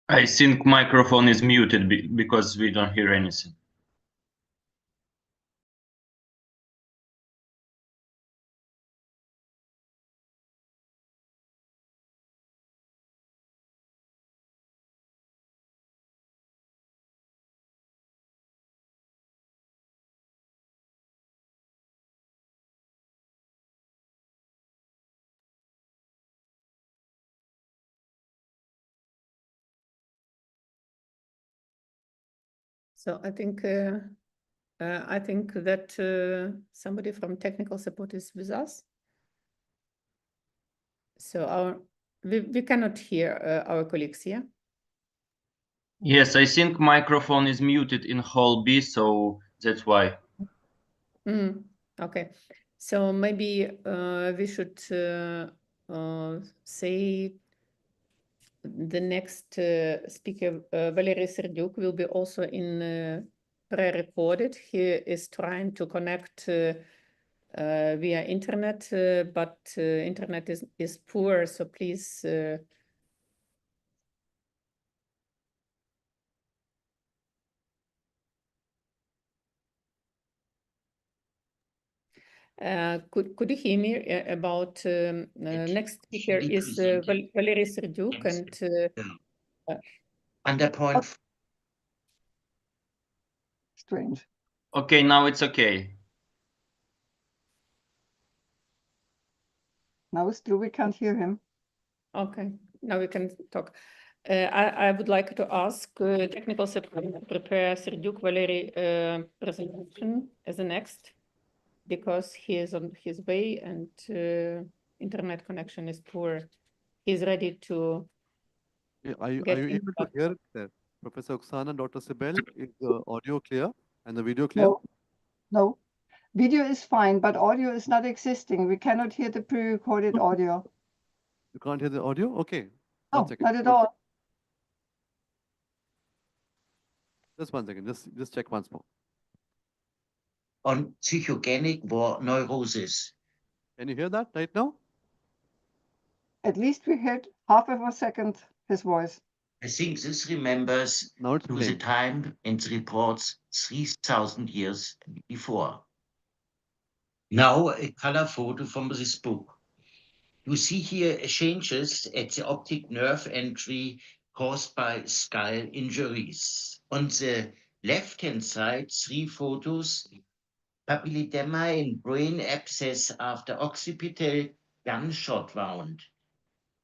I think microphone is muted because we don't hear anything. So I think that somebody from technical support is with us. So we cannot hear our colleagues here. Yes, I think microphone is muted in hall B, so that's why. Okay, so maybe we should say the next speaker, Valery Serdyuk, will be also in pre-recorded. He is trying to connect via internet, but internet is poor, so please. Could you hear me about next speaker is Valery Serdyuk and under point. Strange. Okay, now it's okay. Now still we can't hear him. Okay, now we can talk. I would like to ask technical support to prepare Serdyuk Valery presentation as the next, because he is on his way and internet connection is poor. He's ready to Are you get able to feedback. hear Professor Oksana and Dr. Sibel? Is the audio clear and the video clear? No, no. Video is fine, but audio is not existing. We cannot hear the pre-recorded audio. You can't hear the audio? Okay. No, One second. not at all. Just one second. Just check once more. On psychogenic neurosis. Can you hear that right now? At least we heard half of a second his voice. I think this remembers now it's to the time and the reports 3,000 years before. Now a color photo from this book. You see here changes at the optic nerve entry caused by skull injuries. On the left-hand side, 3 photos, papilledema in brain abscess after occipital gunshot wound,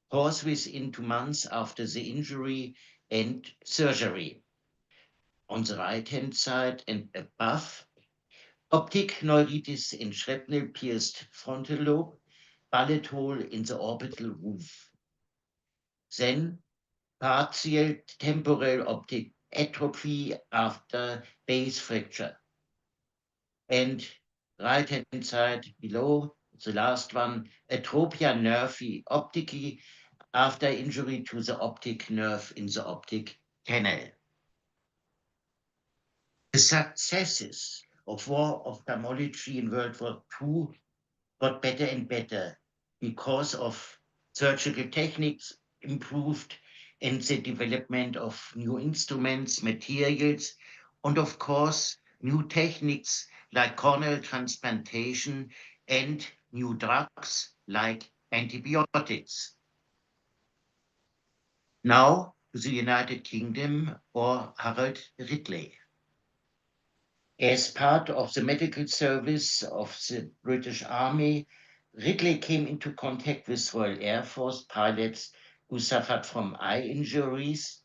caused within 2 months after the injury and surgery. On the right-hand side and above, optic neuritis in shrapnel-pierced frontal lobe, bullet hole in the orbital roof. Then partial temporal optic atrophy after base fracture. And right-hand side below, the last one, atropia nervi optici after injury to the optic nerve in the optic canal. The successes of war ophthalmology in World War II got better and better because of surgical techniques improved and the development of new instruments, materials, and of course, new techniques like corneal transplantation and new drugs like antibiotics. Now to the United Kingdom or Harold Ridley. As part of the medical service of the British Army, Ridley came into contact with Royal Air Force pilots who suffered from eye injuries,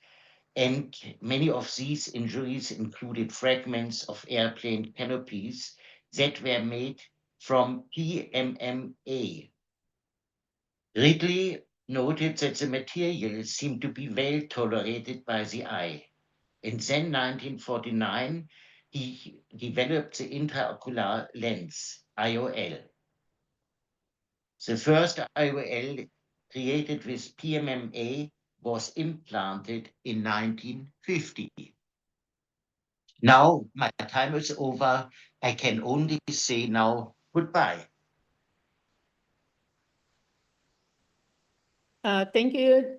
and many of these injuries included fragments of airplane canopies that were made from PMMA. Ridley noted that the material seemed to be well tolerated by the eye. In then 1949, he developed the intraocular lens, IOL. The first IOL created with PMMA was implanted in 1950. Now my time is over. I can only say now goodbye. Thank you.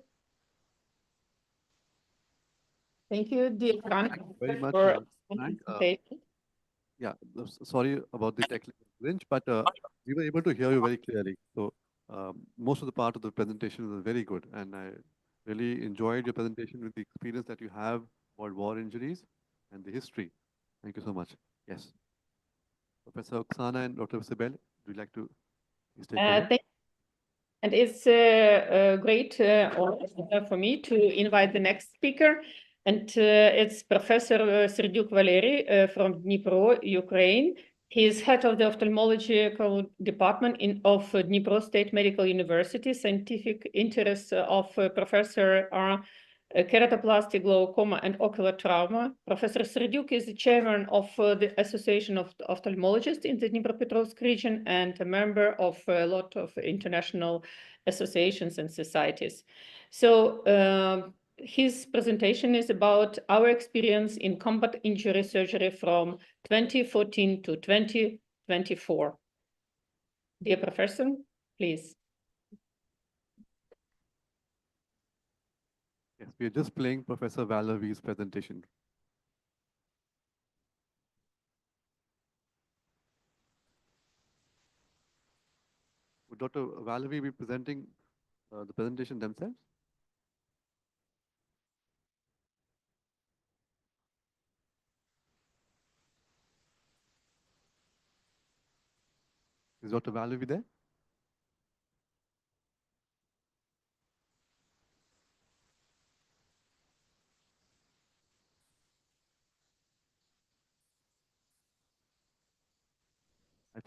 Thank you, dear Frank, Very much, for Frank. presentation. Yeah, sorry about the technical glitch, but we were able to hear you very clearly. So most of the part of the presentation was very good, and I really enjoyed your presentation with the experience that you have about war injuries and the history. Thank you so much. Yes. Professor Oksana and Dr. Sibel, would you like to please take over? And it's a great honor for me to invite the next speaker. And it's Professor Serdyuk Valery from Dnipro, Ukraine. He is head of the ophthalmological department of Dnipro State Medical University. Scientific interests of Professor are keratoplasty, glaucoma, and ocular trauma. Professor Serdyuk is the chairman of the Association of Ophthalmologists in the Dnipropetrovsk region and a member of a lot of international associations and societies. So his presentation is about our experience in combat injury surgery from 2014 to 2024. Dear Professor, please. Yes, we are just playing Professor Valery's presentation. Would Dr. Valery be presenting the presentation themselves? Is Dr. Valery there?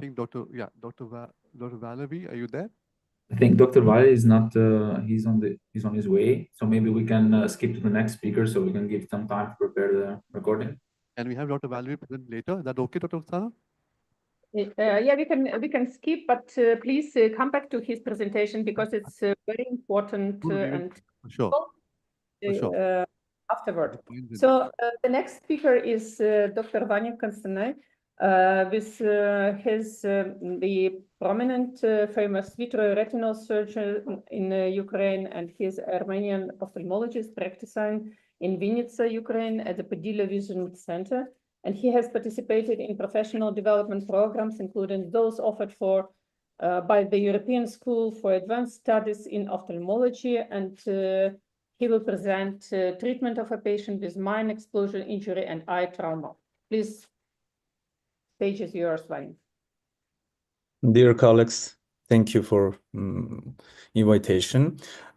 think Dr. Valerie, are you there? I think Dr. Valley is not. He's on his way. So maybe we can skip to the next speaker, so we can give some time to prepare the recording. And we have Dr. Valerie present later. Is that okay, Dr. Sana? Yeah, we can skip, but please come back to his presentation because it's very important and Sure. afterward. So the next speaker is Dr. Vanya Konstantin, with the prominent famous vitreoretinal surgeon in Ukraine, and he's Armenian ophthalmologist practicing in Vinnytsia, Ukraine at the Podillo Vision Center. And he has participated in professional development programs, including those offered by the European School for Advanced Studies in Ophthalmology. And he will present treatment of a patient with mine explosion injury and eye trauma. Please, stage is yours, Vanya. Dear colleagues, thank you for invitation.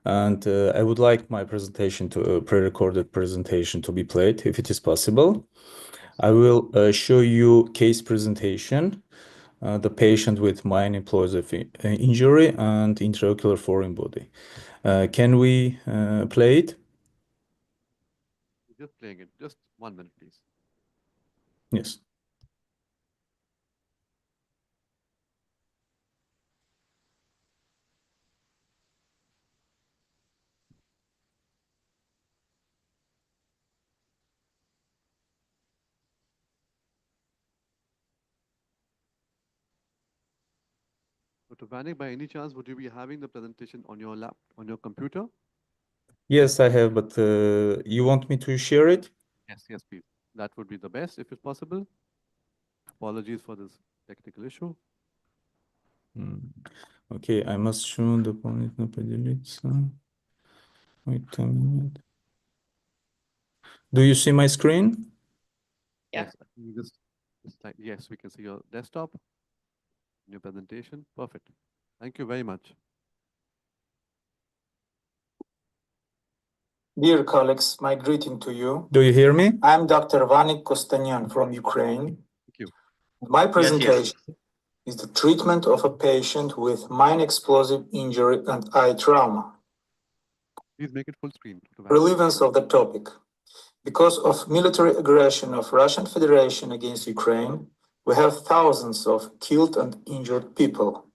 And I would like my presentation to pre-recorded presentation to be played, if it is possible. I will show you case presentation, the patient with minor implosive injury and intraocular foreign body. Can we play it? Just playing it. Just 1 minute, please. Yes. Dr. Vanik, by any chance, would you be having the presentation on your computer? Yes, I have, but you want me to share it? Yes, please. That would be the best if it's possible. Apologies for this technical issue. Okay, I must show the point. Wait a minute. Do you see my screen? Yeah. Yes, yes, we can see your desktop, your presentation. Perfect. Thank you very much. Dear colleagues, my greeting to you. Do you hear me? I'm Dr. Vanik Kostanyan from Ukraine. Thank you. My presentation is the treatment of a patient with mine explosive injury and eye trauma. Please make it full screen. Relevance of the topic. Because of military aggression of Russian Federation against Ukraine, we have thousands of killed and injured people.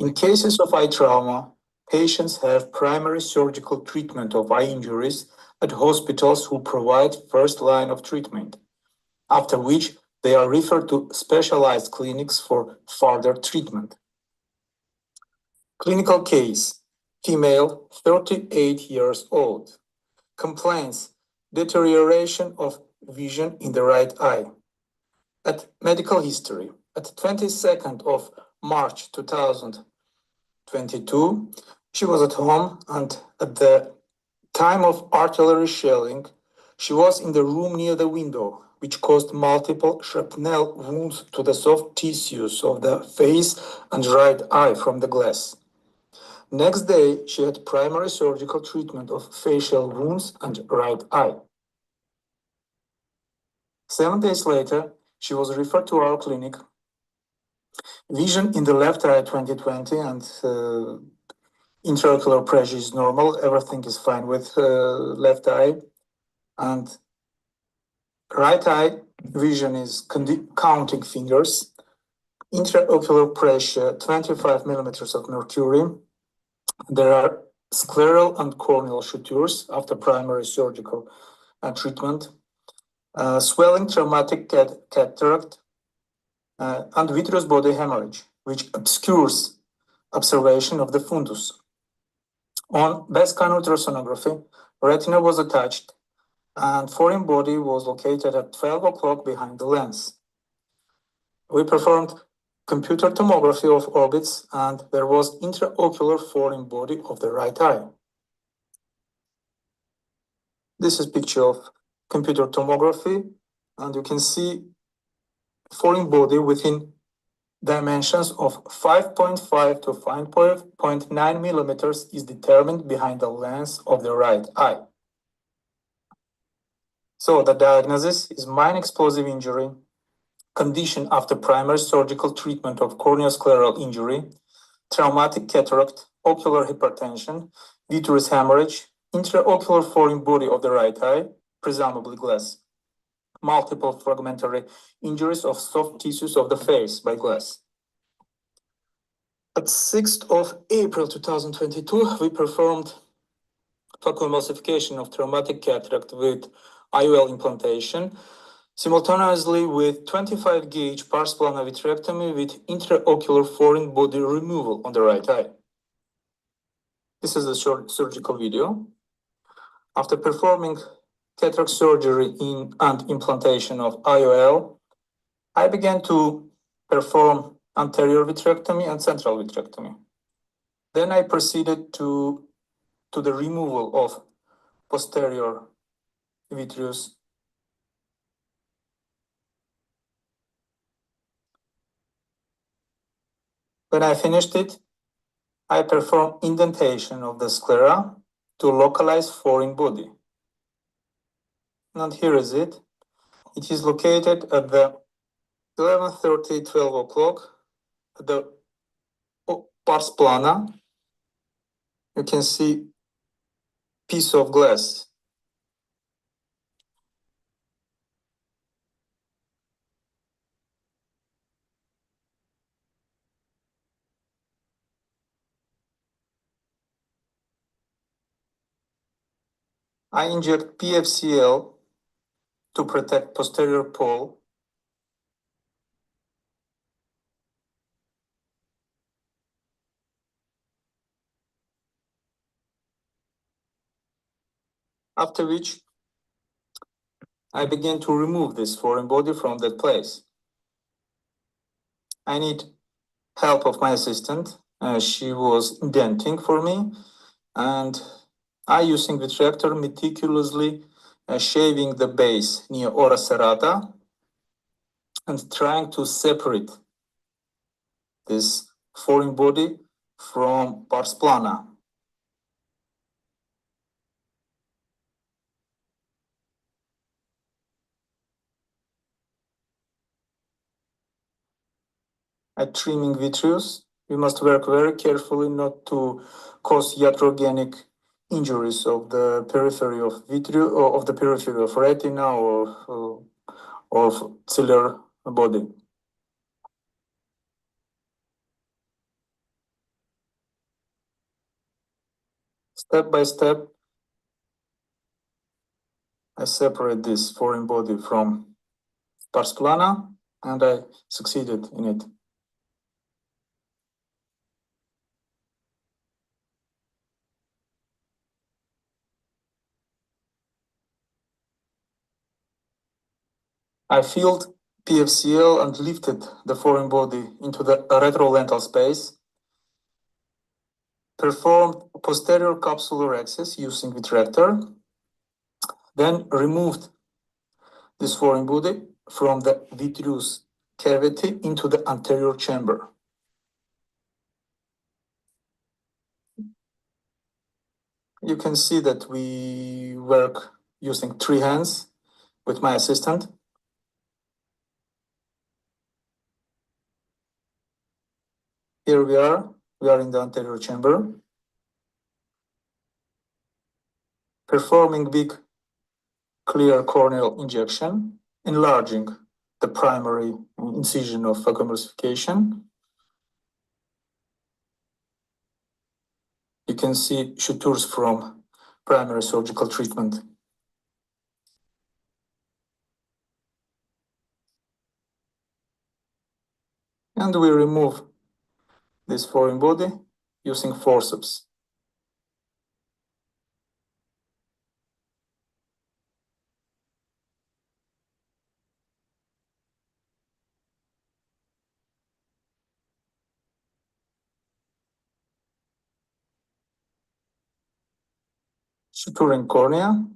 In cases of eye trauma, patients have primary surgical treatment of eye injuries at hospitals who provide first line of treatment, after which they are referred to specialized clinics for further treatment. Clinical case, female, 38 years old, complains deterioration of vision in the right eye. At medical history, at 22nd of March 2022, she was at home, and at the time of artillery shelling, she was in the room near the window, which caused multiple shrapnel wounds to the soft tissues of the face and right eye from the glass. Next day, she had primary surgical treatment of facial wounds and right eye. 7 days later, she was referred to our clinic. Vision in the left eye 20/20 and intraocular pressure is normal. Everything is fine with left eye. And right eye vision is counting fingers. Intraocular pressure 25 millimeters of mercury. There are scleral and corneal sutures after primary surgical treatment. Swelling traumatic cataract and vitreous body hemorrhage, which obscures observation of the fundus. On best-scan ultrasonography, retina was attached and foreign body was located at 12 o'clock behind the lens. We performed computer tomography of orbits, and there was intraocular foreign body of the right eye. This is a picture of computer tomography, and you can see foreign body within dimensions of 5.5 to 5.9 millimeters is determined behind the lens of the right eye. So the diagnosis is mine explosive injury, condition after primary surgical treatment of corneoscleral injury, traumatic cataract, ocular hypertension, vitreous hemorrhage, intraocular foreign body of the right eye, presumably glass, multiple fragmentary injuries of soft tissues of the face by glass. At 6th of April 2022, we performed phacoemulsification of traumatic cataract with IOL implantation, simultaneously with 25 gauge pars plana vitrectomy with intraocular foreign body removal on the right eye. This is the short surgical video. After performing cataract surgery and implantation of IOL, I began to perform anterior vitrectomy and central vitrectomy. Then I proceeded to the removal of posterior vitreous. When I finished it, I performed indentation of the sclera to localize foreign body. And here is it. It is located at the 11:30, 12 o'clock, at the pars plana. You can see piece of glass. I inject PFCL to protect posterior pole. After which, I begin to remove this foreign body from that place. I need help of my assistant. She was indenting for me, and I, using the retractor, meticulously shaving the base near ora serrata and trying to separate this foreign body from pars plana. At trimming vitreous, we must work very carefully not to cause iatrogenic injuries of the periphery of vitreous, or of the periphery of retina or of ciliary body. Step by step, I separate this foreign body from pars plana, and I succeeded in it. I filled PFCL and lifted the foreign body into the retrolental space, performed posterior capsular access using vitrector, then removed this foreign body from the vitreous cavity into the anterior chamber. You can see that we work using 3 hands with my assistant. Here we are in the anterior chamber, performing big clear corneal injection, enlarging the primary incision of phacoemulsification. You can see sutures from primary surgical treatment. And we remove this foreign body using forceps. Suturing cornea.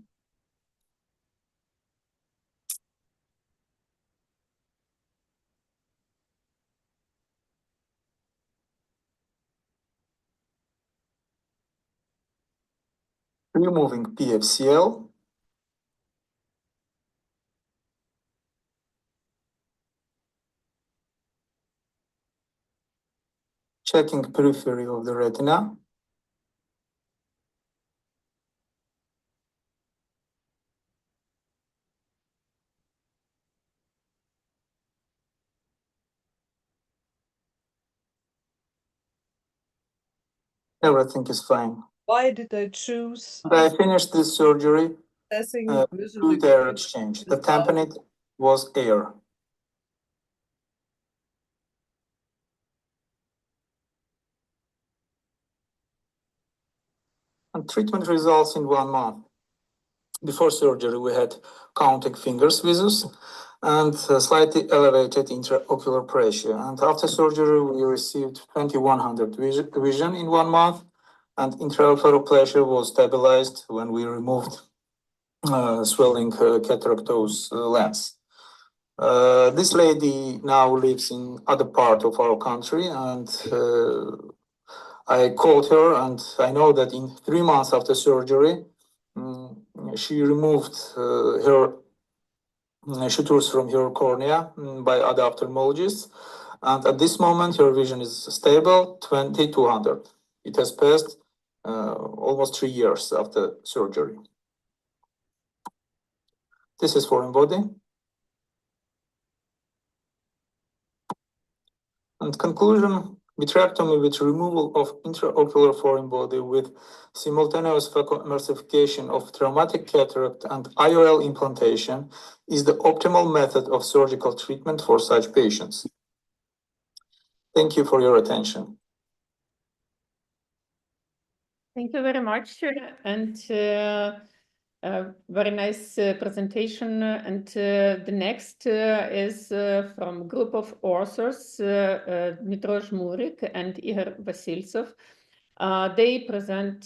Removing PFCL. checking periphery of the retina. Everything is fine. Why did I choose I finished this surgery assessing visual fluid air exchange. The tamponade was air. And treatment results in 1 month. Before surgery, we had counting fingers visus and slightly elevated intraocular pressure. And after surgery, we received 2100 vision in 1 month, and intraocular pressure was stabilized when we removed swelling cataractose lens. This lady now lives in other part of our country, and I called her, and I know that in 3 months after surgery, she removed her sutures from her cornea by other ophthalmologists, and at this moment her vision is stable, 20/200. It has passed almost 3 years after surgery. This is foreign body. And conclusion, vitrectomy with removal of intraocular foreign body with simultaneous phacoemulsification of traumatic cataract and IOL implantation is the optimal method of surgical treatment for such patients. Thank you for your attention. Thank you very much, and very nice presentation. And the next is from group of authors, Dmytro Žmurik and Igor Vasiltsov. They present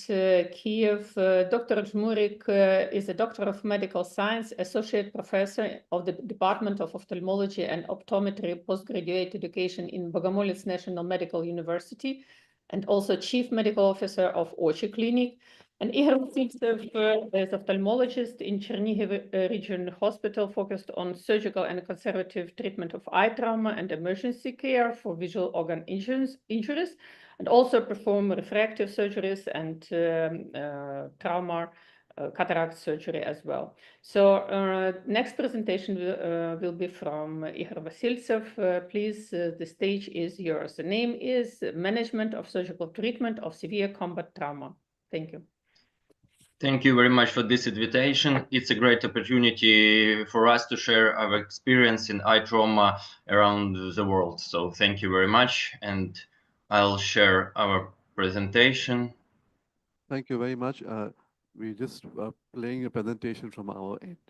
Kiev. Dr. Žmurik is a doctor of medical science, associate professor of the Department of Ophthalmology and Optometry postgraduate education in Bogomolets National Medical University, and also chief medical officer of Ochi Clinic. And Igor Vasiltsov is ophthalmologist in Chernihiv Region Hospital, focused on surgical and conservative treatment of eye trauma and emergency care for visual organ injuries, and also perform refractive surgeries and trauma cataract surgery as well. So next presentation will be from Igor Vasiltsov. Please, the stage is yours. The name is Management of Surgical Treatment of Severe Combat Trauma. Thank you. Thank you very much for this invitation. It's a great opportunity for us to share our experience in eye trauma around the world. So thank you very much, and I'll share our presentation. Thank you very much. We're just playing a presentation from our end.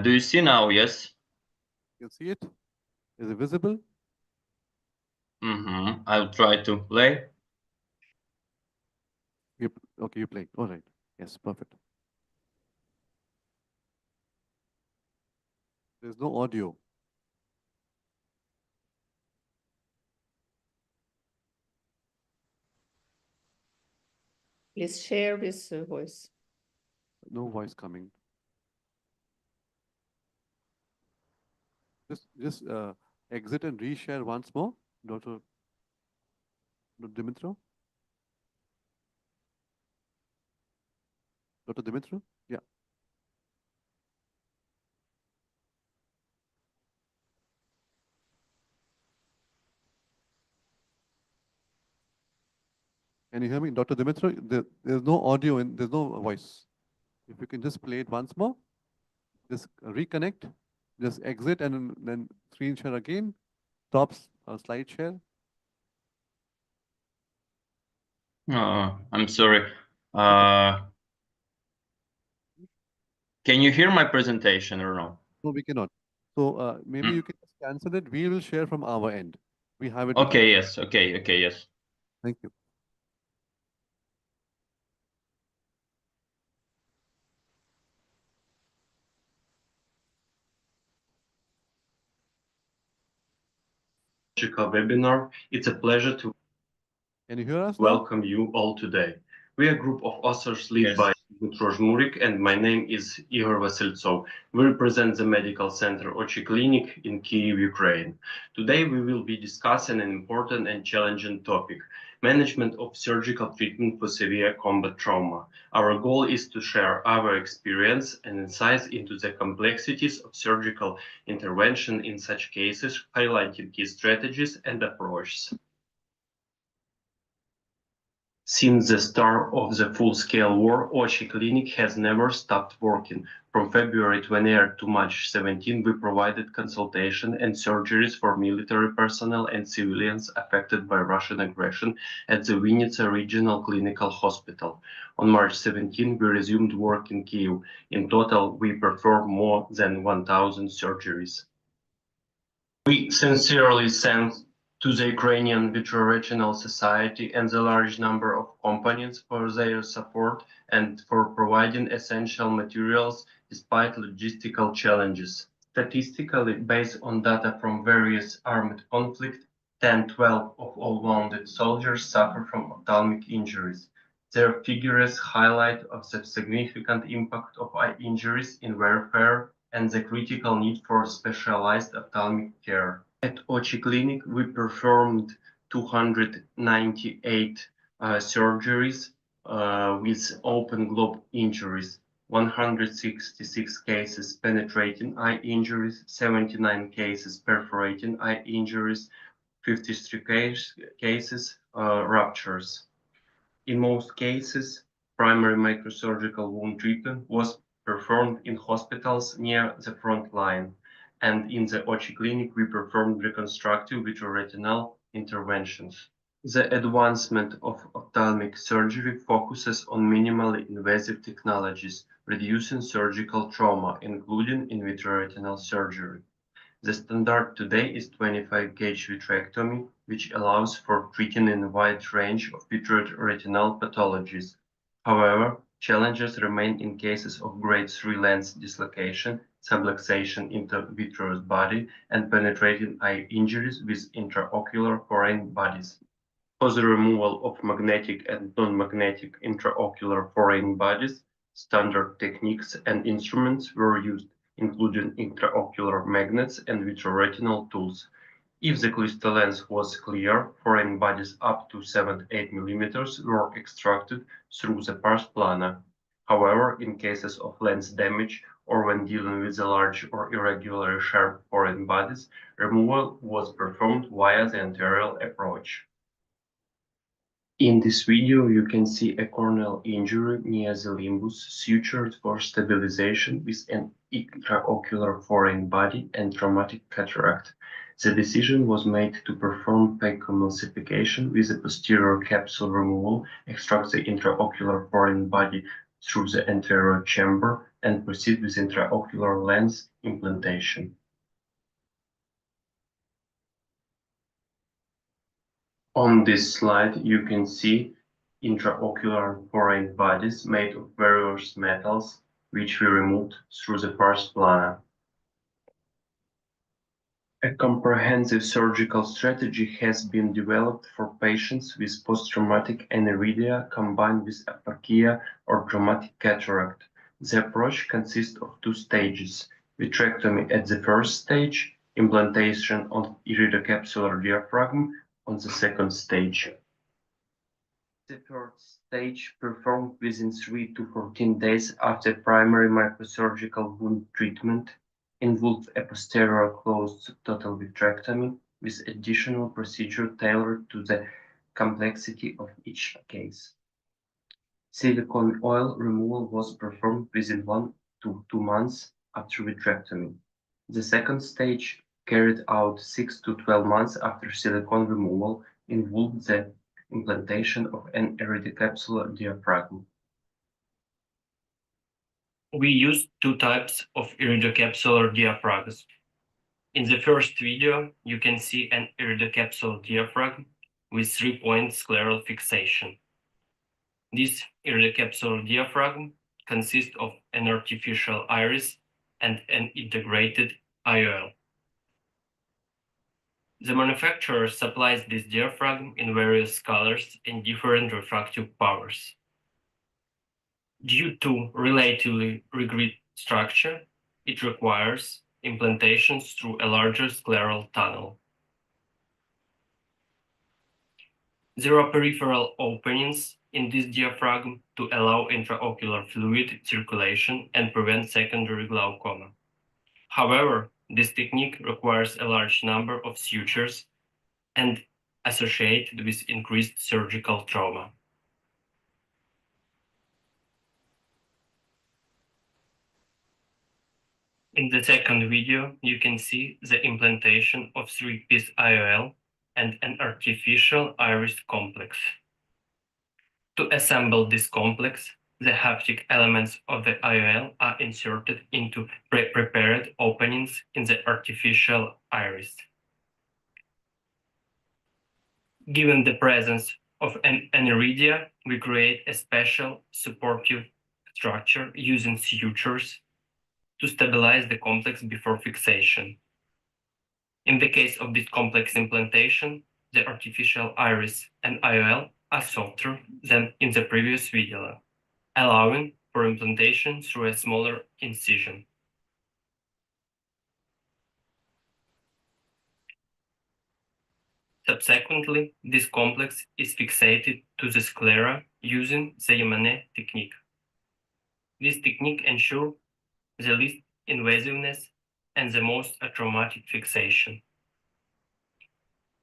Do you see now? Yes. You can see it? Is it visible? I'll try to play. Okay, you play. All right. Yes, perfect. There's no audio. Please share this voice. No voice coming. Just exit and reshare once more, Dr. Dmytro. Dr. Dmytro? Yeah. Can you hear me, Dr. Dmytro? There's no audio and there's no voice. If you can just play it once more, just reconnect, just exit and then screen share again, stop slide share. I'm sorry. Can you hear my presentation or no? No, we cannot. So maybe you can just cancel it. We will share from our end. We have it. Okay, yes. Okay, yes. Thank you. Webinar. It's a pleasure to Can you hear us welcome you all today. We are a group of authors led by Butrozhmurik, and my name is Igor Vasiltsov. We represent the medical center Ochi Clinic in Kyiv, Ukraine. Today we will be discussing an important and challenging topic: management of surgical treatment for severe combat trauma. Our goal is to share our experience and insights into the complexities of surgical intervention in such cases, highlighting key strategies and approaches. Since the start of the full-scale war, Ochi Clinic has never stopped working. From February 28 to March 17, we provided consultation and surgeries for military personnel and civilians affected by Russian aggression at the Vinnytsia Regional Clinical Hospital. On March 17, we resumed work in Kyiv. In total, we performed more than 1,000 surgeries. We sincerely thank to the Ukrainian Vitreoretinal Society and the large number of companies for their support and for providing essential materials despite logistical challenges. Statistically, based on data from various armed conflicts, 10-12 of all wounded soldiers suffer from ophthalmic injuries. Their figures highlight of the significant impact of eye injuries in warfare and the critical need for specialized ophthalmic care. At Ochi Clinic, we performed 298 surgeries with open globe injuries, 166 cases penetrating eye injuries, 79 cases perforating eye injuries, 53 cases ruptures. In most cases, primary microsurgical wound treatment was performed in hospitals near the front line, and in the Ochi Clinic we performed reconstructive vitreoretinal interventions. The advancement of ophthalmic surgery focuses on minimally invasive technologies, reducing surgical trauma, including in vitreoretinal surgery. The standard today is 25-gauge vitrectomy, which allows for treating a wide range of vitreoretinal pathologies. However, challenges remain in cases of grade 3 lens dislocation, subluxation into vitreous body, and penetrating eye injuries with intraocular foreign bodies. For the removal of magnetic and non-magnetic intraocular foreign bodies, standard techniques and instruments were used, including intraocular magnets and vitreoretinal tools. If the crystal lens was clear, foreign bodies up to 7-8 mm were extracted through the pars plana. However, in cases of lens damage or when dealing with the large or irregularly sharp foreign bodies, removal was performed via the anterior approach. In this video, you can see a corneal injury near the limbus sutured for stabilization with an intraocular foreign body and traumatic cataract. The decision was made to perform phacoemulsification with a posterior capsule removal, extract the intraocular foreign body through the anterior chamber, and proceed with intraocular lens implantation. On this slide, you can see intraocular foreign bodies made of various metals, which we removed through the pars plana. A comprehensive surgical strategy has been developed for patients with post-traumatic aniridia combined with apakia or traumatic cataract. The approach consists of two stages: vitrectomy at the first stage, implantation of iridocapsular diaphragm on the second stage. The third stage, performed within 3 to 14 days after primary microsurgical wound treatment, involved a posterior closed total vitrectomy with additional procedure tailored to the complexity of each case. Silicone oil removal was performed within 1 to 2 months after vitrectomy. The second stage, carried out 6 to 12 months after silicone removal, involved the implantation of an iridocapsular diaphragm. We used two types of iridocapsular diaphragms. In the first video, you can see an iridocapsular diaphragm with 3-point scleral fixation. This iridocapsular diaphragm consists of an artificial iris and an integrated IOL. The manufacturer supplies this diaphragm in various colors and different refractive powers. Due to relatively regret structure, it requires implantations through a larger scleral tunnel. There are peripheral openings in this diaphragm to allow intraocular fluid circulation and prevent secondary glaucoma. However, this technique requires a large number of sutures and associated with increased surgical trauma. In the second video, you can see the implantation of 3-piece IOL and an artificial iris complex. To assemble this complex, the haptic elements of the IOL are inserted into pre-prepared openings in the artificial iris. Given the presence of an iridia, we create a special supportive structure using sutures to stabilize the complex before fixation. In the case of this complex implantation, the artificial iris and IOL are softer than in the previous video, allowing for implantation through a smaller incision. Subsequently, this complex is fixated to the sclera using the Yamane technique. This technique ensures the least invasiveness and the most atraumatic fixation.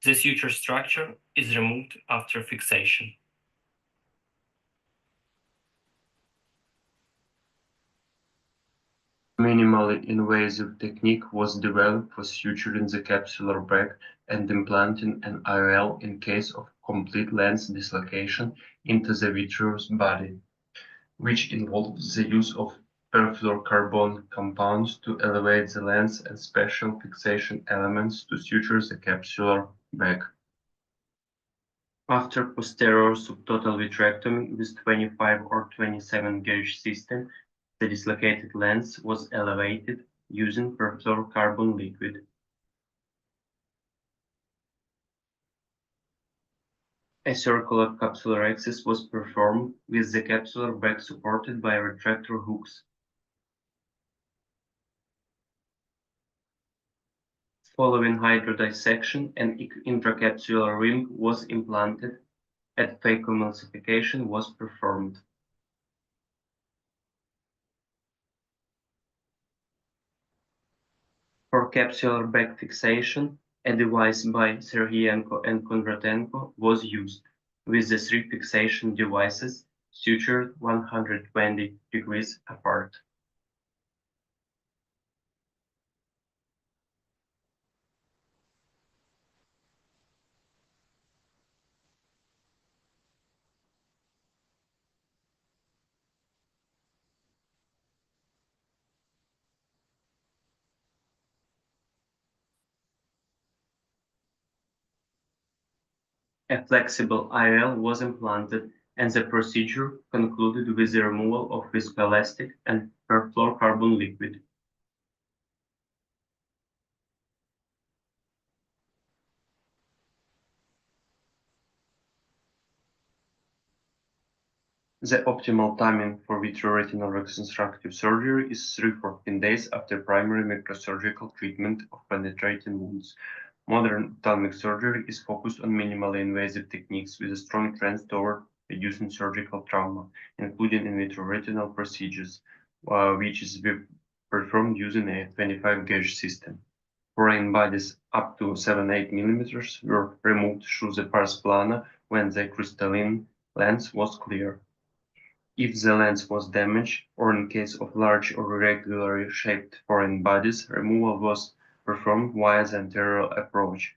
The suture structure is removed after fixation. Minimally invasive technique was developed for suturing the capsular bag and implanting an IOL in case of complete lens dislocation into the vitreous body, which involves the use of perfluorocarbon compounds to elevate the lens and special fixation elements to suture the capsular bag. After posterior subtotal vitrectomy with 25 or 27 gauge system, the dislocated lens was elevated using perfluorocarbon liquid. A circular capsular access was performed with the capsular bag supported by retractor hooks. Following hydrodissection, an intracapsular ring was implanted and phacoemulsification was performed. For capsular bag fixation, a device by Serhienko and Kondratenko was used, with the 3 fixation devices sutured 120 degrees apart. A flexible IOL was implanted and the procedure concluded with the removal of viscoelastic and perfluorocarbon liquid. The optimal timing for vitreoretinal reconstructive surgery is 3-14 days after primary microsurgical treatment of penetrating wounds. Modern ophthalmic surgery is focused on minimally invasive techniques with a strong trend toward reducing surgical trauma, including in vitro retinal procedures, which is performed using a 25 gauge system. Foreign bodies up to 7-8 millimeters were removed through the pars plana when the crystalline lens was clear. If the lens was damaged, or in case of large or irregularly shaped foreign bodies, removal was performed via the anterior approach,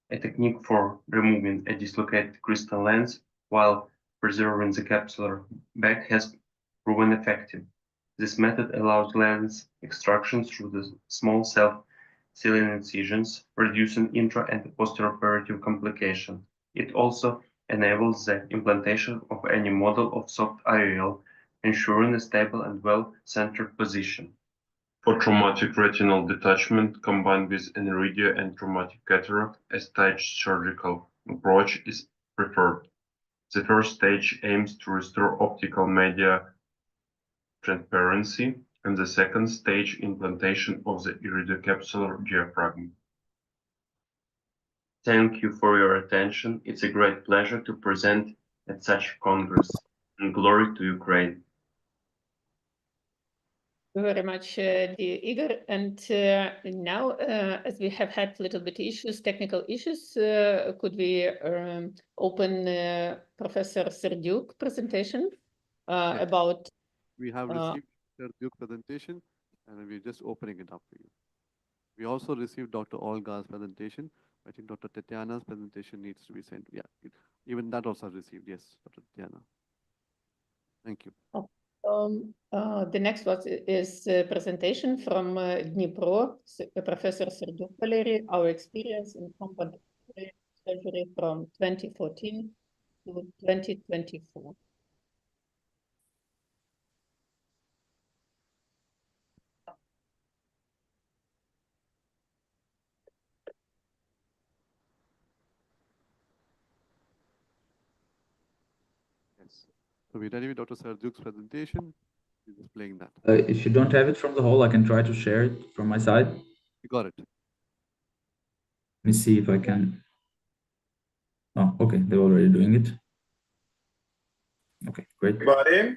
a technique for removing a dislocated crystal lens while preserving the capsular bag has proven effective. This method allows lens extraction through the small self-sealing incisions, reducing intra- and postoperative complications. It also enables the implantation of any model of soft IOL, ensuring a stable and well-centered position. For traumatic retinal detachment combined with aniridia and traumatic cataract, a staged surgical approach is preferred. The first stage aims to restore optical media transparency, and the second stage implantation of the iridocapsular diaphragm. Thank you for your attention. It's a great pleasure to present at such a congress, and glory to Ukraine. Thank you very much, dear Igor. And now, as we have had a little bit issues, technical issues, could we open Professor Serdyuk presentation Yes. about... We have received Serdyuk presentation, and we're just opening it up for you. We also received Dr. Olga's presentation. I think Dr. Tatiana's presentation needs to be sent. Yeah, even that also received. Yes, Dr. Tatiana. Thank you. The next one is a presentation from Dnipro, Professor Serdyuk Valery, our experience in combat surgery from 2014 to 2024. Yes. So we're ready with Dr. Serdyuk's presentation. He's displaying that. If you don't have it from the hall, I can try to share it from my side. You got it. Let me see if I can. Oh, okay, they're already doing it. Okay, great. Everybody,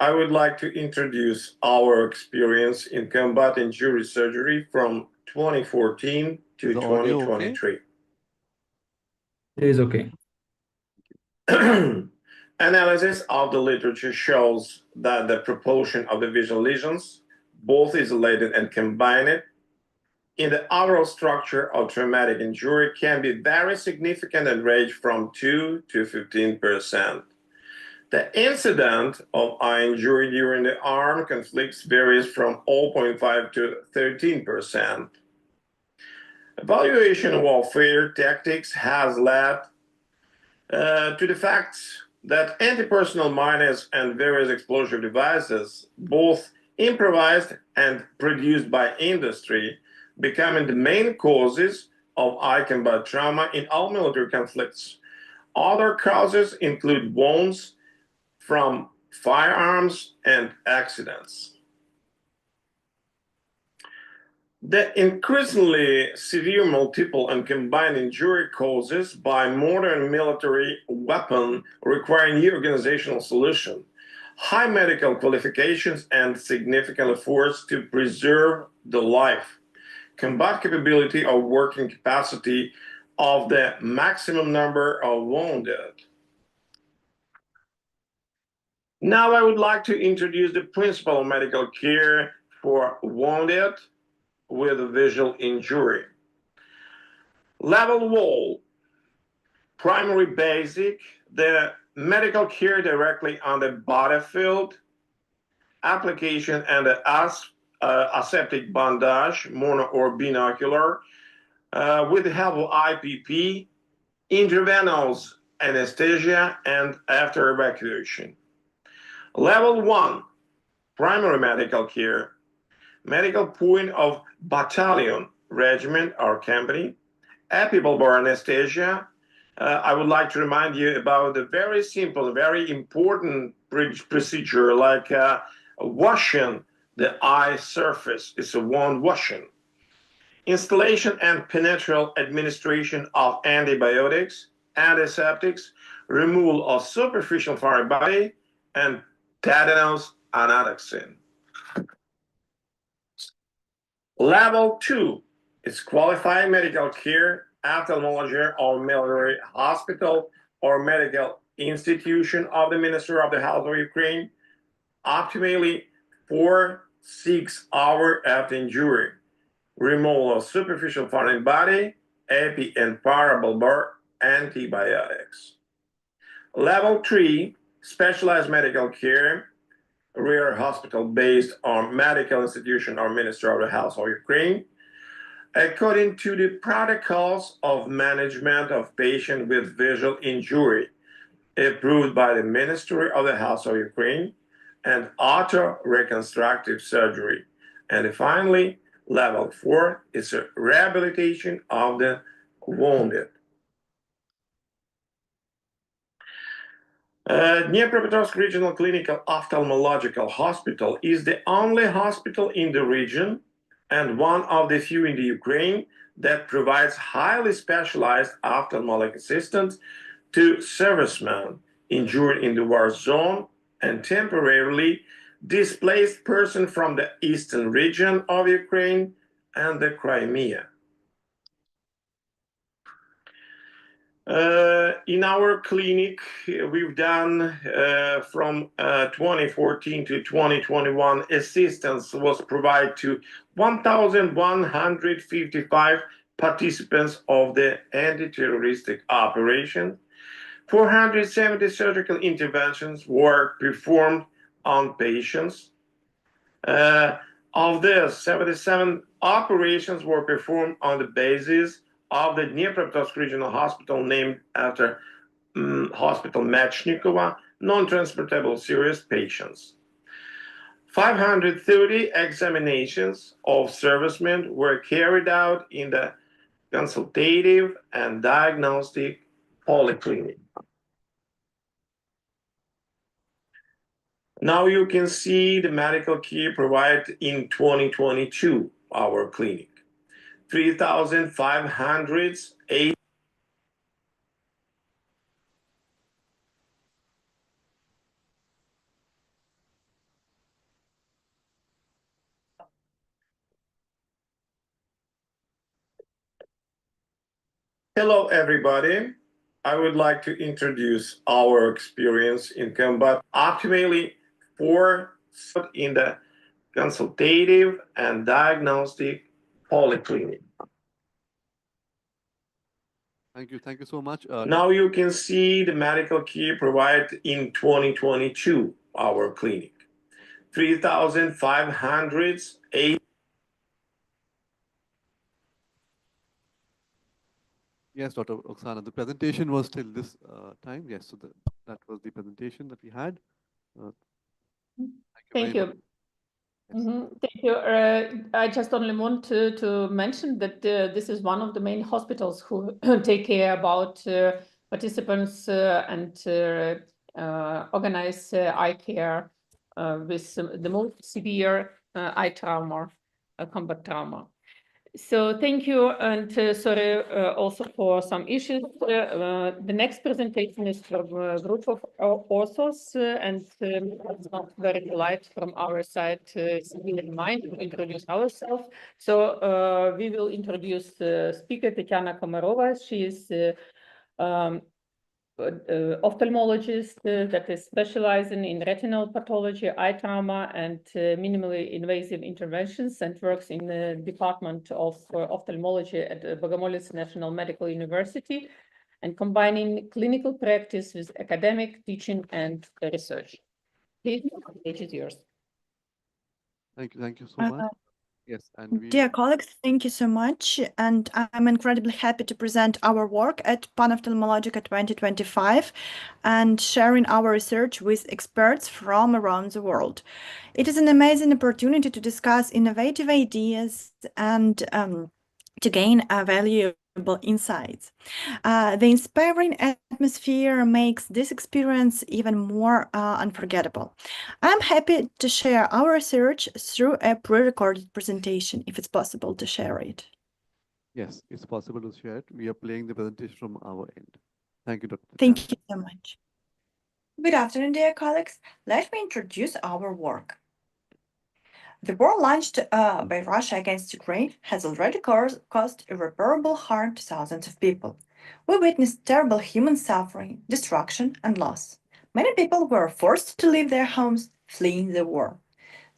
I would like to introduce our experience in combat injury surgery from 2014 to 2023. It is okay. Analysis of the literature shows that the proportion of the visual lesions, both isolated and combined, in the overall structure of traumatic injury can be very significant and range from 2 to 15%. The incidence of eye injury during the arm conflicts varies from 0.5 to 13%. Evaluation of warfare tactics has led to the fact that anti-personnel miners and various explosive devices, both improvised and produced by industry, becoming the main causes of eye combat trauma in all military conflicts. Other causes include wounds from firearms and accidents. The increasingly severe multiple and combined injury causes by modern military weapon require new organizational solution, high medical qualifications, and significant efforts to preserve the life, combat capability or working capacity of the maximum number of wounded. Now I would like to introduce the principle of medical care for wounded with a visual injury. Level 1, primary basic, the medical care directly on the battlefield, application and the aseptic bandage, mono or binocular, with the help of IPP, intravenous anesthesia, and after evacuation. Level 1, primary medical care, medical point of battalion, regiment, or company, epibulbar anesthesia. I would like to remind you about the very simple, very important procedure like washing the eye surface. It's a wound washing. Installation and penetral administration of antibiotics, antiseptics, removal of superficial foreign body, and tetanus anotoxin. Level 2 is qualified medical care, ophthalmology or military hospital or medical institution of the Ministry of the Health of Ukraine, optimally 4-6 hours after injury. Removal of superficial foreign body, epi and parabulbar antibiotics. Level 3, specialized medical care, rare hospital based on medical institution or Ministry of the Health of Ukraine, according to the protocols of management of patient with visual injury approved by the Ministry of the Health of Ukraine and auto reconstructive surgery. And finally, level 4 is a rehabilitation of the wounded. Dnipropetrovsk Regional Clinical Ophthalmological Hospital is the only hospital in the region and one of the few in the Ukraine that provides highly specialized ophthalmologic assistance to servicemen injured in the war zone and temporarily displaced persons from the eastern region of Ukraine and the Crimea. In our clinic, we've done from 2014 to 2021, assistance was provided to 1,155 participants of the anti-terroristic operation. 470 surgical interventions were performed on patients. Of this, 77 operations were performed on the basis of the Dnipropetrovsk Regional Hospital named after Hospital Mechnikova, non-transportable serious patients. 530 examinations of servicemen were carried out in the consultative and diagnostic polyclinic. Now you can see the medical care provided in 2022, our clinic. 3,508 Hello, everybody. I would like to introduce our experience in combat optimally for in the consultative and diagnostic polyclinic. Thank you so much. Now you can see the medical care provided in 2022, our clinic. 3,508. Yes, Dr. Oksana, the presentation was till this time. Yes, so that was the presentation that we had. Thank you. Thank you. I just only want to mention that this is one of the main hospitals who take care about participants and organize eye care with the most severe eye trauma, combat trauma. So thank you, and sorry also for some issues. The next presentation is from a group of authors, and it's not very polite from our side to keep in mind to introduce ourselves. So we will introduce the speaker, Tatiana Komarova. She is ophthalmologist that is specializing in retinal pathology, eye trauma, and minimally invasive interventions, and works in the Department of Ophthalmology at Bogomolets National Medical University, and combining clinical practice with academic teaching and research. Please, the stage is yours. Thank you so much. Yes, and dear colleagues, thank you so much. And I'm incredibly happy to present our work at Ophthalmologica 2025 and sharing our research with experts from around the world. It is an amazing opportunity to discuss innovative ideas and to gain valuable insights. The inspiring atmosphere makes this experience even more unforgettable. I'm happy to share our research through a pre-recorded presentation, if it's possible to share it. Yes, it's possible to share it. We are playing the presentation from our end. Thank you, Dr. Thank you so much. Good afternoon, dear colleagues. Let me introduce our work. The war launched by Russia against Ukraine has already caused irreparable harm to thousands of people. We witnessed terrible human suffering, destruction, and loss. Many people were forced to leave their homes, fleeing the war.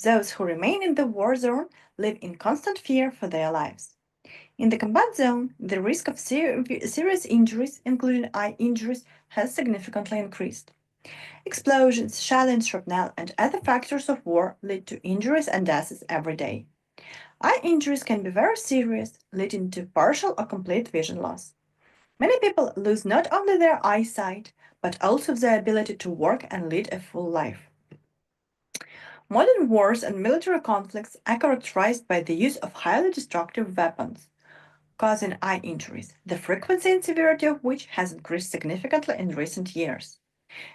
Those who remain in the war zone live in constant fear for their lives. In the combat zone, the risk of serious injuries, including eye injuries, has significantly increased. Explosions, shell and shrapnel, and other factors of war lead to injuries and deaths every day. Eye injuries can be very serious, leading to partial or complete vision loss. Many people lose not only their eyesight, but also their ability to work and lead a full life. Modern wars and military conflicts are characterized by the use of highly destructive weapons, causing eye injuries, the frequency and severity of which has increased significantly in recent years.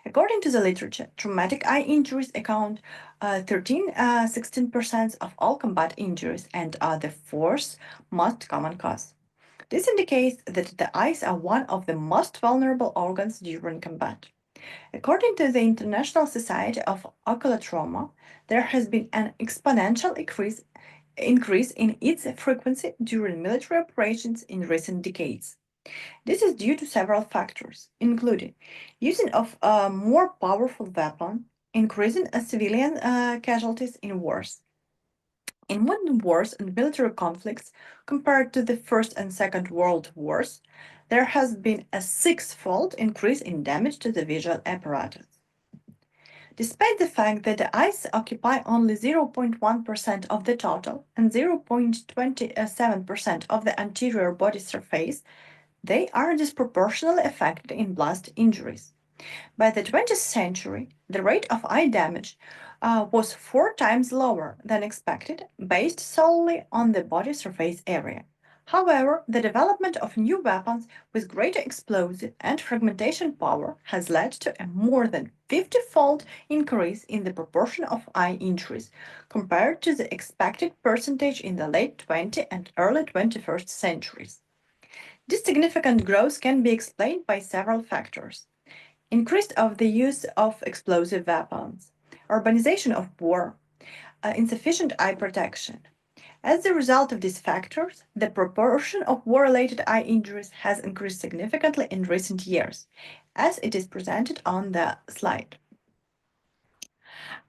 According to the literature, traumatic eye injuries account 16% of all combat injuries and are the fourth most common cause. This indicates that the eyes are one of the most vulnerable organs during combat. According to the International Society of Ocular Trauma, there has been an exponential increase in its frequency during military operations in recent decades. This is due to several factors, including using of a more powerful weapon, increasing civilian casualties in wars. In modern wars and military conflicts, compared to the First and Second World Wars, there has been a six-fold increase in damage to the visual apparatus. Despite the fact that the eyes occupy only 0.1% of the total and 0.27% of the anterior body surface, they are disproportionately affected in blast injuries. By the 20th century, the rate of eye damage was 4 times lower than expected, based solely on the body surface area. However, the development of new weapons with greater explosive and fragmentation power has led to a more than 50-fold increase in the proportion of eye injuries compared to the expected percentage in the late 20th and early 21st centuries. This significant growth can be explained by several factors. Increase of the use of explosive weapons, urbanization of war, insufficient eye protection. As a result of these factors, the proportion of war-related eye injuries has increased significantly in recent years, as it is presented on the slide.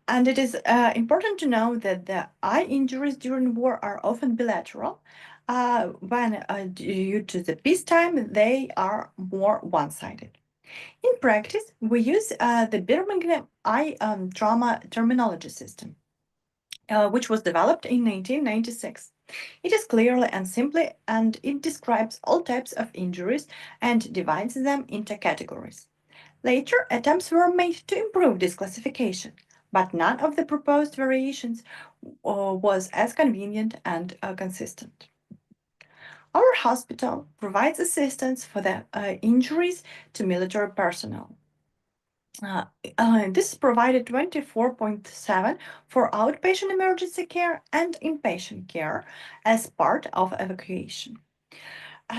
And it is important to know that the eye injuries during war are often bilateral, when due to the peacetime they are more one-sided. In practice, we use the Birmingham Eye Trauma Terminology System, which was developed in 1996. It is clearly and simply, and it describes all types of injuries and divides them into categories. Later, attempts were made to improve this classification, but none of the proposed variations was as convenient and consistent. Our hospital provides assistance for the injuries to military personnel. This is provided 24/7 for outpatient emergency care and inpatient care as part of evacuation.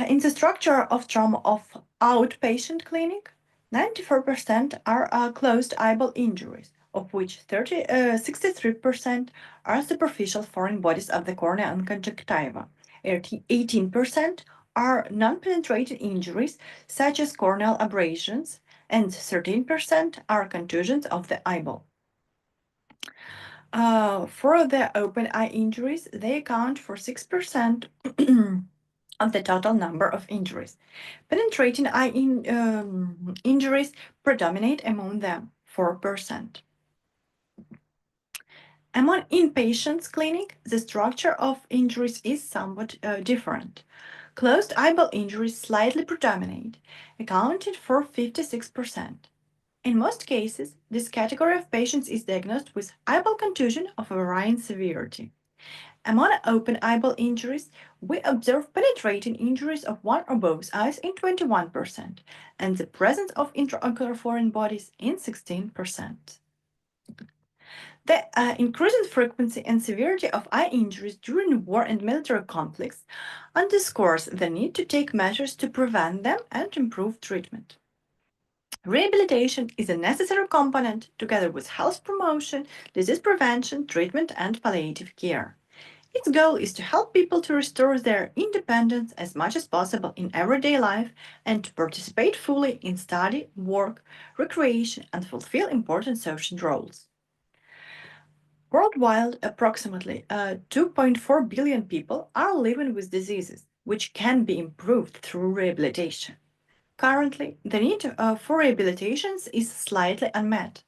In the structure of trauma of outpatient clinic, 94% are closed eyeball injuries, of which 63% are superficial foreign bodies of the cornea and conjunctiva. 18% are non-penetrating injuries, such as corneal abrasions, and 13% are contusions of the eyeball. For the open eye injuries, they account for 6% of the total number of injuries. Penetrating eye injuries predominate among them, 4%. Among inpatients clinic, the structure of injuries is somewhat different. Closed eyeball injuries slightly predominate, accounted for 56%. In most cases, this category of patients is diagnosed with eyeball contusion of varying severity. Among open eyeball injuries, we observe penetrating injuries of one or both eyes in 21%, and the presence of intraocular foreign bodies in 16%. The increasing frequency and severity of eye injuries during war and military conflicts underscores the need to take measures to prevent them and improve treatment. Rehabilitation is a necessary component together with health promotion, disease prevention, treatment, and palliative care. Its goal is to help people to restore their independence as much as possible in everyday life and to participate fully in study, work, recreation, and fulfill important social roles. Worldwide, approximately 2.4 billion people are living with diseases, which can be improved through rehabilitation. Currently, the need for rehabilitations is slightly unmet.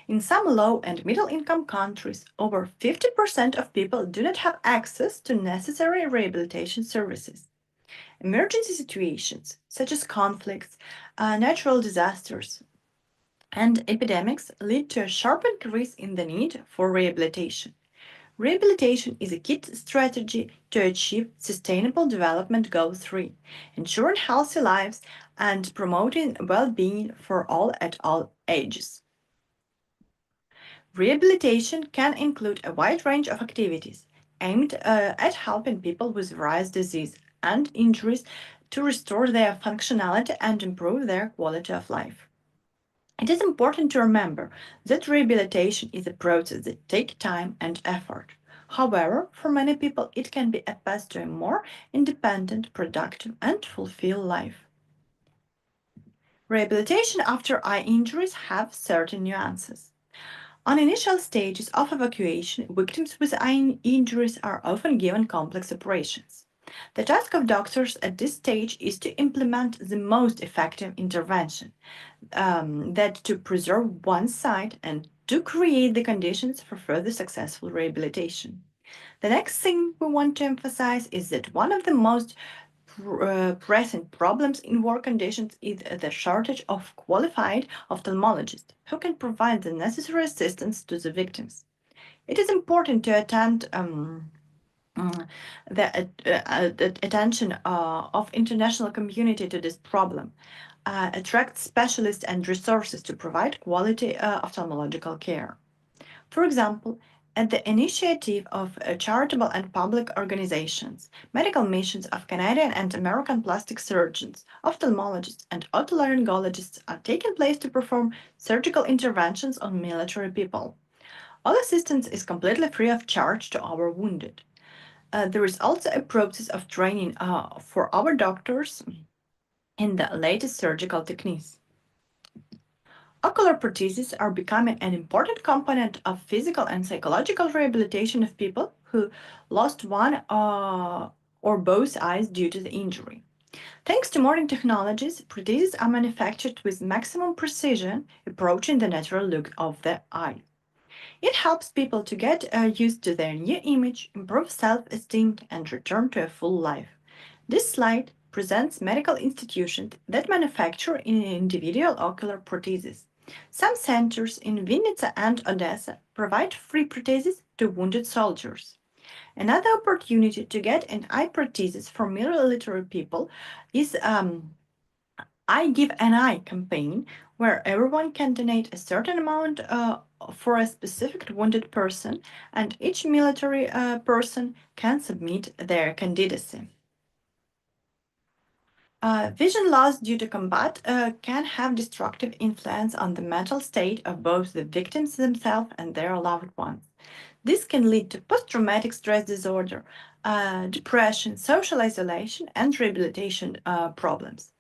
In some low and middle-income countries, over 50% of people do not have access to necessary rehabilitation services. Emergency situations, such as conflicts, natural disasters, and epidemics lead to a sharp increase in the need for rehabilitation. Rehabilitation is a key strategy to achieve Sustainable Development Goal 3, ensuring healthy lives and promoting well-being for all at all ages. Rehabilitation can include a wide range of activities aimed at helping people with various diseases and injuries to restore their functionality and improve their quality of life. It is important to remember that rehabilitation is a process that takes time and effort. However, for many people, it can be a path to a more independent, productive, and fulfilled life. Rehabilitation after eye injuries have certain nuances. On initial stages of evacuation, victims with eye injuries are often given complex operations. The task of doctors at this stage is to implement the most effective intervention, that to preserve one's sight and to create the conditions for further successful rehabilitation. The next thing we want to emphasize is that one of the most pressing problems in work conditions is the shortage of qualified ophthalmologists who can provide the necessary assistance to the victims. It is important to attend the attention of international community to this problem, attract specialists and resources to provide quality ophthalmological care. For example, at the initiative of charitable and public organizations, medical missions of Canadian and American plastic surgeons, ophthalmologists, and otolaryngologists are taking place to perform surgical interventions on military people. All assistance is completely free of charge to our wounded. There is also a process of training for our doctors in the latest surgical techniques. Ocular prostheses are becoming an important component of physical and psychological rehabilitation of people who lost one or both eyes due to the injury. Thanks to modern technologies, prostheses are manufactured with maximum precision, approaching the natural look of the eye. It helps people to get used to their new image, improve self-esteem, and return to a full life. This slide presents medical institutions that manufacture individual ocular prostheses. Some centers in Vinnytsia and Odessa provide free prostheses to wounded soldiers. Another opportunity to get an eye prosthesis for military people is I Give an Eye campaign, where everyone can donate a certain amount for a specific wounded person, and each military person can submit their candidacy. Vision loss due to combat can have destructive influence on the mental state of both the victims themselves and their loved ones. This can lead to post-traumatic stress disorder, depression, social isolation, and rehabilitation problems.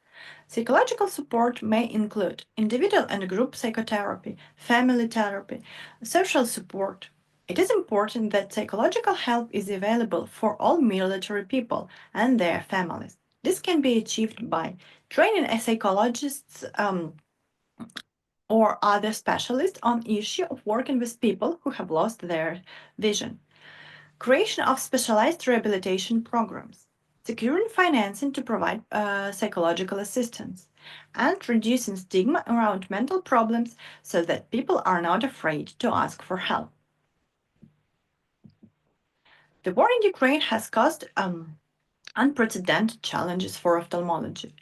Psychological support may include individual and group psychotherapy, family therapy, social support. It is important that psychological help is available for all military people and their families. This can be achieved by training a psychologist or other specialist on issue of working with people who have lost their vision. Creation of specialized rehabilitation programs, securing financing to provide psychological assistance, and reducing stigma around mental problems so that people are not afraid to ask for help. The war in Ukraine has caused unprecedented challenges for ophthalmology.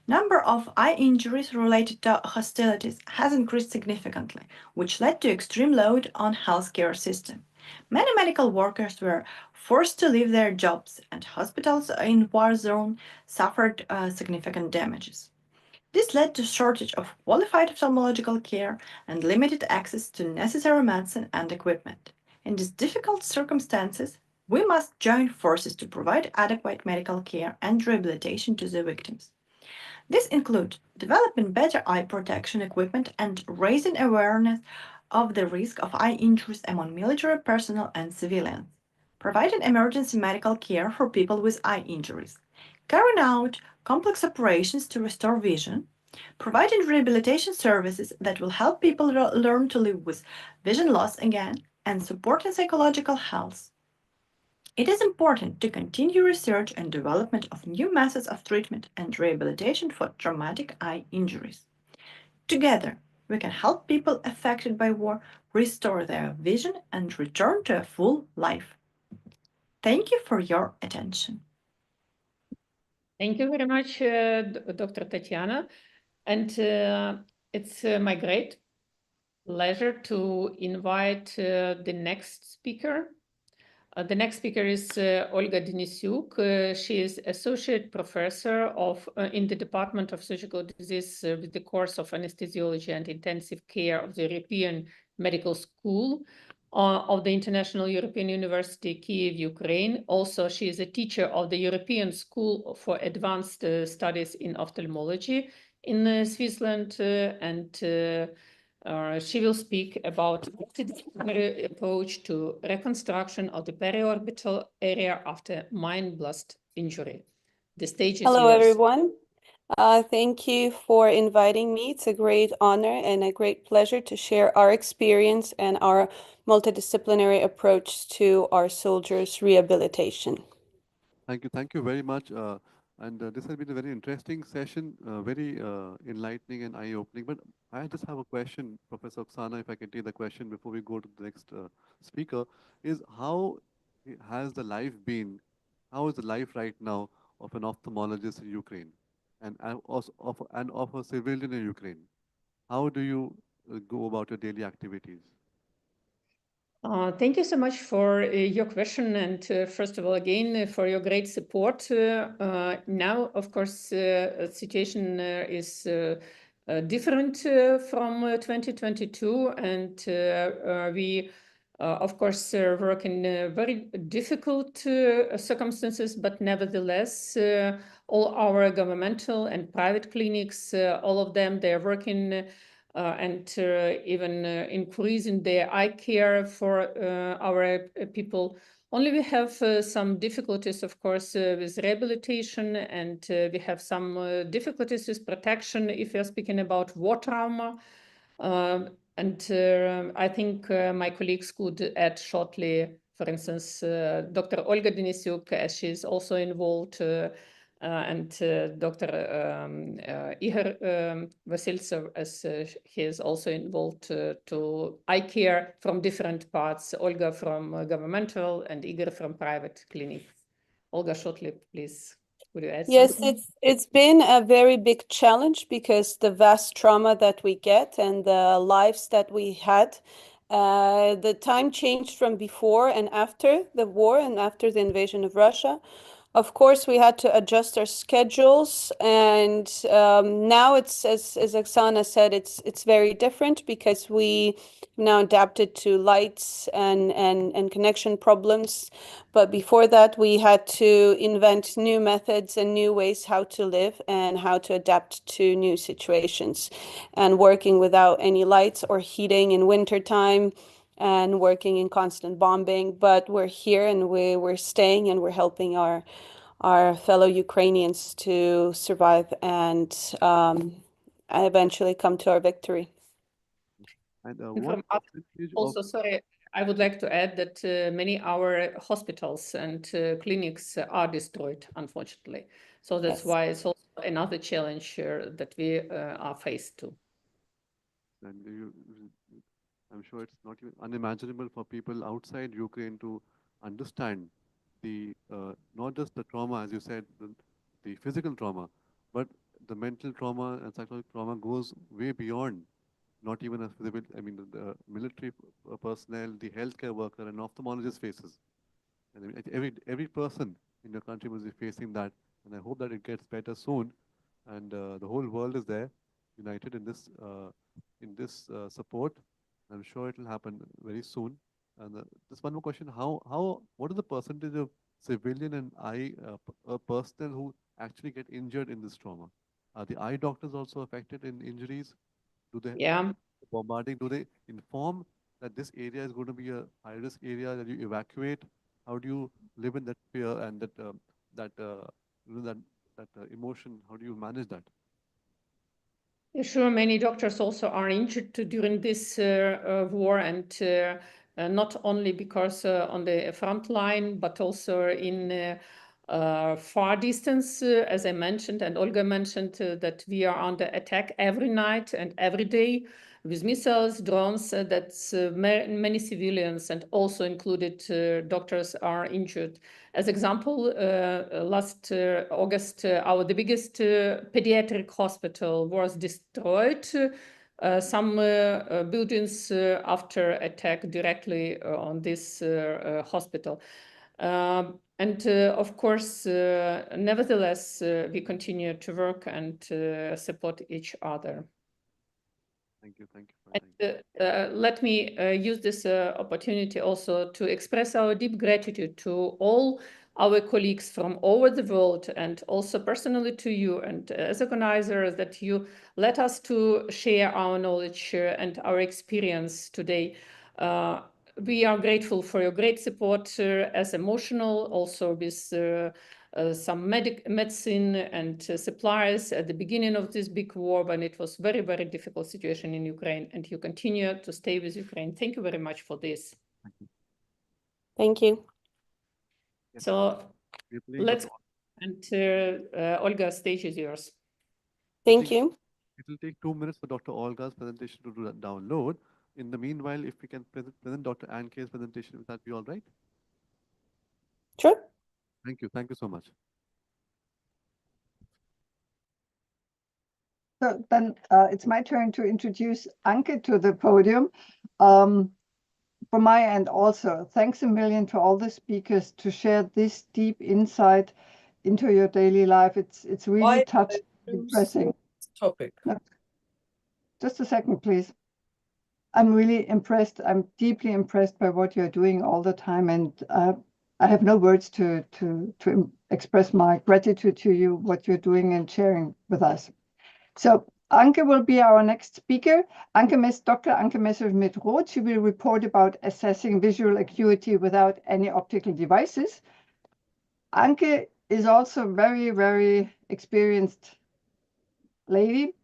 Number of eye injuries related to hostilities has increased significantly, which led to extreme load on healthcare system. Many medical workers were forced to leave their jobs, and hospitals in war zone suffered significant damages. This led to shortage of qualified ophthalmological care and limited access to necessary medicine and equipment. In these difficult circumstances, we must join forces to provide adequate medical care and rehabilitation to the victims. This includes developing better eye protection equipment and raising awareness of the risk of eye injuries among military personnel and civilians, providing emergency medical care for people with eye injuries, carrying out complex operations to restore vision, providing rehabilitation services that will help people learn to live with vision loss again, and supporting psychological health. It is important to continue research and development of new methods of treatment and rehabilitation for traumatic eye injuries. Together, we can help people affected by war restore their vision and return to a full life. Thank you for your attention. Thank you very much, Dr. Tatiana. And it's my great pleasure to invite the next speaker. The next speaker is Olga Denisyuk. She is Associate Professor in the Department of Surgical Disease with the course of Anesthesiology and Intensive Care of the European Medical School of the International European University, Kiev, Ukraine. Also, she is a teacher of the European School for Advanced Studies in Ophthalmology in Switzerland, and she will speak about multidisciplinary approach to reconstruction of the periorbital area after mine blast injury. The stage is Hello, yours. everyone. Thank you for inviting me. It's a great honor and a great pleasure to share our experience and our multidisciplinary approach to our soldiers' rehabilitation. Thank you very much. This has been a very interesting session, very enlightening and eye-opening. But I just have a question, Professor Oksana, if I can take the question before we go to the next speaker, is how has the life been, how is the life right now of an ophthalmologist in Ukraine and also of a civilian in Ukraine? How do you go about your daily activities? Thank you so much for your question, and first of all, again, for your great support. Now, of course, the situation is different from 2022, and we, of course, work in very difficult circumstances, but nevertheless, all our governmental and private clinics, all of them, they're working and even increasing their eye care for our people. Only we have some difficulties, of course, with rehabilitation, and we have some difficulties with protection if we are speaking about war trauma. I think my colleagues could add shortly, for instance, Dr. Olga Denisyuk, as she is also involved, and Dr. Igor Vasiltsev, as he is also involved to eye care from different parts, Olga from governmental and Igor from private clinic. Olga, shortly, please, would you add Yes, something? it's been a very big challenge because the vast trauma that we get and the lives that we had, the time changed from before and after the war and after the invasion of Russia. Of course, we had to adjust our schedules, and now it's as Oksana said, it's very different because we now adapted to lights and connection problems. But before that, we had to invent new methods and new ways how to live and how to adapt to new situations, and working without any lights or heating in wintertime, and working in constant bombing. But we're here and we're staying and we're helping our fellow Ukrainians to survive and eventually come to our victory. And From also, sorry, I would like to add that many our hospitals and clinics are destroyed, unfortunately. So that's why it's also another challenge that we are faced to. And I'm sure it's not even unimaginable for people outside Ukraine to understand the not just the trauma, as you said, the physical trauma, but the mental trauma and psychological trauma goes way beyond not even a civil, I mean, the military personnel, the healthcare worker, and ophthalmologist faces. And every person in your country must be facing that. And I hope that it gets better soon. And the whole world is there, united in this support. I'm sure it will happen very soon. And just one more question: what is the percentage of civilian and eye personnel who actually get injured in this trauma? Are the eye doctors also affected in injuries? Do they bombarding? Do they inform that this area is going to be a high-risk area that you evacuate? How do you live in that fear and that emotion? How do you manage that? Sure, many doctors also are injured during this war, and not only because on the front line, but also in far distance, as I mentioned, and Olga mentioned that we are under attack every night and every day with missiles, drones, that's many civilians and also included doctors are injured. As example, last August, the biggest pediatric hospital was destroyed. Some buildings after attack directly on this hospital. And of course, nevertheless, we continue to work and support each other. Thank you. Thank you. And let me use this opportunity also to express our deep gratitude to all our colleagues from all over the world, and also personally to you and as organizers, that you let us to share our knowledge and our experience today. We are grateful for your great support as emotional, also with some medicine and supplies at the beginning of this big war when it was very, very difficult situation in Ukraine, and you continue to stay with Ukraine. Thank you very much for this. Thank you. So let's, and Olga, stage is yours. Thank you. It will take 2 minutes for Dr. Olga's presentation to do that download. In the meanwhile, if we can present Dr. Anke's presentation, would that be all right? Sure. Thank you. Thank you so much. So then it's my turn to introduce Anke to the podium. From my end also, thanks a million to all the speakers to share this deep insight into your daily life. It's really touching, depressing. Topic. No, just a second, please. I'm really impressed. I'm deeply impressed by what you're doing all the time, and I have no words to express my gratitude to you, what you're doing and sharing with us. So Anke will be our next speaker. Dr. Anke Messerschmidt-Roth. She will report about assessing visual acuity without any optical devices. Anke is also very, very experienced lady.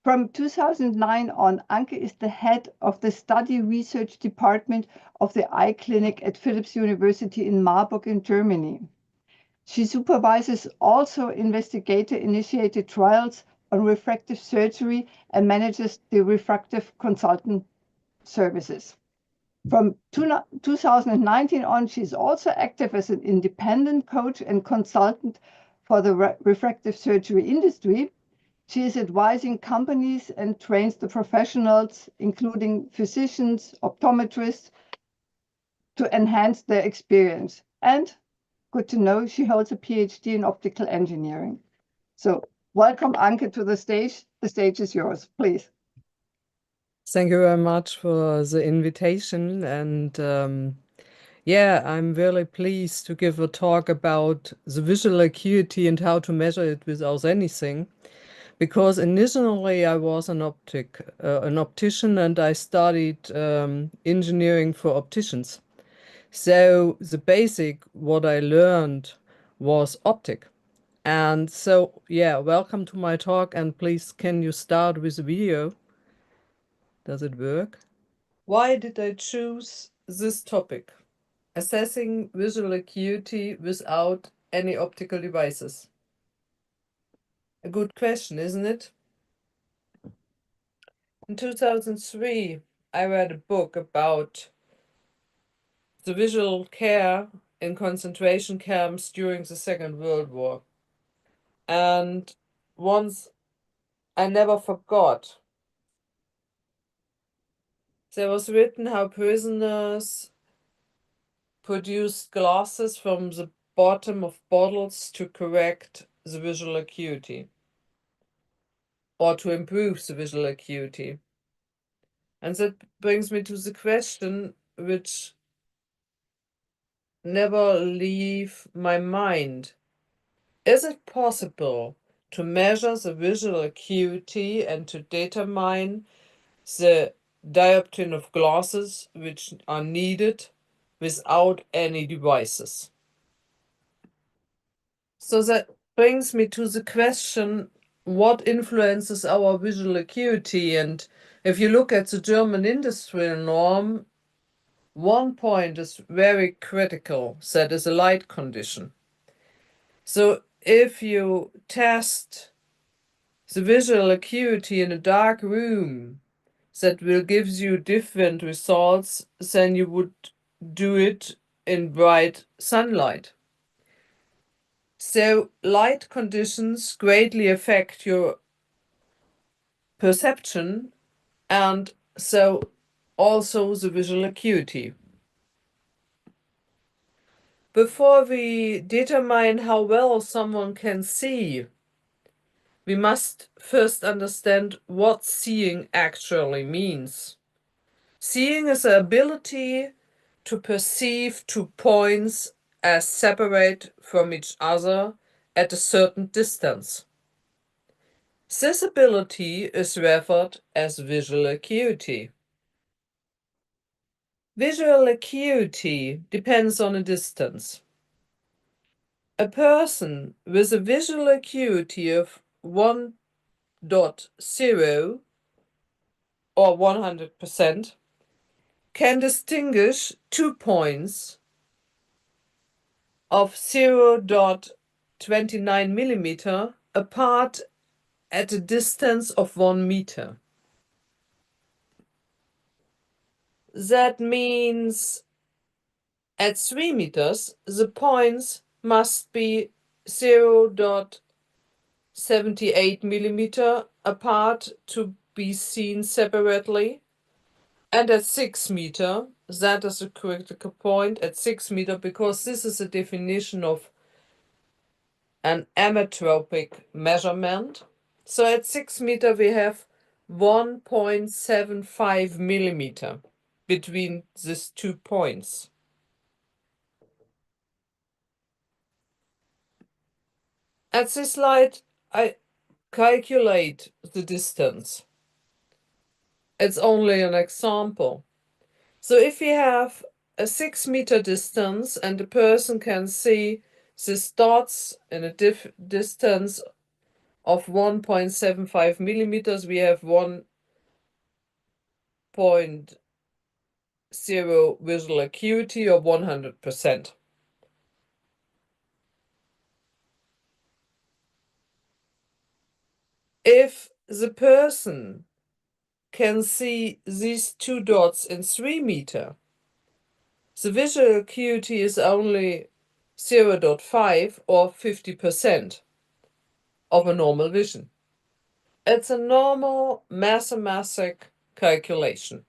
From 2009 on, Anke is the head of the study research department of the eye clinic at Philipps University in Marburg in Germany. She supervises also investigator-initiated trials on refractive surgery and manages the refractive consultant services. From 2019 on, she's also active as an independent coach and consultant for the refractive surgery industry. She is advising companies and trains the professionals, including physicians, optometrists, to enhance their experience. And good to know, she holds a PhD in optical engineering. So welcome, Anke, to the stage. The stage is yours, please. Thank you very much for the invitation. And yeah, I'm really pleased to give a talk about the visual acuity and how to measure it without anything. Because initially I was an optician, and I studied engineering for opticians. So the basic, what I learned was optic. And so, yeah, welcome to my talk, and please, can you start with the video? Does it work? Why did I choose this topic? Assessing visual acuity without any optical devices. A good question, isn't it? In 2003, I read a book about the visual care in concentration camps during the Second World War. And once I never forgot, there was written how prisoners produced glasses from the bottom of bottles to correct the visual acuity or to improve the visual acuity. And that brings me to the question which never leave my mind. Is it possible to measure the visual acuity and to determine the dioptrin of glasses which are needed without any devices? So that brings me to the question, what influences our visual acuity? And if you look at the German industrial norm, one point is very critical, that is a light condition. So if you test the visual acuity in a dark room, that will give you different results than you would do it in bright sunlight. So light conditions greatly affect your perception and so also the visual acuity. Before we determine how well someone can see, we must first understand what seeing actually means. Seeing is the ability to perceive two points as separate from each other at a certain distance. This ability is referred as visual acuity. Visual acuity depends on a distance. A person with a visual acuity of 1.0 or 100% can distinguish 2 points of 0.29 millimeter apart at a distance of 1 meter. That means at 3 meters, the points must be 0.78 millimeter apart to be seen separately. And at 6 meter, that is a critical point at 6 meter, because this is a definition of an ametropic measurement. So at 6 meter, we have 1.75 millimeter between these 2 points. At this slide, I calculate the distance. It's only an example. So if we have a 6 meter distance and the person can see these dots in a distance of 1.75 millimeters, we have 1.0 visual acuity or 100%. If the person can see these 2 dots in 3 meter, the visual acuity is only 0.5 or 50% of a normal vision. It's a normal mathematic calculation.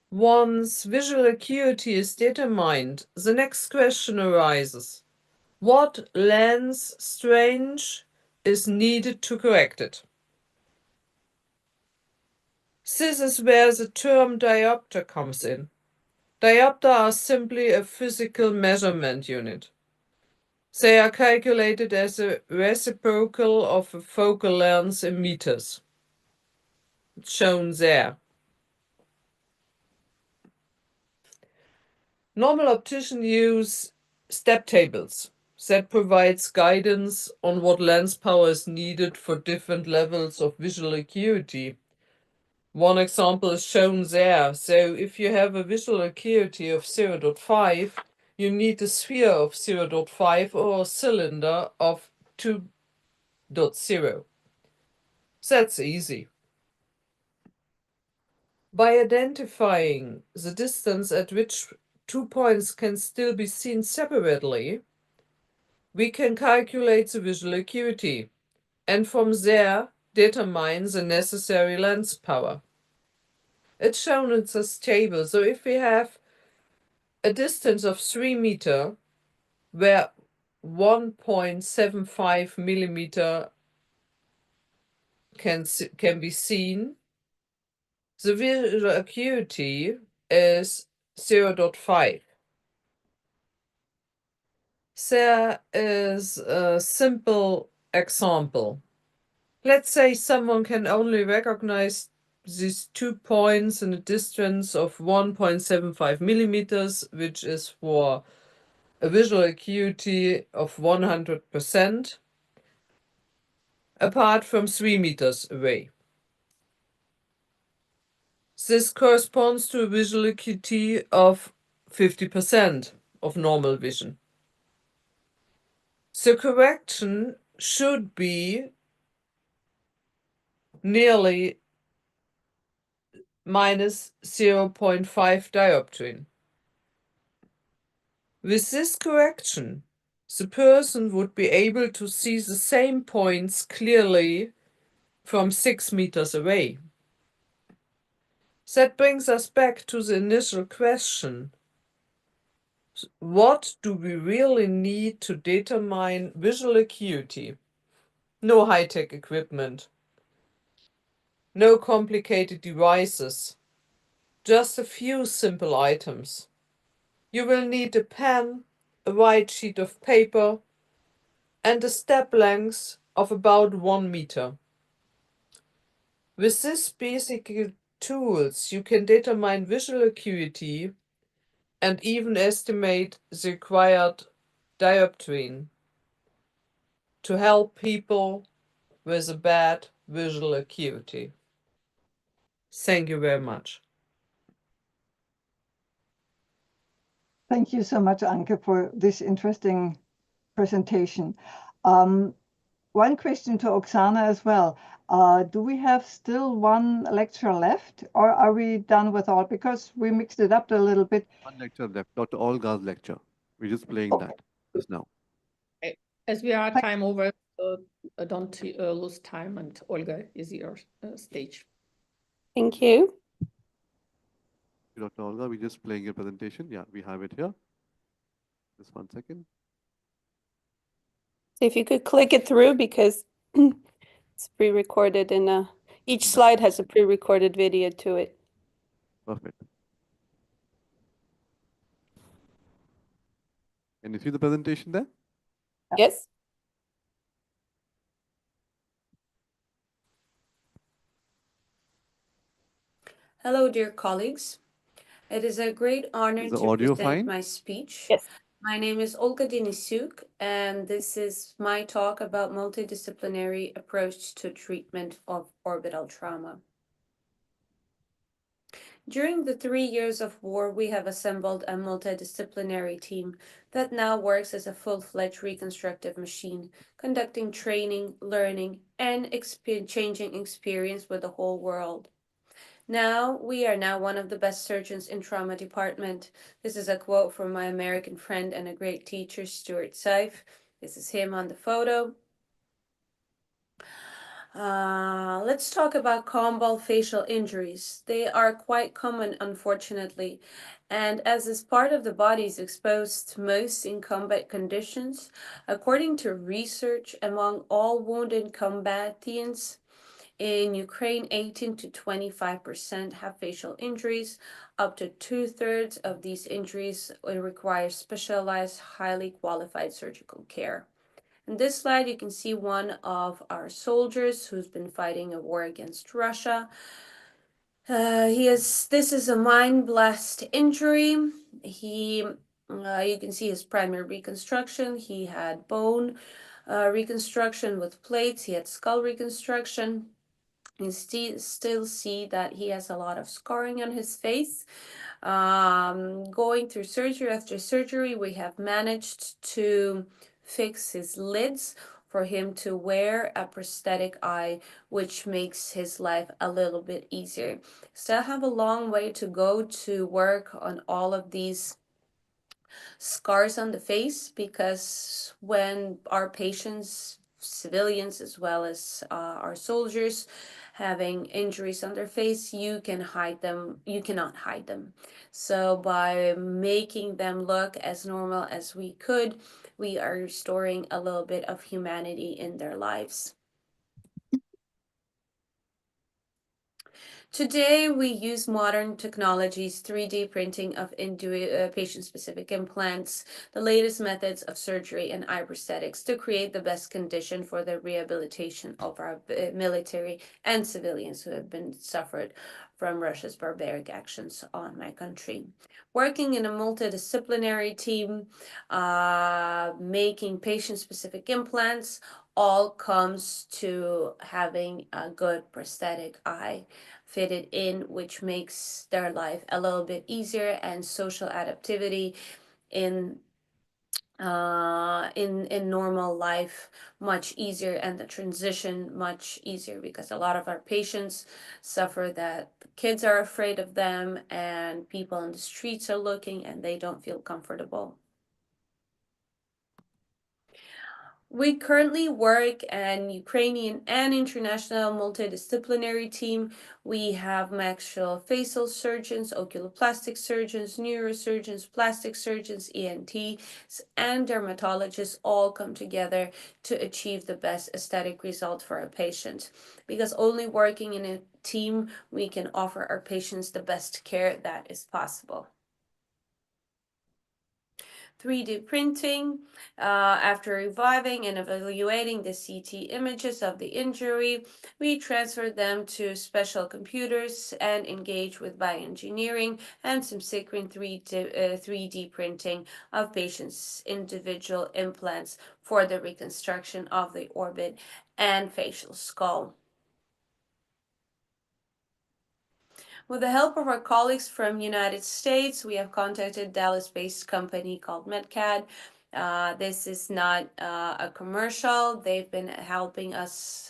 Once visual acuity is determined, the next question arises. What lens strength is needed to correct it? This is where the term diopter comes in. Diopter are simply a physical measurement unit. They are calculated as a reciprocal of a focal length in meters. It's shown there. Normal opticians use step tables that provides guidance on what lens power is needed for different levels of visual acuity. One example is shown there. So if you have a visual acuity of 0.5, you need a sphere of 0.5 or a cylinder of 2.0. That's easy. By identifying the distance at which 2 points can still be seen separately, we can calculate the visual acuity and from there determine the necessary lens power. It's shown in this table. So if we have a distance of 3 meter where 1.75 millimeter can be seen, the visual acuity is 0.5. There is a simple example. Let's say someone can only recognize these 2 points in a distance of 1.75 millimeters, which is for a visual acuity of 100%, apart from 3 meters away. This corresponds to a visual acuity of 50% of normal vision. The correction should be nearly minus 0.5 dioptrin. With this correction, the person would be able to see the same points clearly from 6 meters away. That brings us back to the initial question. What do we really need to determine visual acuity? No high-tech equipment, no complicated devices, just a few simple items. You will need a pen, a white sheet of paper, and a step length of about 1 meter. With these basic tools, you can determine visual acuity and even estimate the required dioptrin to help people with a bad visual acuity. Thank you very much. Thank you so much, Anke, for this interesting presentation. One question to Oksana as well. Do we have still one lecture left, or are we done with all? Because we mixed it up a little bit. One lecture left, Dr. Olga's lecture. We're just playing that just now. As we are time over, don't lose time, and Olga is your stage. Thank you. Dr. Olga, we're just playing your presentation. Yeah, we have it here. Just 1 second. So if you could click it through, because it's pre-recorded and each slide has a pre-recorded video to it. Perfect. Can you see the presentation there? Yes. Hello, dear colleagues. It is a great honor Is the to audio present fine? my speech. Yes. My name is Olga Denisuk, and this is my talk about multidisciplinary approach to treatment of orbital trauma. During the 3 years of war, we have assembled a multidisciplinary team that now works as a full-fledged reconstructive machine, conducting training, learning, and changing experience with the whole world. We are now one of the best surgeons in trauma department. This is a quote from my American friend and a great teacher, Stuart Seif. This is him on the photo. Let's talk about combal facial injuries. They are quite common, unfortunately, and as this part of the body is exposed most in combat conditions, according to research among all wounded combatants, in Ukraine, 18 to 25% have facial injuries. Up to 2/3 of these injuries require specialized, highly qualified surgical care. In this slide, you can see one of our soldiers who's been fighting a war against Russia. This is a mine blast injury. You can see his primary reconstruction. He had bone reconstruction with plates. He had skull reconstruction. You still see that he has a lot of scarring on his face. Going through surgery after surgery, we have managed to fix his lids for him to wear a prosthetic eye, which makes his life a little bit easier. Still have a long way to go to work on all of these scars on the face, because when our patients, civilians as well as our soldiers, having injuries on their face, you cannot hide them. So by making them look as normal as we could, we are restoring a little bit of humanity in their lives. Today, we use modern technologies, 3D printing of patient-specific implants, the latest methods of surgery and eye prosthetics to create the best condition for the rehabilitation of our military and civilians who have been suffered from Russia's barbaric actions on my country. Working in a multidisciplinary team, making patient-specific implants, all comes to having a good prosthetic eye fitted in, which makes their life a little bit easier, and social adaptivity in in normal life much easier, and the transition much easier, because a lot of our patients suffer that kids are afraid of them and people on the streets are looking and they don't feel comfortable. We currently work an Ukrainian and international multidisciplinary team. We have maxillofacial surgeons, oculoplastic surgeons, neurosurgeons, plastic surgeons, ENTs, and dermatologists all come together to achieve the best aesthetic result for our patients. Because only working in a team, we can offer our patients the best care that is possible. 3D printing. After reviving and evaluating the CT images of the injury, we transferred them to special computers and engaged with bioengineering and subsequent 3D printing of patients' individual implants for the reconstruction of the orbit and facial skull. With the help of our colleagues from United States, we have contacted Dallas-based company called MedCAD. This is not a commercial. They've been helping us.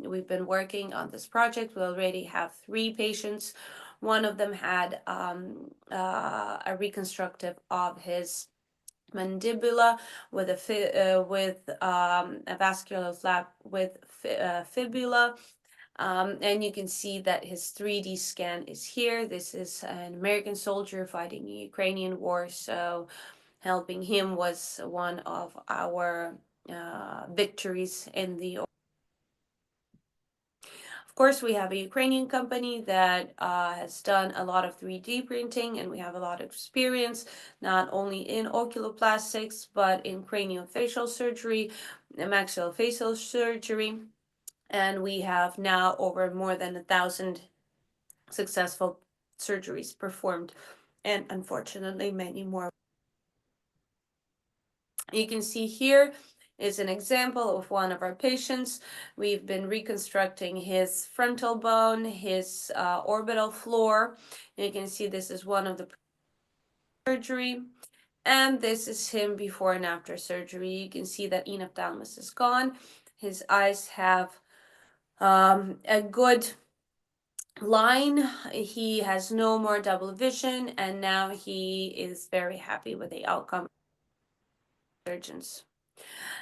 We've been working on this project. We already have 3 patients. One of them had a reconstructive of his mandibula with a vascular flap with fibula. And you can see that his 3D scan is here. This is an American soldier fighting the Ukrainian war, so helping him was one of our victories in the. Of course, we have a Ukrainian company that has done a lot of 3D printing, and we have a lot of experience, not only in oculoplastics, but in craniofacial surgery, maxillofacial surgery. And we have now over more than 1,000 successful surgeries performed, and unfortunately many more. You can see here is an example of one of our patients. We've been reconstructing his frontal bone, his orbital floor. You can see this is one of the surgery. And this is him before and after surgery. You can see that enophthalmos is gone. His eyes have a good line. He has no more double vision, and now he is very happy with the outcome. Surgeons.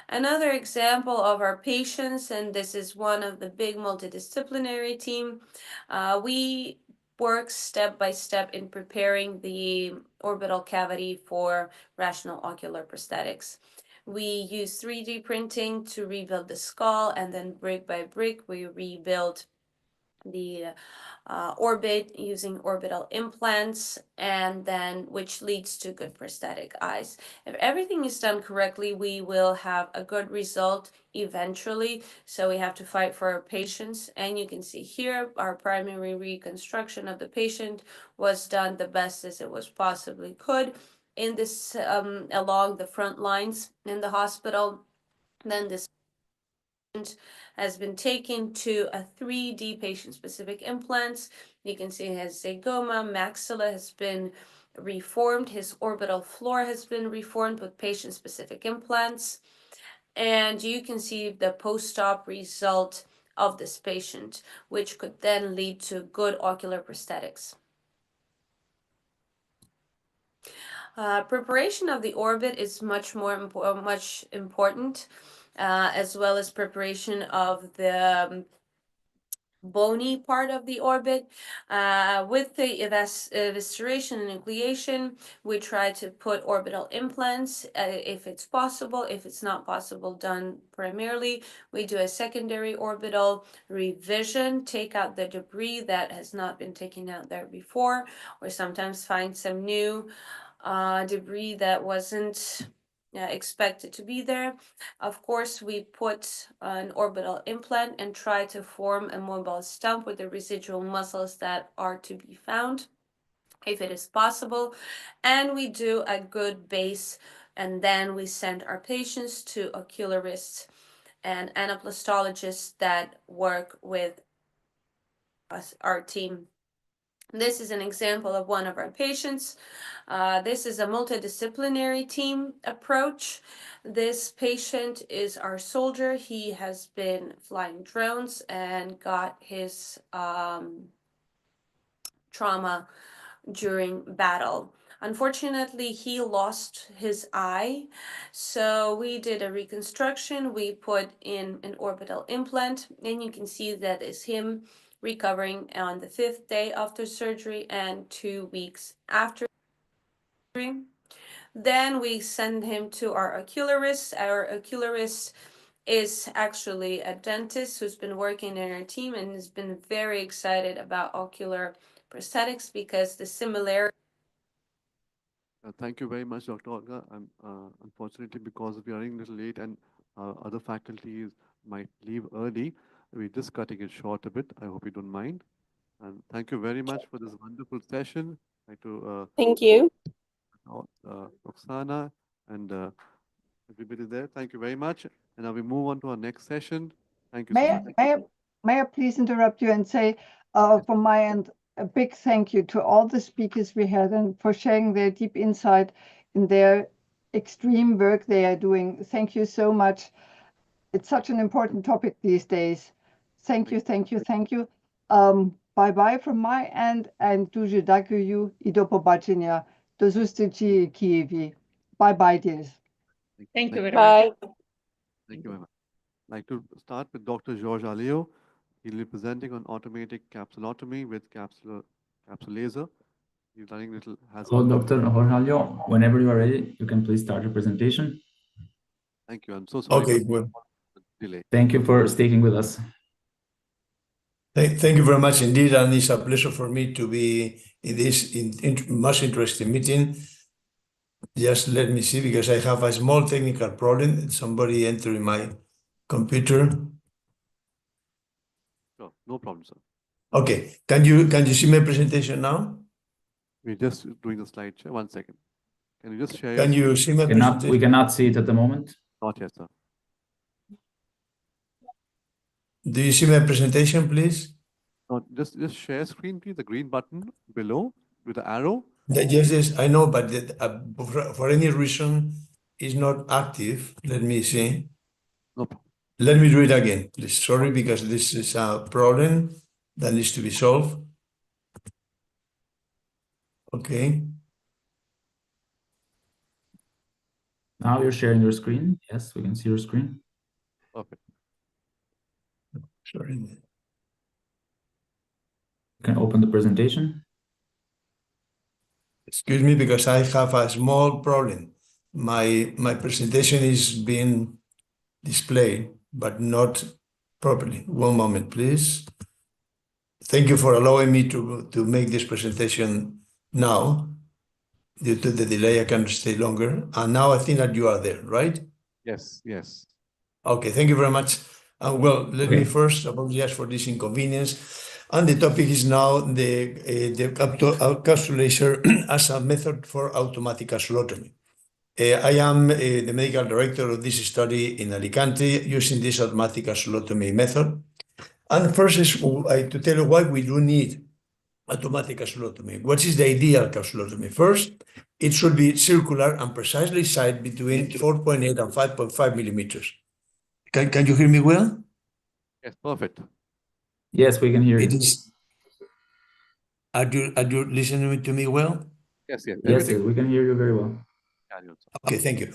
Another example of our patients, and this is one of the big multidisciplinary team. We work step by step in preparing the orbital cavity for rational ocular prosthetics. We use 3D printing to rebuild the skull, and then brick by brick we rebuild the orbit using orbital implants, and then which leads to good prosthetic eyes. If everything is done correctly, we will have a good result eventually. So we have to fight for our patients. And you can see here our primary reconstruction of the patient was done the best as it was possibly could in this along the front lines in the hospital. Then this has been taken to a 3D patient-specific implants. You can see his zygoma, maxilla has been reformed, his orbital floor has been reformed with patient-specific implants. And you can see the post-op result of this patient, which could then lead to good ocular prosthetics. Preparation of the orbit is much important, as well as preparation of the bony part of the orbit. With the evisceration and nucleation, we try to put orbital implants if it's possible. If it's not possible, done primarily, we do a secondary orbital revision, take out the debris that has not been taken out there before, or sometimes find some new debris that wasn't expected to be there. Of course, we put an orbital implant and try to form a mobile stump with the residual muscles that are to be found, if it is possible. And we do a good base, and then we send our patients to ocularists and anaplastologists that work with us, our team. This is an example of one of our patients. This is a multidisciplinary team approach. This patient is our soldier. He has been flying drones and got his trauma during battle. Unfortunately, he lost his eye, so we did a reconstruction. We put in an orbital implant, and you can see that is him recovering on the 5th day after surgery and 2 weeks after surgery. Then we send him to our ocularist. Our ocularist is actually a dentist who's been working in our team and has been very excited about ocular prosthetics because the similarity. Thank you very much, Dr. Olga. Unfortunately, because we are running a little late and other faculties might leave early, we're just cutting it short a bit. I hope you don't mind. And thank you very much for this wonderful session. I'd like to Thank you. Roxana and everybody there. Thank you very much. And now we move on to our next session. Thank you so much. May I please interrupt you and say, from my end, a big thank you to all the speakers we had and for sharing their deep insight in their extreme work they are doing. Thank you so much. It's such an important topic these days. Thank you, thank you, thank you. Bye-bye from my end, and дуже дякую і до побачення. До зустрічі в Києві. Bye-bye, dears. Thank you very Bye. much. Thank you very much. I'd like to start with Dr. George Alio. He'll be presenting on automatic capsulotomy with capsule laser. He's running little. Hello, Dr. Jorge. Whenever you are ready, you can please start your presentation. Thank you. I'm so sorry Okay, for well, the delay. Thank you for sticking with us. Thank you very much indeed, and it's a pleasure for me to be in this much interesting meeting. Just let me see, because I have a small technical problem. Somebody entering my computer. Sure, no problem, sir. Okay, can you see my presentation now? We're just doing the slide share. 1 second. Can you just share? Can you see my presentation? We cannot see it at the moment. Not yet, sir. Do you see my presentation, please? Just share screen, please. The green button below with the arrow. Yes, I know, but for any reason, it's not active. Let me see. No problem. Let me do it again, please. Sorry, because this is a problem that needs to be solved. Okay. Now you're sharing your screen. Yes, we can see your screen. Perfect. Sorry. You can open the presentation. Excuse me, because I have a small problem. My presentation is being displayed, but not properly. One moment, please. Thank you for allowing me to make this presentation now. Due to the delay, I can stay longer. And now I think that you are there, right? Yes, yes. Okay, thank you very much. Well, let me first apologize for this inconvenience. And the topic is now the capsule laser as a method for automatic capsulotomy. I am the medical director of this study in Alicante using this automatic capsulotomy method. And first is to tell you why we do need automatic capsulotomy. What is the ideal capsulotomy? First, it should be circular and precisely sized between 4.8 and 5.5 millimeters. Can you hear me well? Yes, perfect. Yes, we can hear you. It is. Are you listening to me well? Yes, yes. Yes, we can hear you very well. Okay, thank you.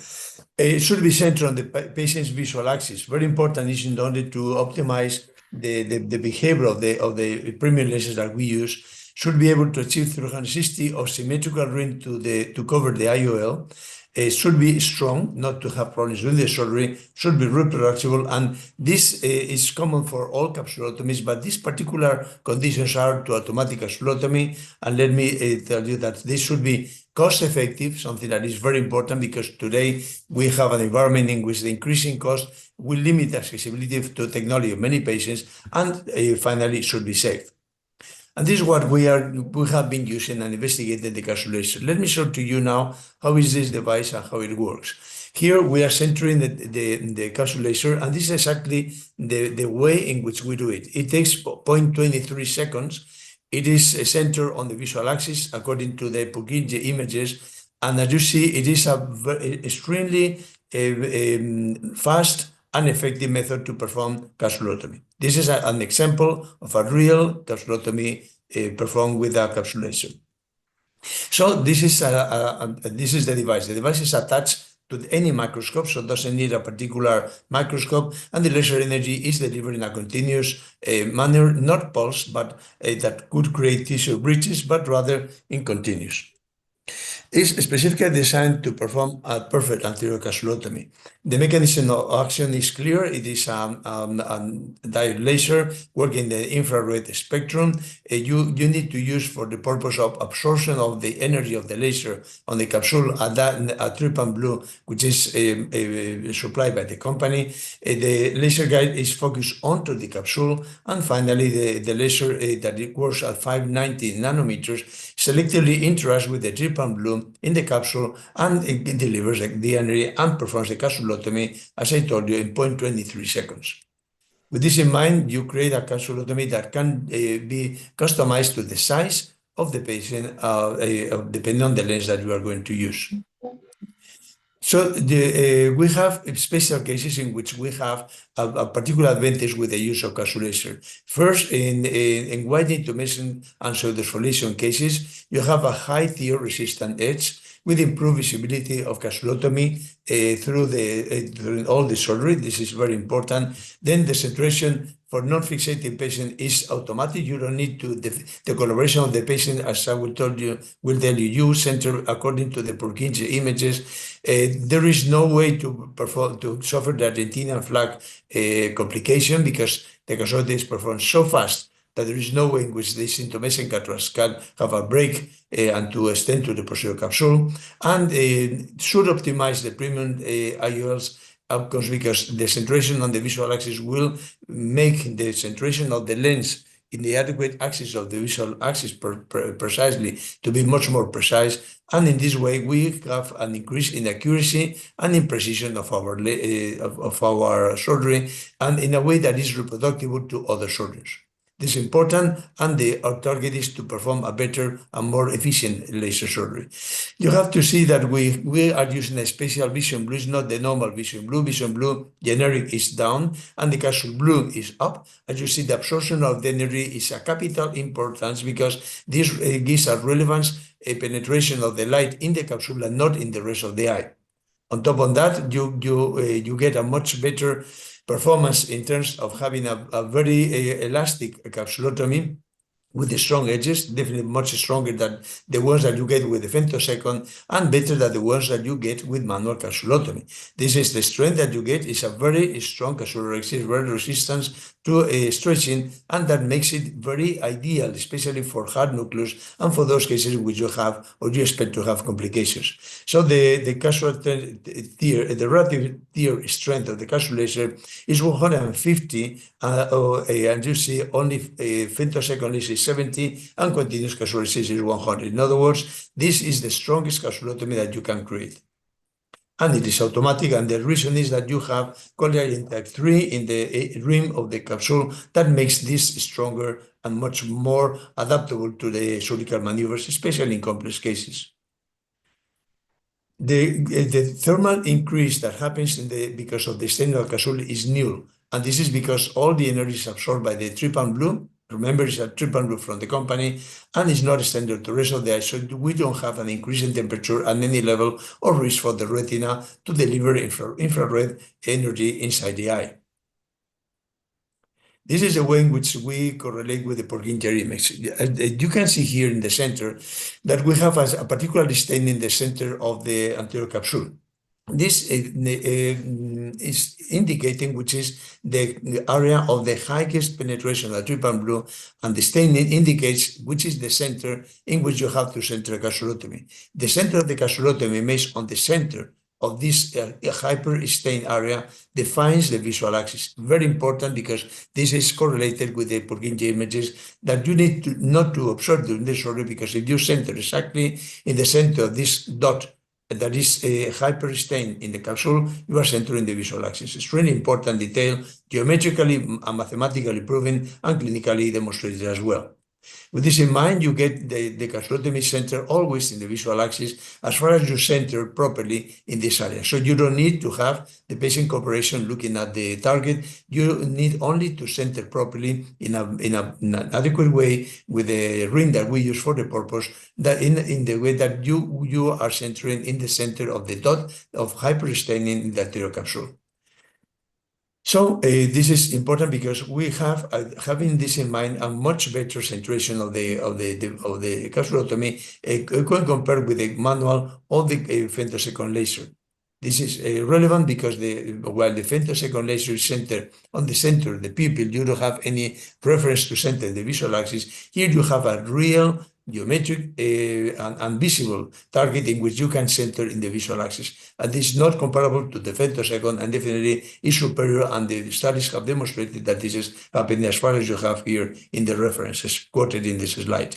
It should be centered on the patient's visual axis. Very important is in order to optimize the behavior of the premium lenses that we use. Should be able to achieve 360 of symmetrical ring to cover the IOL. Should be strong, not to have problems with the surgery. Should be reproducible, and this is common for all capsulotomies, but these particular conditions are to automatic capsulotomy. And let me tell you that this should be cost-effective, something that is very important, because today we have an environment in which the increasing cost will limit accessibility to technology of many patients, and finally, it should be safe. And this is what we have been using and investigating the capsule laser. Let me show to you now how is this device and how it works. Here we are centering the capsule laser, and this is exactly the way in which we do it. It takes 0.23 seconds It is centered on the visual axis according to the Purkinje images. And as you see, it is a extremely fast and effective method to perform capsulotomy. This is an example of a real capsulotomy performed with a capsulation. So this is the device. The device is attached to any microscope, so it doesn't need a particular microscope, and the laser energy is delivered in a continuous manner, not pulse, but that could create tissue breaches, but rather in continuous. It's specifically designed to perform a perfect anterior capsulotomy. The mechanism of action is clear. It is a diode laser working the infrared spectrum. You need to use for the purpose of absorption of the energy of the laser on the capsule a trypan blue, which is supplied by the company. The laser guide is focused onto the capsule, and finally the laser that it works at 590 nanometers selectively interacts with the trypan blue in the capsule, and it delivers the energy and performs the capsulotomy, as I told you, in 0.23 seconds. With this in mind, you create a capsulotomy that can be customized to the size of the patient, depending on the lens that you are going to use. So we have special cases in which we have a particular advantage with the use of capsulation. First, in widening tumescent and pseudoexfoliation cases, you have a high tear-resistant edge with improved visibility of capsulotomy through all the surgery. This is very important. Then the centration for non-fixating patient is automatic. You don't need to, the collaboration of the patient, as I will tell you, you center according to the Purkinje images. There is no way to suffer the Argentinian flag complication because the capsulotomy is performed so fast that there is no way in which the intumescent cataracts can have a break and to extend to the posterior capsule, and should optimize the premium IOLs outcomes because the centration on the visual axis will make the centration of the lens in the adequate axis of the visual axis precisely to be much more precise. And in this way, we have an increase in accuracy and in precision of our surgery, and in a way that is reproducible to other surgeons. This is important, and our target is to perform a better and more efficient laser surgery. You have to see that we are using a special vision blue. It's not the normal vision blue. Vision blue generic is down, and the capsule blue is up. As you see, the absorption of the energy is a capital importance because this gives a relevance, a penetration of the light in the capsule and not in the rest of the eye. On top of that, you get a much better performance in terms of having a very elastic capsulotomy with the strong edges, definitely much stronger than the ones that you get with the femtosecond, and better than the ones that you get with manual capsulotomy. This is the strength that you get. Is a very strong capsulorhexis, very resistant to stretching, and that makes it very ideal, especially for hard nucleus and for those cases in which you have or you expect to have complications. So the capsular tear, the relative tear strength of the capsule laser is 150, and you see only femtosecond is 70 and continuous capsulation is 100. In other words, this is the strongest capsulotomy that you can create. And it is automatic, and the reason is that you have cochlear type 3 in the rim of the capsule that makes this stronger and much more adaptable to the surgical maneuvers, especially in complex cases. The thermal increase that happens because of the staining of the capsule is null, and this is because all the energy is absorbed by the trypan blue. Remember, it's a trypan blue from the company, and it's not extended to the rest of the eye, so we don't have an increase in temperature at any level or risk for the retina to deliver infrared energy inside the eye. This is the way in which we correlate with the Purkinje image. You can see here in the center that we have a particular stain in the center of the anterior capsule. This is indicating which is the area of the highest penetration of the trypan blue, and the staining indicates which is the center in which you have to center a capsulotomy. The center of the capsulotomy based on the center of this hyper-stained area defines the visual axis. Very important because this is correlated with the Purkinje images that you need not to observe during the surgery, because if you center exactly in the center of this dot that is hyper-stained in the capsule, you are centering the visual axis. It's really important detail, geometrically and mathematically proven and clinically demonstrated as well. With this in mind, you get the capsulotomy center always in the visual axis as far as you center properly in this area. So you don't need to have the patient cooperation looking at the target. You need only to center properly in an adequate way with the ring that we use for the purpose, that in the way that you are centering in the center of the dot of hyperstaining in the arterial capsule. So this is important because we have, having this in mind, a much better centration of the capsulotomy when compared with the manual or the femtosecond laser. This is relevant because while the femtosecond laser is centered on the center of the pupil, you don't have any reference to center the visual axis. Here you have a real geometric and visible target in which you can center in the visual axis. And this is not comparable to the femtosecond and definitely is superior, and the studies have demonstrated that this is happening as far as you have here in the references quoted in this slide.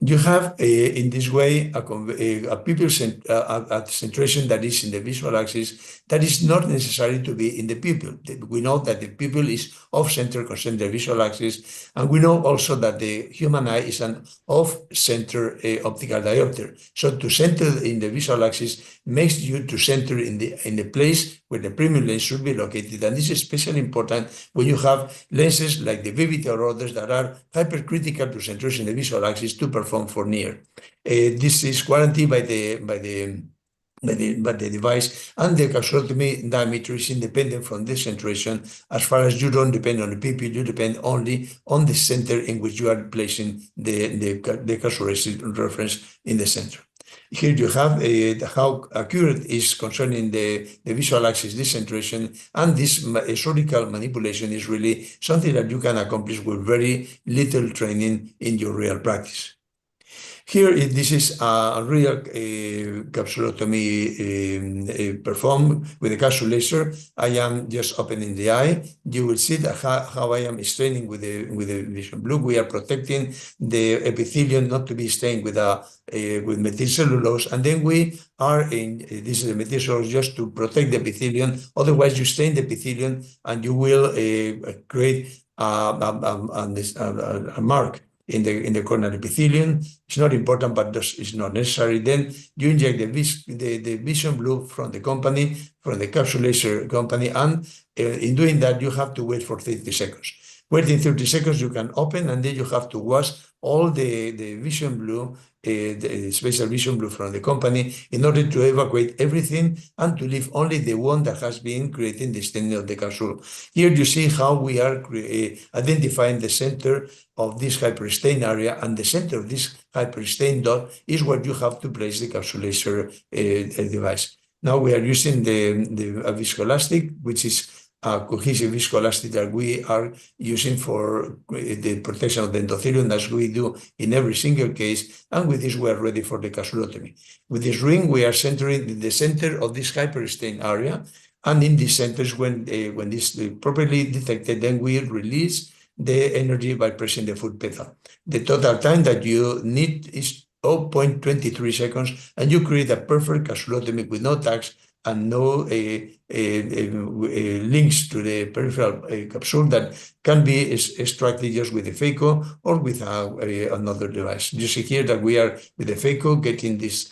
You have in this way a pupil centration that is in the visual axis that is not necessary to be in the pupil. We know that the pupil is off-center concentric visual axis, and we know also that the human eye is an off-center optical diopter. So to center in the visual axis makes you to center in the place where the premium lens should be located, and this is especially important when you have lenses like the VVT or others that are hypercritical to centration in the visual axis to perform for near. This is guaranteed by the device, and the capsulotomy diameter is independent from the centration. As far as you don't depend on the pupil, you depend only on the center in which you are placing the capsulation reference in the center. Here you have how accurate is concerning the visual axis decentration, and this surgical manipulation is really something that you can accomplish with very little training in your real practice. Here, this is a real capsulotomy performed with a capsule laser. I am just opening the eye. You will see that how I am staining with the vision blue. We are protecting the epithelium not to be stained with methyl cellulose, and then we are in this is the methyl cellulose just to protect the epithelium. Otherwise, you stain the epithelium and you will create a mark in the corneal epithelium. It's not important, but it's not necessary. Then you inject the vision blue from the company, from the capsule laser company, and in doing that, you have to wait for 30 seconds. Waiting 30 seconds, you can open, and then you have to wash all the vision blue, the special vision blue from the company, in order to evacuate everything and to leave only the one that has been creating the staining of the capsule. Here you see how we are identifying the center of this hyperstain area, and the center of this hyperstain dot is where you have to place the capsule laser device. Now we are using the viscoelastic, which is a cohesive viscoelastic that we are using for the protection of the endothelium, as we do in every single case, and with this we are ready for the capsulotomy. With this ring, we are centering in the center of this hyperstain area, and in these centers, when this is properly detected, then we release the energy by pressing the foot pedal. The total time that you need is 0.23 seconds, and you create a perfect capsulotomy with no tags and no links to the peripheral capsule that can be extracted just with the phaco or with another device. You see here that we are with the phaco getting this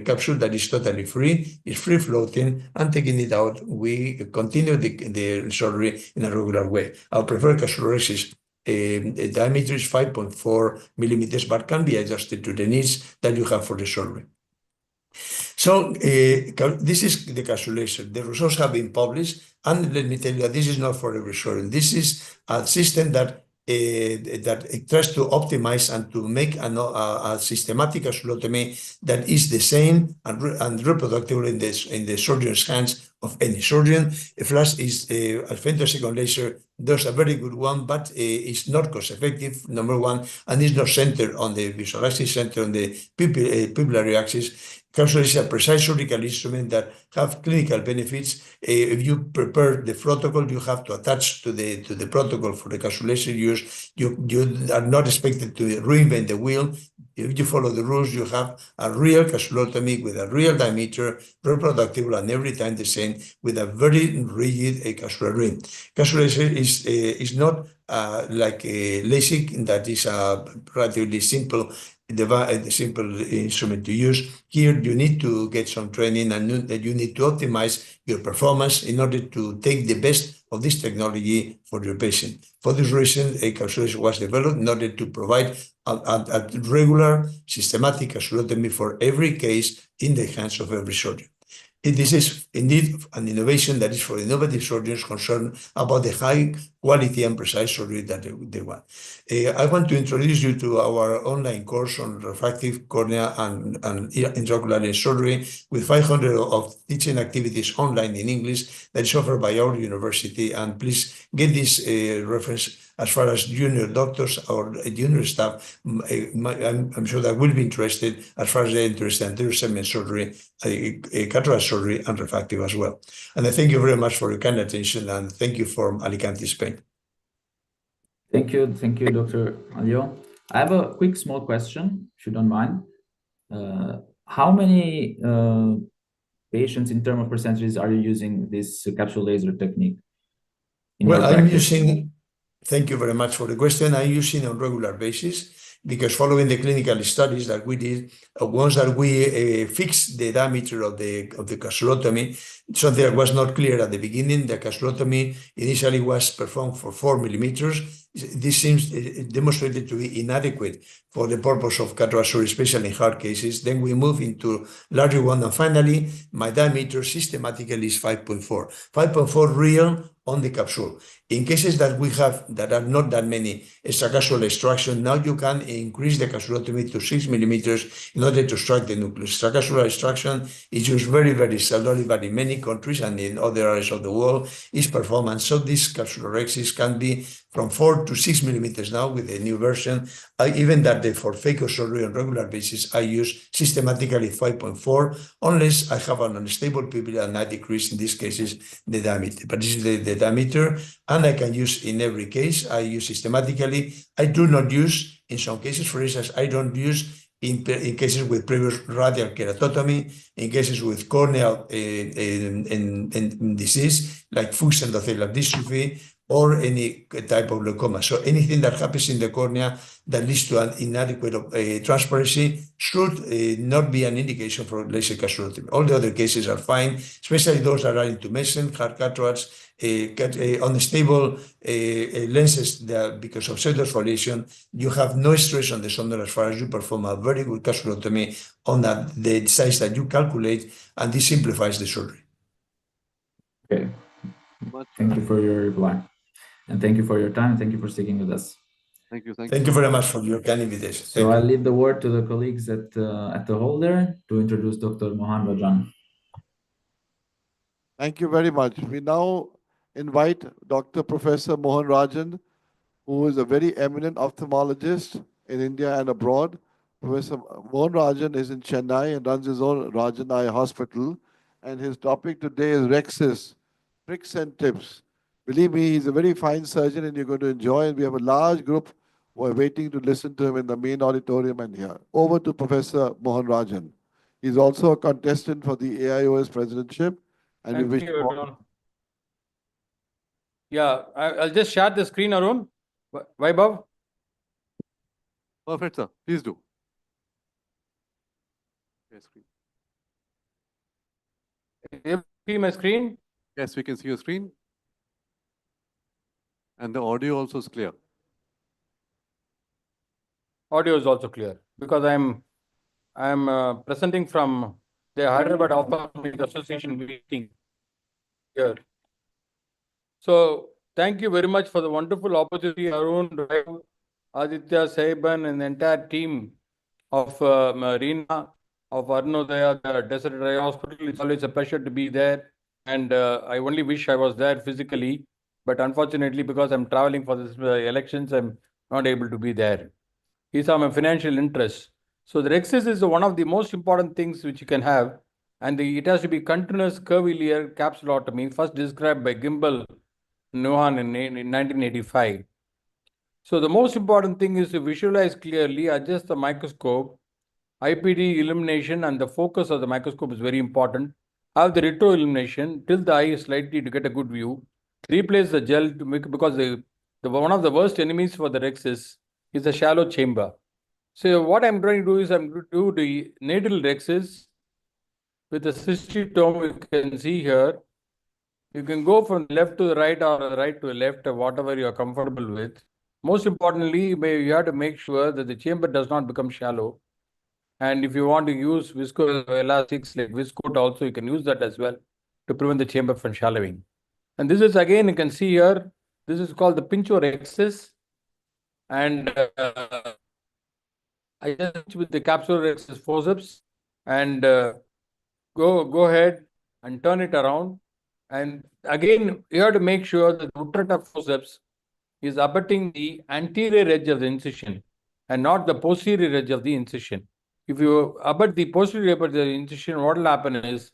capsule that is totally free, is free floating, and taking it out, we continue the surgery in a regular way. Our preferred capsulorhexis diameter is 5.4 millimeters, but can be adjusted to the needs that you have for the surgery. So this is the capsulation. The results have been published, and let me tell you that this is not for every surgeon. This is a system that tries to optimize and to make a systematic capsulotomy that is the same and reproducible in the surgeon's hands of any surgeon. A flash is a femtosecond laser does a very good one, but it's not cost effective, number one, and is not centered on the visual axis, centered on the pupillary axis. Capsule is a precise surgical instrument that have clinical benefits. If you prepare the protocol, you have to attach to the protocol for the capsulation use. You are not expected to reinvent the wheel. If you follow the rules, you have a real capsulotomy with a real diameter, reproducible, and every time the same, with a very rigid capsular ring. Capsulation is not like a LASIK, that is a relatively simple simple instrument to use. Here you need to get some training and you need to optimize your performance in order to take the best of this technology for your patient. For this reason, a capsulotomy was developed in order to provide a regular, systematic capsulotomy for every case in the hands of every surgeon. This is indeed an innovation that is for innovative surgeons concerned about the high quality and precise surgery that they want. I want to introduce you to our online course on refractive cornea and intraocular surgery with 500 of teaching activities online in English that is offered by our university. And please get this reference as far as junior doctors or junior staff. I'm sure that will be interested as far as they're interested in anterior segment surgery, cataract surgery, and refractive as well. And I thank you very much for your kind attention, and thank you from Alicante, Spain. Thank you, Dr. Alio. I have a quick small question, if you don't mind. How many patients in terms of percentages are you using this capsule laser technique in your practice? Thank you very much for the question. I'm using on regular basis because following the clinical studies that we did, once that we fixed the diameter of the capsulotomy, something that was not clear at the beginning, the capsulotomy initially was performed for 4 millimeters. This seems demonstrated to be inadequate for the purpose of cataract surgery, especially in hard cases. Then we move into larger one, and finally, my diameter systematically is 5.4. 5.4 real on the capsule. In cases that we have that are not that many extracapsular extraction, now you can increase the capsulotomy to 6 millimeters in order to extract the nucleus. Extracapsular extraction is used very, very seldomly, but in many countries and in other areas of the world is performed. And so these capsulorhexis can be from 4 to 6 millimeters now with the new version. Even that for phaco surgery on regular basis, I use systematically 5.4, unless I have an unstable pupil and I decrease, in these cases, the diameter. But this is the diameter, and I can use in every case. I use systematically. I do not use, in some cases, for instance, I don't use in cases with previous radial keratotomy, in cases with corneal disease, like Fuchs endothelial dystrophy, or any type of glaucoma. So anything that happens in the cornea that leads to an inadequate transparency should not be an indication for laser capsulotomy. All the other cases are fine, especially those that are into medicine, hard cataracts, unstable lenses that because of pseudofoliation, you have no stress on the sonde as far as you perform a very good capsulotomy on the size that you calculate, and this simplifies the surgery. Okay. Thank you for your reply. And thank you for your time. Thank you for sticking with us. Thank you very much for your kind invitation. So I'll leave the word to the colleagues at the hall there to introduce Dr. Mohan Rajan. Thank you very much. We now invite Dr. Professor Mohan Rajan, who is a very eminent ophthalmologist in India and abroad. Professor Mohan Rajan is in Chennai and runs his own Rajan Eye Hospital. And his topic today is Rexis, tricks and tips. Believe me, he's a very fine surgeon and you're going to enjoy. And we have a large group who are waiting to listen to him in the main auditorium and here. Over to Professor Mohan Rajan. He's also a contestant for the AIOS presidentship. And we wish Thank you, Arun. Yeah, I'll just share the screen, Arun. Vaibhav? Perfect, sir. Please do. Yes, You see my screen? yes, we can see your screen. And the audio also is clear. Audio is also clear because I'm presenting from the Hyderabad Ophthalmologica Association meeting here. So thank you very much for the wonderful opportunity, Arun, Aditya, Saiban, and the entire team of Marina, of Arunodaya, the Desert Eye Hospital. It's always a pleasure to be there. And I only wish I was there physically. But unfortunately, because I'm traveling for this elections, I'm not able to be there. These are my financial interests. So the Rexis is one of the most important things which you can have. And it has to be continuous curvilinear capsulotomy, first described by Gimbel Nuhan in 1985. So the most important thing is to visualize clearly, adjust the microscope, IPD illumination, and the focus of the microscope is very important. Have the retro illumination, tilt the eye slightly to get a good view. Replace the gel to make, because the one of the worst enemies for the rexis is a shallow chamber. So what I'm trying to do is I'm going to do the natal rexis with the cystitome. You can see here. You can go from left to the right or right to the left, or whatever you are comfortable with. Most importantly, you have to make sure that the chamber does not become shallow. And if you want to use viscoelastics like viscoat also, you can use that as well to prevent the chamber from shallowing. And this is again, you can see here, this is called the pinchorexis. And I just with the capsulorexis forceps and go ahead and turn it around. And again, you have to make sure that the Utrata forceps is abutting the anterior edge of the incision and not the posterior edge of the incision. If you abut the posterior edge of the incision, what will happen is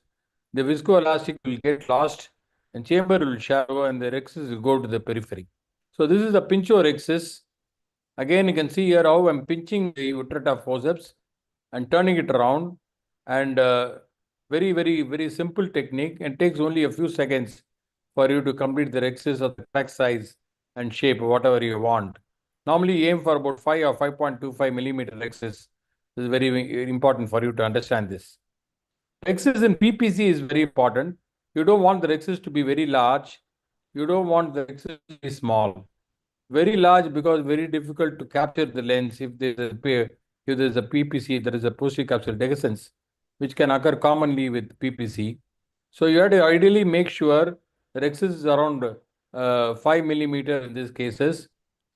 the viscoelastic will get lost and chamber will shallow and the rexis will go to the periphery. So this is the pinchorexis. Again, you can see here how I'm pinching the Utrata forceps and turning it around, and very, very, very simple technique. It takes only a few seconds for you to complete the rexis of the crack size and shape, whatever you want. Normally aim for about 5 or 5.25 millimeter rexis. This is very, very important for you to understand this. Rexis in PPC is very important. You don't want the rexis to be very large. You don't want the rexis to be small. Very large because very difficult to capture the lens if there is a PPC, there is a posterior capsular dehiscence, which can occur commonly with PPC. So you have to ideally make sure the rexis is around 5 millimeter in these cases.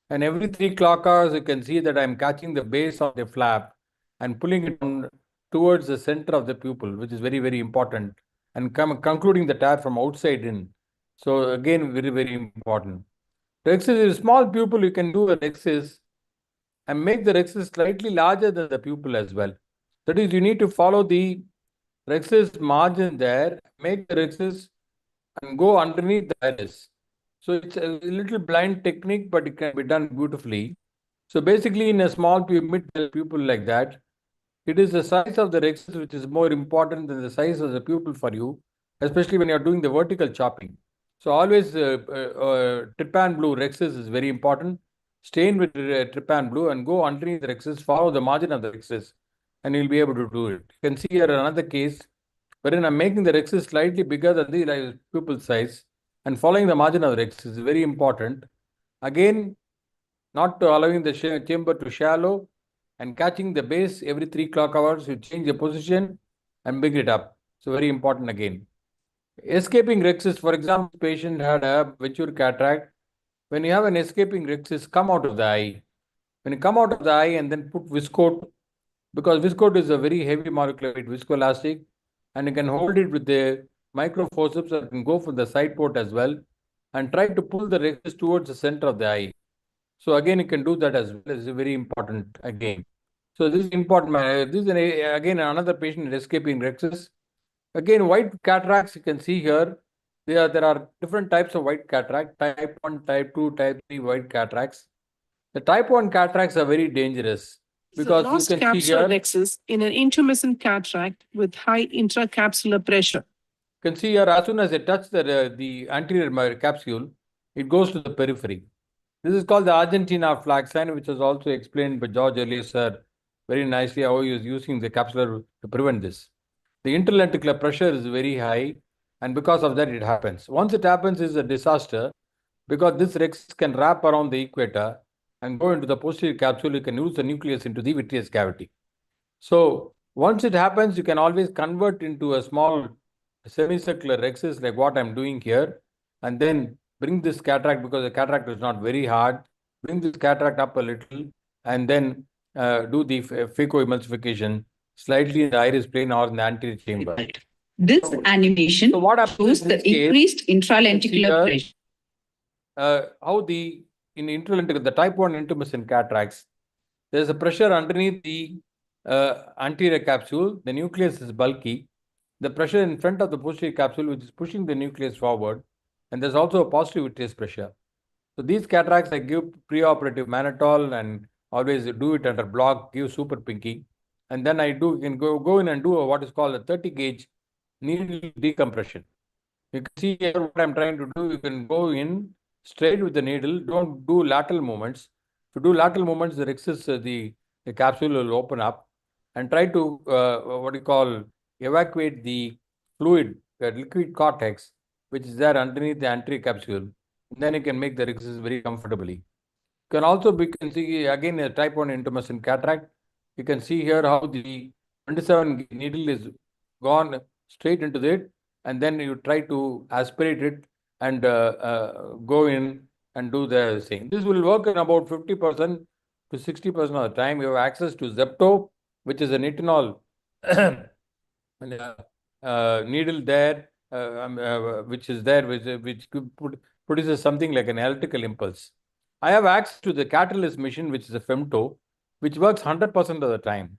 And every 3 clock hours, you can see that I'm catching the base of the flap and pulling it on towards the center of the pupil, which is very, very important, and concluding the tear from outside in. So again, very, very important. Rexis is a small pupil, you can do a rexis and make the rexis slightly larger than the pupil as well. That is, you need to follow the rexis margin there, make the rexis and go underneath the iris. So it's a little blind technique, but it can be done beautifully. So basically, in a small mid pupil like that, it is the size of the rexis which is more important than the size of the pupil for you, especially when you're doing the vertical chopping. So always trypan blue rexis is very important. Stain with trypan blue and go underneath the rexis, follow the margin of the rexis, and you'll be able to do it. You can see here another case wherein I'm making the rexis slightly bigger than the pupil size and following the margin of the rexis is very important. Again, not allowing the chamber to shallow and catching the base every 3 clock hours, you change the position and bring it up. So very important again. Escaping rexis, for example, patient had a venture cataract. When you have an escaping rexis, come out of the eye. When you come out of the eye and then put viscoat, because viscoat is a very heavy molecular weight, viscoelastic, and you can hold it with the microforceps or you can go from the side port as well and try to pull the rexis towards the center of the eye. So again, you can do that as well. It's very important again. So this is important. This is again another patient escaping rexis. Again, white cataracts, you can see here, there are different types of white cataract, type 1, type 2, type 3 white cataracts. The type 1 cataracts are very dangerous because lost you can see capsular here, rexis in an intumescent cataract with high intracapsular pressure. you can see here, as soon as they touch the anterior capsule, it goes to the periphery. This is called the Argentina flag sign, which was also explained by George earlier, sir, very nicely how he was using the capsular to prevent this. The interlenticular pressure is very high, and because of that, it happens. Once it happens, it's a disaster because this rexis can wrap around the equator and go into the posterior capsule. You can use the nucleus into the vitreous cavity. So once it happens, you can always convert into a small semicircular rexis like what I'm doing here, and then bring this cataract, because the cataract is not very hard, bring this cataract up a little, and then do the phacoemulsification slightly in the iris plane or in the anterior chamber. This animation shows the increased intralenticular pressure. How in intralenticular, the type 1 intumescent cataracts, there's a pressure underneath the anterior capsule. The nucleus is bulky. The pressure in front of the posterior capsule, which is pushing the nucleus forward, and there's also a positive vitreous pressure. So these cataracts, I give preoperative mannitol and always do it under block, give super pinky. And then you can go in and do what is called a 30 gauge needle decompression. You can see here what I'm trying to do. You can go in, straight with the needle. Don't do lateral movements. If you do lateral movements, the rexus, the capsule will open up, and try to what you call evacuate the fluid, the liquid cortex, which is there underneath the anterior capsule. Then you can make the rexus very comfortably. Can also we can see again a type 1 intumescent cataract. You can see here how the 27 needle is gone straight into it, and then you try to aspirate it and go in and do the thing. This will work in about 50% to 60% of the time. You have access to Zepto, which is a nitinol needle there, which is there, which produces something like an electrical impulse. I have access to the catalyst machine, which is a femto, which works 100% of the time.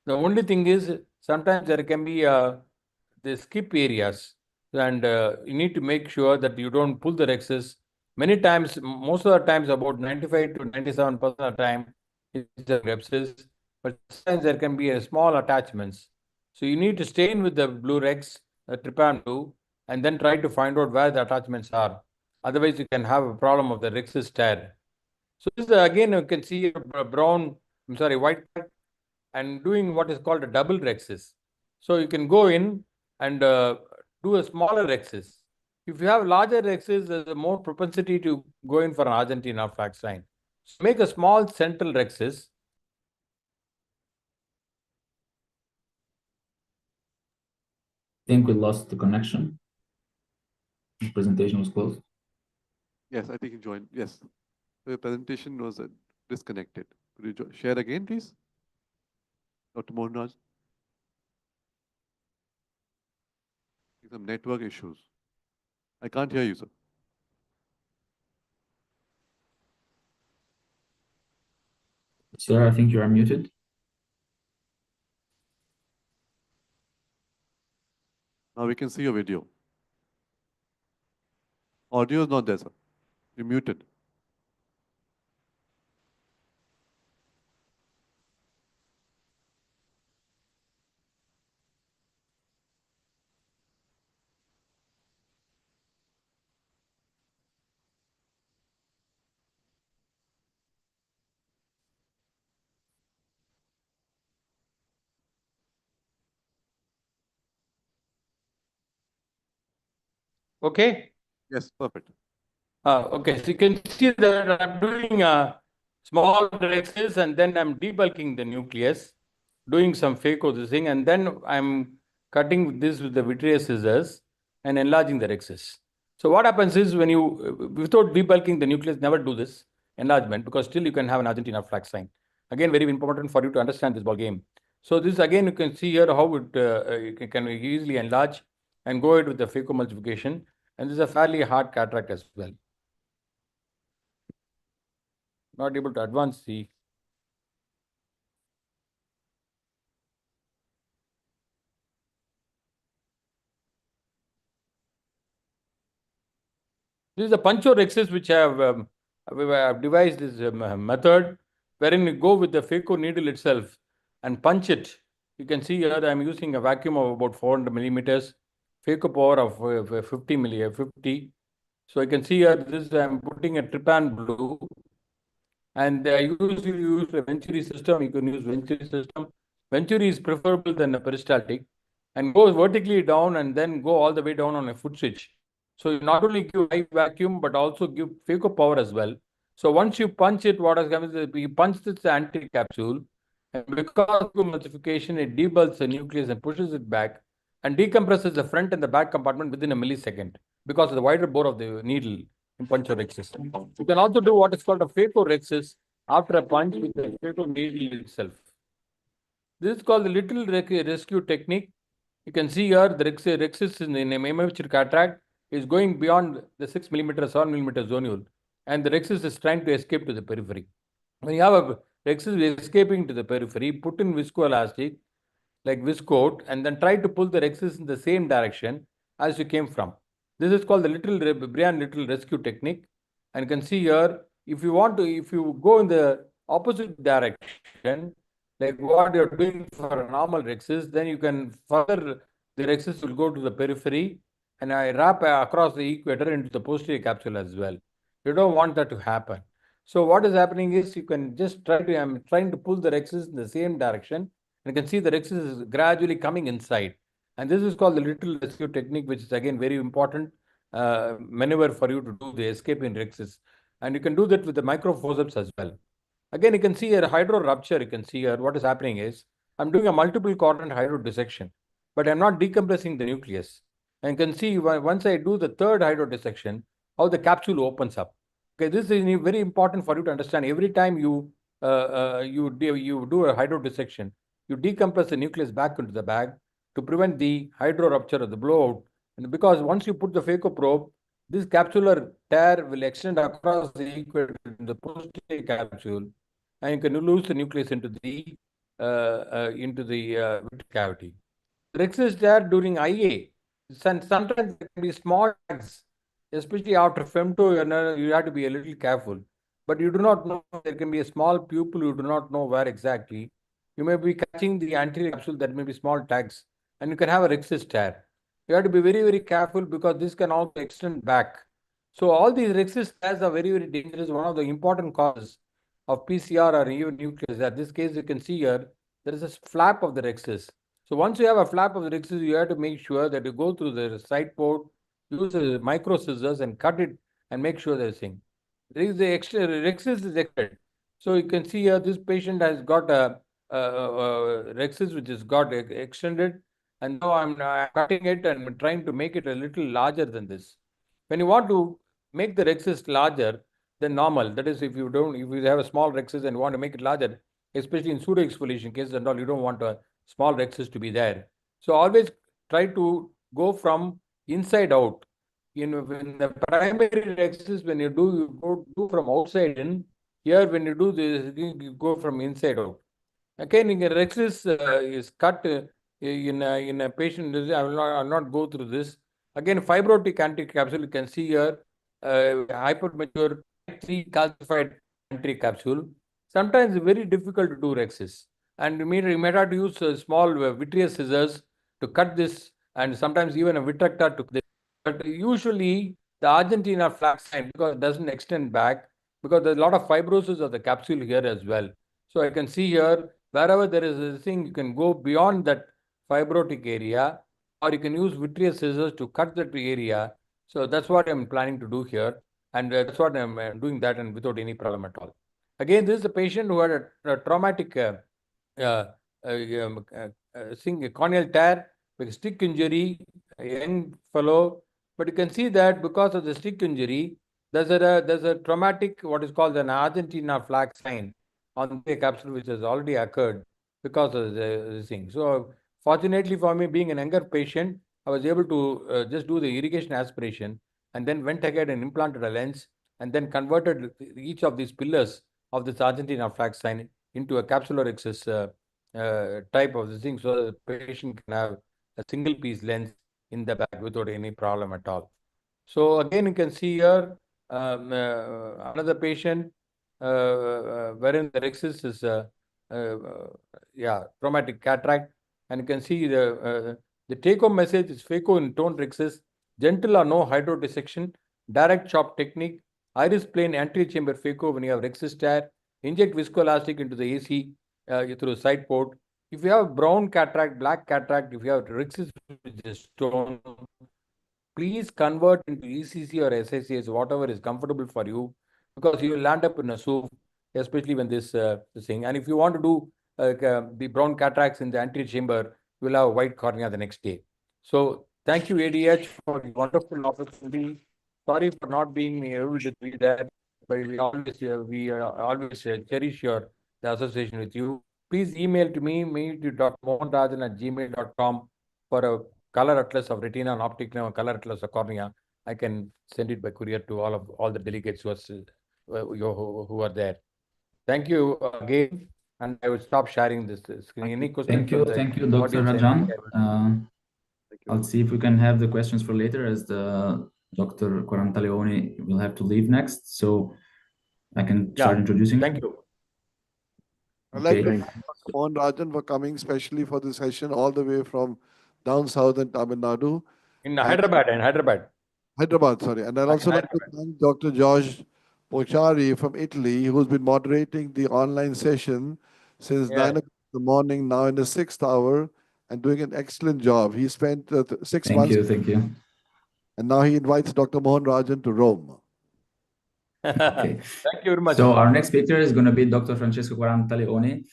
The only thing is sometimes there can be the skip areas, and you need to make sure that you don't pull the rexus. Many times, most of the times, about 95 to 97% of the time, it's the rexus, but sometimes there can be a small attachments. So you need to stay in with the blue rex, trypan blue, and then try to find out where the attachments are. Otherwise, you can have a problem of the rexus tear. So this is again, you can see a white and doing what is called a double rexus. So you can go in and do a smaller rexus. If you have larger rexus, there's a more propensity to go in for an Argentina flax line. So make a small central rexus. I think we lost the connection. The presentation was closed. Yes, I think you joined. Yes, the presentation was disconnected. Could you share again, please? Dr. Mohanraj? Some network issues. I can't hear you, sir. Sir, I think you are muted. Now we can see your video. Audio is not there, sir. You're muted. Okay. Yes, perfect. Okay, so you can see that I'm doing small rexes, and then I'm debulking the nucleus, doing some phaco this thing, and then I'm cutting this with the vitreous scissors and enlarging the rexes. So what happens is when you, without debulking the nucleus, never do this enlargement, because still you can have an Argentina flax sign. Again, very important for you to understand this ball game. So this again, you can see here how it can easily enlarge and go ahead with the phacoemulsification. And this is a fairly hard cataract as well. Not able to advance the. This is a puncho rexus which I have devised this method wherein you go with the phaco needle itself and punch it. You can see here I'm using a vacuum of about 400 millimeters, phaco power of 50. So I can see here this I'm putting a trypan blue, and I usually use a Venturi system. You can use Venturi system. Venturi is preferable than a peristaltic, and go vertically down and then go all the way down on a foot switch. So you not only give high vacuum, but also give phaco power as well. So once you punch it, what has happened is you punch this anterior capsule, and because of emulsification, it debulks the nucleus and pushes it back and decompresses the front and the back compartment within a millisecond because of the wider bore of the needle in puncturexis. You can also do what is called a phacorexis after a punch with the phaco needle itself. This is called the little rescue technique. You can see here the rexis in a immature cataract is going beyond the 6 millimeter, 7 millimeter zonule, and the rexis is trying to escape to the periphery. When you have a rexis escaping to the periphery, put in viscoelastic like viscoat, and then try to pull the rexis in the same direction as you came from. This is called the Brian little rescue technique. And you can see here, if you go in the opposite direction, like what you're doing for a normal rexis, then you can further, the rexis will go to the periphery, and I wrap across the equator into the posterior capsule as well. You don't want that to happen. So what is happening is you can just try to, I'm trying to pull the rexus in the same direction. And you can see the rexus is gradually coming inside. And this is called the little rescue technique, which is again very important maneuver for you to do the escape in rexus. And you can do that with the microforceps as well. Again, you can see a hydro rupture. You can see here what is happening is I'm doing a multiple quadrant hydro dissection, but I'm not decompressing the nucleus. And you can see once I do the third hydro dissection, how the capsule opens up. Okay, this is very important for you to understand. Every time you do a hydro dissection, you decompress the nucleus back into the bag to prevent the hydro rupture or the blowout. And because once you put the phaco probe, this capsular tear will extend across the equator in the posterior capsule, and you can lose the nucleus into the ventral cavity. Rexus tear during IA, sometimes there can be small tags, especially after femto. You have to be a little careful. But you do not know, there can be a small pupil, you do not know where exactly. You may be catching the anterior capsule, that may be small tags, and you can have a rexus tear. You have to be very, very careful because this can also extend back. So all these rexus tears are very, very dangerous. One of the important causes of PCR or even nucleus. In this case, you can see here, there is a flap of the rexus. So once you have a flap of the rexus, you have to make sure that you go through the side port, use a micro scissors and cut it and make sure there's thing. There is the extra rexus is extended. So you can see here, this patient has got a rexus which has got extended, and now I'm cutting it and trying to make it a little larger than this. When you want to make the rexus larger than normal, that is, if you have a small rexus and want to make it larger, especially in pseudo exfoliation cases and all, you don't want a small rexus to be there. So always try to go from inside out. In the primary rexus, when you do from outside in. Here, when you do this, you go from inside out. Again, rexus is cut in a patient. I'll not go through this. Again, fibrotic anterior capsule, you can see here, hypermature 3 calcified anterior capsule. Sometimes it's very difficult to do rexus. And you may have to use small vitreous scissors to cut this, and sometimes even a vitrector to cut this. But usually the Argentina flag sign, because it doesn't extend back, because there's a lot of fibrosis of the capsule here as well. So I can see here, wherever there is a thing, you can go beyond that fibrotic area, or you can use vitreous scissors to cut that area. So that's what I'm planning to do here. And that's what I'm doing that, and without any problem at all. Again, this is a patient who had a traumatic corneal tear with stick injury, a young fellow. But you can see that because of the stick injury, there's a traumatic, what is called an Argentina flag sign on the capsule, which has already occurred because of the thing. So fortunately for me, being an younger patient, I was able to just do the irrigation aspiration and then went ahead and implanted a lens and then converted each of these pillars of this Argentina flag sign into a capsular rexus type of the thing, so the patient can have a single piece lens in the bag without any problem at all. So again, you can see here another patient wherein the rexus is traumatic cataract, and you can see the take-home message is phaco in toned rexus, gentle or no hydro dissection, direct chop technique, iris plane anterior chamber phaco when you have rexus tear, inject viscoelastic into the AC through side port. If you have brown cataract, black cataract, if you have rexus which is stone, please convert into ECC or SSCS, whatever is comfortable for you, because you will land up in a soup, especially when this thing. And if you want to do the brown cataracts in the anterior chamber, you will have white cornea the next day. So thank you, ADH, for the wonderful opportunity. Sorry for not being able to be there, but we always cherish the association with you. Please email to me, to.mohanrajan@gmail.com for a color atlas of retina and optic nerve, color atlas of cornea. I can send it by courier to all the delegates who are there. Thank you again, and I will stop sharing this screen. Any questions? Thank you, Dr. Rajan. I'll see if we can have the questions for later, as the Dr. Quarantaleone will have to leave next. So I can start introducing. Thank you. I'd like to thank Mohan Rajan for coming specially for this session all the way from down south in Tamil Nadu. In Hyderabad. Hyderabad, sorry. And I'd also like to thank Dr. George Pochari from Italy, who's been moderating the online session since 9 o'clock in the morning, now in the 6th hour, and doing an excellent job. He spent 6 months. Thank you. And now he invites Dr. Mohan Rajan to Rome. Okay. Thank you very much. So our next speaker is going to be Dr. Francesco Quarantaleone,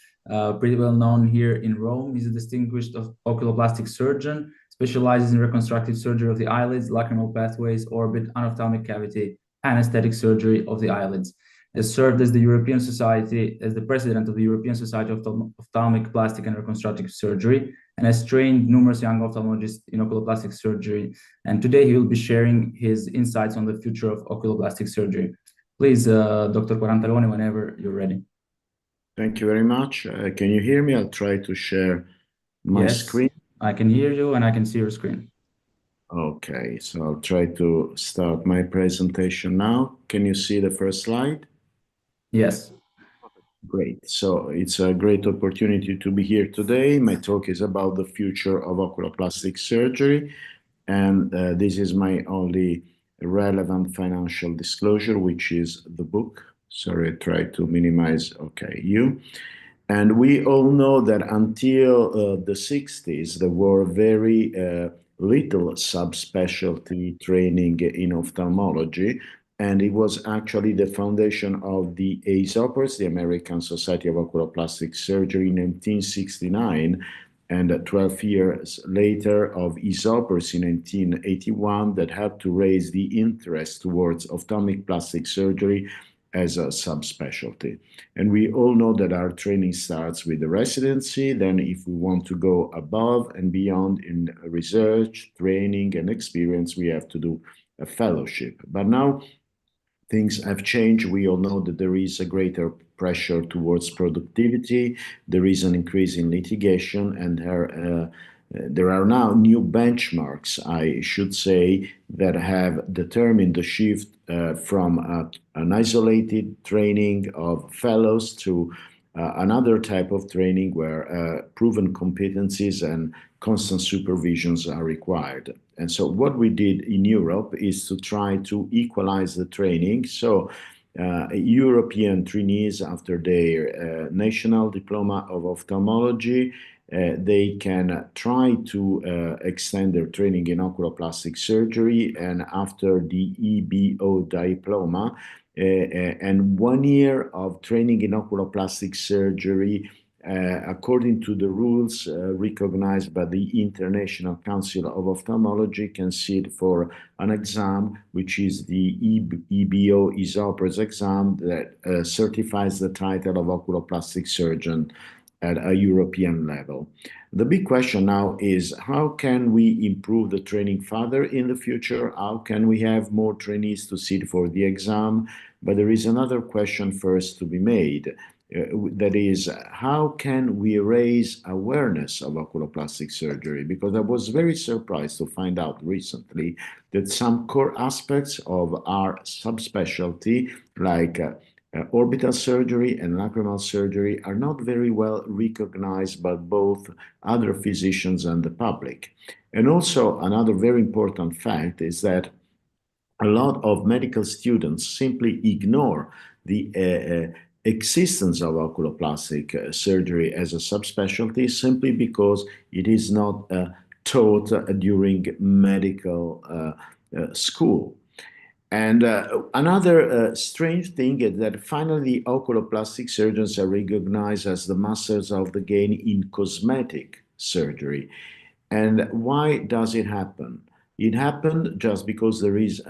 pretty well known here in Rome. He's a distinguished oculoplastic surgeon, specializes in reconstructive surgery of the eyelids, lacrimal pathways, orbit, anophthalmic cavity, anesthetic surgery of the eyelids. Has served as the president of the European Society of Ophthalmic, Plastic and Reconstructive Surgery, and has trained numerous young ophthalmologists in oculoplastic surgery. And today he will be sharing his insights on the future of oculoplastic surgery. Please, Dr. Quarantaleone, whenever you're ready. Thank you very much. Can you hear me? I'll try to share my screen. I can hear you and I can see your screen. Okay, so I'll try to start my presentation now. Can you see the first slide? Yes. Great. So it's a great opportunity to be here today. My talk is about the future of oculoplastic surgery, and this is my only relevant financial disclosure, which is the book. Sorry, I tried to minimize, okay, you. And we all know that until the 60s, there were very little subspecialty training in ophthalmology, and it was actually the foundation of the ASOPers, the American Society of Oculoplastic Surgery, in 1969, and 12 years later of ESOPers in 1981 that helped to raise the interest towards ophthalmic plastic surgery as a subspecialty. And we all know that our training starts with the residency. Then if we want to go above and beyond in research, training, and experience, we have to do a fellowship. But now things have changed. We all know that there is a greater pressure towards productivity. There is an increase in litigation, and there are now new benchmarks, I should say, that have determined the shift from an isolated training of fellows to another type of training where proven competencies and constant supervisions are required. And so what we did in Europe is to try to equalize the training. So European trainees, after their national diploma of ophthalmology, they can try to extend their training in oculoplastic surgery, and after the EBO diploma and 1 year of training in oculoplastic surgery, according to the rules recognized by the International Council of Ophthalmology, can sit for an exam, which is the EBO ESOPers exam that certifies the title of oculoplastic surgeon at a European level. The big question now is, how can we improve the training further in the future? How can we have more trainees to sit for the exam? But there is another question first to be made. That is, how can we raise awareness of oculoplastic surgery? Because I was very surprised to find out recently that some core aspects of our subspecialty, like orbital surgery and lacrimal surgery, are not very well recognized by both other physicians and the public. And also another very important fact is that a lot of medical students simply ignore the existence of oculoplastic surgery as a subspecialty simply because it is not taught during medical school. And another strange thing is that finally oculoplastic surgeons are recognized as the masters of the game in cosmetic surgery. And why does it happen? It happened just because there is,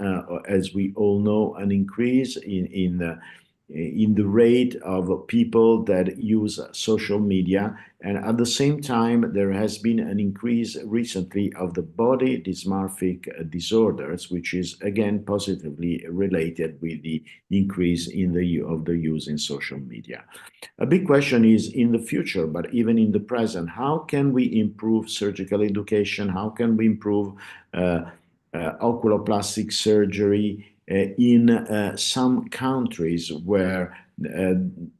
as we all know, an increase in the rate of people that use social media. And at the same time, there has been an increase recently of the body dysmorphic disorders, which is again positively related with the increase in the use in social media. A big question is, in the future, but even in the present, how can we improve surgical education? How can we improve oculoplastic surgery in some countries where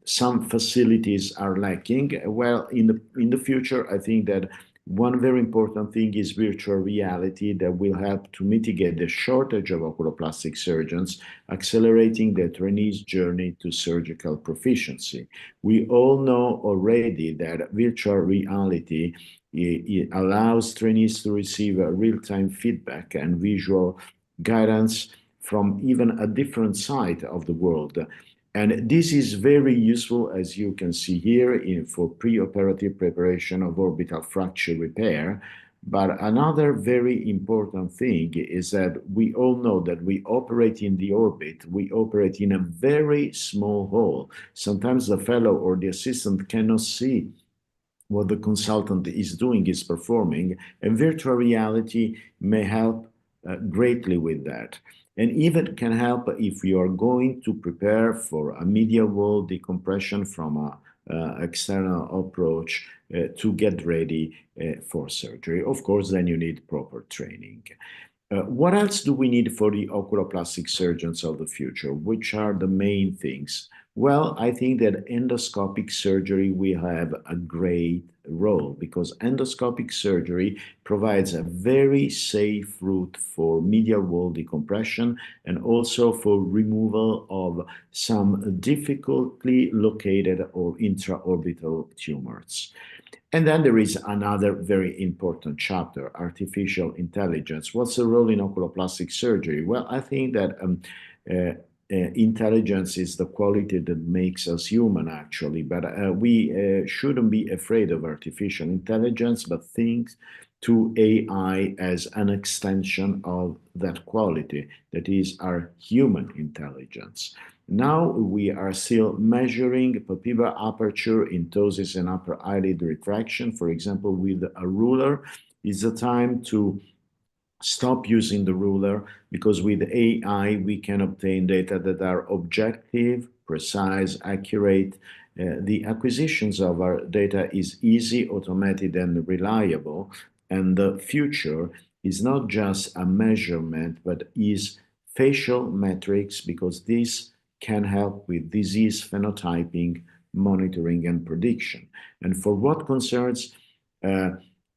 some facilities are lacking? Well, in the future, I think that One very important thing is virtual reality that will help to mitigate the shortage of oculoplastic surgeons, accelerating the trainees' journey to surgical proficiency. We all know already that virtual reality it allows trainees to receive real-time feedback and visual guidance from even a different side of the world. And this is very useful, as you can see here, for preoperative preparation of orbital fracture repair. But another very important thing is that we all know that we operate in the orbit, we operate in a very small hole. Sometimes the fellow or the assistant cannot see what the consultant is doing, is performing, and virtual reality may help greatly with that. And even can help if you are going to prepare for a medial wall decompression from an external approach to get ready for surgery. Of course, then you need proper training. What else do we need for the oculoplastic surgeons of the future? Which are the main things? Well, I think that endoscopic surgery will have a great role because endoscopic surgery provides a very safe route for medial wall decompression and also for removal of some difficultly located or intraorbital tumors. And then there is another very important chapter, artificial intelligence. What's the role in oculoplastic surgery? Well, I think that intelligence is the quality that makes us human, actually, but we shouldn't be afraid of artificial intelligence, but think to AI as an extension of that quality, that is our human intelligence. Now we are still measuring pupillary aperture, ptosis, and upper eyelid retraction, for example, with a ruler. It's the time to stop using the ruler because with AI we can obtain data that are objective, precise, accurate. The acquisitions of our data is easy, automated, and reliable. And the future is not just a measurement, but is facial metrics because this can help with disease phenotyping, monitoring, and prediction. And for what concerns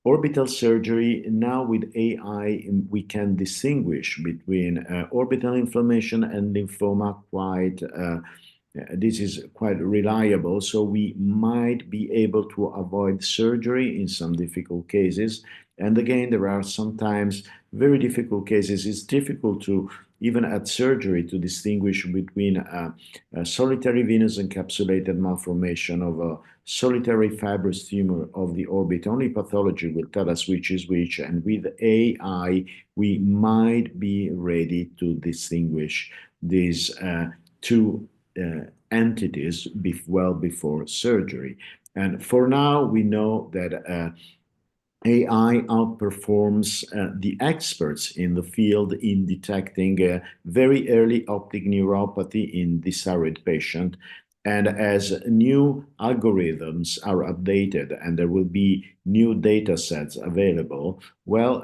orbital surgery, now with AI, we can distinguish between orbital inflammation and lymphoma quite, this is quite reliable. So we might be able to avoid surgery in some difficult cases. And again, there are sometimes very difficult cases. It's difficult to, even at surgery, to distinguish between a solitary venous encapsulated malformation of a solitary fibrous tumor of the orbit. Only pathology will tell us which is which, and with AI, we might be ready to distinguish these two entities well before surgery. And for now, we know that AI outperforms the experts in the field in detecting very early optic neuropathy in this arid patient. And as new algorithms are updated and there will be new data sets available, well,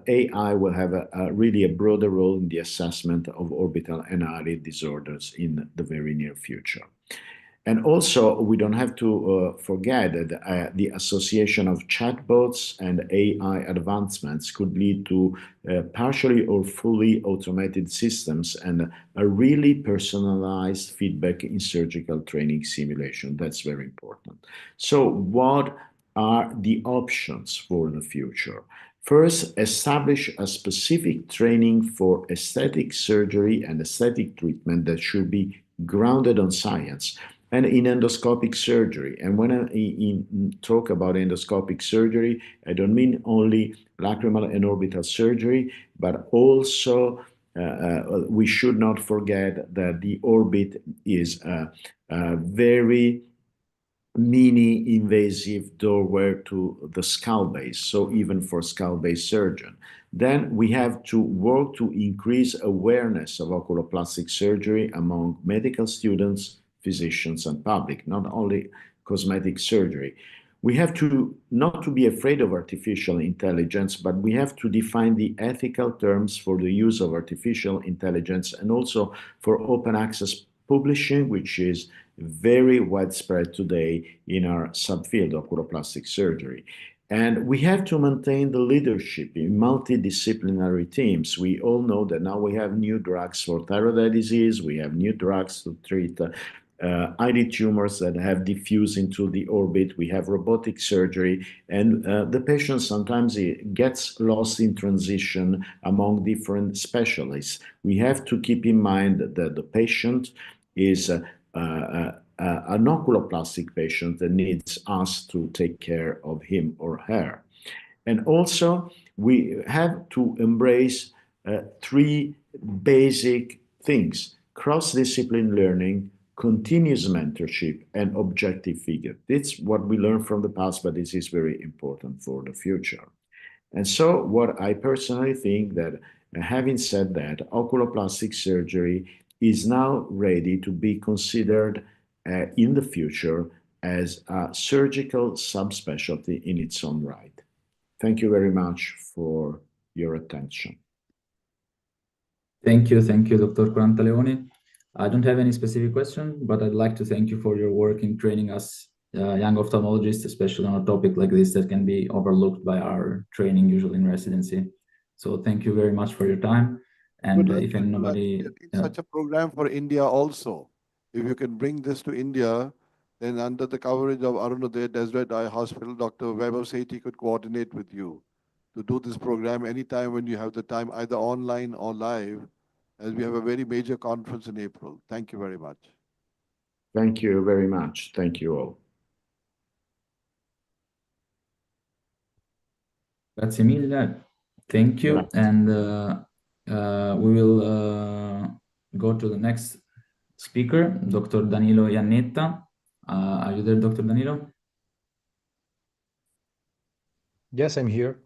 AI will have really a broader role in the assessment of orbital and eyelid disorders in the very near future. And also, we don't have to forget that the association of chatbots and AI advancements could lead to partially or fully automated systems and a really personalized feedback in surgical training simulation. That's very important. So what are the options for the future? First, establish a specific training for aesthetic surgery and aesthetic treatment that should be grounded on science. And in endoscopic surgery. And when I talk about endoscopic surgery, I don't mean only lacrimal and orbital surgery, but also we should not forget that the orbit is a very mini invasive doorway to the skull base, so even for skull base surgeon. Then we have to work to increase awareness of oculoplastic surgery among medical students, physicians, and public, not only cosmetic surgery. We have to not to be afraid of artificial intelligence, but we have to define the ethical terms for the use of artificial intelligence and also for open access publishing, which is very widespread today in our subfield of oculoplastic surgery. And we have to maintain the leadership in multidisciplinary teams. We all know that now we have new drugs for thyroid eye disease. We have new drugs to treat ID tumors that have diffused into the orbit. We have robotic surgery, and the patient sometimes gets lost in transition among different specialists. We have to keep in mind that the patient is an oculoplastic patient that needs us to take care of him or her. And also, we have to embrace three basic things: cross-discipline learning, continuous mentorship, and objective figure. It's what we learned from the past, but this is very important for the future. And so what I personally think that, having said that, oculoplastic surgery is now ready to be considered in the future as a surgical subspecialty in its own right. Thank you very much for your attention. Thank you, Dr. Quarantaleone. I don't have any specific question, but I'd like to thank you for your work in training us young ophthalmologists, especially on a topic like this that can be overlooked by our training usually in residency. So thank you very much for your time. And if anybody... Such a program for India also. If you can bring this to India, then under the coverage of Arunodaya Desert Eye Hospital, Dr. Weber Sethi could coordinate with you to do this program anytime when you have the time, either online or live, as we have a very major conference in April. Thank you very much. Thank you very much. Thank you all. Grazie mille. Thank you. Grazie. And we will go to the next speaker, Dr. Danilo Iannetta. Are you there, Dr. Danilo? Yes, I'm here.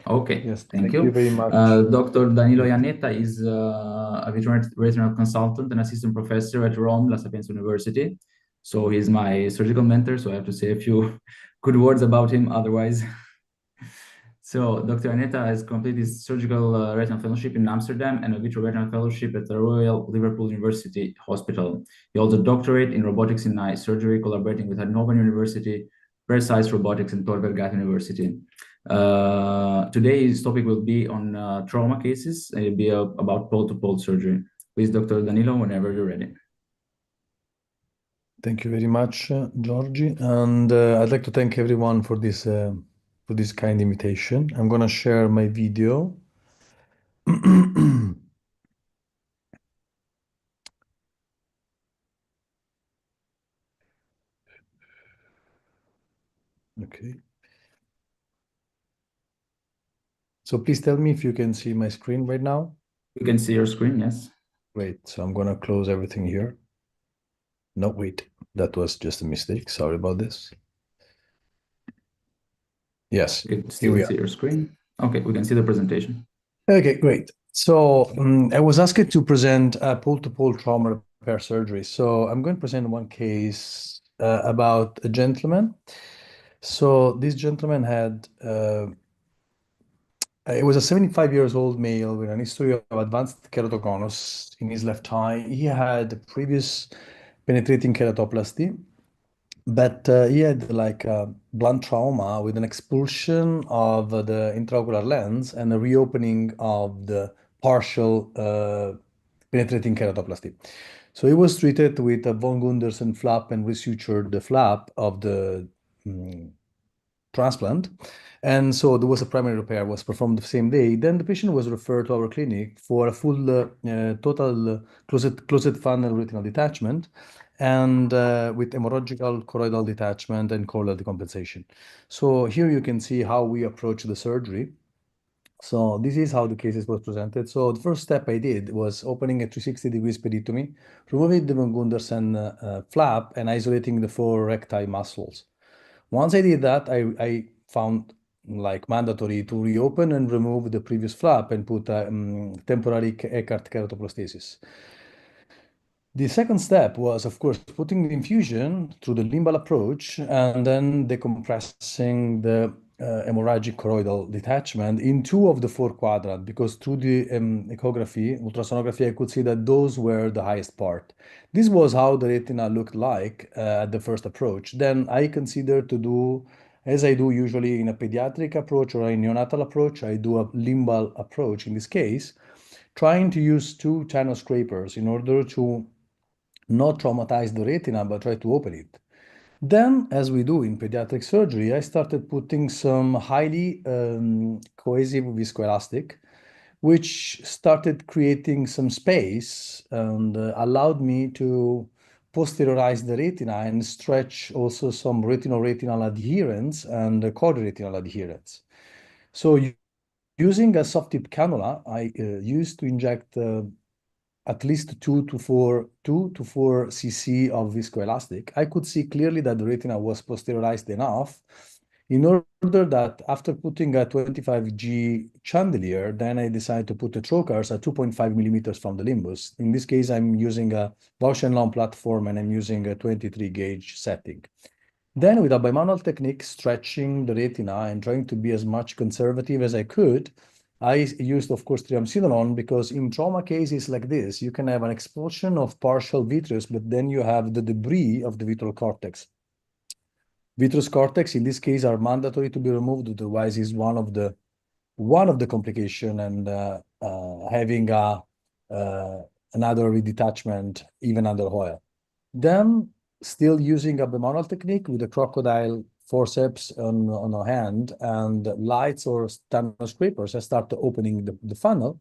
Okay, yes, thank you you very much. Dr. Danilo Iannetta is a veterinary consultant and assistant professor at Rome La Sapienza University. So he's my surgical mentor, so I have to say a few good words about him, otherwise. So Dr. Iannetta has completed his surgical retinal fellowship in Amsterdam and a vitreoretinal fellowship at the Royal Liverpool University Hospital. He holds a doctorate in robotics in eye surgery, collaborating with Hannover University, Precise Robotics, and Tor Vergata University. Today's topic will be on trauma cases. It'll be about pole-to-pole surgery. Please, Dr. Danilo, whenever you're ready. Thank you very much, Georgie. And I'd like to thank everyone for this kind invitation. I'm going to share my video. Okay. So please tell me if you can see my screen right now. We can see your screen, yes. Great. So I'm going to close everything here. No, wait. That was just a mistake. Sorry about this. Yes. We can still see your screen. Okay, we can see the presentation. Okay, great. So I was asked to present a pole-to-pole trauma repair surgery. So I'm going to present one case about a gentleman. So this gentleman had, it was a 75 years old male with an history of advanced keratoconus in his left eye. He had previous penetrating keratoplasty, but he had like a blunt trauma with an expulsion of the intraocular lens and a reopening of the partial penetrating keratoplasty. So he was treated with a von Gundersen flap and resutured the flap of the transplant. And so there was a primary repair was performed the same day. Then the patient was referred to our clinic for a full total closed funnel retinal detachment and with hemorrhagical choroidal detachment and choroidal decompensation. So here you can see how we approach the surgery. So this is how the cases was presented. So the first step I did was opening a 360 degrees peditomy, removing the von Gundersen flap and isolating the 4 recti muscles. Once I did that, I found like mandatory to reopen and remove the previous flap and put a temporary Eckhart keratoplastesis. The second step was, of course, putting the infusion through the limbal approach and then decompressing the hemorrhagic choroidal detachment in 2 of the 4 quadrants, because through the echography, ultrasonography, I could see that those were the highest part. This was how the retina looked like at the first approach. Then I considered to do as I do usually in a pediatric approach or a neonatal approach, I do a limbal approach in this case, trying to use two channel scrapers in order to not traumatize the retina, but try to open it. Then, as we do in pediatric surgery, I started putting some highly cohesive viscoelastic, which started creating some space and allowed me to posteriorize the retina and stretch also some retinal adherence and chorioretinal adherence. So using a soft tip cannula, I used to inject at least 2 to 4 cc of viscoelastic. I could see clearly that the retina was posteriorized enough in order that after putting a 25G chandelier, then I decided to put the trocars at 2.5 millimeters from the limbus. In this case, I'm using a Bausch & Lomb platform and I'm using a 23 gauge setting. Then with a bimanual technique, stretching the retina and trying to be as much conservative as I could, I used, of course, triamcinolone because in trauma cases like this, you can have an expulsion of partial vitreous, but then you have the debris of the vitreal cortex. Vitreous cortex, in this case, are mandatory to be removed, otherwise is one of the complication and having another redetachment even under oil. Then, still using a bimanual technique with a crocodile forceps on a hand and lights or standard scrapers, I start opening the funnel.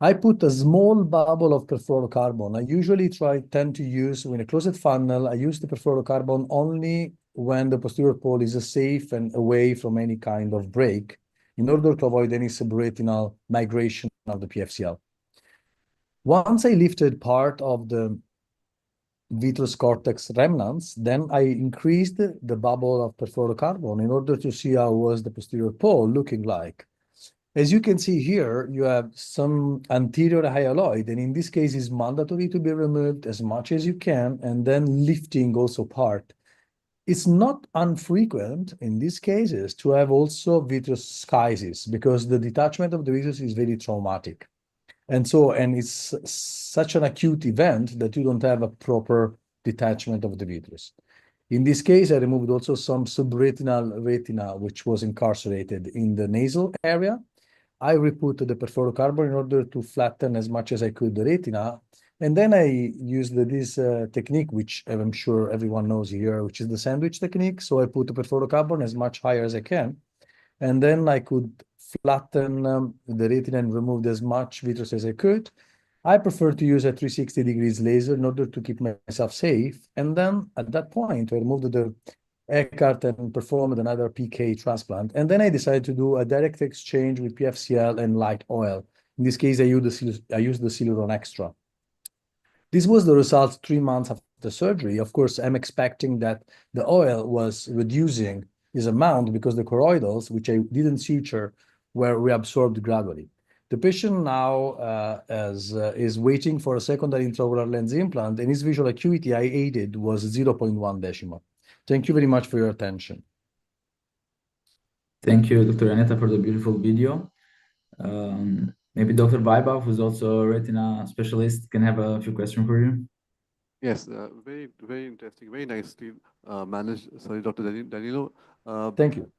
I put a small bubble of perfluorocarbon. I usually tend to use, when a closed funnel, I use the perfluorocarbon only when the posterior pole is safe and away from any kind of break in order to avoid any subretinal migration of the PFCL. Once I lifted part of the vitreous cortex remnants, then I increased the bubble of perfluorocarbon in order to see how was the posterior pole looking like. As you can see here, you have some anterior hyaloid, and in this case, it's mandatory to be removed as much as you can, and then lifting also part. It's not infrequent in these cases to have also vitreous schisis because the detachment of the vitreous is very traumatic. And it's such an acute event that you don't have a proper detachment of the vitreous. In this case, I removed also some subretinal retina, which was incarcerated in the nasal area. I reput the perfluorocarbon in order to flatten as much as I could the retina. And then I used this technique, which I'm sure everyone knows here, which is the sandwich technique. So I put the perfluorocarbon as much higher as I can. And then I could flatten the retina and remove as much vitreous as I could. I prefer to use a 360 degrees laser in order to keep myself safe. And then at that point, I removed the Eckhart and performed another PK transplant. And then I decided to do a direct exchange with PFCL and light oil. In this case, I used the Siluron Extra. This was the result 3 months after surgery. Of course, I'm expecting that the oil was reducing its amount because the choroidals, which I didn't suture, were reabsorbed gradually. The patient now is waiting for a secondary intraocular lens implant, and his visual acuity I aided was 0.1 decimal. Thank you very much for your attention. Thank you, Dr. Aneta, for the beautiful video. Maybe Dr. Vaibhav, who's also a retina specialist, can have a few questions for you. Yes, very, very interesting, very nicely managed. Sorry, Dr. Danilo. Thank you.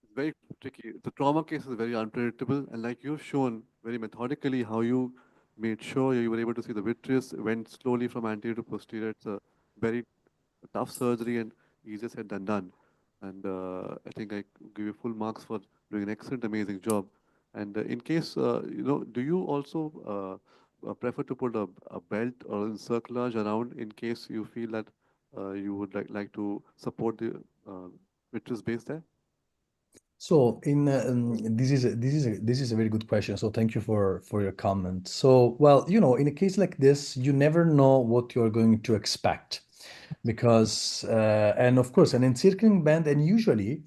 It's very tricky. The trauma case is very unpredictable, and like you've shown very methodically how you made sure you were able to see the vitreous went slowly from anterior to posterior. It's a very tough surgery and easier said than done. And I think I give you full marks for doing an excellent, amazing job. And in case, do you also prefer to put a belt or encirclage around in case you feel that you would like to support the vitreous base there? So this is a very good question. So thank you for your comment. So, well, in a case like this, you never know what you're going to expect because, and of course, an encircling band, and usually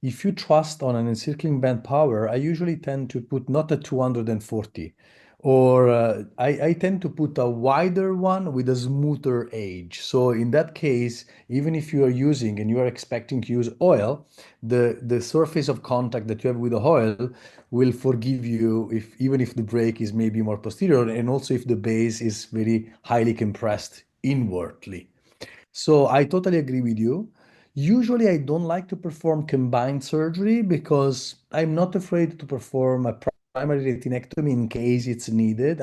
if you trust on an encircling band power, I usually tend to put not a 240, or I tend to put a wider one with a smoother edge. So in that case, even if you are using and you are expecting to use oil, the surface of contact that you have with the oil will forgive you even if the break is maybe more posterior, and also if the base is very highly compressed inwardly. So I totally agree with you. Usually, I don't like to perform combined surgery because I'm not afraid to perform a primary retinectomy in case it's needed.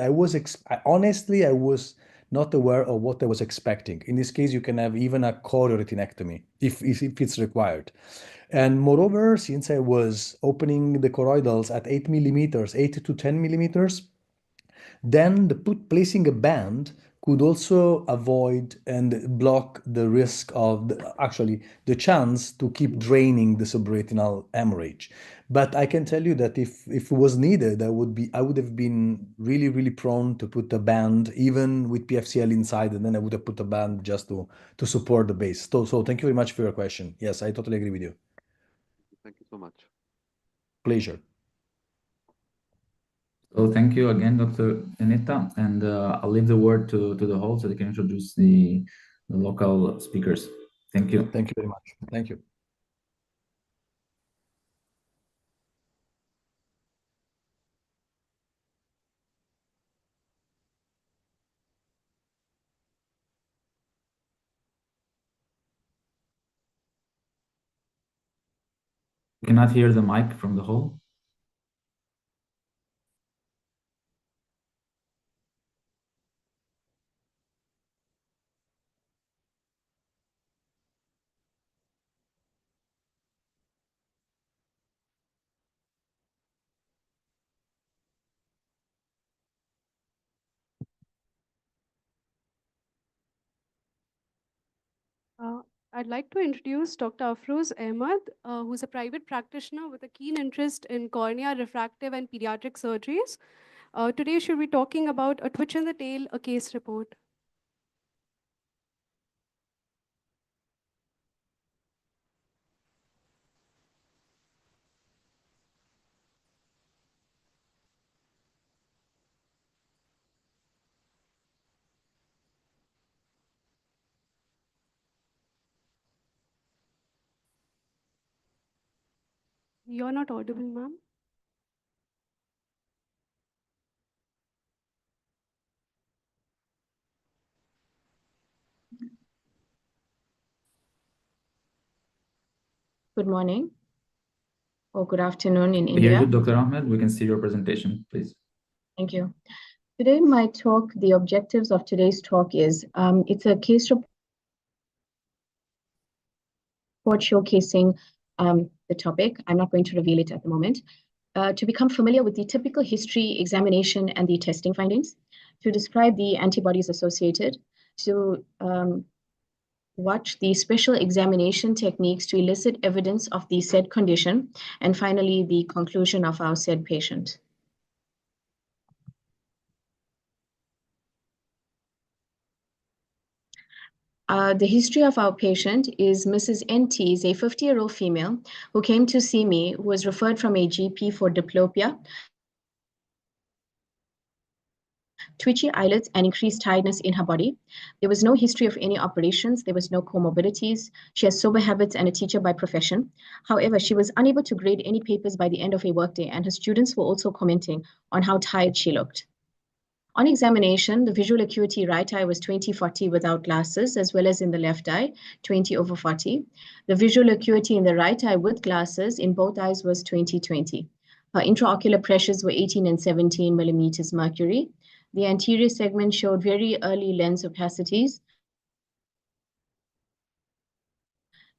Honestly, I was not aware of what I was expecting. In this case, you can have even a chorioretinectomy if it's required. And moreover, since I was opening the choroidals at 8 millimeters, 8 to 10 millimeters, then placing a band could also avoid and block the risk of actually the chance to keep draining the subretinal hemorrhage. But I can tell you that if it was needed, I would have been really, really prone to put a band, even with PFCL inside, and then I would have put a band just to support the base. So thank you very much for your question. Yes, I totally agree with you. Thank you so much. Pleasure. So thank you again, Dr. Eneta, and I'll leave the word to the hall so they can introduce the local speakers. Thank you. Thank you very much. Thank you. We cannot hear the mic from the hall. I'd like to introduce Dr. Afroz Ahmad, who's a private practitioner with a keen interest in cornea, refractive, and pediatric surgeries. Today, she'll be talking about a twitch in the tail, a case report. You're not audible, ma'am. Good morning or good afternoon in We hear India. you, Dr. Ahmed. We can see your presentation, please. Thank you. Today, my talk, the objectives of today's talk is, it's a case report showcasing the topic. I'm not going to reveal it at the moment. To become familiar with the typical history, examination, and the testing findings, to describe the antibodies associated, to watch the special examination techniques to elicit evidence of the said condition, and finally, the conclusion of our said patient. The history of our patient is Mrs. NT, is a 50-year-old female who came to see me, who was referred from a GP for diplopia, twitchy eyelids, and increased tiredness in her body. There was no history of any operations. There was no comorbidities. She has sober habits and a teacher by profession. However, she was unable to grade any papers by the end of a workday, and her students were also commenting on how tired she looked. On examination, the visual acuity right eye was 20/40 without glasses, as well as in the left eye, 20/40. The visual acuity in the right eye with glasses in both eyes was 20/20. Her intraocular pressures were 18 and 17 millimeters mercury. The anterior segment showed very early lens opacities.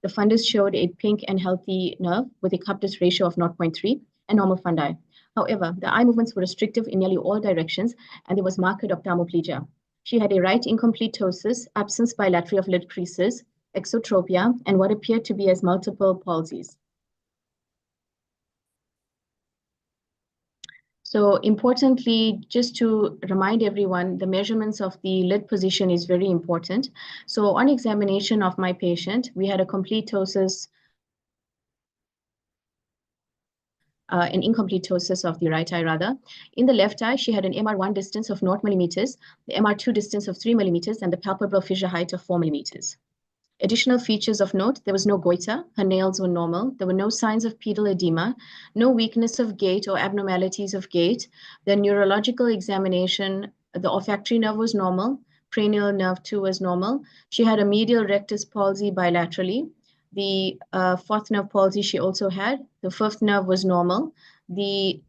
The fundus showed a pink and healthy nerve with a cup-disc ratio of 0.3 and normal fundi. However, the eye movements were restrictive in nearly all directions, and there was marked ophthalmoplegia. She had a right incomplete ptosis, absence bilaterally of lid creases, exotropia, and what appeared to be as multiple palsies. So importantly, just to remind everyone, the measurements of the lid position is very important. So on examination of my patient, we had a complete ptosis, an incomplete ptosis of the right eye rather. In the left eye, she had an MR1 distance of 0 millimeters, the MR2 distance of 3 millimeters, and the palpebral fissure height of 4 millimeters. Additional features of note, there was no goiter, her nails were normal, there were no signs of pedal edema, no weakness of gait or abnormalities of gait. The neurological examination, the olfactory nerve was normal, cranial nerve 2 was normal. She had a medial rectus palsy bilaterally. The fourth nerve palsy she also had. The fifth nerve was normal. The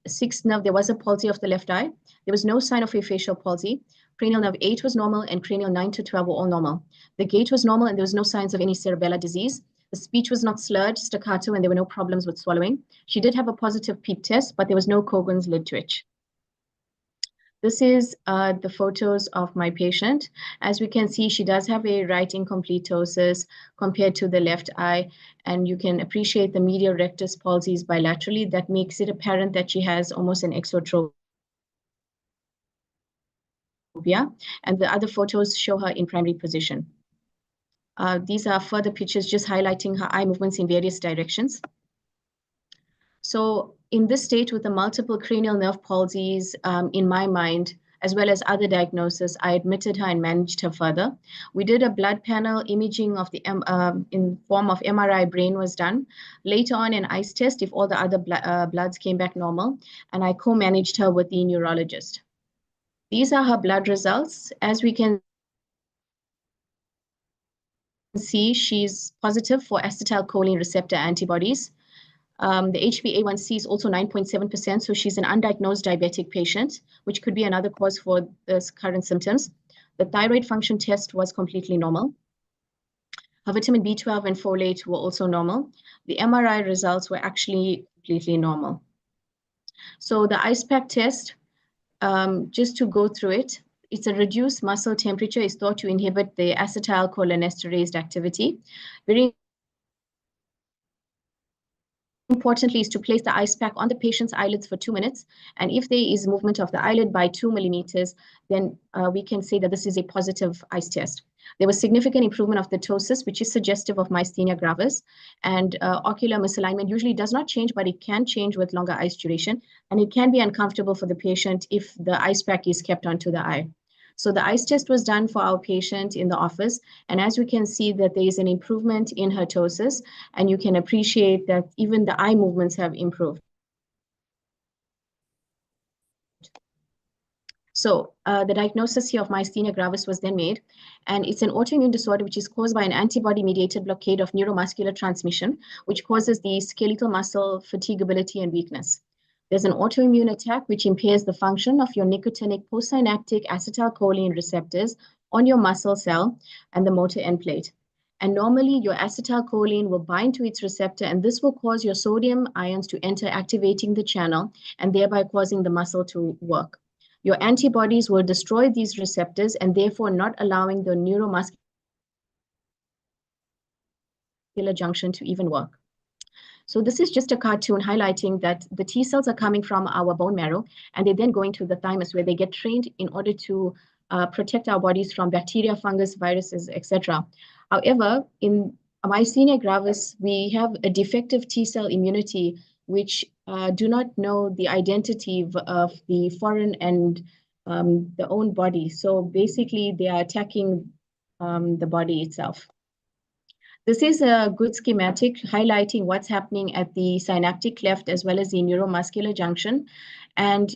sixth nerve, there was a palsy of the left eye. There was no sign of aphasia palsy. Cranial nerve 8 was normal, and cranial 9 to 12 were all normal. The gait was normal, and there was no signs of any cerebellar disease. The speech was not slurred, staccato, and there were no problems with swallowing. She did have a positive PEEP test, but there was no Cogan's lid twitch. This is the photos of my patient. As we can see, she does have a right incomplete ptosis compared to the left eye, and you can appreciate the medial rectus palsies bilaterally. That makes it apparent that she has almost an exotropia. And the other photos show her in primary position. These are further pictures just highlighting her eye movements in various directions. So in this state with the multiple cranial nerve palsies, in my mind, as well as other diagnoses, I admitted her and managed her further. We did a blood panel imaging of the in form of MRI brain was done. Later on, an ICE test if all the other bloods came back normal, and I co-managed her with the neurologist. These are her blood results. As we can see, she's positive for acetylcholine receptor antibodies. The HbA1c is also 9.7%, so she's an undiagnosed diabetic patient, which could be another cause for this current symptoms. The thyroid function test was completely normal. Her vitamin B12 and folate were also normal. The MRI results were actually completely normal. So the ICE-PAC test, just to go through it, it's a reduced muscle temperature is thought to inhibit the acetylcholinesterase activity. Very importantly is to place the ICE-PAC on the patient's eyelids for 2 minutes. And if there is movement of the eyelid by 2 millimeters, then we can say that this is a positive ICE test. There was significant improvement of the ptosis, which is suggestive of myasthenia gravis. And ocular misalignment usually does not change, but it can change with longer ICE duration. And it can be uncomfortable for the patient if the ICE-PAC is kept onto the eye. So the ICE test was done for our patient in the office. And as we can see that there is an improvement in her ptosis, and you can appreciate that even the eye movements have improved. So the diagnosis here of myasthenia gravis was then made, and it's an autoimmune disorder which is caused by an antibody-mediated blockade of neuromuscular transmission, which causes the skeletal muscle fatigability and weakness. There's an autoimmune attack which impairs the function of your nicotinic postsynaptic acetylcholine receptors on your muscle cell and the motor end plate. And normally your acetylcholine will bind to its receptor, and this will cause your sodium ions to enter, activating the channel and thereby causing the muscle to work. Your antibodies will destroy these receptors and therefore not allowing the neuromuscular junction to even work. So this is just a cartoon highlighting that the T cells are coming from our bone marrow, and they're then going to the thymus where they get trained in order to protect our bodies from bacteria, fungus, viruses, etc. However, in myasthenia gravis, we have a defective T cell immunity which do not know the identity of the foreign and the own body. So basically, they are attacking the body itself. This is a good schematic highlighting what's happening at the synaptic cleft as well as the neuromuscular junction. And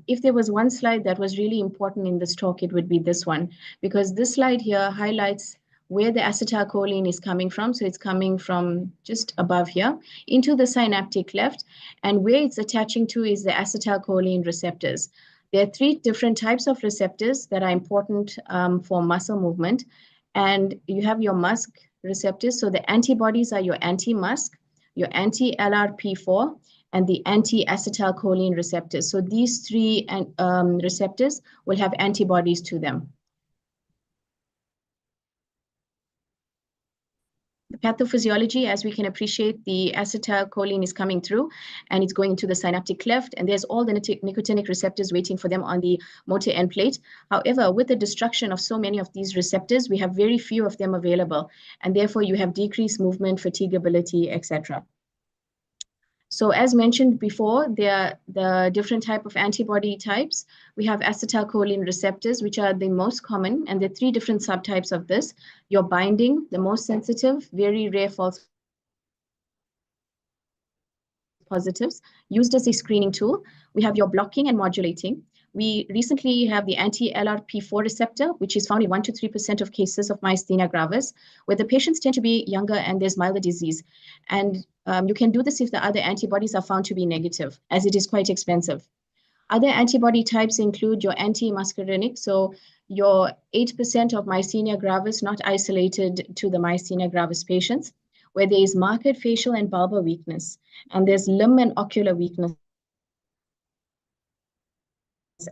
if there was one slide that was really important in this talk, it would be this one, because this slide here highlights where the acetylcholine is coming from. So it's coming from just above here into the synaptic cleft, and where it's attaching to is the acetylcholine receptors. There are 3 different types of receptors that are important for muscle movement. And you have your MuSK receptors. So the antibodies are your anti-MuSK, your anti-LRP4, and the anti-acetylcholine receptors. So these 3 receptors will have antibodies to them. The pathophysiology, as we can appreciate, the acetylcholine is coming through and it's going into the synaptic cleft, and there's all the nicotinic receptors waiting for them on the motor end plate. However, with the destruction of so many of these receptors, we have very few of them available, and therefore you have decreased movement, fatigability, etc. So as mentioned before, there are the different type of antibody types. We have acetylcholine receptors, which are the most common, and there are 3 different subtypes of this. Your binding, the most sensitive, very rare false positives, used as a screening tool. We have your blocking and modulating. We recently have the anti-LRP4 receptor, which is found in 1 to 3% of cases of myasthenia gravis, where the patients tend to be younger and there's milder disease. And you can do this if the other antibodies are found to be negative, as it is quite expensive. Other antibody types include your anti-muscarinic, so your 8% of myasthenia gravis not isolated to the myasthenia gravis patients, where there is marked facial and bulbar weakness, and there's limb and ocular weakness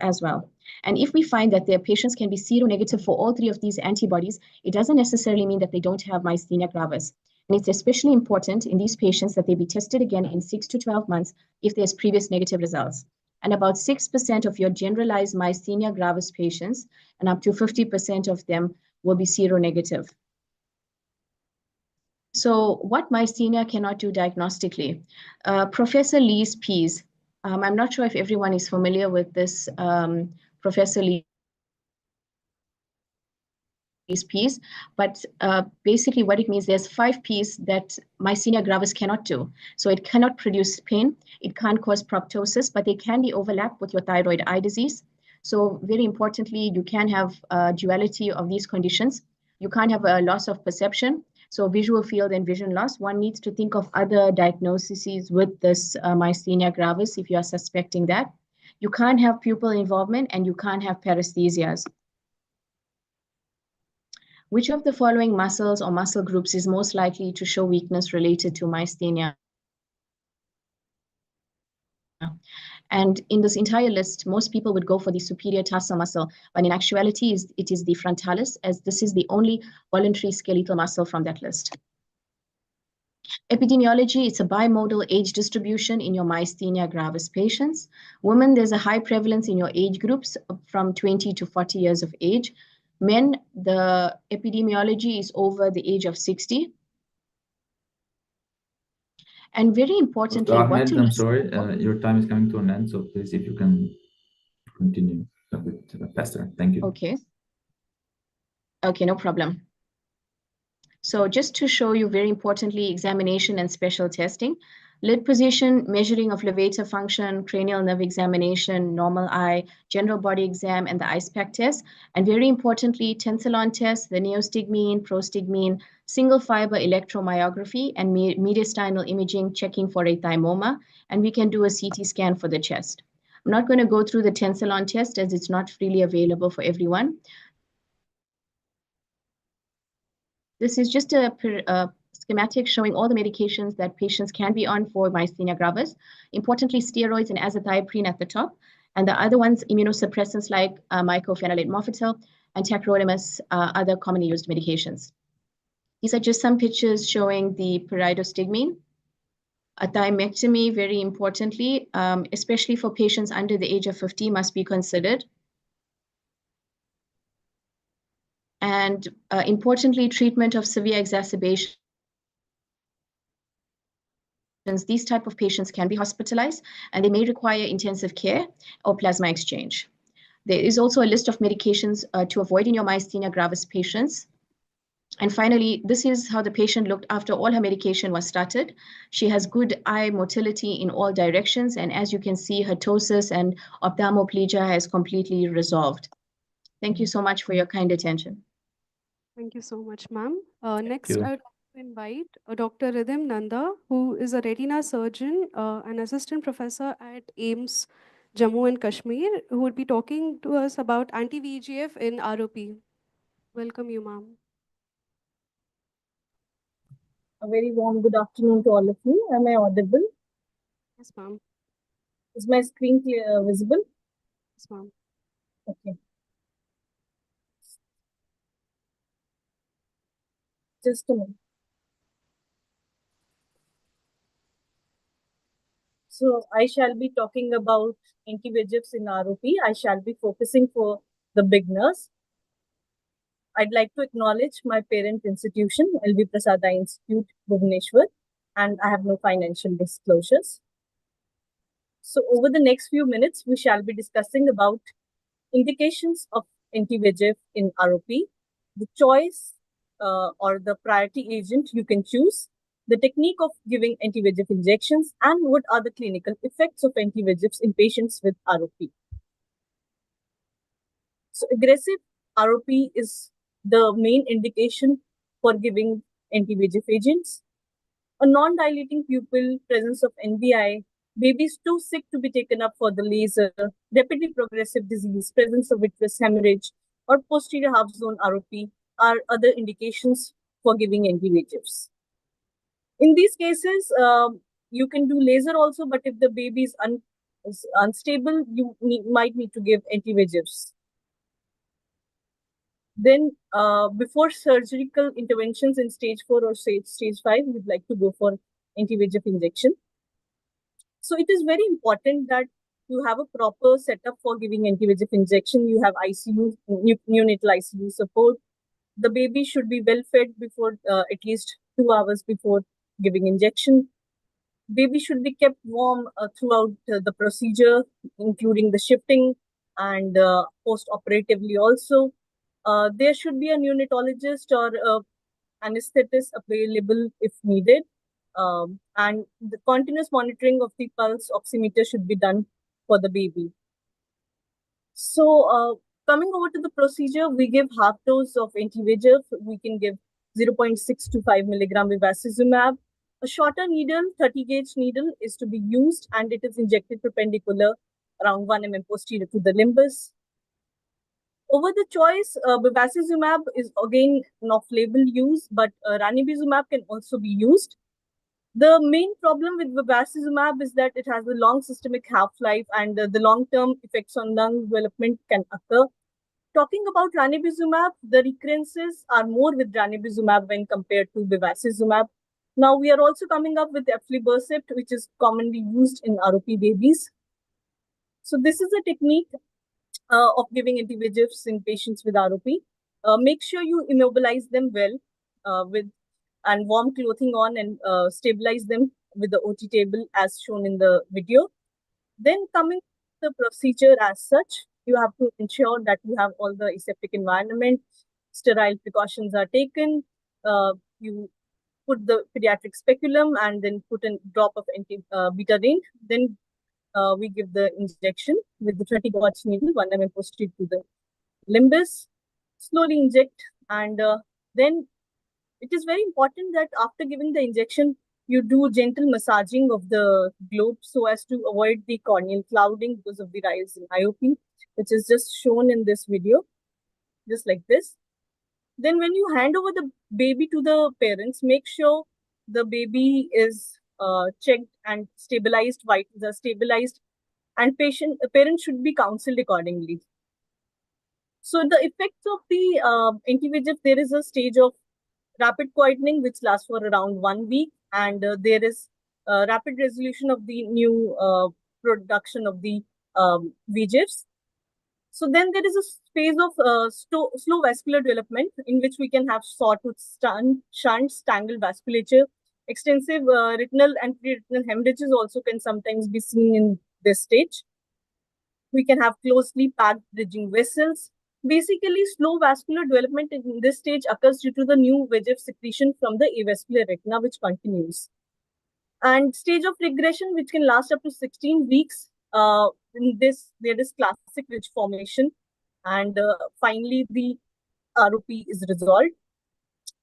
as well. And if we find that their patients can be seronegative for all three of these antibodies, it doesn't necessarily mean that they don't have myasthenia gravis. And it's especially important in these patients that they be tested again in 6 to 12 months if there's previous negative results. And about 6% of your generalized myasthenia gravis patients, and up to 50% of them, will be seronegative. So what myasthenia cannot do diagnostically? Professor Lee's P's. I'm not sure if everyone is familiar with this Professor Lee's P's, but basically what it means, there's 5 P's that myasthenia gravis cannot do. So it cannot produce pain, it can't cause proptosis, but they can be overlapped with your thyroid eye disease. So very importantly, you can have a duality of these conditions. You can't have a loss of perception, so visual field and vision loss. One needs to think of other diagnoses with this myasthenia gravis if you are suspecting that. You can't have pupil involvement and you can't have paresthesias. Which of the following muscles or muscle groups is most likely to show weakness related to myasthenia? And in this entire list, most people would go for the superior tarsal muscle, but in actuality, it is the frontalis, as this is the only voluntary skeletal muscle from that list. Epidemiology, it's a bimodal age distribution in your myasthenia gravis patients. Women, there's a high prevalence in your age groups from 20 to 40 years of age. Men, the epidemiology is over the age of 60. And very importantly, Ahmed, I'm sorry, your time is coming to an end, so please, if you can continue a bit faster. Thank you. Okay. Okay, no problem. So just to show you very importantly, examination and special testing, lid position, measuring of levator function, cranial nerve examination, normal eye, general body exam, and the ice pack test. And very importantly, tensilon test, the neostigmine, prostigmine, single fiber electromyography, and mediastinal imaging, checking for a thymoma. And we can do a CT scan for the chest. I'm not going to go through the tensilon test as it's not freely available for everyone. This is just a schematic showing all the medications that patients can be on for myasthenia gravis. Importantly, steroids and azathioprine at the top, and the other ones, immunosuppressants like mycophenolate mofetil and tacrolimus, other commonly used medications. These are just some pictures showing the pyridostigmine. A thymectomy, very importantly, especially for patients under the age of 50, must be considered. And importantly, treatment of severe exacerbations. These type of patients can be hospitalized and they may require intensive care or plasma exchange. There is also a list of medications to avoid in your myasthenia gravis patients. And finally, this is how the patient looked after all her medication was started. She has good eye motility in all directions. And as you can see, her ptosis and ophthalmoplegia has completely resolved. Thank you so much for your kind attention. Thank you so much, ma'am. Next, I would like to invite Dr. Ridhim Nanda, who is a retina surgeon, an assistant professor at AIMS, Jammu and Kashmir, who would be talking to us about anti-VEGF in ROP. Welcome you, ma'am. A very warm good afternoon to all of you. Am I audible? Yes, ma'am. Is my screen clear, visible? Yes, ma'am. Okay. Just a minute. So I shall be talking about anti-VEGFs in ROP. I shall be focusing for the beginners. I'd like to acknowledge my parent institution, LV Prasad Eye Institute, Bhubaneswar, and I have no financial disclosures. So over the next few minutes, we shall be discussing about indications of anti-VEGF in ROP, the choice or the priority agent you can choose, the technique of giving anti-VEGF injections, and what are the clinical effects of anti-VEGFs in patients with ROP. So aggressive ROP is the main indication for giving anti-VEGF agents. A non-dilating pupil, presence of NBI, babies too sick to be taken up for the laser, rapidly progressive disease, presence of vitreous hemorrhage, or posterior half zone ROP are other indications for giving anti-VEGFs. In these cases, you can do laser also, but if the baby is unstable, you might need to give anti-VEGFs. Then, before surgical interventions in stage 4 or stage 5, we'd like to go for anti-VEGF injection. So it is very important that you have a proper setup for giving anti-VEGF injection. You have ICU, neonatal ICU support. The baby should be well fed before at least 2 hours before giving injection. Baby should be kept warm throughout the procedure, including the shifting and post-operatively also. There should be a neonatologist or anesthetist available if needed. And the continuous monitoring of the pulse oximeter should be done for the baby. So coming over to the procedure, we give half dose of anti-VEGF. We can give 0.6 to 5 milligram bevacizumab. A shorter needle, 30 gauge needle, is to be used, and it is injected perpendicular around 1 mm posterior to the limbus. Over the choice, bevacizumab is again an off-label use, but ranibizumab can also be used. The main problem with bevacizumab is that it has a long systemic half-life, and the long-term effects on lung development can occur. Talking about ranibizumab, the recurrences are more with ranibizumab when compared to bevacizumab. Now, we are also coming up with aflibercept, which is commonly used in ROP babies. So this is a technique of giving anti-VEGFs in patients with ROP. Make sure you immobilize them well with and warm clothing on, and stabilize them with the OT table as shown in the video. Then coming to the procedure as such, you have to ensure that you have all the aseptic environment, sterile precautions are taken. You put the pediatric speculum and then put a drop of anti-betaine. Then we give the injection with the 20 gauge needle, 1 mm posterior to the limbus. Slowly inject, and then it is very important that after giving the injection, you do gentle massaging of the globe so as to avoid the corneal clouding because of the rise in IOP, which is just shown in this video, just like this. Then when you hand over the baby to the parents, make sure the baby is checked and stabilized, and parent should be counseled accordingly. So the effects of the anti-VEGF, there is a stage of rapid quietening, which lasts for around 1 week, and there is rapid resolution of the new production of the VEGFs. So then there is a phase of slow vascular development in which we can have sawtooth shunts, tangled vasculature. Extensive retinal and pre-retinal hemorrhages also can sometimes be seen in this stage. We can have closely packed bridging vessels. Basically, slow vascular development in this stage occurs due to the new VEGF secretion from the avascular retina, which continues. And stage of regression, which can last up to 16 weeks. In this, there is classic ridge formation, and finally, the ROP is resolved.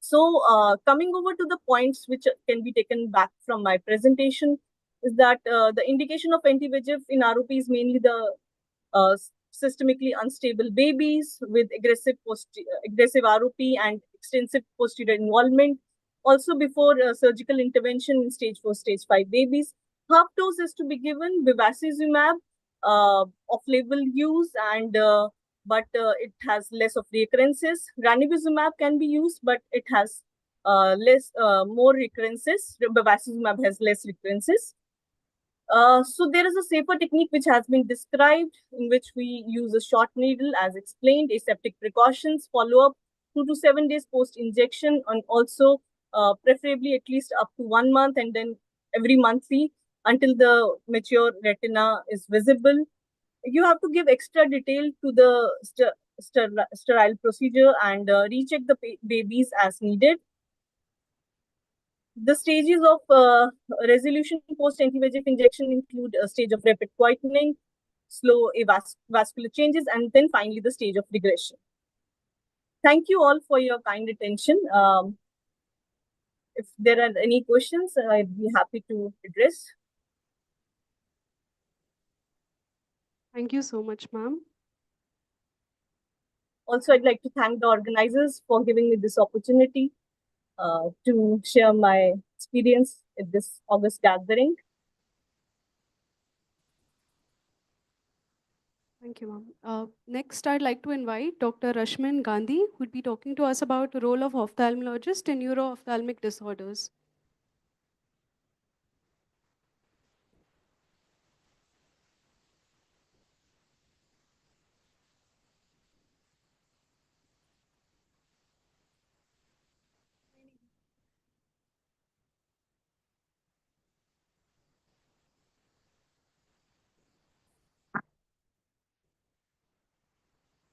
So, coming over to the points which can be taken back from my presentation is that the indication of anti-VEGF in ROP is mainly the systemically unstable babies with aggressive ROP and extensive posterior involvement. Also, before surgical intervention in stage 4, stage 5 babies, half dose is to be given bevacizumab, off-label use, and but it has less of recurrences. Ranibizumab can be used, but it has more recurrences. Bevacizumab has less recurrences. So there is a safer technique which has been described, in which we use a short needle as explained, aseptic precautions, follow-up 2 to 7 days post-injection, and also preferably at least up to 1 month, and then every monthly until the mature retina is visible. You have to give extra detail to the sterile procedure and recheck the babies as needed. The stages of resolution post anti-VEGF injection include a stage of rapid quietening, slow vascular changes, and then finally the stage of regression. Thank you all for your kind attention. If there are any questions, I'd be happy to address. Thank you so much, ma'am. Also, I'd like to thank the organizers for giving me this opportunity to share my experience at this August gathering. Thank you, ma'am. Next, I'd like to invite Dr. Rashmin Gandhi, who would be talking to us about the role of ophthalmologist in neuro-ophthalmic disorders.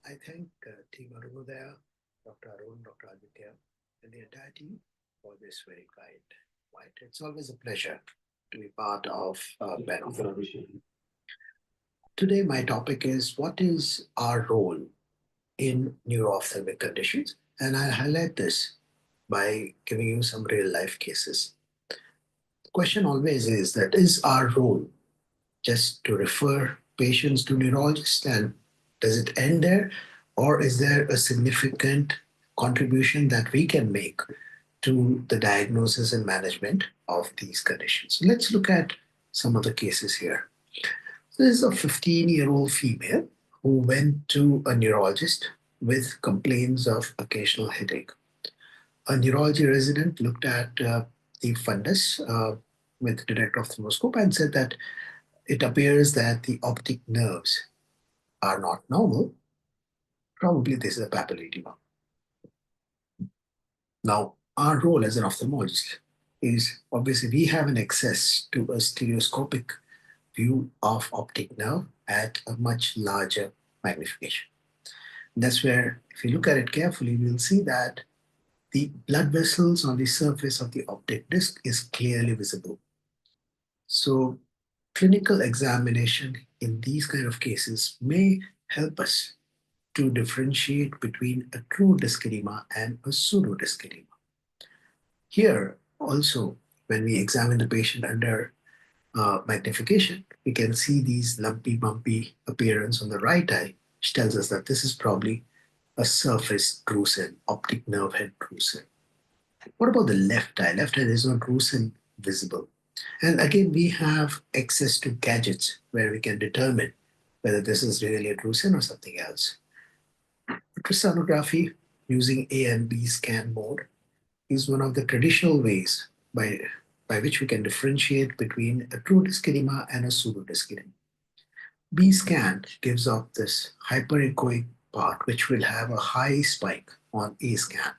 I thank Team Arunodaya, Dr. Arun, Dr. Aditya, and the entire team for this very kind invite. It's always a pleasure to be part of panel. Today, my topic is what is our role in neuro-ophthalmic conditions? And I'll highlight this by giving you some real life cases. The question always is that is our role just to refer patients to neurologists, and does it end there? Or is there a significant contribution that we can make to the diagnosis and management of these conditions? So let's look at some of the cases here. This is a 15-year-old female who went to a neurologist with complaints of occasional headache. A neurology resident looked at the fundus with direct ophthalmoscope and said that it appears that the optic nerves are not normal. Probably this is a papilledema. Now, our role as an ophthalmologist is obviously we have an access to a stereoscopic view of optic nerve at a much larger magnification. That's where, if you look at it carefully, we'll see that the blood vessels on the surface of the optic disc is clearly visible. So clinical examination in these kind of cases may help us to differentiate between a true disc edema and a pseudo disc edema. Here also, when we examine the patient under magnification, we can see these lumpy, bumpy appearance on the right eye, which tells us that this is probably a surface drusen, optic nerve head drusen. What about the left eye? Left eye, there's no drusen visible. And again, we have access to gadgets where we can determine whether this is really a drusen or something else. Ultrasonography using A and B scan mode is one of the traditional ways by which we can differentiate between a true disc edema and a pseudo disc edema. B scan gives up this hyperechoic part, which will have a high spike on A scan.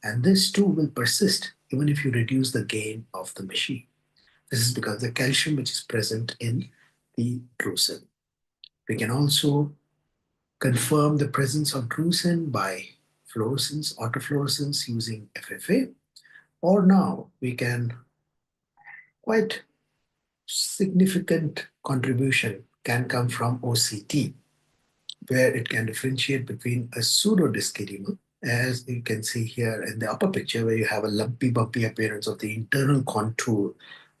And this too will persist even if you reduce the gain of the machine. This is because the calcium which is present in the drusen. We can also confirm the presence of drusen by fluorescence, autofluorescence using FFA, or now we can quite significant contribution can come from OCT, where it can differentiate between a pseudo disc edema, as you can see here in the upper picture, where you have a lumpy, bumpy appearance of the internal contour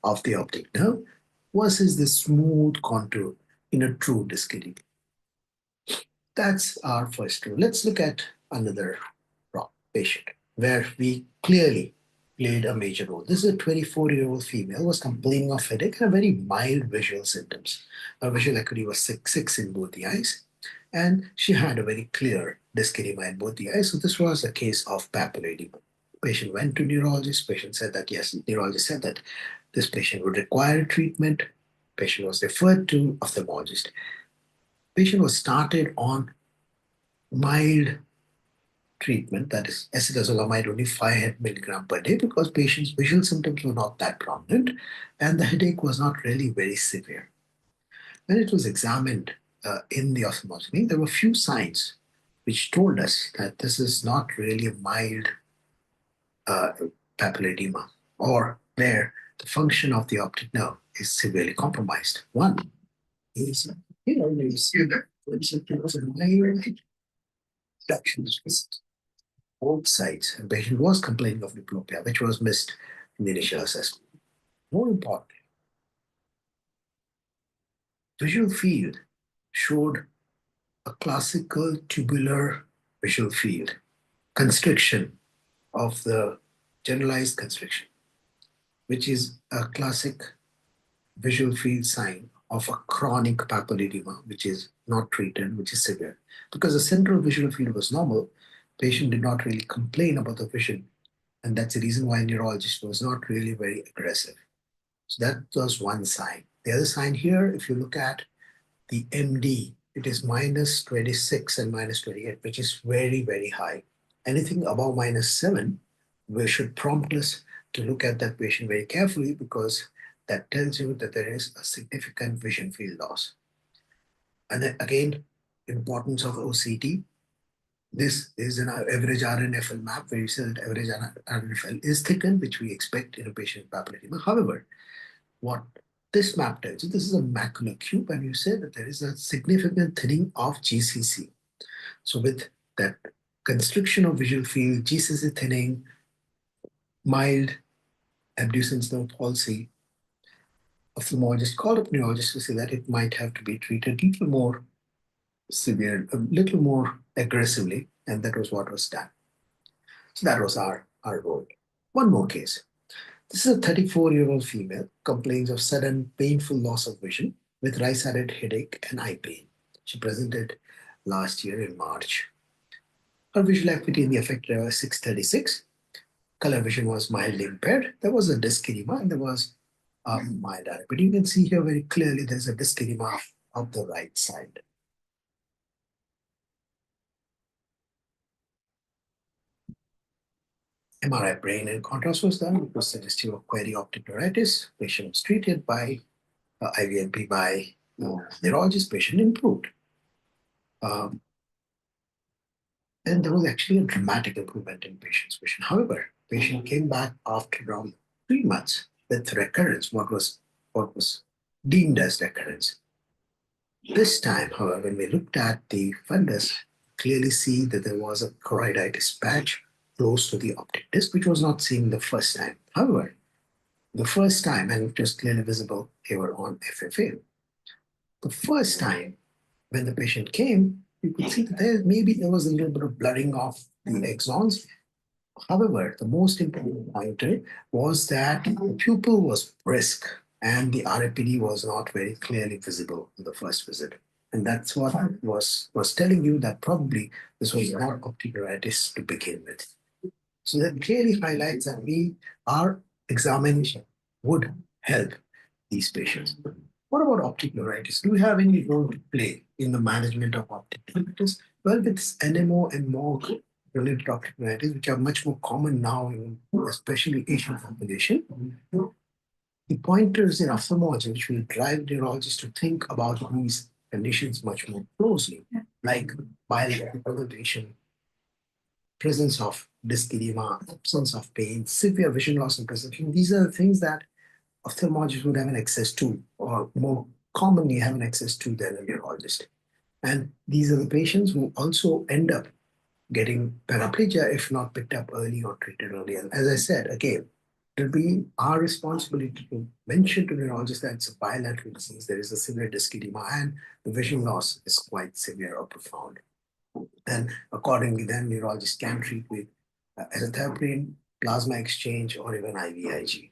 of the optic nerve, versus the smooth contour in a true disc edema. That's our first rule. Let's look at another patient where we clearly played a major role. This is a 24-year-old female who was complaining of headache and very mild visual symptoms. Her visual acuity was 6 in both the eyes, and she had a very clear disc edema in both the eyes. So this was a case of papilledema. Patient went to neurologist. Patient said that yes, neurologist said that this patient would require treatment. Patient was referred to ophthalmologist. Patient was started on mild treatment, that is acetazolamide, only 5 milligram per day, because patient's visual symptoms were not that prominent and the headache was not really very severe. When it was examined in the ophthalmology, there were few signs which told us that this is not really a mild papilledema, or where the function of the optic nerve is severely compromised. One is Here you see that there was a minor reduction both sides. The patient was complaining of diplopia, which was missed in the initial assessment. More importantly, visual field showed a classical tubular visual field, constriction of the generalized constriction, which is a classic visual field sign of a chronic papilledema, which is not treated, which is severe. Because the central visual field was normal, patient did not really complain about the vision. And that's the reason why neurologist was not really very aggressive. So that was one sign. The other sign here, if you look at the MD, it is minus 26 and minus 28, which is very, very high. Anything above minus 7, we should prompt us to look at that patient very carefully, because that tells you that there is a significant vision field loss. And then again, importance of OCT. This is an average RNFL map where you say that average RNFL is thickened, which we expect in a patient with papilledema. However, what this map tells you, this is a macular cube, and you say that there is a significant thinning of GCC. So with that constriction of visual field, GCC thinning, mild abducens nerve palsy, ophthalmologist called up neurologist to say that it might have to be treated a little more severe, a little more aggressively, and that was what was done. So that was our role. One more case. This is a 34-year-old female, complains of sudden painful loss of vision with right-sided headache and eye pain. She presented last year in March. Her visual acuity in the affected area was 636. Color vision was mildly impaired. There was a disc edema and there was mild eye. But you can see here very clearly there's a disc edema of the right side. MRI brain and contrast was done, which was suggestive of query optic neuritis. Patient was treated by IVLP by neurologist. Patient improved. And there was actually a dramatic improvement in patient's vision. However, patient came back after around 3 months with recurrence, what was deemed as recurrence. This time, however, when we looked at the fundus, clearly see that there was a choroiditis patch close to the optic disc, which was not seen the first time. However, the first time, and it was clearly visible here on FFA, the first time when the patient came, you could see that there was a little bit of blurring of the axons. However, the most important pointer was that the pupil was brisk and the RAPD was not very clearly visible in the first visit. And that's what I was telling you, that probably this was not optic neuritis to begin with. So that clearly highlights that our examination would help these patients. What about optic neuritis? Do we have any role to play in the management of optic neuritis? Well, with NMO and MOG related optic neuritis, which are much more common now in especially Asian population, the pointers in ophthalmology, which will drive neurologists to think about these conditions much more closely, like bilateral presentation, presence of disc edema, absence of pain, severe vision loss and presentation. These are the things that ophthalmologists would have an access to, or more commonly have an access to than a neurologist. And these are the patients who also end up getting paraplegia if not picked up early or treated early. And as I said, again, it will be our responsibility to mention to neurologists that it's a bilateral disease, there is a severe disc edema, and the vision loss is quite severe or profound. And accordingly, then neurologists can treat with azathioprine, plasma exchange, or even IVIG.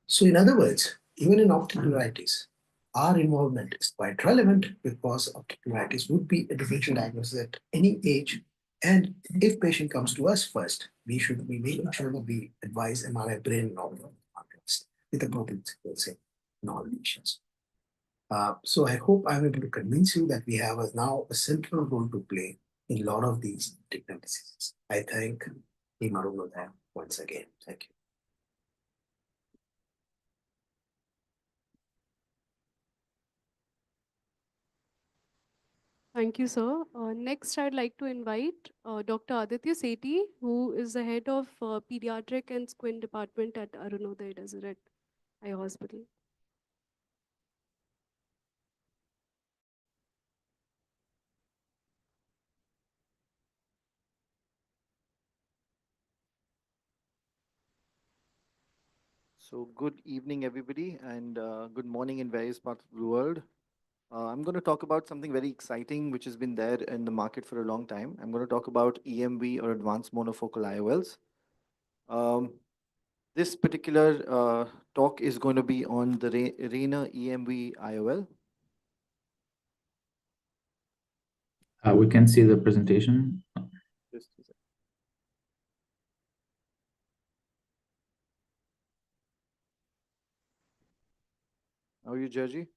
So in other words, even in optic neuritis, our involvement is quite relevant, because optic neuritis would be a differential diagnosis at any age. And if patient comes to us first, we should be making sure that we advise MRI brain and contrast with appropriate sequencing in all patients. So I hope I'm able to convince you that we have now a central role to play in a lot of these optic diseases. I thank Team Arunodaya once again. Thank you. Thank you, sir. Next, I'd like to invite Dr. Aditya Sethi, who is the head of Pediatric and Squint Department at Arunodaya Deseret Eye Hospital. So good evening, everybody, and good morning in various parts of the world. I'm going to talk about something very exciting, which has been there in the market for a long time. I'm going to talk about EMV or advanced monofocal IOLs. This particular talk is going to be on the Rayner EMV IOL. We can see the presentation. Just a second. How are you, Georgie?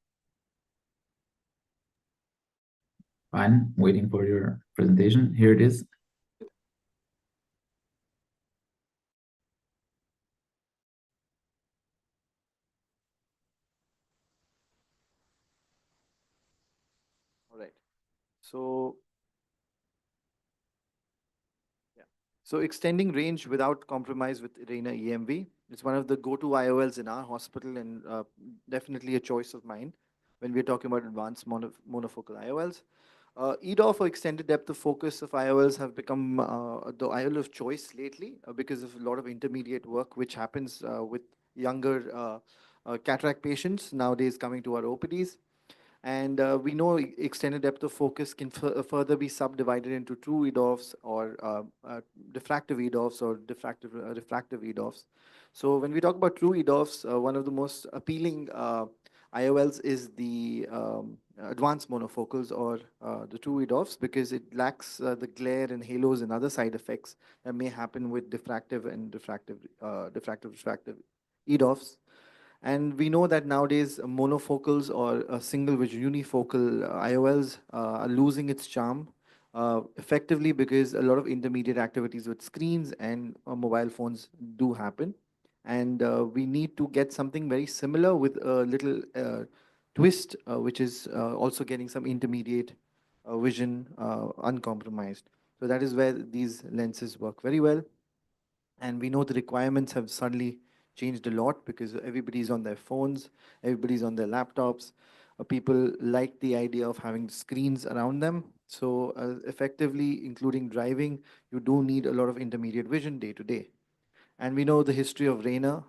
Fine, waiting for your presentation. Here it is. All right. So, yeah. So extending range without compromise with Rayner EMV. It's one of the go-to IOLs in our hospital and definitely a choice of mine when we're talking about advanced monofocal IOLs. EDOF or extended depth of focus of IOLs have become the IOL of choice lately because of a lot of intermediate work which happens with younger cataract patients nowadays coming to our OPDs. And we know extended depth of focus can further be subdivided into true EDOFs or diffractive EDOFs or refractive EDOFs. So when we talk about true EDOFs, one of the most appealing IOLs is the advanced monofocals or the true EDOFs because it lacks the glare and halos and other side effects that may happen with diffractive and refractive EDOFs. And we know that nowadays monofocals or single vision unifocal IOLs are losing its charm effectively because a lot of intermediate activities with screens and mobile phones do happen. And we need to get something very similar with a little twist, which is also getting some intermediate vision uncompromised. So that is where these lenses work very well. And we know the requirements have suddenly changed a lot because everybody's on their phones, everybody's on their laptops. People like the idea of having screens around them. So effectively, including driving, you do need a lot of intermediate vision day to day. And we know the history of Rayner.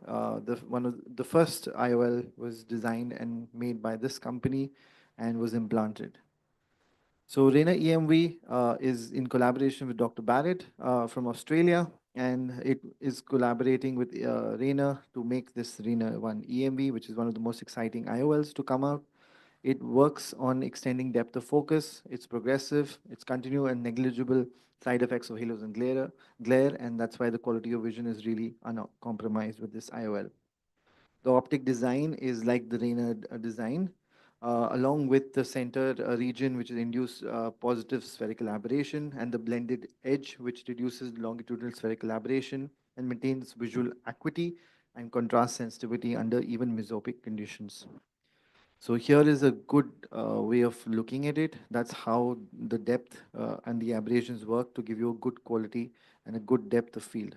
One of the first IOL was designed and made by this company and was implanted. So Rayner EMV is in collaboration with Dr. Barrett from Australia, and it is collaborating with Rayner to make this Rayner 1 EMV, which is one of the most exciting IOLs to come out. It works on extending depth of focus. It's progressive. It's continuous and negligible side effects of halos and glare, and that's why the quality of vision is really uncompromised with this IOL. The optic design is like the Rayner design, along with the center region, which is induced positive spherical aberration, and the blended edge, which reduces longitudinal spherical aberration and maintains visual acuity and contrast sensitivity under even mesopic conditions. So here is a good way of looking at it. That's how the depth and the aberrations work to give you a good quality and a good depth of field.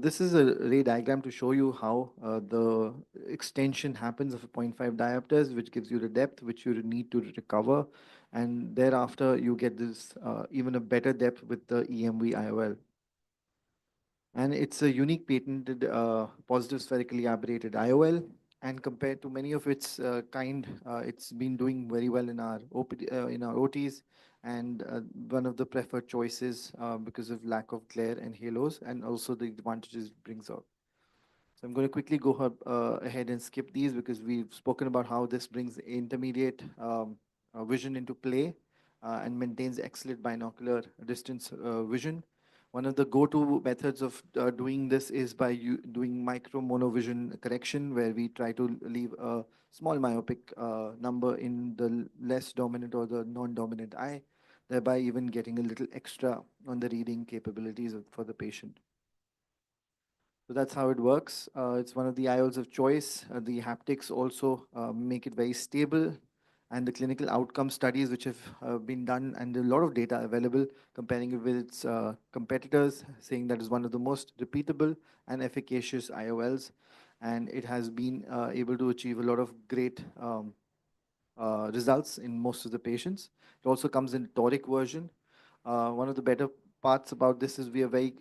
This is a ray diagram to show you how the extension happens of 0.5 diopters, which gives you the depth which you need to recover. And thereafter, you get this even a better depth with the EMV IOL. And it's a unique patented positive spherically aberrated IOL. And compared to many of its it's been doing very well in our OTs and one of the preferred choices because of lack of glare and halos and also the advantages it brings out. So I'm going to quickly go ahead and skip these because we've spoken about how this brings intermediate vision into play and maintains excellent binocular distance vision. One of the go-to methods of doing this is by doing micro monovision correction, where we try to leave a small myopic number in the less dominant or the non-dominant eye, thereby even getting a little extra on the reading capabilities for the patient. So that's how it works. It's one of the IOLs of choice. The haptics also make it very stable. And the clinical outcome studies which have been done and a lot of data available comparing it with its competitors, saying that is one of the most repeatable and efficacious IOLs. And it has been able to achieve a lot of great results in most of the patients. It also comes in toric version. One of the better parts about this is we are very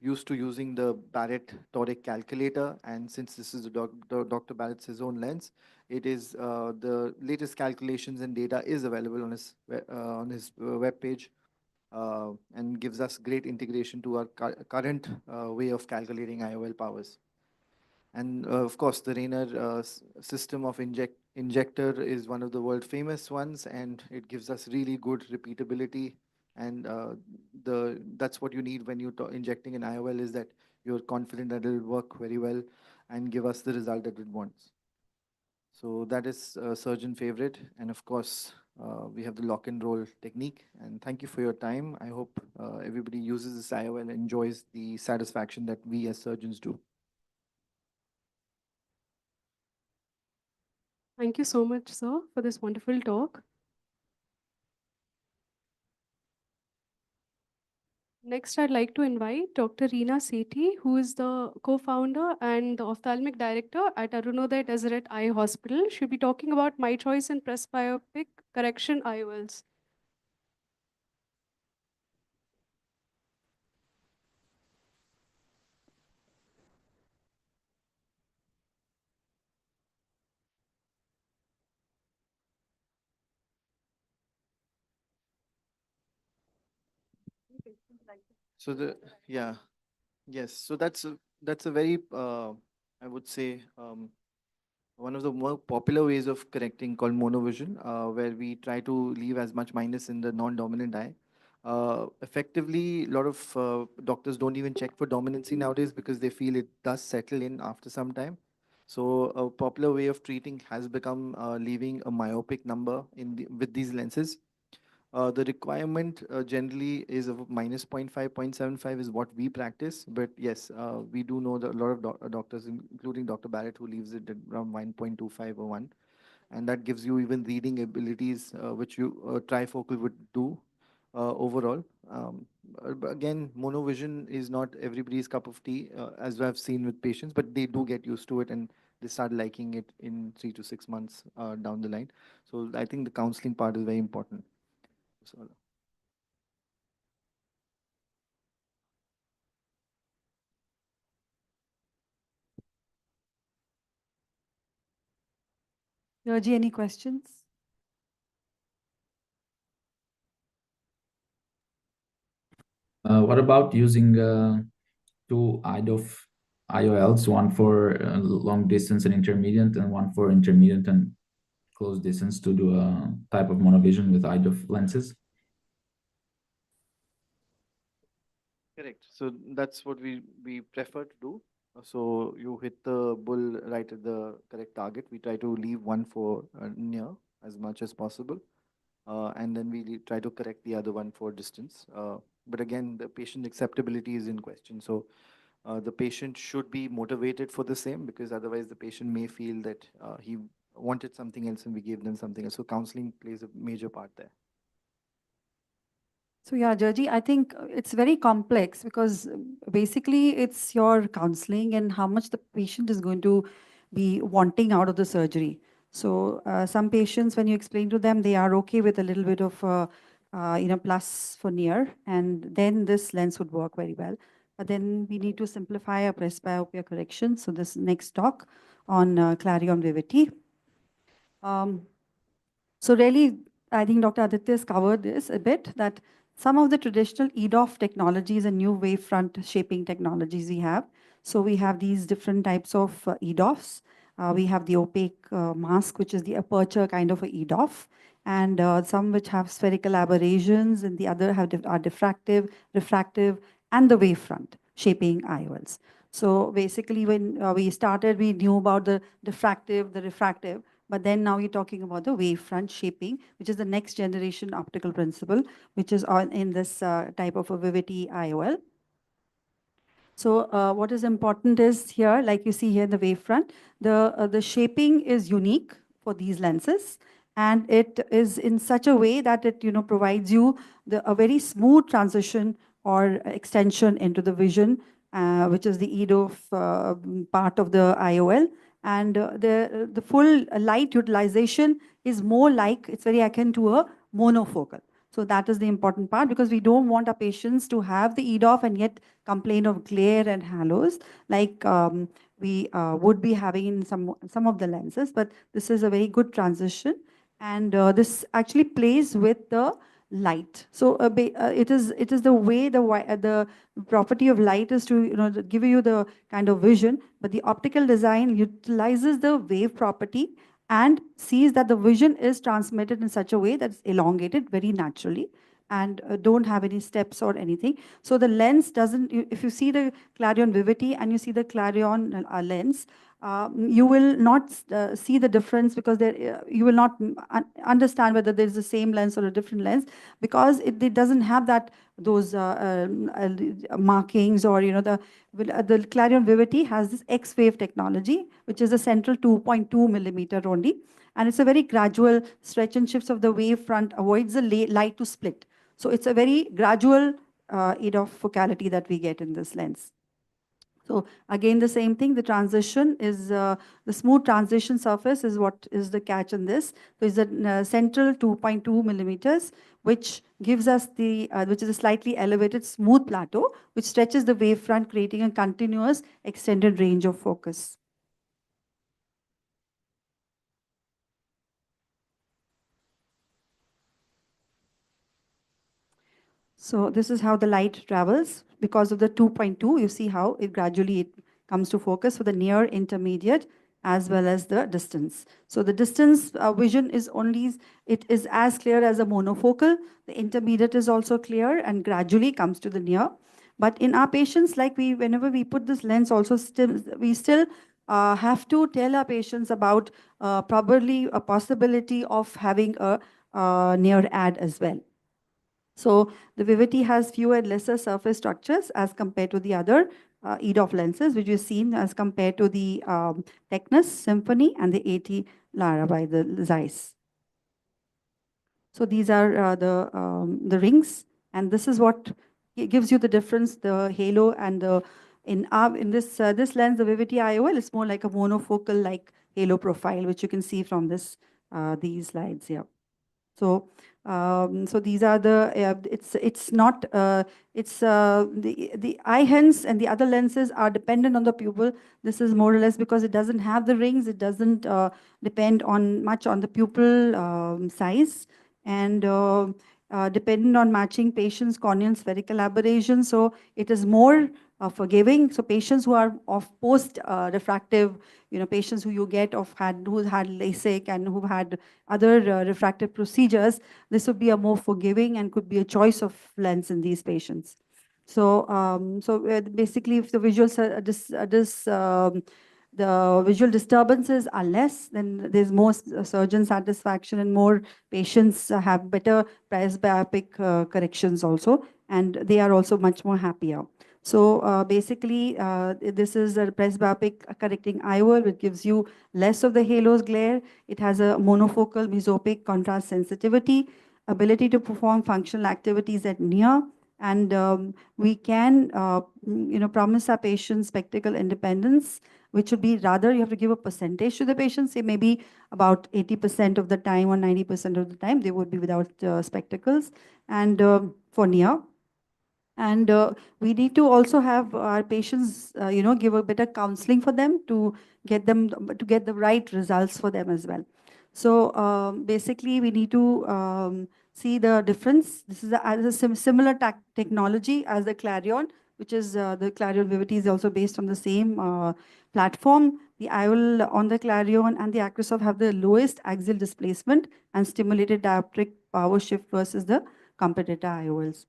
used to using the Barrett toric calculator, and since this is Dr. Barrett's own lens, it is the latest calculations and data is available on his web page, and gives us great integration to our current way of calculating IOL powers. And of course, the Rayner system of injector is one of the world famous ones, and it gives us really good repeatability. And that's what you need when you're injecting an IOL, is that you're confident that it will work very well and give us the result that it wants. So that is a surgeon favorite. And of course, we have the lock and roll technique. And thank you for your time. I hope everybody uses this IOL and enjoys the satisfaction that we as surgeons do. Thank you so much, sir, for this wonderful talk. Next, I'd like to invite Dr. Reena Sethi, who is the co-founder and the ophthalmic director at Arunoday Deseret Eye Hospital. She'll be talking about My Choice and Presbyopic Correction IOLs. So yes. So that's a very I would say one of the more popular ways of correcting called monovision, where we try to leave as much minus in the non-dominant eye. Effectively, a lot of doctors don't even check for dominancy nowadays because they feel it does settle in after some time. So a popular way of treating has become leaving a myopic number with these lenses. The requirement generally is of minus 0.5, 0.75 is what we practice. But yes, we do know that a lot of doctors, including Dr. Barrett, who leaves it at around 1.25 or 1. And that gives you even reading abilities, which trifocal would do overall. But again, monovision is not everybody's cup of tea, as I've seen with patients, but they do get used to it and they start liking it in 3 to 6 months down the line. So I think the counseling part is very important. Georgie, any questions? What about using two IOLs, one for long distance and intermediate, and one for intermediate and close distance to do a type of monovision with IDOF lenses? Correct. So that's what we prefer to do. So you hit the bull right at the correct target. We try to leave one for near as much as possible. And then we try to correct the other one for distance. But again, the patient acceptability is in question. So the patient should be motivated for the same, because otherwise the patient may feel that he wanted something else and we gave them something else. So counseling plays a major part there. So yeah, Georgie, I think it's very complex because basically it's your counseling and how much the patient is going to be wanting out of the surgery. So some patients, when you explain to them, they are okay with a little bit of plus for near, and then this lens would work very well. But then we need to simplify a presbyopia correction. So this next talk on Clarion Vivity. So really, I think Dr. Aditya has covered this a bit, that some of the traditional EDOF technologies and new wavefront shaping technologies we have. So we have these different types of EDOFs. We have the opaque mask, which is the aperture kind of a EDOF, and some which have spherical aberrations, and the other are diffractive, refractive, and the wavefront shaping IOLs. So basically, when we started, we knew about the diffractive, the refractive, but then now you're talking about the wavefront shaping, which is the next generation optical principle, which is in this type of a Vivity IOL. So what is important is here, like you see here in the wavefront, the shaping is unique for these lenses, and it is in such a way that it provides you a very smooth transition or extension into the vision, which is the EDOF part of the IOL. And the full light utilization is more like, it's very akin to a monofocal. So that is the important part, because we don't want our patients to have the EDOF and yet complain of glare and halos like we would be having in some of the lenses. But this is a very good transition, and this actually plays with the light. So it is the way the property of light is to give you the kind of vision, but the optical design utilizes the wave property and sees that the vision is transmitted in such a way that it's elongated very naturally and don't have any steps or anything. So the lens doesn't, if you see the Clarion Vivity and you see the Clarion lens, you will not see the difference, because you will not understand whether there's the same lens or a different lens, because it doesn't have those markings, or the Clarion Vivity has this X-wave technology, which is a central 2.2 millimeter only, and it's a very gradual stretch and shifts of the wave front, avoids the light to split. So it's a very gradual EDOF focality that we get in this lens. So again, the same thing, the transition is, the smooth transition surface is what is the catch in this. So it's a central 2.2 millimeters, which gives us which is a slightly elevated smooth plateau, which stretches the wavefront, creating a continuous extended range of focus. So this is how the light travels. Because of the 2.2, you see how it gradually comes to focus for the near, intermediate, as well as the distance. So the distance vision is it is as clear as a monofocal. The intermediate is also clear and gradually comes to the near. But in our patients, like whenever we put this lens also, we still have to tell our patients about probably a possibility of having a near ad as well. So the Vivity has fewer and lesser surface structures as compared to the other EDOF lenses, which we've seen as compared to the Technus, Symphony, and the AT Lara by the Zeiss. So these are the rings, and this is what gives you the difference, the halo and the in this lens, the Vivity IOL is more like a monofocal like halo profile, which you can see from these slides here. So so these are the it's not the eye hens and the other lenses are dependent on the pupil. This is more or less because it doesn't have the rings. It doesn't depend much on the pupil size, and dependent on matching patient's corneal and spherical aberration. So it is more forgiving. So patients who are of post refractive, patients who you get who had LASIK and who've had other refractive procedures, this would be a more forgiving and could be a choice of lens in these patients. So basically, if the the visual disturbances are less, then there's more surgeon satisfaction and more patients have better presbyopic corrections also, and they are also much more happier. So basically, this is a presbyopic correcting IOL, which gives you less of the halos glare. It has a monofocal mesopic contrast sensitivity, ability to perform functional activities at near, and we can promise our patients spectacle independence, which would be rather you have to give a percentage to the patient, say maybe about 80% of the time or 90% of the time they would be without spectacles, and for near. And we need to also have our patients, give a better counseling for them to get the right results for them as well. So basically, we need to see the difference. This is a similar technology as the Clarion, which is the Clarion Vivity is also based on the same platform. The IOL on the Clarion and the Acrosov have the lowest axial displacement and stimulated dioptric power shift versus the competitor IOLs.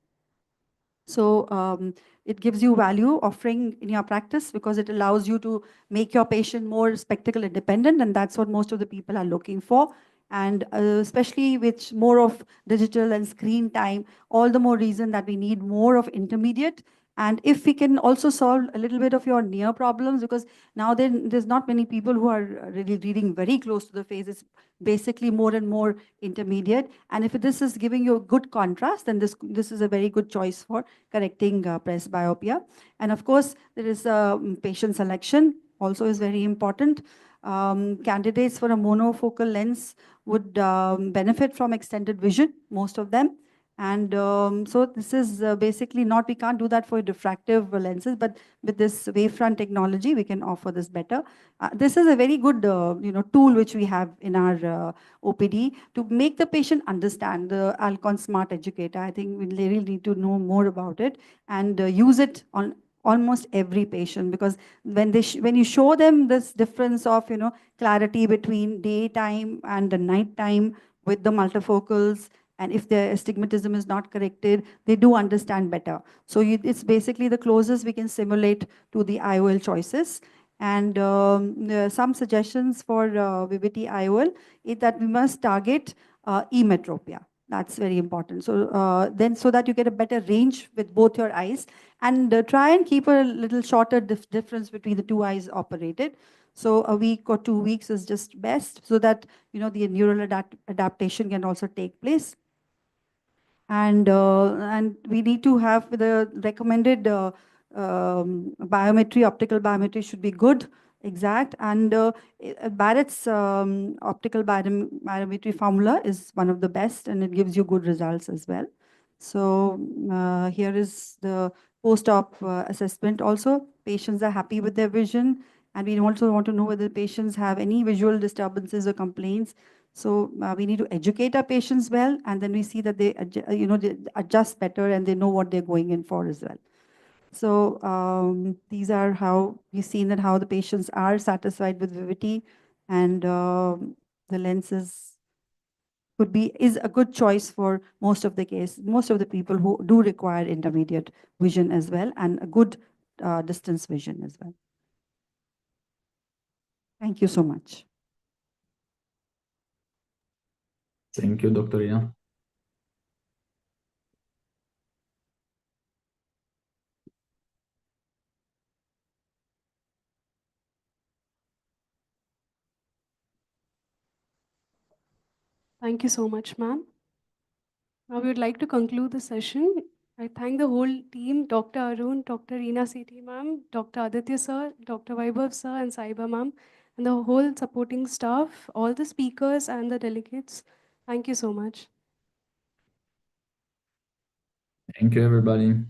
So it gives you value offering in your practice because it allows you to make your patient more spectacle independent, and that's what most of the people are looking for. And especially with more of digital and screen time, all the more reason that we need more of intermediate. And if we can also solve a little bit of your near problems, because now there's not many people who are really reading very close to the face. It's basically more and more intermediate. And if this is giving you a good contrast, then this is a very good choice for correcting presbyopia. And of course, there is patient selection also is very important. Candidates for a monofocal lens would benefit from extended vision, most of them. And so this is basically not, we can't do that for diffractive lenses, but with this wavefront technology, we can offer this better. This is a very good tool which we have in our OPD to make the patient understand the Alcon Smart Educator. I think we really need to know more about it and use it on almost every patient, because when when you show them this difference of clarity between daytime and the nighttime with the multifocals, and if their astigmatism is not corrected, they do understand better. So it's basically the closest we can simulate to the IOL choices. And some suggestions for Vivity IOL is that we must target emetropia. That's very important. So then, so that you get a better range with both your eyes, and try and keep a little shorter difference between the two eyes operated. So a week or 2 weeks is just best, so that the neural adaptation can also take place. And we need to have the recommended biometry, optical biometry should be good, exact. And Barrett's optical biometry formula is one of the best, and it gives you good results as well. So here is the post-op assessment also. Patients are happy with their vision, and we also want to know whether patients have any visual disturbances or complaints. So we need to educate our patients well, and then we see that they adjust better and they know what they're going in for as well. So these are how we've seen that how the patients are satisfied with Vivity, and the lenses is a good choice for most of the people who do require intermediate vision as well, and a good distance vision as well. Thank you so much. Thank you, Dr. Ina. Thank you so much, ma'am. Now we would like to conclude the session. I thank the whole team, Dr. Arun, Dr. Reena Sethi ma'am, Dr. Aditya sir, Dr. Vaibhav sir, and Saiba ma'am, and the whole supporting staff, all the speakers and the delegates. Thank you so much. Thank you, everybody.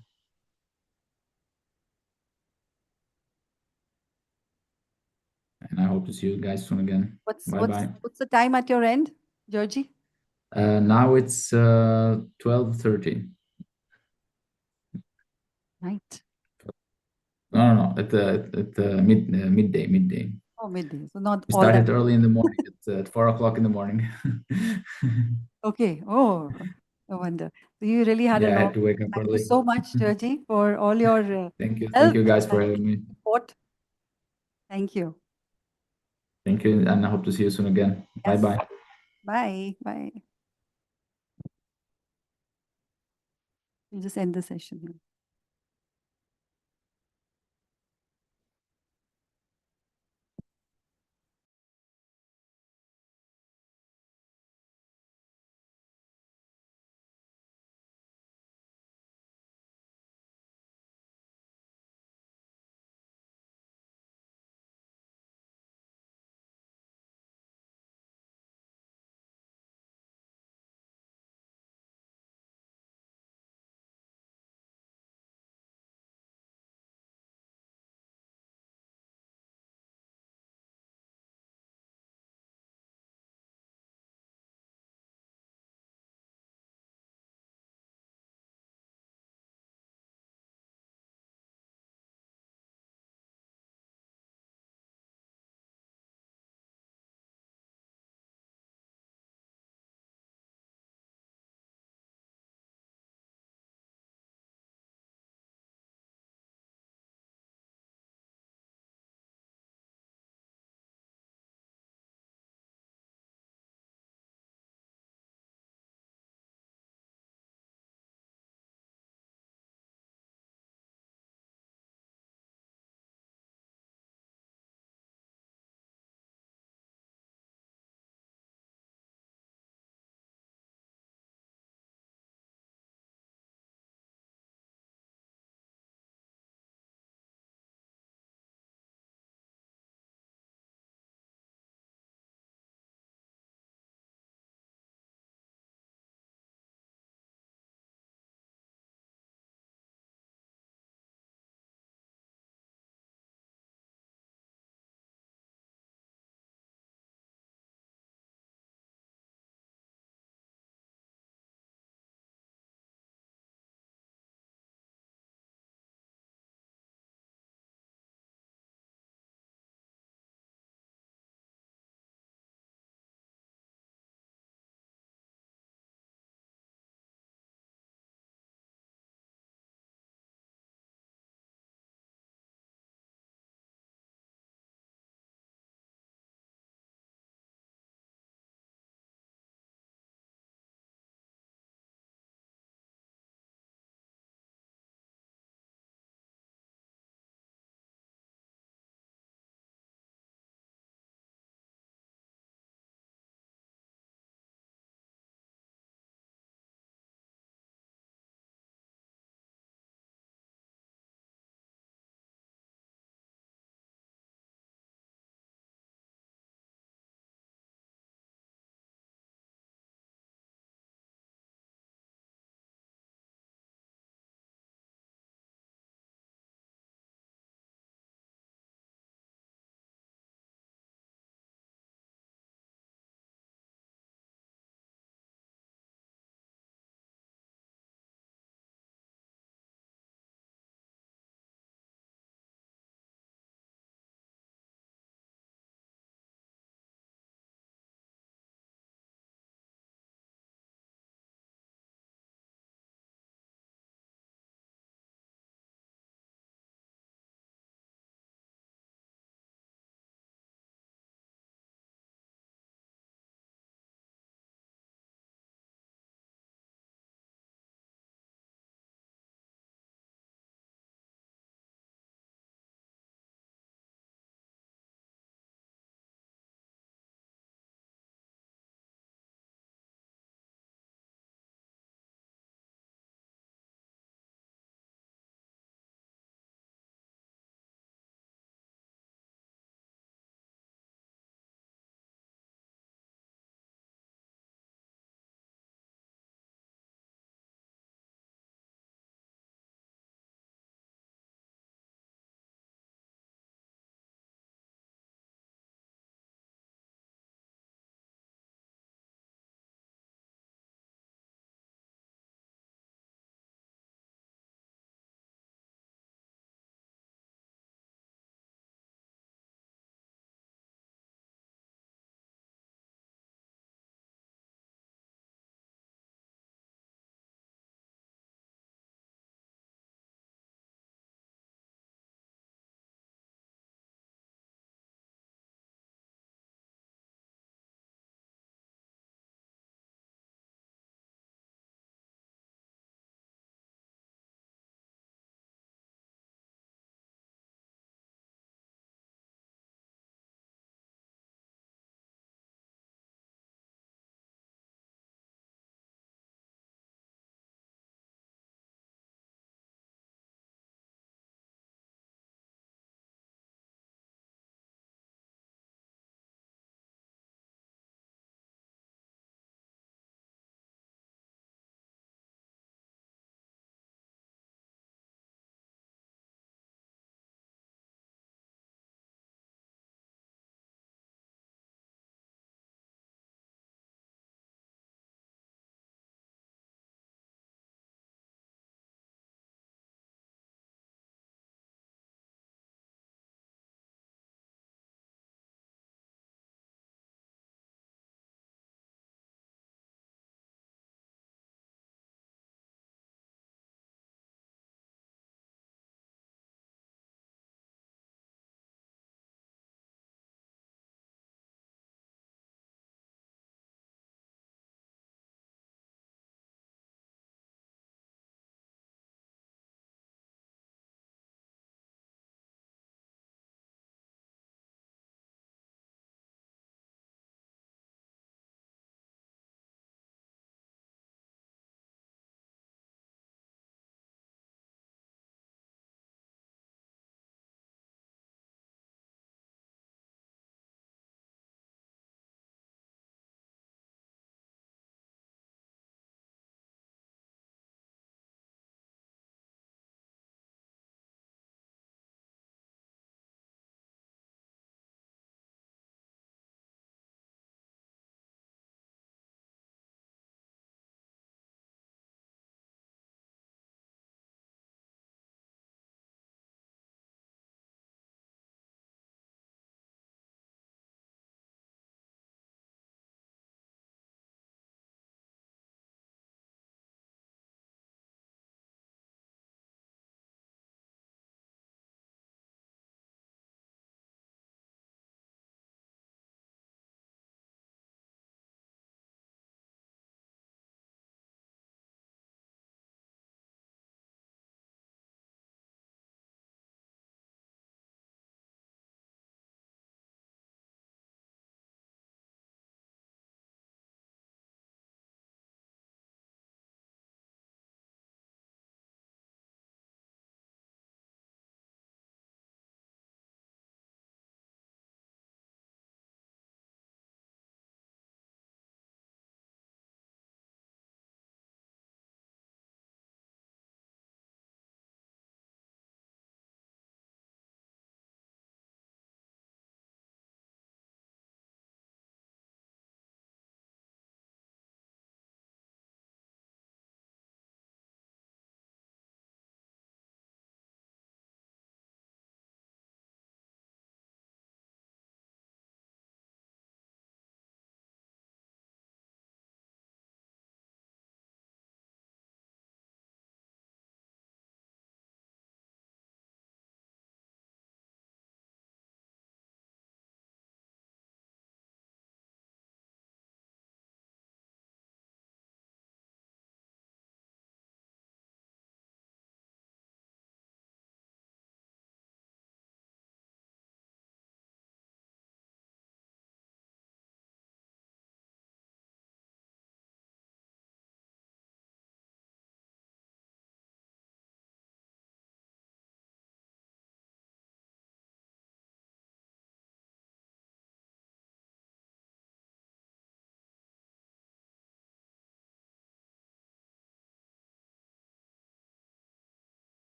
And I hope to see you guys soon again. Bye-bye. What's the time at your end, Georgie? Now it's 12:30. Night. No. At midday. Oh, midday. So not We all started that. early in the morning at 4 o'clock in the morning. Okay. Oh, no wonder. So you really had a Yeah, I long. had to wake up Thank you early. so much, Georgie, for all your Thank you. help Thank you guys for and having me. support. Thank you. Thank you, and I hope to see you soon again. Yes. Bye-bye. Bye. Bye. We'll just end the session here.